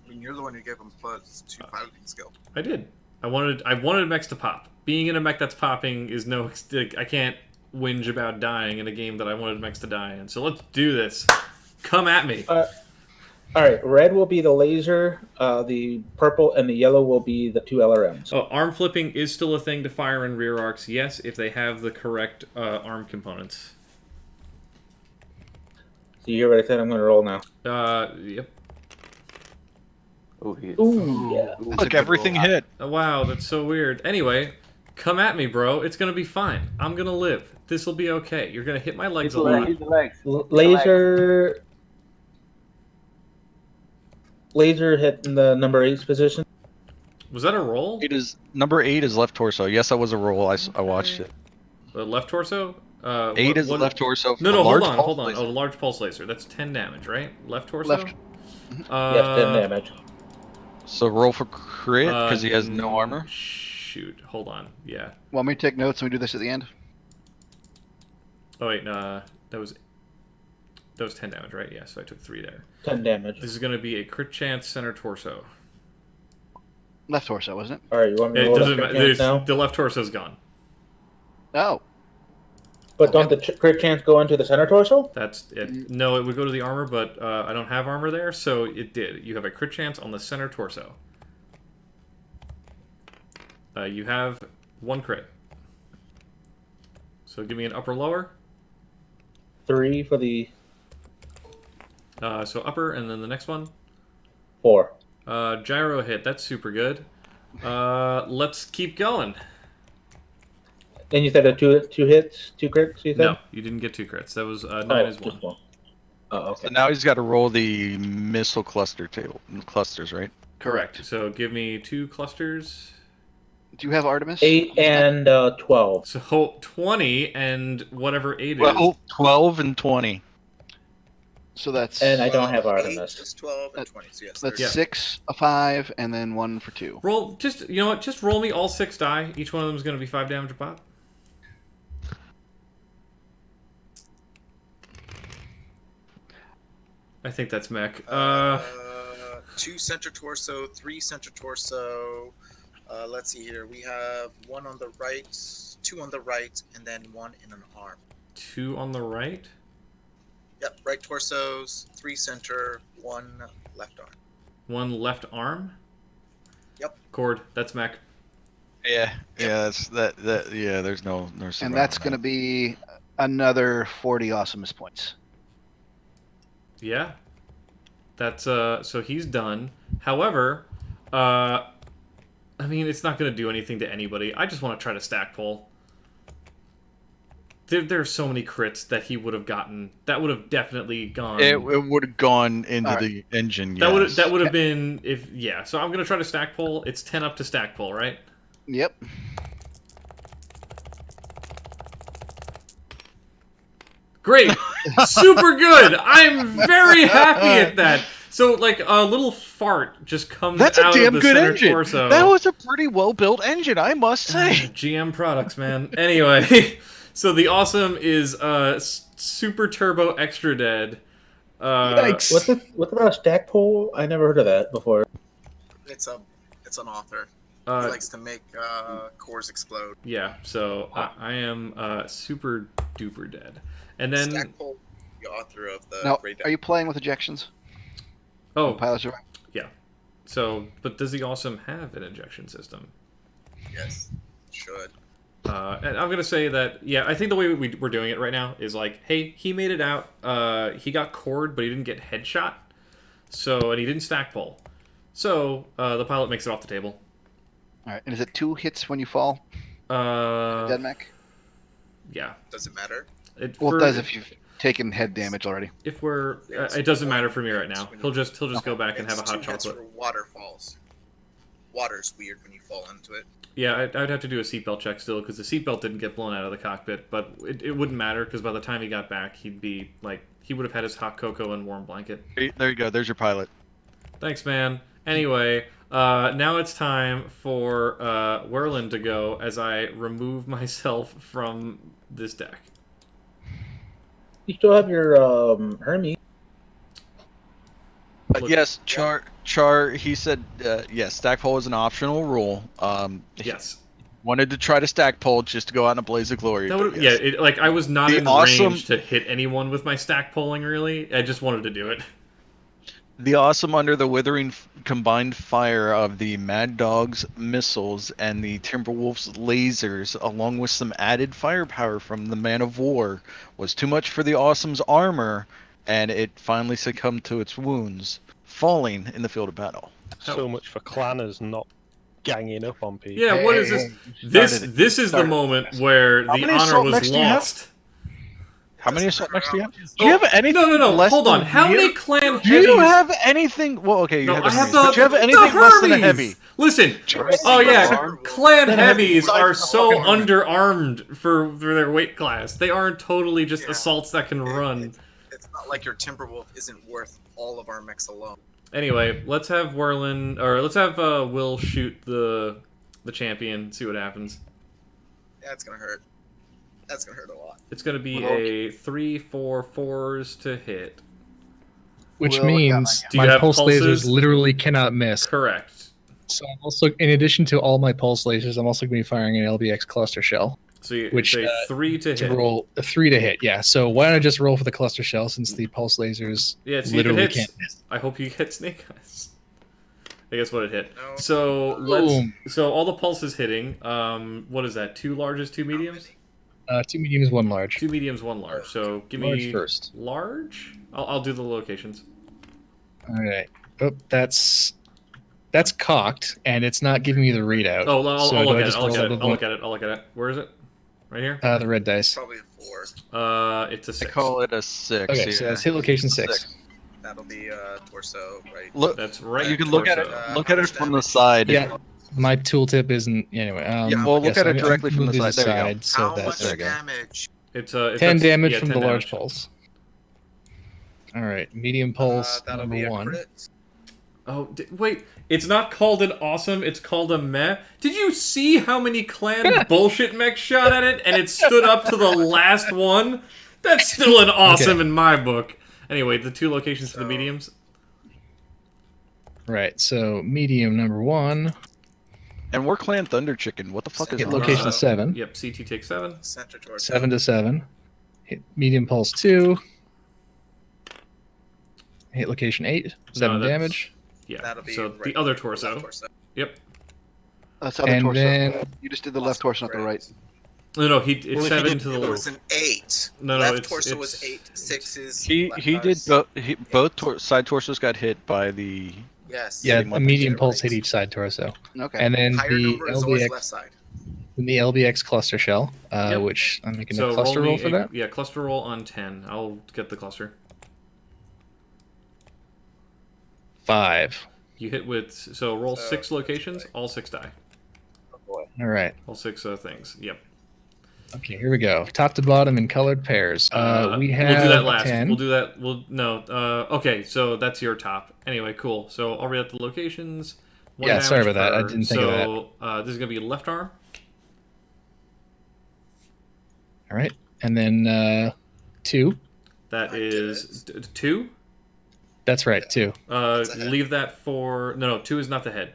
I mean, you're the one who gave him +2 piloting skill. I did. I wanted mechs to pop. Being in a mech that's popping is no. I can't whinge about dying in a game that I wanted mechs to die in. So let's do this. Come at me. All right, red will be the laser, the purple and the yellow will be the 2 LRMs. Oh, arm flipping is still a thing to fire in rear arcs. Yes, if they have the correct arm components. So you hear what I said? I'm going to roll now. Yep. Oh, he hit. Ooh, yeah. Look, everything hit. Oh, wow, that's so weird. Anyway, come at me, bro. It's gonna be fine. I'm gonna live. This will be okay. You're gonna hit my legs a lot. Laser hit in the number 8's position. Was that a roll? It is number 8 is left torso. Yes, that was a roll. I watched it. The left torso? 8 is left torso. For No, the large hold pulse on. laser. Oh, large pulse laser. That's 10 damage, right? Left torso? Left. Yes, 10 damage. So roll for crit because he has no armor. Shoot, hold on. Yeah. Want me to take notes and we do this at the end? Oh wait, that was 10 damage, right? Yeah, so I took 3 there. 10 damage. This is going to be a crit chance center torso. Left torso, wasn't it? All right, you want me to It roll doesn't the matter. crit chance now? The left torso's gone. Oh. But don't the crit chance go into the center torso? That's it. No, it would go to the armor, but I don't have armor there, so it did. You have a crit chance on the center torso. You have 1 crit. So give me an upper lower. 3 for the So upper, and then the next one. 4. Gyro hit. That's super good. Let's keep going. And you said a two hits, 2 crits. You said No, you didn't get 2 crits. That was 9 is 1. just 1. Oh, okay. So now he's got to roll the missile clusters, right? Correct. So give me 2 clusters. Do you have Artemis? 8 and 12. So 20 and whatever 8 is. Well, 12 and 20. So that's And I don't have 8 Artemis. is 12 and 20. So yes, that's there's 6, a 5, and then 1 for 2. Roll, just, you know what, just roll me all 6 die. Each one of them is going to be 5 damage a pop. I think that's mech. 2 center torso, 3 center torso. Let's see here. We have 1 on the right, 2 on the right, and then 1 in an arm. 2 on the right. Yep, right torsos, 3 center, 1 left arm. 1 left arm. Yep. Cord, that's mech. Yeah, that's that. Yeah, there's no. And that's going to be another 40 awesomeness points. Yeah. That's so he's done. However, I mean, it's not going to do anything to anybody. I just want to try to stack pull. There are so many crits that he would have gotten. That would have definitely gone. It would have gone into the engine. That would have been if yeah. So I'm going to try to stack pull. It's 10 up to stack pull, right? Yep. Great. Super good. I'm very happy at that. So, like, a little fart just comes That's a out damn of the good center engine. torso. That was a pretty well-built engine, I must say. GM products, man. Anyway, so the awesome is super turbo extra dead. Yikes. What's about a stack pole? I never heard of that before. It's an author. He likes to make cores explode. Yeah, so I am super duper dead. And then Stackpole, the author of the Now, Great are you playing with ejections? Oh, Pilot survival? yeah. So, but does the awesome have an ejection system? Yes, should. And I'm gonna say that, yeah, I think the way we're doing it right now is like, hey, he made it out. He got cored, but he didn't get headshot. So, and he didn't stack pull. So, the pilot makes it off the table. All right. And is it 2 hits when you fall? Dead mech? Yeah. Does it matter? It does if you've taken head damage already. If we're, it doesn't matter for me right now. He'll just go back and have a hot It's 2 hits chocolate. for waterfalls. Water's weird when you fall into it. Yeah, I'd have to do a seatbelt check still because the seatbelt didn't get blown out of the cockpit, but it wouldn't matter because by the time he got back, he'd be like he would have had his hot cocoa and warm blanket. There you go. There's your pilot. Thanks, man. Anyway, now it's time for Werlin to go as I remove myself from this deck. You still have your Hermes. Yes, Char. He said, yes, stack pole is an optional rule. Yes. Wanted to try to stack pole just to go out in a blaze of glory. That but would, yes. yeah, like I was not The in awesome- range to hit anyone with my stack pulling. Really, I just wanted to do it. The awesome under the withering combined fire of the Mad Dog's missiles and the Timberwolf's lasers, along with some added firepower from the Man of War, was too much for the awesome's armor, and it finally succumbed to its wounds, falling in the field of battle. So much for clanners not ganging up on people. Yeah, what is this? This is the moment where the many honor assault was mechs do you have? lost. How many assault mechs do you have? Do you have anything? No. less Hold on. than How many medium? clan Do you heavies? have anything? Well, okay, you No, have I the have Hermes, but do you have the anything less than a Hermes. heavy? Listen. Oh yeah, clan heavies are so underarmed for their weight class. They aren't totally just assaults that can run. It's not like your Timberwolf isn't worth all of our mechs alone. Anyway, let's have let's have Will shoot the champion. See what happens. Yeah, it's gonna hurt. That's gonna hurt a lot. It's gonna be a 3, 4, 4s to hit. Which Will, means Do you my have pulse pulses? lasers literally cannot miss. Correct. So I'm also, in addition to all my pulse lasers, I'm also going to be firing an LBX cluster shell. So you Which, say 3 to hit. Roll a 3 to hit, yeah. So why don't I just roll for the cluster shell since the pulse lasers Yeah, see if it literally hits. can't miss. I hope you hit Snake Eyes. I guess what it hit. No. So Boom. so all the pulses hitting. What is that? 2 larges, 2 mediums? 2 mediums, 1 large. 2 mediums, 1 large. So give Large me first. large. I'll do the locations. All right. Oh, that's cocked, and it's not giving me the readout. Oh, I'll so look do I at it. just I'll look roll at that it. with I'll one- look at it. I'll look at it. Where is it? Right here. The red dice. Probably a 4. It's a 6. I call it a 6. Okay, here. so that's hit location 6. That'll be torso, right? Look, That's right. you can look at it. torso. Look at it from the side. Yeah, my tooltip isn't anyway. Yeah, well, look at it I'm directly from move the these side. There you go. aside so How that much there we go. damage? It's if 10 that's- damage yeah, from 10 the large damage. pulse. All right, medium pulse That'll number be a 1. crit. Oh, wait. It's not called an awesome. It's called a meh. Did you see how many clan bullshit mechs shot at it, and it stood up to the last one? That's still an awesome in my book. Anyway, the 2 locations for the mediums. Right, so medium number 1. And we're Clan Thunder Chicken. What the fuck is Hit that? location 7. Yep, CT takes 7. Center torso. 7 to 7. Hit medium pulse 2. Hit location 8. 7 that's- damage. Yeah. That'll be So right the other left torso. torso. Yep. That's other And torso. then You just did the left torso, not the right. No, it's Well, he 7 did- to the It was an 8. No, Left it's- torso it's- was 8. 6 is. He did both side torsos got hit by the. Yes. yeah, Hitting a one medium right. pulse hit each side torso. Okay. And then Higher the number is always left LBX, side. the LBX cluster shell, Yep. which I'm making So a cluster roll roll me for that. Yeah, cluster roll on 10. I'll get the cluster. 5. You hit with roll 6 locations, all 6 die. All right. All 6 things. Yep. Okay, here we go. Top to bottom in colored pairs. We have We'll do that last. 10. We'll do that. Okay, so that's your top. Anyway, cool. So I'll read out the locations. One Yeah, sorry damage about that. I per. didn't think of So this is gonna be left arm. All right, and then 2. That is 2. That's right, 2. That's a head. Leave that for no. 2 is not the head.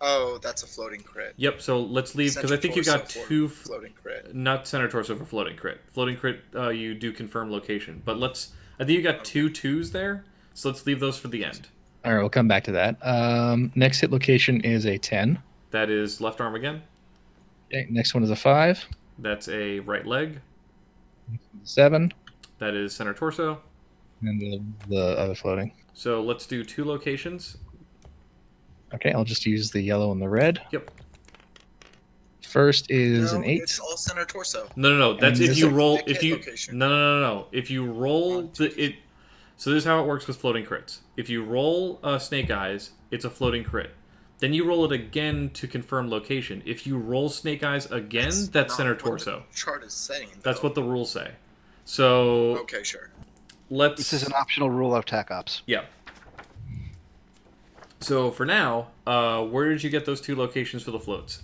Oh, that's a floating crit. Yep. So let's leave because I Center think you got torso for 2. floating crit. Not center torso for floating crit. Floating crit, you do confirm location. But I think you got 2 2s there. So let's leave those for the end. All right, we'll come back to that. Next hit location is a 10. That is left arm again. Okay, next one is a 5. That's a right leg. 7. That is center torso. And the other floating. So let's do 2 locations. Okay, I'll just use the yellow and the red. Yep. First is No, an 8. It's all center torso. No. That's And if you this- roll. Hit If you location. no. If you roll it. So this is how it works with floating crits. If you roll Snake Eyes, it's a floating crit. Then you roll it again to confirm location. If you roll Snake Eyes again, that's not center what the torso. chart is saying. That's though. what the rules say. So Okay, sure. let's. This is an optional rule of TAC Ops. Yeah. So for now, where did you get those 2 locations for the floats?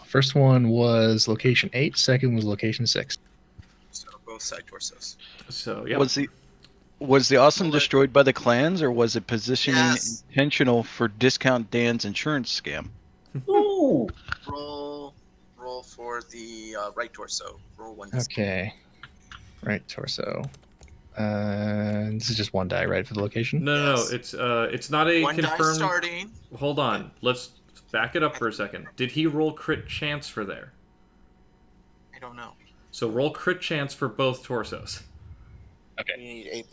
First one was location 8. Second was location 6. So both side torsos. So yeah. Was the awesome destroyed by the clans, or was it positioning Yes. intentional for Discount Dan's insurance scam? Ooh. Roll for the right torso. Roll 1. Okay. Right torso. This is just 1 die, right, for the location? No. Yes. It's not a 1 die confirmed. starting. Hold on. Let's back it up for a second. Did he roll crit chance for there? I don't know. So roll crit chance for both torsos. You need A+.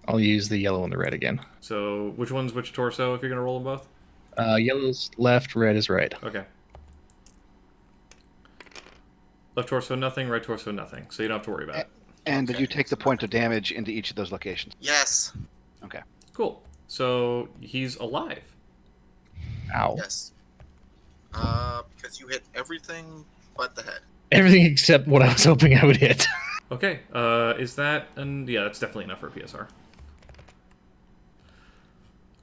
I'll use the yellow and the red again. So which one's which torso if you're gonna roll them both? Yellow's left, red is right. Okay. Left torso nothing, right torso nothing. So you don't have to worry about it. And did you take the point of damage into each of those locations? Yes. Okay. Cool. So he's alive. Ow. Yes. Because you hit everything but the head. Everything except what I was hoping I would hit. Okay. Is that yeah, that's definitely enough for a PSR.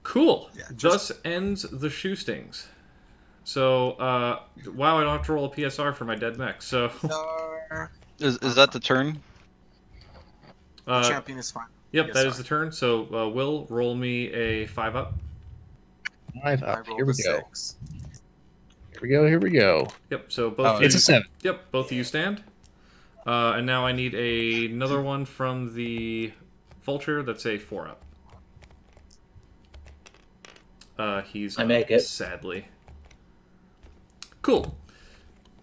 Cool. Yeah, Thus ends the shoe stings. So wow, I don't have to roll a PSR for my dead mech. So Is that the turn? The champion is fine. Yep, that is PSR. the turn. So Will, roll me a 5 up. 5 I up. rolled Here we a go. 6. Here we go. Yep. So both. It's a 7. Yep, both of you stand. And now I need another one from the vulture. That's a 4 up. He's I make it. sadly. Cool.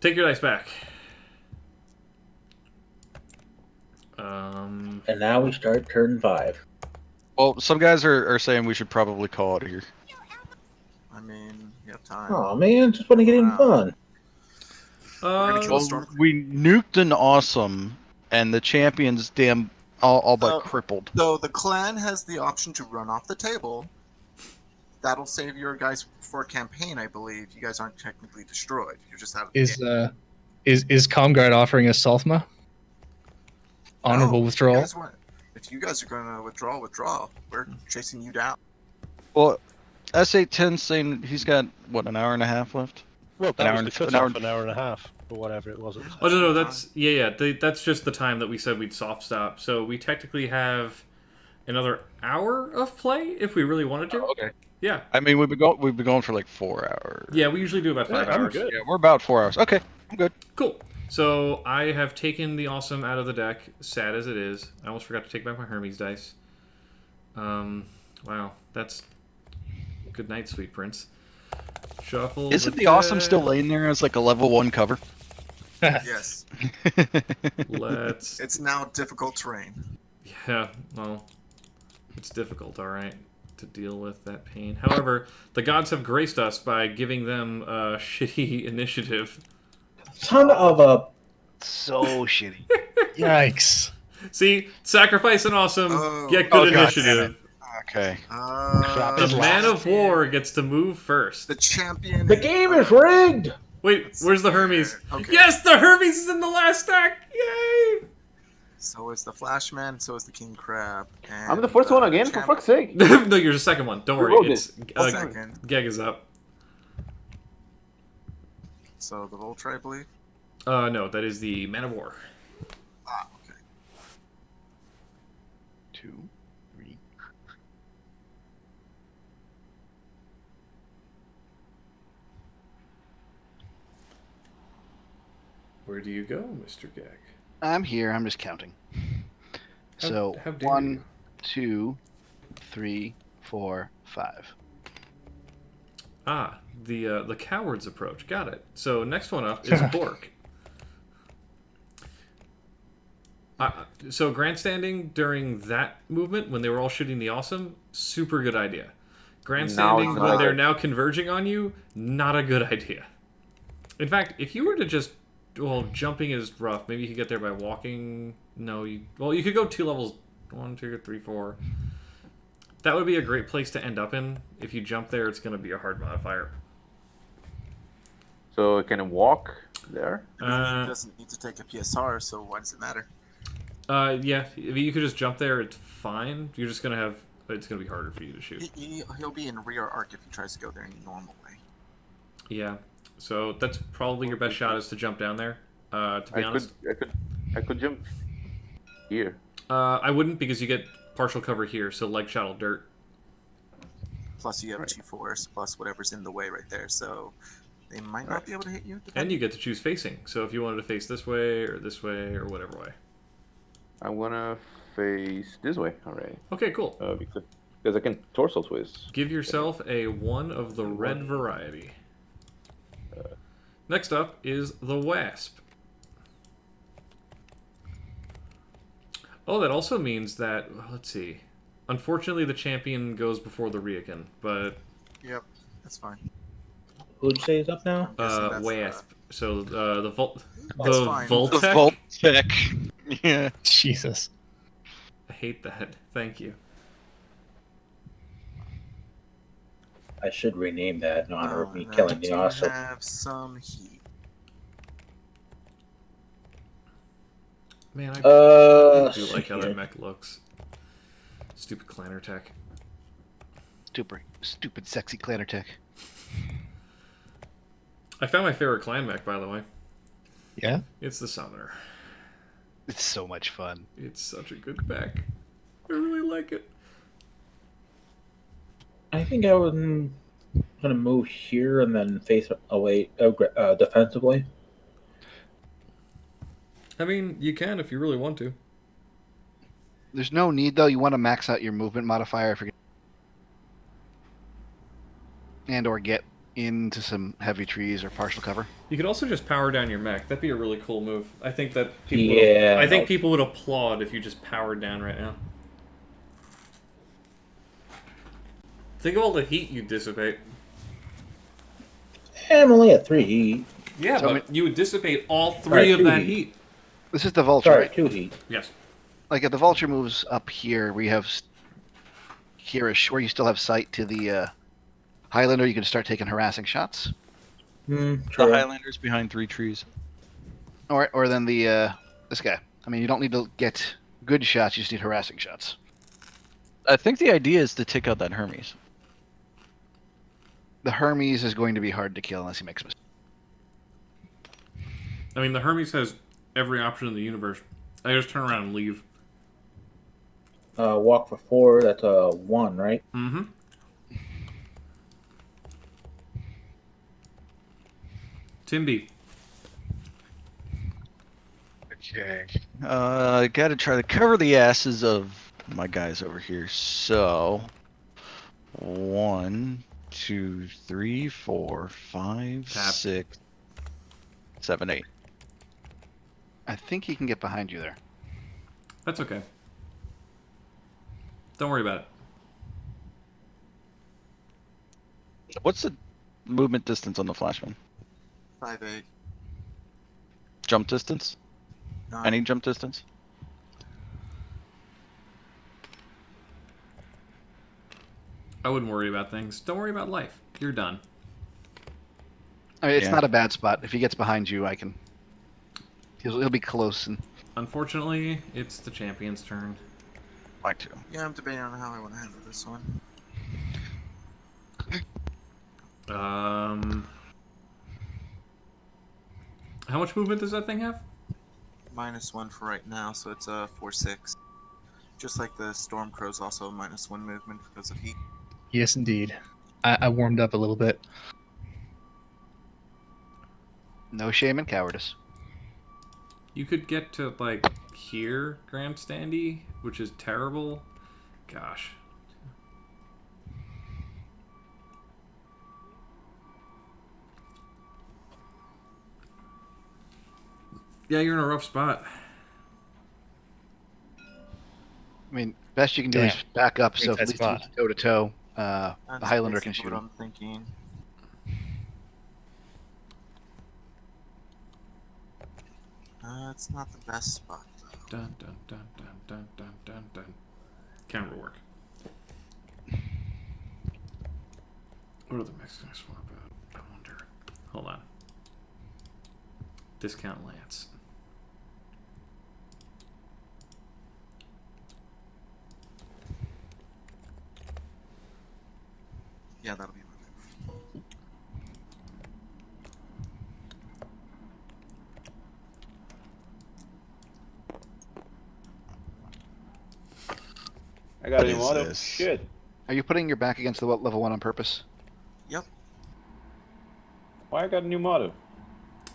Take your dice back. And now we start turn 5. Well, some guys are saying we should probably call it here. I mean, you have time. Oh man, just want to get in fun. We're gonna kill a Well, storm. we nuked an awesome, and the champion's all but crippled. So the clan has the option to run off the table. That'll save your guys for a campaign, I believe. You guys aren't technically destroyed. You're just out of the game. Is ComGuard offering us Salthma? Honorable No, withdrawal. If you guys are going to withdraw. We're chasing you down. Well, S810's saying he's got what, an hour and a half left. Well, An that hour was and- the cut an hour off, an hour and a half, or whatever it was. Oh no, that's that's just the time that we said we'd soft stop. So we technically have another hour of play if we really wanted to. Oh, okay. Yeah. I mean, we've been going for like 4 hours. Yeah, we usually do about 5 hours. Yeah, we're about 4 hours. Okay, I'm good. Cool. So I have taken the awesome out of the deck, sad as it is. I almost forgot to take back my Hermes dice. Wow, that's good night, sweet prince. Shuffle. Isn't the awesome still laying there as like a level 1 cover? Yes. Let's. It's now difficult terrain. Yeah, well, it's difficult, all right, to deal with that pain. However, the gods have graced us by giving them a shitty initiative. Son of a... So shitty. Yikes. See, sacrifice an awesome, get Oh, good God initiative. Okay. The man of war gets to move first. The champion. The game is rigged! Wait, where's the Hermes? Okay. Yes, the Hermes is in the last stack! Yay! So is the Flashman, so is the King Crab. And, I'm the first one again, for fuck's sake. No, you're the second one. Don't worry. wrote It's Second. Geg is up. So the Vulture, I believe. No, that is the man of war. Ah, okay. 2, 3. Where do you go, Mr. Geg? I'm here. I'm just counting. So how dare 1, you. 2, 3, 4, 5. Ah, the coward's approach. Got it. So next one up is Bork. So grandstanding during that movement when they were all shooting the awesome, super good idea. Grandstanding when they're now converging on you, not a good idea. In fact, if you were to just, well, jumping is rough. Maybe you could get there by walking. No, you could go 2 levels, 1, 2, 3, 4. That would be a great place to end up in. If you jump there, it's going to be a hard modifier. So it can walk there? He doesn't need to take a PSR, so why does it matter? Yeah, if you could just jump there, it's fine. You're just going to have... It's going to be harder for you to shoot. He'll be in rear arc if he tries to go there in a normal way. Yeah, so that's probably your best shot is to jump down there, to be honest. I could jump here. I wouldn't because you get partial cover here, so leg shot will dirt. Plus you have 2 force, plus whatever's in the way right there, so they might not be able to hit you. And you get to choose facing, so if you wanted to face this way or whatever way. I'm gonna face this way already. Okay, cool. Because I can torso twist. Give yourself a 1 of the red variety. Next up is the Wasp. Oh, that also means that, let's see. Unfortunately, the champion goes before the Ryokan, but... Yep, that's fine. Who'd say is up now? Wasp. So, the fine. Voltec? The Voltec. Yeah. Jesus. I hate that. Thank you. I should rename that in honor of me killing the awesome. Have some heat. Man, I do like how that mech looks. Stupid clanner tech. Stupid sexy clanner tech. I found my favorite clan mech, by the way. Yeah? It's the Summoner. It's so much fun. It's such a good mech. I really like it. I think I was gonna move here and then face away defensively. I mean, you can if you really want to. There's no need though. You want to max out your movement modifier if you're and or get into some heavy trees or partial cover. You could also just power down your mech. That'd be a really cool move. I think that people. Yeah, I think people would applaud if you just powered down right now. Think of all the heat you'd dissipate. I'm only at 3 heat. Yeah, So, but you would dissipate all 3 Sorry, of 2 that heat. heat. This is the vulture, Sorry, right? 2 heat. Yes. Like if the vulture moves up here, we have here-ish where you still have sight to the Highlander. You can start taking harassing shots, The True. Highlander's behind 3 trees. or then the this guy. I mean, you don't need to get good shots; you just need harassing shots. I think the idea is to take out that Hermes. The Hermes is going to be hard to kill unless he makes a mistake. I mean, the Hermes has every option in the universe. I just turn around and leave. Walk for 4, that's a 1, right? Mm-hmm. Timby. Okay. Gotta try to cover the asses of my guys over here. So, 1, 2, 3, 4, 5, Tap. 6, 7, 8. I think he can get behind you there. That's okay. Don't worry about it. What's the movement distance on the Flashman? 5'8". Jump distance? Nine. Any jump distance? I wouldn't worry about things. Don't worry about life. You're done. I mean, it's Yeah. not a bad spot. If he gets behind you, I can. He'll be close and. Unfortunately, it's the champion's turn. Mine too. Yeah, I'm debating on how I want to handle this one. How much movement does that thing have? -1 for right now, so it's a 4/6. Just like the Stormcrow's also a -1 movement because of heat. Yes, indeed. I warmed up a little bit. No shame in cowardice. You could get to, like, here, Grandstandy, which is terrible. Gosh. Yeah, you're in a rough spot. I mean, best you can do Damn. is back up, Great so tight at least spot. toe to toe, the That's Highlander can basically shoot what him. I'm thinking. It's not the best spot though. Dun dun dun dun dun dun dun dun. Camera work. What are the mechs gonna swap out? I wonder. Hold on. Discount Lance. Yeah, that'll be my move. I got What a new is auto. this? Shit. Are you putting your back against the level 1 on purpose? Yep. Why I got a new motto?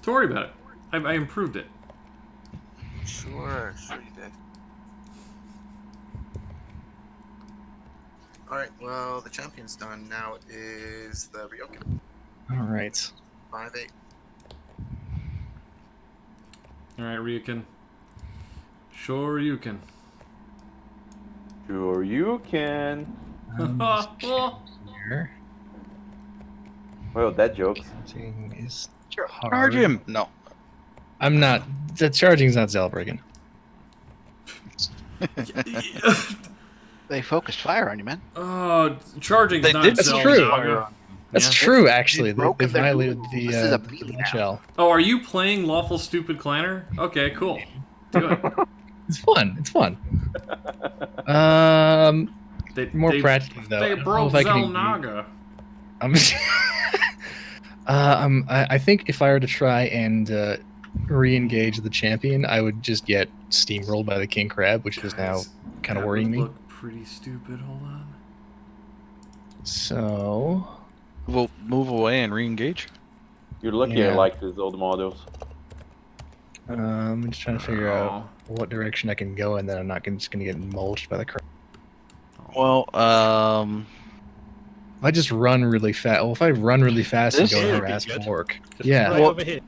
Don't worry about it. I improved it. Sure you did. Alright, well, the champion's done. Now it is the Ryokan. All right. 5'8". Alright, Ryukin. Sure you can. Sure you can. Here. Well, that jokes. Charging is Charge hard. him! No. I'm not. The charging's not Zellbreaking. They focused fire on you, man. Charging's They not did That's Zelda. true. That's Yeah. true, actually. They broken their violated rules. the This is a the melee now. shell. Oh, are you playing Lawful Stupid Clanner? Okay, cool. Do it. It's fun. It's fun. More they, practically though. I They don't know broke if I can Zelnaga. I think if I were to try and re-engage the champion, I would just get steamrolled by the king crab, which is now Guys, kind of that worrying would me. Look pretty stupid. Hold on. So We'll move away and re-engage. You're lucky Yeah. I like these old models. I'm just trying to figure Oh. out what direction I can go, and then I'm not just going to get mulched by the crab. Well, If I just run really fast, well, if I run really fast and This go and would be harass good. Bork, Just yeah, right Well, over here.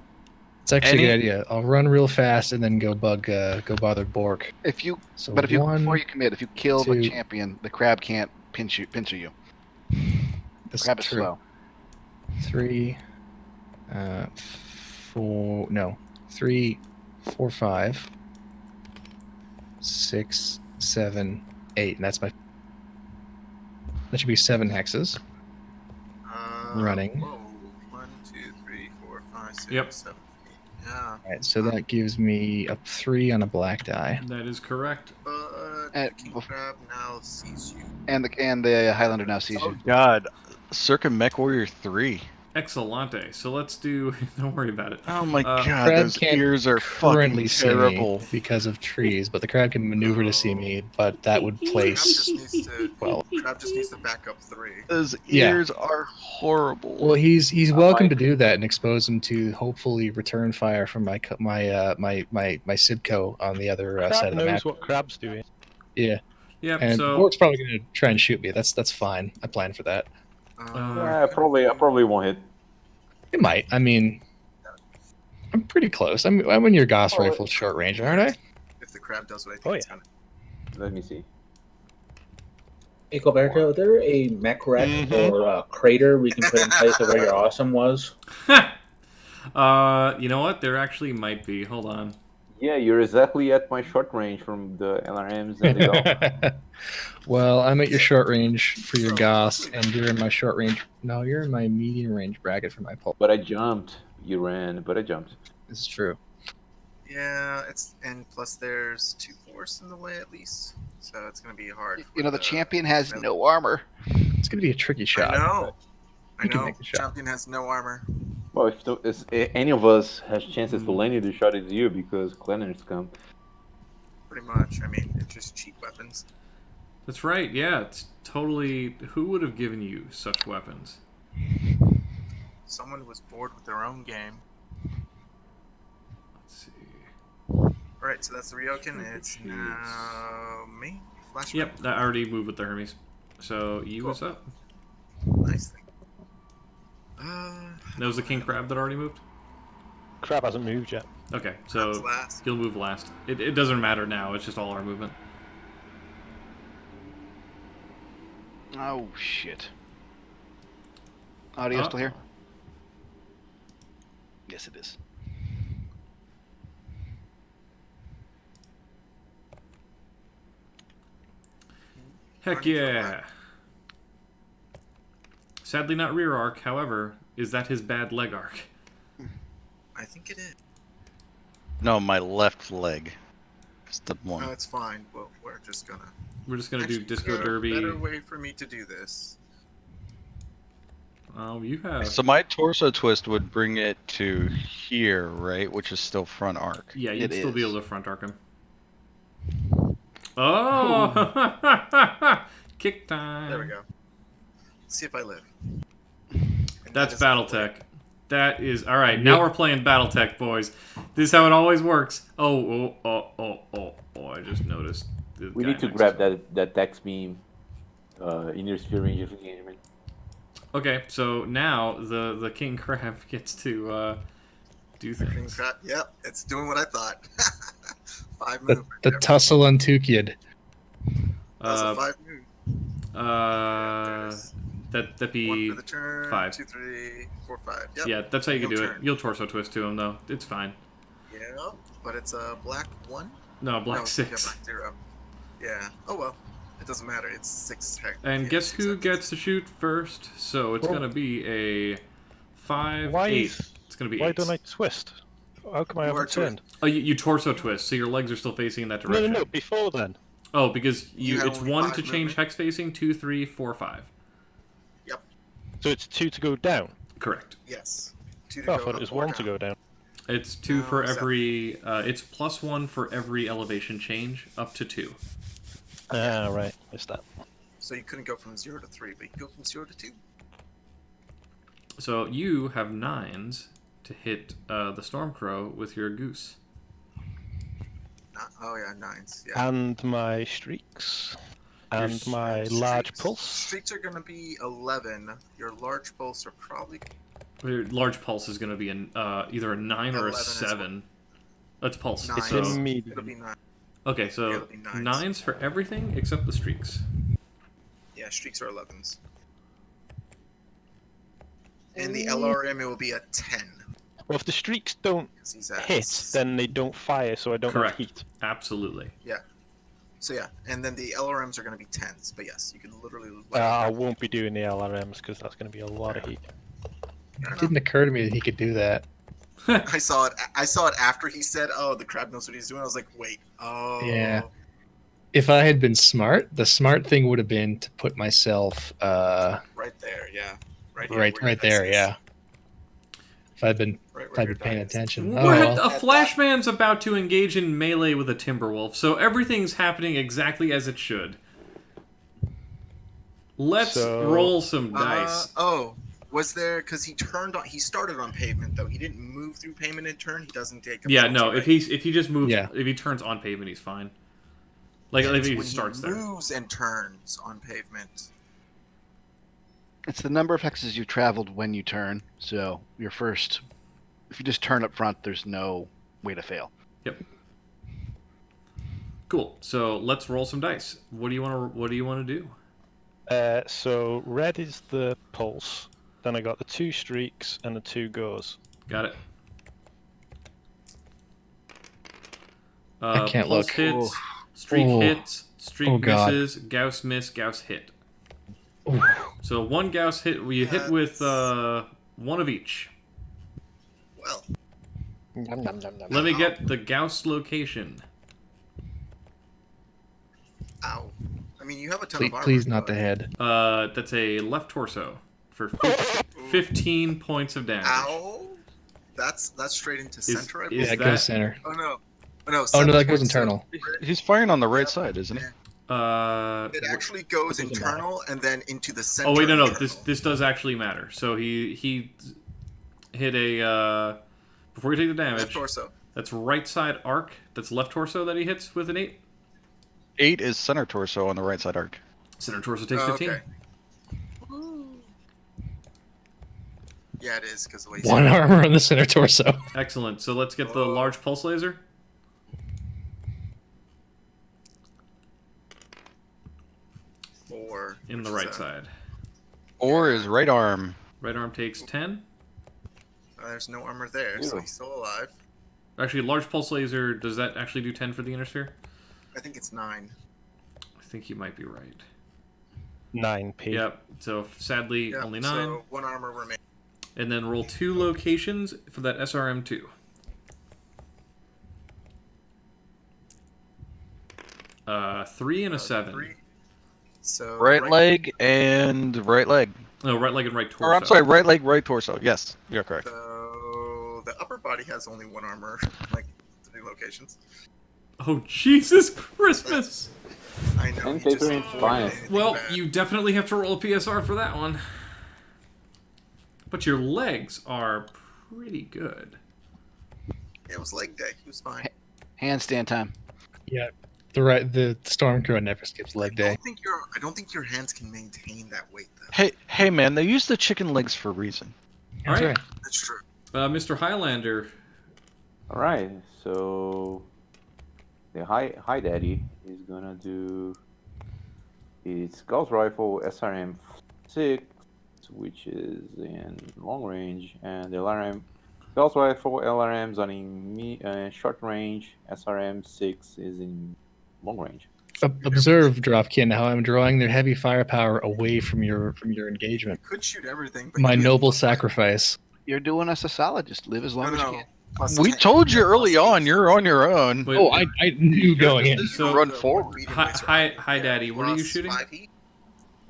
it's actually a Any- good idea. I'll run real fast and then go bother Bork. If you, So but if you before one, you commit, if you kill the 2. champion, the crab can't pincher you. That's Crab is true. slow. 3, 4, no, 3, 4, 5, 6, 7, 8, and that's my. That should be 7 hexes. Running. Whoa. 1, 2, 3, 4, 5, 6, Yep. 7, 8. Yeah. Alright, so that gives me a 3 on a black die. That is correct. But And King bef- Crab now sees you. And the Highlander now sees Oh you. God, Circa Mech Warrior 3. Excellente. So let's do. Don't worry about it. Oh my God, Crab those can't ears are currently fucking see terrible. me because of trees, but the crab can maneuver to see me, but that would Crab place. just needs to. Well, Crab just needs to back up 3. Those Yeah. ears are horrible. Well, he's welcome like- to do that and expose him to hopefully return fire from my Sibco on the other side Crab of the knows map. what Crab's doing. Yeah, Yep. and So Bork's probably gonna try and shoot me. That's fine. I plan for that. Yeah, I probably won't hit. It might. I mean, I'm pretty close. I'm in your Gauss rifle short range, aren't I? If the crab does what I think Oh, it's yeah. gonna. Let me see. Hey, Gilberto, is there a mech wreck Mhm. or a crater we can put in place of where your awesome was? you know what? There actually might be. Hold on. Yeah, you're exactly at my short range from the LRMs and the Gauss. Well, I'm at your short range for your Gauss, and you're in my short range. No, you're in my medium range bracket for my pulse. But I jumped. You ran, but I jumped. This is true. Yeah, and plus there's 2 force in the way at least, so it's gonna be hard. You know, the with, champion has no armor. It's gonna be a tricky shot. I know. I You can know. make the shot. Champion has no armor. Well, if any of us has chances to land you, the shot is you because Cleaners come. Pretty much. I mean, it's just cheap weapons. That's right. Yeah, it's totally. Who would have given you such weapons? Someone was bored with their own game. Let's see. Alright, so that's the Ryokan. It's now me. Flashback. Yep, I already moved with the Hermes. So you was up. Nice thing. That was the King Crab that already moved? Crab hasn't moved yet. Okay, Crab's so last. he'll move last. It doesn't matter now, it's just all our movement. Oh shit. Audio still here? Yes, it is. Heck yeah! Sadly not rear arc, however, is that his bad leg arc? I think it is. No, my left leg. It's the one. No, it's fine. Well, we're just gonna. We're just gonna do Actually, Disco there's a Derby. Better way for me to do this. Oh, you have. So my torso twist would bring it to here, right? Which is still front arc. Yeah, you'd It still be is. able to front arc him. Oh! Kick time! There we go. Let's see if I live. And That's that is Battletech. That is alright. Now we're playing Battletech, boys. This is how it always works. Oh! I just noticed. The We guy need to next grab to that text beam in your sphere range of engagement. Okay, so now the King Crab gets to do King things. Crab. Yep, it's doing what I thought. 5 The, move. the tussle on Tukayyid. That's a Uh, 5 move. that'd 1 be for the turn. 5. 2, 3, 4, 5. Yep. Yeah, that's how you can No do turn. it. You'll torso twist to him though. It's fine. Yeah, but it's a black 1. No, black no, 6. Yeah, black 0. Yeah. Oh well. It doesn't matter. It's 6 hex. And yeah, guess 6 who hexes. gets to shoot first? So it's Well, gonna be a 5, Why 8. is- It's gonna be Why 8. don't I twist? How come I You are haven't turned? Oh, you torso twist, so your legs are still facing in that No, direction. no, no. Before then. Oh, because You have it's only 1 5 to change movement. hex facing, 2, 3, 4, 5. So it's 2 to go down. Correct. Yes. 2 Oh, to I go thought up it was or 1 to down. go down. It's 2 No, for 7. every. It's +1 for every elevation change up to 2. Ah, right. Missed that. So you couldn't go from 0 to 3, but you can go from 0 to 2. So you have 9s to hit the Stormcrow with your goose. Oh yeah, 9s. Yeah. And my streaks. And my large pulse. Streaks are going to be 11. Your large pulse are probably... Your large pulse is going to be either a 9 or a 7. That's pulse. 9. It's So, in medium. It'll be 9. okay, so It'll be 9s. 9s for everything except the streaks. Yeah, streaks are 11s. And the LRM, it will be a 10. Well, if the streaks don't 'cause he's at hit, then they don't fire, so I don't Correct. have heat. Absolutely. So yeah, and then the LRMs are going to be 10s. But yes, you can literally... I won't be doing the LRMs because that's going to be a lot of heat. It didn't occur to me that he could do that. I saw it after he said, "Oh, the crab knows what he's doing." I was like, "Wait, oh." Yeah. If I had been smart, the smart thing would have been to put myself Right there, yeah. Right here, where your right there, dice is. yeah. If I'd been Right where your paying die is. attention. A Flashman's about to engage in melee with a Timberwolf, so everything's happening exactly as it should. Let's roll some dice. Was there, because he started on pavement though. He didn't move through pavement and turn. He doesn't take a Yeah, penalty, no. right? If he just moves, if he turns on pavement, he's fine. Like if he when starts there. Moves and turns on pavement. It's the number of hexes you traveled when you turn. So your first, if you just turn up front, there's no way to fail. Yep. Cool. So let's roll some dice. What do you want to do? So red is the pulse. Then I got the 2 streaks and the 2 goes. Got it. I can't pulse look. hits, streak hits, streak misses, Gauss miss, Gauss hit. Ooh. So 1 Gauss hit, you hit with 1 of each. Well. Let me get the Gauss location. Ow. I mean, you have a ton of armor. Please not the head. That's a left torso for 15 points of damage. Ow. That's straight into center, I believe. Yeah, it goes center. Oh no. Oh no, that goes internal. He's firing on the right side, isn't he? It actually goes internal and then into the center. Oh wait, no. This does actually matter. So he hit a before you take the damage. Left torso. That's right side arc. That's left torso that he hits with an 8. 8 is center torso on the right side arc. Center torso takes 15. Okay. Yeah, it is because the way. 1 armor on the center torso. Excellent. So let's get the large pulse laser. Four In the right side. Or his right arm. Right arm takes 10. There's no armor there, so he's still alive. Actually, large pulse laser, does that actually do 10 for the inner sphere? I think it's 9. I think you might be right. 9p. Yep. So sadly, only 9. So 1 armor remains. And then roll 2 locations for that SRM2. Three and a 7. 3. So Right leg and right leg. No, right leg and right torso. Or I'm sorry, right leg, right torso. Yes, you're correct. So the upper body has only 1 armor, like 3 locations. Oh, Jesus Christmas! I know. And he just Paper avoided fine. anything Well, bad. you definitely have to roll a PSR for that one. But your legs are pretty good. It was leg day. He was fine. Handstand time. Yeah, the storm crew never skips leg day. I don't think your hands can maintain that weight though. Hey man, they use the chicken legs for a reason. All right, That's true. Mr. Highlander. All right, so the High Daddy is gonna do its Gauss rifle SRM 6, which is in long range, and the LRM Gauss rifle LRMs on in short range. SRM 6 is in long range. Observe, Dropkin, how I'm drawing their heavy firepower away from your engagement. Could shoot everything. But My you noble sacrifice. You're doing us a solid. Just live as long as you can. Plus We 10. told you early on, you're on your own. Wait, Oh, I knew going in. So, Run forward. Hi, Daddy. What are you Plus shooting? 5 heat.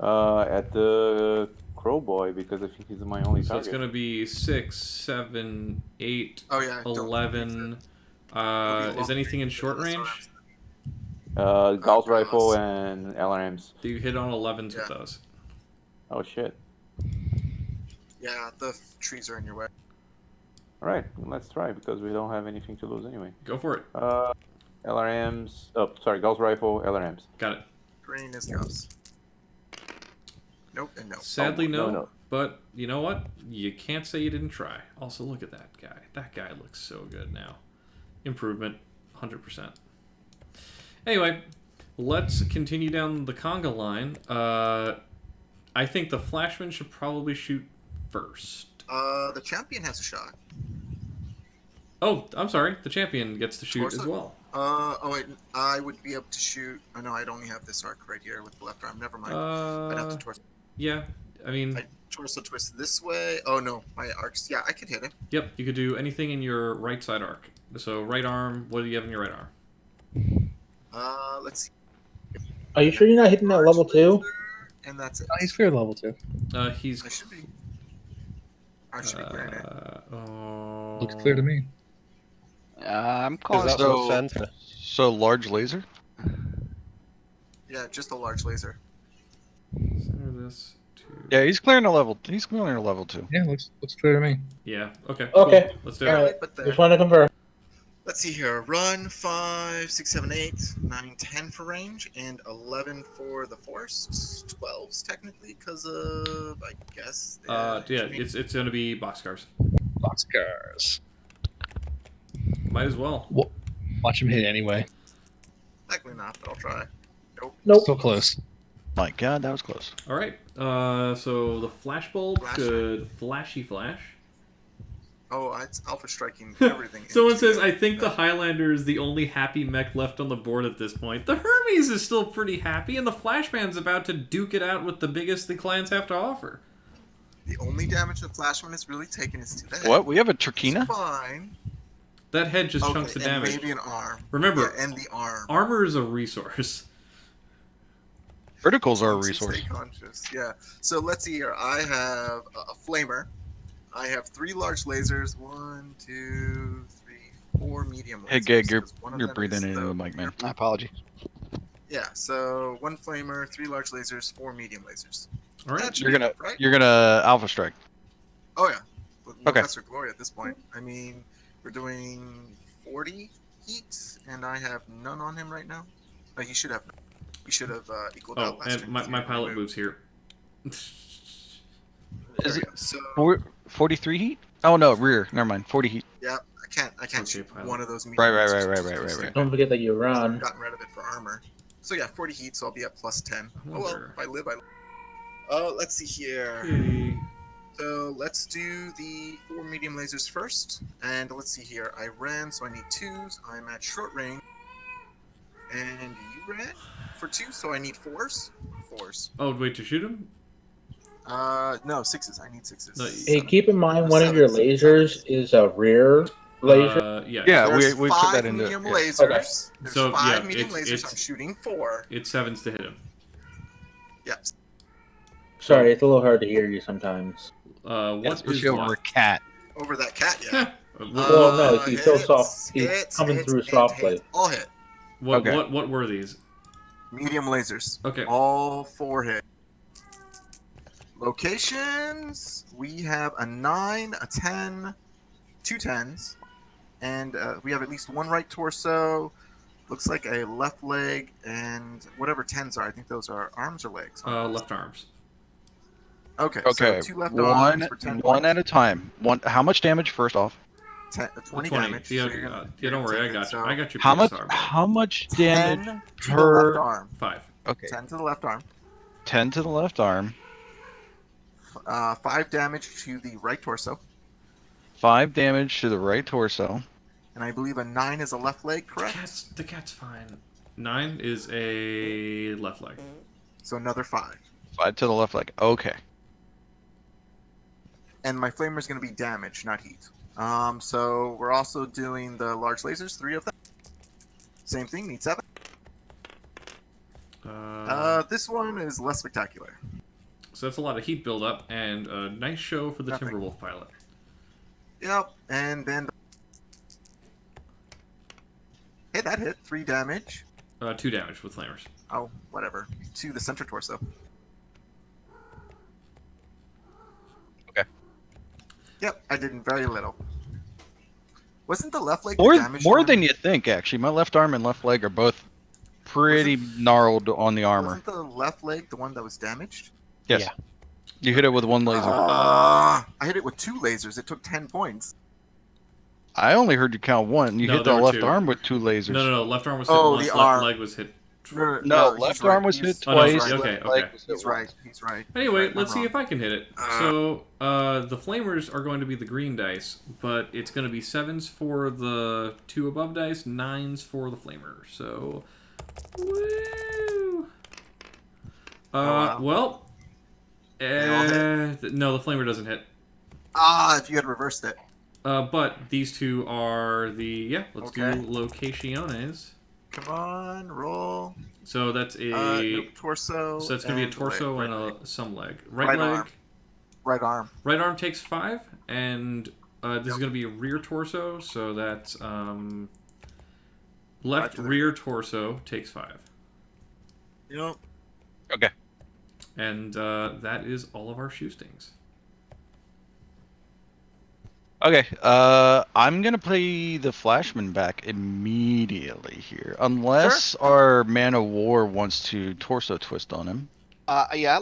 At the Crow Boy, because I think he's my only So target. it's gonna be 6, 7, 8, Oh yeah. 11. Is anything in short range? Gauss rifle and LRMs. Do you hit on 11s with Yeah. those? Oh shit. Yeah, the trees are in your way. Alright, let's try because we don't have anything to lose anyway. Go for it. LRMs. Oh, sorry, Gauss rifle, LRMs. Got it. Green is Gauss. Nope and no. Sadly, Oh, no, no. But you know what? You can't say you didn't try. Also, look at that guy. That guy looks so good now. Improvement, 100%. Anyway, let's continue down the conga line. I think the Flashman should probably shoot first. The champion has a shot. Oh, I'm sorry. The champion gets to shoot Torso? as well. Oh wait, I would be able to shoot. Oh no, I'd only have this arc right here with the left arm. Never mind. I'd have to torso. Yeah, I mean... I torso twist this way. Oh no, my arcs. Yeah, I could hit him. Yep, you could do anything in your right side arc. So right arm, what do you have in your right arm? Let's see. Are you sure you're not hitting that level 2? And that's it. Oh, he's clear level 2. He's... I should be. I should be clearing it. Looks clear to me. I'm Is calling that so. what center? So large laser? Yeah, just a large laser. Center this to... Yeah, he's clearing a level. He's clearing a level 2. Yeah, looks clear to me. Yeah, okay. Okay. Cool. Let's do All it. right. But there. Just want to confirm. Let's see here. Run 5, 6, 7, 8, 9, 10 for range, and 11 for the force. 12s technically, because of I guess. Yeah, it's gonna be boxcars. Boxcars. Might as well. Watch him hit anyway. Technically not, but I'll try. Nope. So close. My God, that was close. All right. So the flash bulb Flash. could flashy flash. Oh, it's alpha striking everything. Someone into says, I think the Highlander is the only happy mech left on the board at this point. The Hermes is still pretty happy, and the Flashman's about to duke it out with the biggest the clients have to offer. The only damage the Flashman is really taking is to the head. What? We have a It's Turkina? fine. That head just Okay, chunks the and damage. maybe an arm. Remember, Yeah, and the arm. armor is a resource. Verticals are a So resource. Stay conscious. Yeah. So let's see here. I have a flamer. I have 3 large lasers. 1, 2, 3, 4 medium lasers. Hey, Gig, you're 'cause one of you're them breathing is into the mic, man. My apologies. Yeah. So 1 flamer, 3 large lasers, 4 medium lasers. All right. That should You're be gonna enough, right? you're gonna alpha strike. Oh yeah. With Okay. Lesser Glory at this point. I mean, we're doing 40 heat, and I have none on him right now. He should have. He should have equaled Oh, out last and turn. my pilot moves here. Is it So 43 heat? Oh no, rear. Never mind. 40 heat. yeah, I can't Okay, shoot pilot. one of those. Right. medium lasers, which is Don't forget that you I've run. gotten rid of it for armor. So yeah, 40 heat, so I'll be at plus 10. Oh well, wonder. if I live, I live. Oh, let's see here. Hey. So let's do the 4 medium lasers first. And let's see here. I ran, so I need 2s. I'm at short range. And you ran for 2, so I need 4s. 4s. Oh, wait, to shoot him? No, 6s. I need 6s. No, Hey, keep in mind one of your lasers is a rear laser. Yeah. Yeah, There's we 5 put that into medium yeah. lasers. Okay. There's So, 5 yeah, medium it's- lasers. it's- I'm shooting 4. It's 7s to hit him. Yep. Sorry, it's a little hard to hear you sometimes. What Especially is over a what? cat. Over that cat, yeah. Well, no, he's so hits, soft. He's hits, coming hits, through hits, softly. hits. All hit. What, Okay. what were these? Medium lasers. Okay. All 4 hit. Locations. We have a 9, a 10, 2 10s, and we have at least 1 right torso. Looks like a left leg, and whatever 10s are. I think those are arms or legs. Left arms. Okay. Okay. So 2 left One arms for 10 one points. at a time. One. How much damage first off? 20 damage. Yeah, so you're gonna- yeah, don't worry, I take it, got you. so I got you. How much? PSR, How much damage 10 to the per? left arm. 5. Okay. 10 to the left arm. 10 to the left arm. 5 damage to the right torso. 5 damage to the right torso. And I believe a 9 is a left leg, correct? The cat's fine. 9 is a left leg. So another 5. 5 to the left leg. Okay. And my flamer is going to be damage, not heat. So we're also doing the large lasers, 3 of them. Same thing, need 7. This one is less spectacular. So that's a lot of heat buildup, and a nice show for the Nothing. Timberwolf pilot. Yep, and then... Hey, that hit. 3 damage. 2 damage with flamers. Oh, whatever. To the center torso. Okay. Yep, I did very little. Wasn't the left leg More, the damage more one? than you think, actually. My left arm and left leg are both pretty gnarled on the armor. Wasn't the left leg the one that was damaged? Yes. Yeah. You hit it with one laser. I hit it with 2 lasers. It took 10 points. I only heard you count one. You No, hit there the were left 2. arm with 2 lasers. No. Left arm was hit Oh, once. the Left arm. leg was hit. No, he's left right. arm was He's- hit Oh, no, twice. okay, left leg okay. was hit He's right. once. He's right. Anyway, He's right. let's I'm see wrong. if I can hit it. So, the flamers are going to be the green dice, but it's going to be 7s for the 2 above dice, 9s for the flamer. So, woo! wow. Well, They all no, the flamer doesn't hit. If you had reversed it. But these 2 are the let's Okay. do locaciones. Come on, roll. So that's a No, torso. so that's going to be a and torso leg. and some leg. Right Right leg. arm. Right arm. Right arm takes 5, and this is going to be a rear torso, so that's left to the rear torso takes 5. Yep. Okay. And that is all of our shoe stings. Okay, I'm gonna play the Flashman back immediately here, unless our Man of War wants to torso twist on him. Yeah,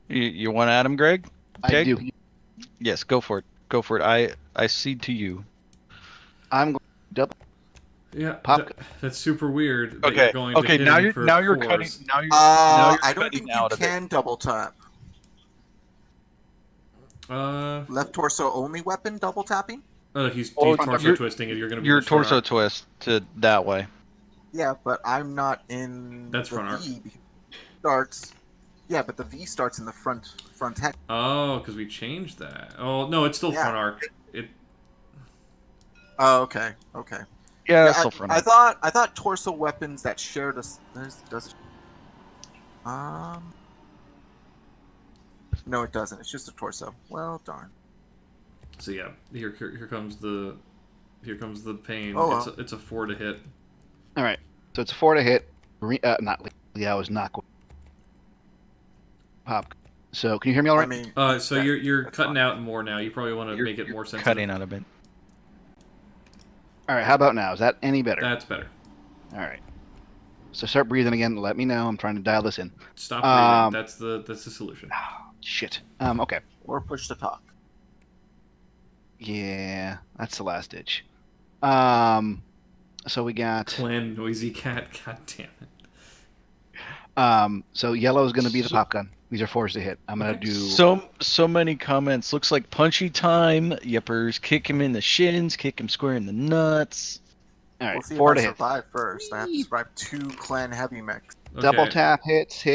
You want at him, Greg? I do. Yes, go for it. Go for it. I cede to you. I'm going to double. Yeah, Pop. that's super weird. That Okay. You're going to Okay. hit Now him you're for now you're 4s. cutting. Now you're I don't cutting think you out of it. can double tap. Uh, Left torso only weapon double tapping? he's Oh, torso you're- twisting it. You're going to be Your the front torso arm. twist to that way. Yeah, but I'm not in That's the front arm. V. Starts. Yeah, but the V starts in the front head. Oh, because we changed that. Oh no, it's still Yeah. front arc. It Oh, okay. Okay. Yeah, that's still front. I thought torso weapons that shared a does no, it doesn't. It's just a torso. Well, darn. So yeah, here comes the pain. Oh, well. It's a 4 to hit. All right. So it's a 4 to hit. Not Leo is not going. Pop. So can you hear me all right? I mean, So yeah, you're that's cutting fine. out more now. You probably want to make it more sensitive. Cutting out a bit. All right. How about now? Is that any better? That's better. All right. So start breathing again. Let me know. I'm trying to dial this in. Stop breathing. That's the solution. Shit. Okay. Or push to talk. Yeah, that's the last ditch. So we got. Clan Noisy Cat. God damn it. So yellow is going to be the pop gun. These are 4s to hit. I'm going to do. So many comments. Looks like punchy time. Yippers, kick him in the shins, kick him square in the nuts. All right, We'll see 4 if to I hit. survive first. I have to survive 2 clan heavy mechs. Okay. Double tap hits,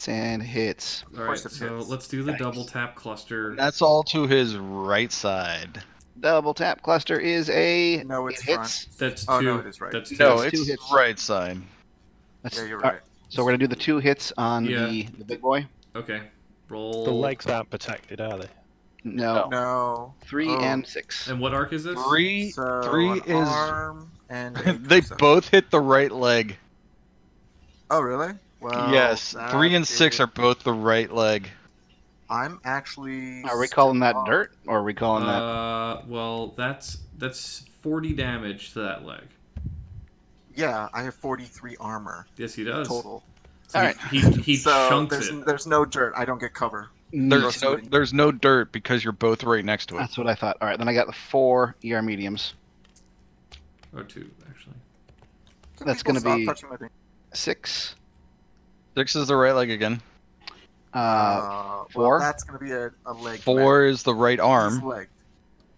and hits. All right, so let's do the double tap cluster. That's all to his right side. Double tap cluster is a. No, it's it hits. front. That's 2. Oh, no, it is right. That's 2. No, That's 2 it's hits. right side. That's, Yeah, you're all right. So we're gonna do the 2 hits on Yeah. the big boy. Okay. Roll. The legs aren't protected, are they? No, No. 3 Oh. and 6. And what arc is this? Three So an is. arm and a They torso. both hit the right leg. Oh, really? Well, Yes, that 3 and 6 is- are both the right leg. I'm actually. Are we calling that dirt, or are we calling that? Well, that's 40 damage to that leg. Yeah, I have 43 armor Yes, he does. total. So All right. He So chunks there's it. there's no dirt. I don't get cover. There's no dirt because you're both right next to it. That's what I thought. All right, then I got the 4 ER mediums. Or 2, actually. Can That's people gonna stop be- touching my thing? 6. 6 is the right leg again. Well, 4. that's gonna be a leg. 4 is the right He's arm. leg.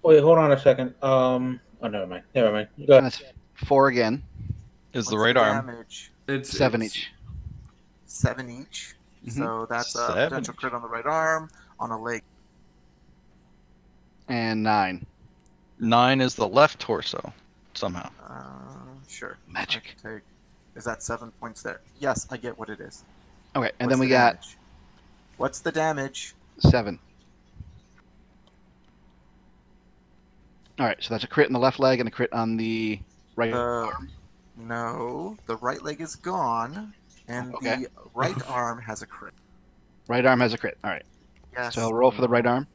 Wait, hold on a second. Oh, never mind. Never mind. Go And ahead. that's 4 again. Is the What's right arm. Damage? It's 7 it's- each. 7 each. Mhm. So that's a 7 potential each. crit on the right arm, on a leg. And 9. 9 is the left torso. Somehow. Sure. Magic. I can take. Is that 7 points there? Yes, I get what it is. Okay, and What's then we the got damage? What's the damage? 7. All right, so that's a crit on the left leg and a crit on the right arm. No, the right leg is gone, and Okay. the right arm has a crit. Right arm has a crit. All right. Yes. So I'll roll for the right arm.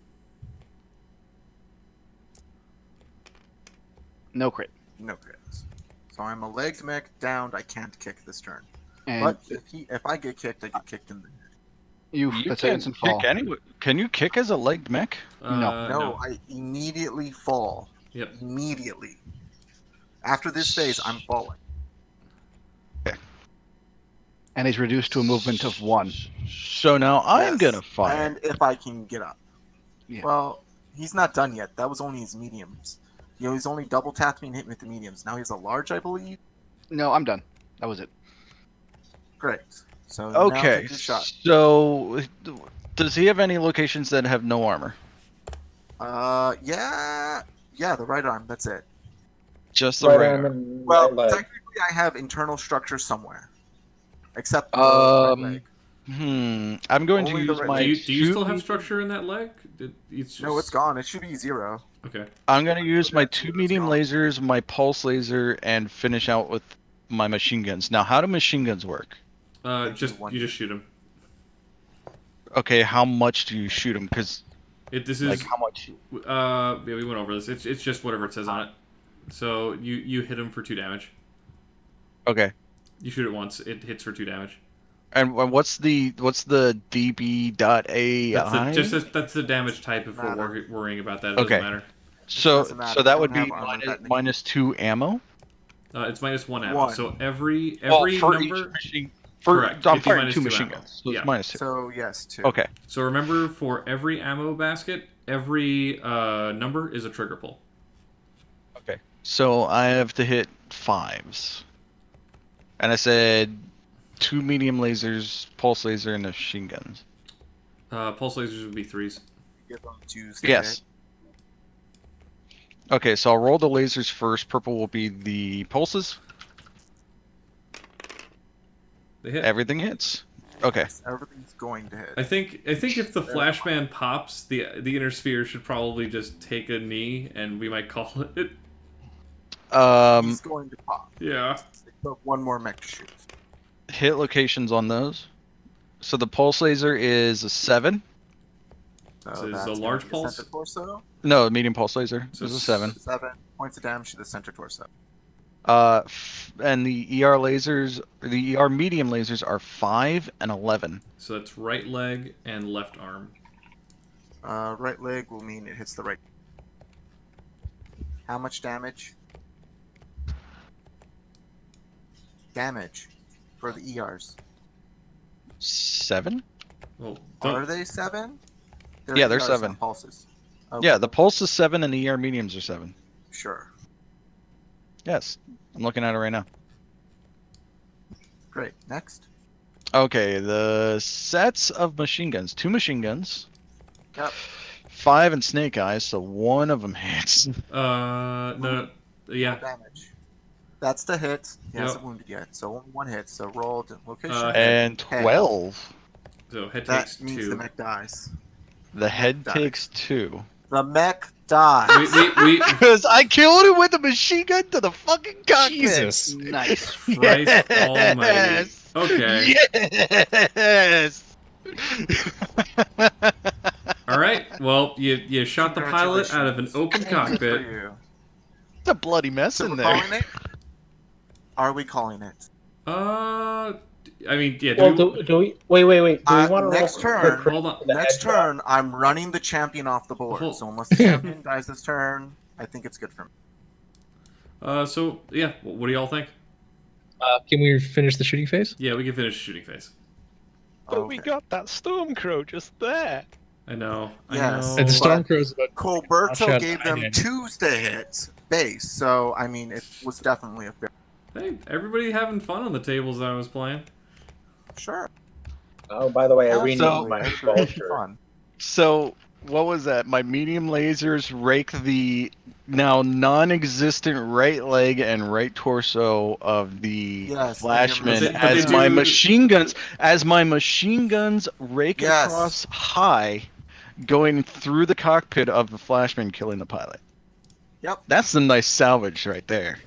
No crit. No crits. So I'm a legged mech downed. I can't kick this turn. And But if I get kicked, I get kicked in the head. that's can instant fall. kick anyway. Can you kick as a legged mech? No, I immediately fall. Yep. Immediately. After this phase, I'm falling. And he's reduced to a movement of 1. So now I'm Yes, gonna fire. And if I can get up. Yeah. Well, he's not done yet. That was only his mediums. He's only double tapped me and hit me with the mediums. Now he's a large, I believe. No, I'm done. That was it. Great. So Okay. now take your shot. So does he have any locations that have no armor? Yeah, the right arm. That's it. Just the right arm. and Well, right leg. technically, I have internal structure somewhere, except the right leg. I'm going Only to the use right my. leg. Do you still have structure in that leg? No, it's gone. It should be 0. Okay. I'm going to use my 2 medium lasers, my pulse laser, and finish out with my machine guns. Now, how do machine guns work? You just shoot him. Okay, how much do you shoot them? Because this is like how much? Yeah, we went over this. It's just whatever it says on it. So you hit him for 2 damage. Okay. You shoot it once. It hits for 2 damage. And what's the DB.AI? That's the damage type. If we're worrying about that, it doesn't matter. So doesn't matter. so You that don't would be have armor minus 2 ammo. It's minus 1 ammo. 1. So every for number. each machine. Correct. I'm It'd be firing minus 2 2 machine ammo. guns. So Yeah. it's minus 2. So yes, 2. Okay. So remember, for every ammo basket, every number is a trigger pull. Okay. So I have to hit 5s. And I said 2 medium lasers, pulse laser, and machine guns. Pulse lasers would be 3s. Give them 2s. Yes. Okay, so I'll roll the lasers first. Purple will be the pulses. They hit. Everything hits. Okay. Everything's going to hit. I think if the Flashman pops, the inner sphere should probably just take a knee, and we might call it. He's going to pop. Yeah. So 1 more mech to shoot. Hit locations on those. So the pulse laser is a 7. So that's is a large going to pulse? Center torso. No, medium pulse laser. So This is a 7. 7 points of damage to the center torso. And the ER lasers, the ER medium lasers are 5 and 11. So that's right leg and left arm. Right leg will mean it hits the right. How much damage? Damage for the ERs. 7? Well, Are they 7? Yeah, they're ERs, 7. not pulses. Yeah, the pulse is 7 and the ER mediums are 7. Sure. Yes, I'm looking at it right now. Great. Next. Okay, the sets of machine guns. 2 machine guns. Yep. 5 and snake eyes, so 1 of them hits. No, yeah. Damage. That's the hit. He Yep. hasn't wounded yet, so only 1 hit. So roll the location. And 12. So head That takes means 2. the mech dies. The head dies. takes 2. The mech dies. We Because I killed him with a machine gun to the fucking cockpit. Jesus. Nice. Christ almighty. Okay. Yes. All right. Well, you shot the pilot out of an open Good for cockpit. you. It's a bloody mess So in we're there. calling it? Are we calling it? I mean, yeah. Well, do we? Wait. Do we want to next turn? Hold on. Next turn, I'm running the champion off the board. Hold- So unless the champion dies this turn, I think it's good for me. So yeah. What do y'all think? Can we finish the shooting phase? Yeah, we can finish shooting phase. But we Okay. got that Stormcrow just there. I know. Yes. I And the know. Stormcrow's about Colberto Shut gave up, them man. Tuesday hits base, so I mean it was definitely a fair. Hey, everybody having fun on the tables I was playing. Sure. Oh, by the way, I Absolutely. renewed my vulture. Fun. So, what was that? My medium lasers rake the now non-existent right leg and right torso of the Yes, Flashman but they as my do- machine guns rake Yes. across high, going through the cockpit of the Flashman, killing the pilot. Yep. That's some nice salvage right there.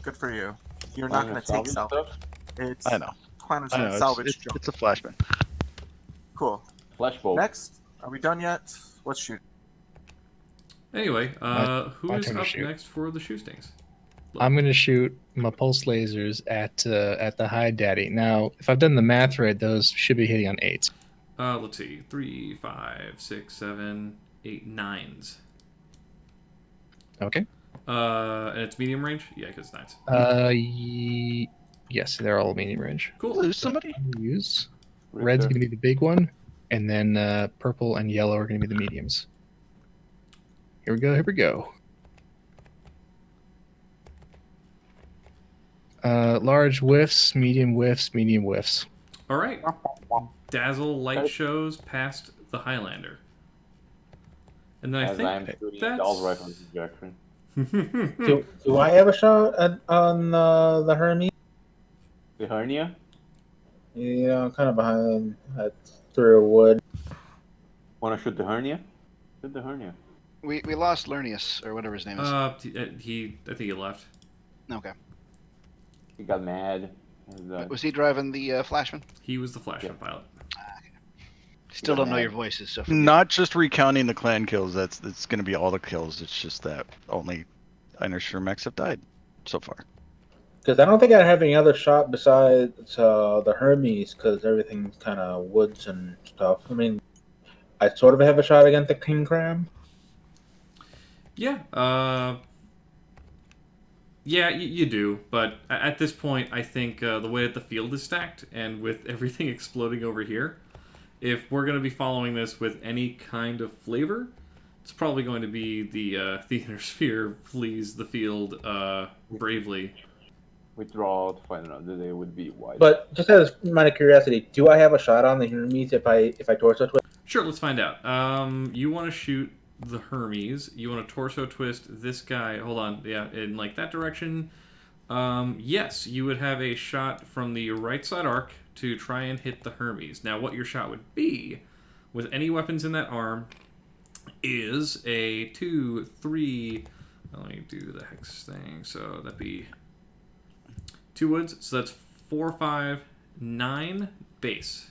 Good for you. You're not going to take salvage. It's I know. Clan I know. Jade salvage It's jump. a Flashman. Cool. Flashbulb. Next, are we done yet? Let's shoot. Anyway, My who is turn to up shoot. next for the shootings? I'm gonna shoot my pulse lasers at the Hide Daddy. Now, if I've done the math right, those should be hitting on 8s. Let's see. 3, 5, 6, 7, 8, 9s. Okay. And it's medium range? Yeah, because 9s. Yes, they're all medium range. Cool. Lose somebody? Use red's gonna be the big one, and then purple and yellow are gonna be the mediums. Here we go. Here we go. Large whiffs, medium whiffs, medium whiffs. All right. Dazzle light shows past the Highlander. And then I think I'm shooting that's... all rifle projection. Do I have a shot on the Hermes? The hernia? Yeah, I'm kind of behind through wood. Want to shoot the hernia? Shoot the hernia. We lost Lernius, or whatever his name is. I think he left. Okay. He got mad. Was he driving the Flashman? He was the Flashman pilot. Still don't know your voices, so Not just recounting the clan kills. It's going to be all the kills. It's just that only Einerstrom mechs have died so far. Because I don't think I have any other shot besides the Hermes, because everything's kind of woods and stuff. I mean, I sort of have a shot against the King Crab. Yeah. Yeah, you do. But at this point, I think the way that the field is stacked, and with everything exploding over here, if we're going to be following this with any kind of flavor, it's probably going to be the Inner Sphere flees the field bravely. Withdraw to find out that they would be wide. But just as a matter of curiosity, do I have a shot on the Hermes if I torso twist? Sure, let's find out. You want to shoot the Hermes. You want to torso twist this guy. Hold on. Yeah, in like that direction. Yes, you would have a shot from the right side arc to try and hit the Hermes. Now, what your shot would be with any weapons in that arm is a 2, 3. Let me do the hex thing. So that'd be 2 woods. So that's 4, 5, 9 base.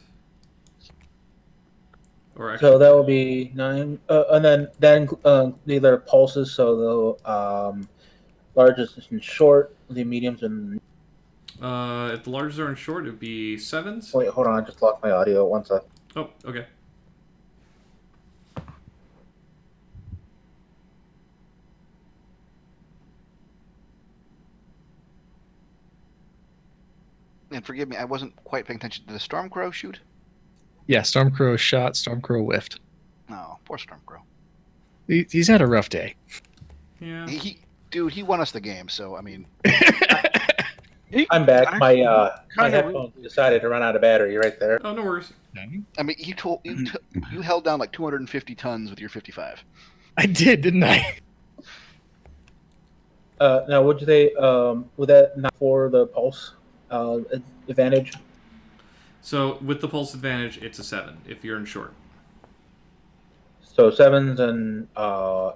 Or actually, So that will be 9, and then either pulses. So the largest and short, the mediums and. if the larges are in short, it would be 7s. Wait, hold on. I just lost my audio. One sec. Oh, okay. And forgive me, I wasn't quite paying attention. Did the Stormcrow shoot? Yeah, Stormcrow shot, Stormcrow whiffed. No, poor Stormcrow. He's had a rough day. Yeah. Dude, he won us the game, so I mean. I'm back. My headphones decided to run out of battery right there. Oh, no worries. I mean, you held down like 250 tons with your 55. I did, didn't I? Now, would you say would that not for the pulse advantage? So with the pulse advantage, it's a 7 if you're in short. So 7s and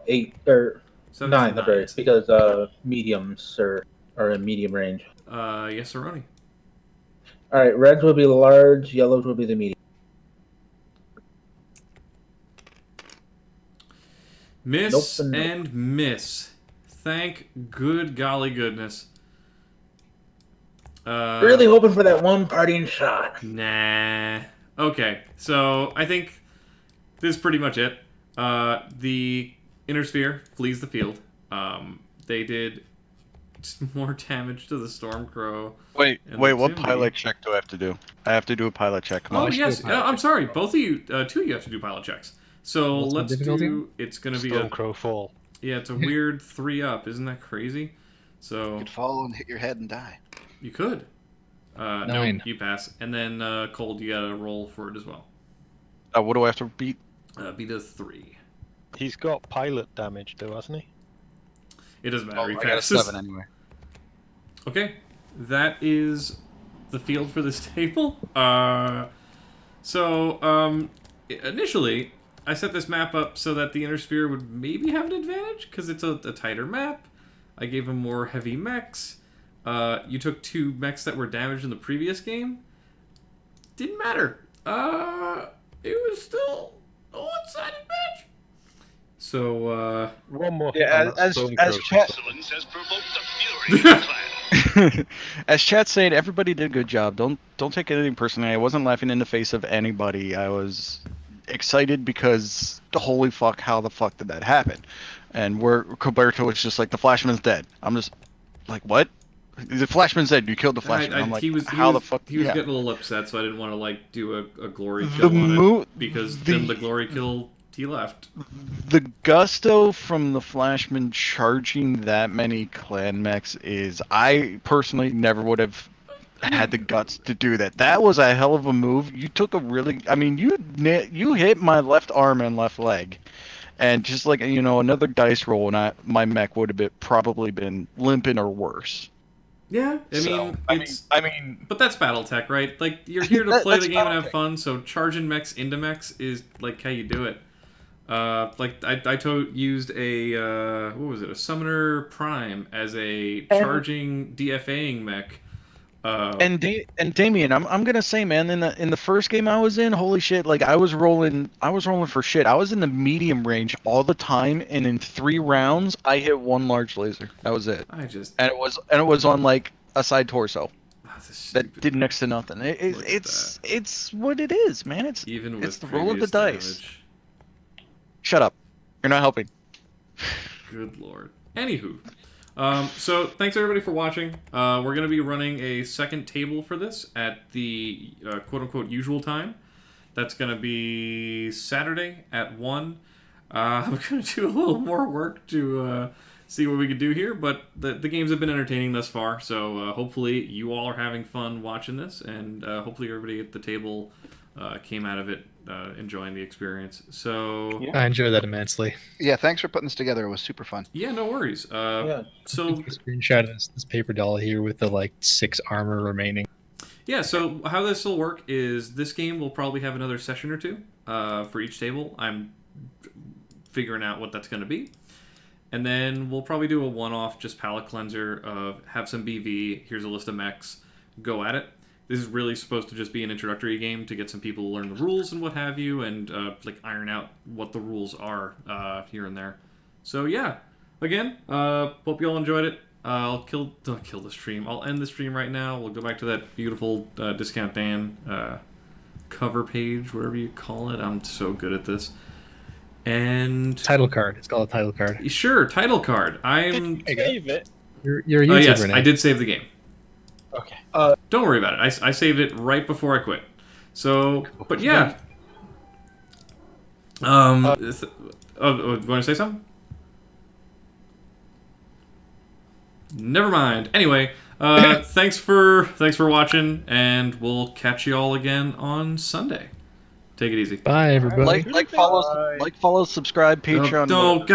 8 or 9, and sorry, because mediums are in medium range. Yes, Aroni. All right, reds will be the large, yellows will be the medium. Miss Nope. and miss. Thank good golly goodness. Really hoping for that one parting shot. Nah. Okay, so I think this is pretty much it. The Inner Sphere flees the field. They did more damage to the Stormcrow. Wait, what pilot check do I have to do? I have to do a pilot check. Come on. Oh, yes. I'm sorry. Both of you, 2 of you have to do pilot checks. So let's do, it's going to be a... Stormcrow fall. Yeah, it's a weird 3 up. Isn't that crazy? So You could fall and hit your head and die. you could. 9. No, you pass. And then, Cold, you got to roll for it as well. What do I have to beat? Beat a 3. He's got pilot damage, though, hasn't he? It doesn't matter. He I got a passes. 7 anyway. Okay, that is the field for this table. Initially, I set this map up so that the Inner Sphere would maybe have an advantage, because it's a tighter map. I gave him more heavy mechs. You took 2 mechs that were damaged in the previous game. Didn't matter. It was still a one-sided match. So, One more hit Yeah, on that as Stormcrow chat pistol. as chat saying, everybody did a good job. Don't take anything personally. I wasn't laughing in the face of anybody. I was excited because holy fuck, how the fuck did that happen? And where Coberto was just like, the Flashman's dead. I'm just like, what? The Flashman's dead. You killed the Flashman. I'm like, how the fuck? He was Yeah. getting a little upset, so I didn't want to like do a glory The kill on mo- it because the- then the glory kill he left. The gusto from the Flashman charging that many clan mechs is, I personally never would have had the guts to do that. That was a hell of a move. You took a really, I mean, you hit my left arm and left leg, and just like, you know, another dice roll, and my mech would have probably been limping or worse. Yeah, I mean, but that's BattleTech, right? Like, you're here to play the game and have fun, so charging mechs into mechs is like how you do it. Like I used a what was it? A Summoner Prime as a charging DFAing mech. And Damien, I'm gonna say, man, in the first game I was in, holy shit, like I was rolling for shit. I was in the medium range all the time, and in 3 rounds I hit 1 large laser. That was it. And it was on like a side torso. That did next to nothing. It's what it is, man. It's the roll of the dice. Shut up. You're not helping. Good lord. Anywho. So thanks everybody for watching. We're going to be running a second table for this at the quote-unquote usual time. That's going to be Saturday at 1. I'm going to do a little more work to see what we can do here, but the games have been entertaining thus far, so hopefully you all are having fun watching this, and hopefully everybody at the table came out of it enjoying the experience. So I enjoyed that immensely. Yeah, thanks for putting this together. It was super fun. Yeah, no worries. So Screenshot of this paper doll here with the like 6 armor remaining. Yeah, so how this will work is this game will probably have another session or 2 for each table. I'm figuring out what that's going to be. And then we'll probably do a one-off just palette cleanser of have some BV, here's a list of mechs, go at it. This is really supposed to just be an introductory game to get some people to learn the rules and what have you, and like iron out what the rules are here and there. So yeah, again, hope you all enjoyed it. Don't kill the stream. I'll end the stream right now. We'll go back to that beautiful Discount Dan cover page, whatever you call it. I'm so good at this. And title card. It's called a title card. Sure, title card. Save it. You're a YouTuber yes, now. I did save the game. Okay. Don't worry about it. I saved it right before I quit. So, but yeah. You want to say something? Never mind. Anyway, thanks for watching, and we'll catch you all again on Sunday. Take it easy. Bye, everybody. Like, follow, subscribe, Patreon. No,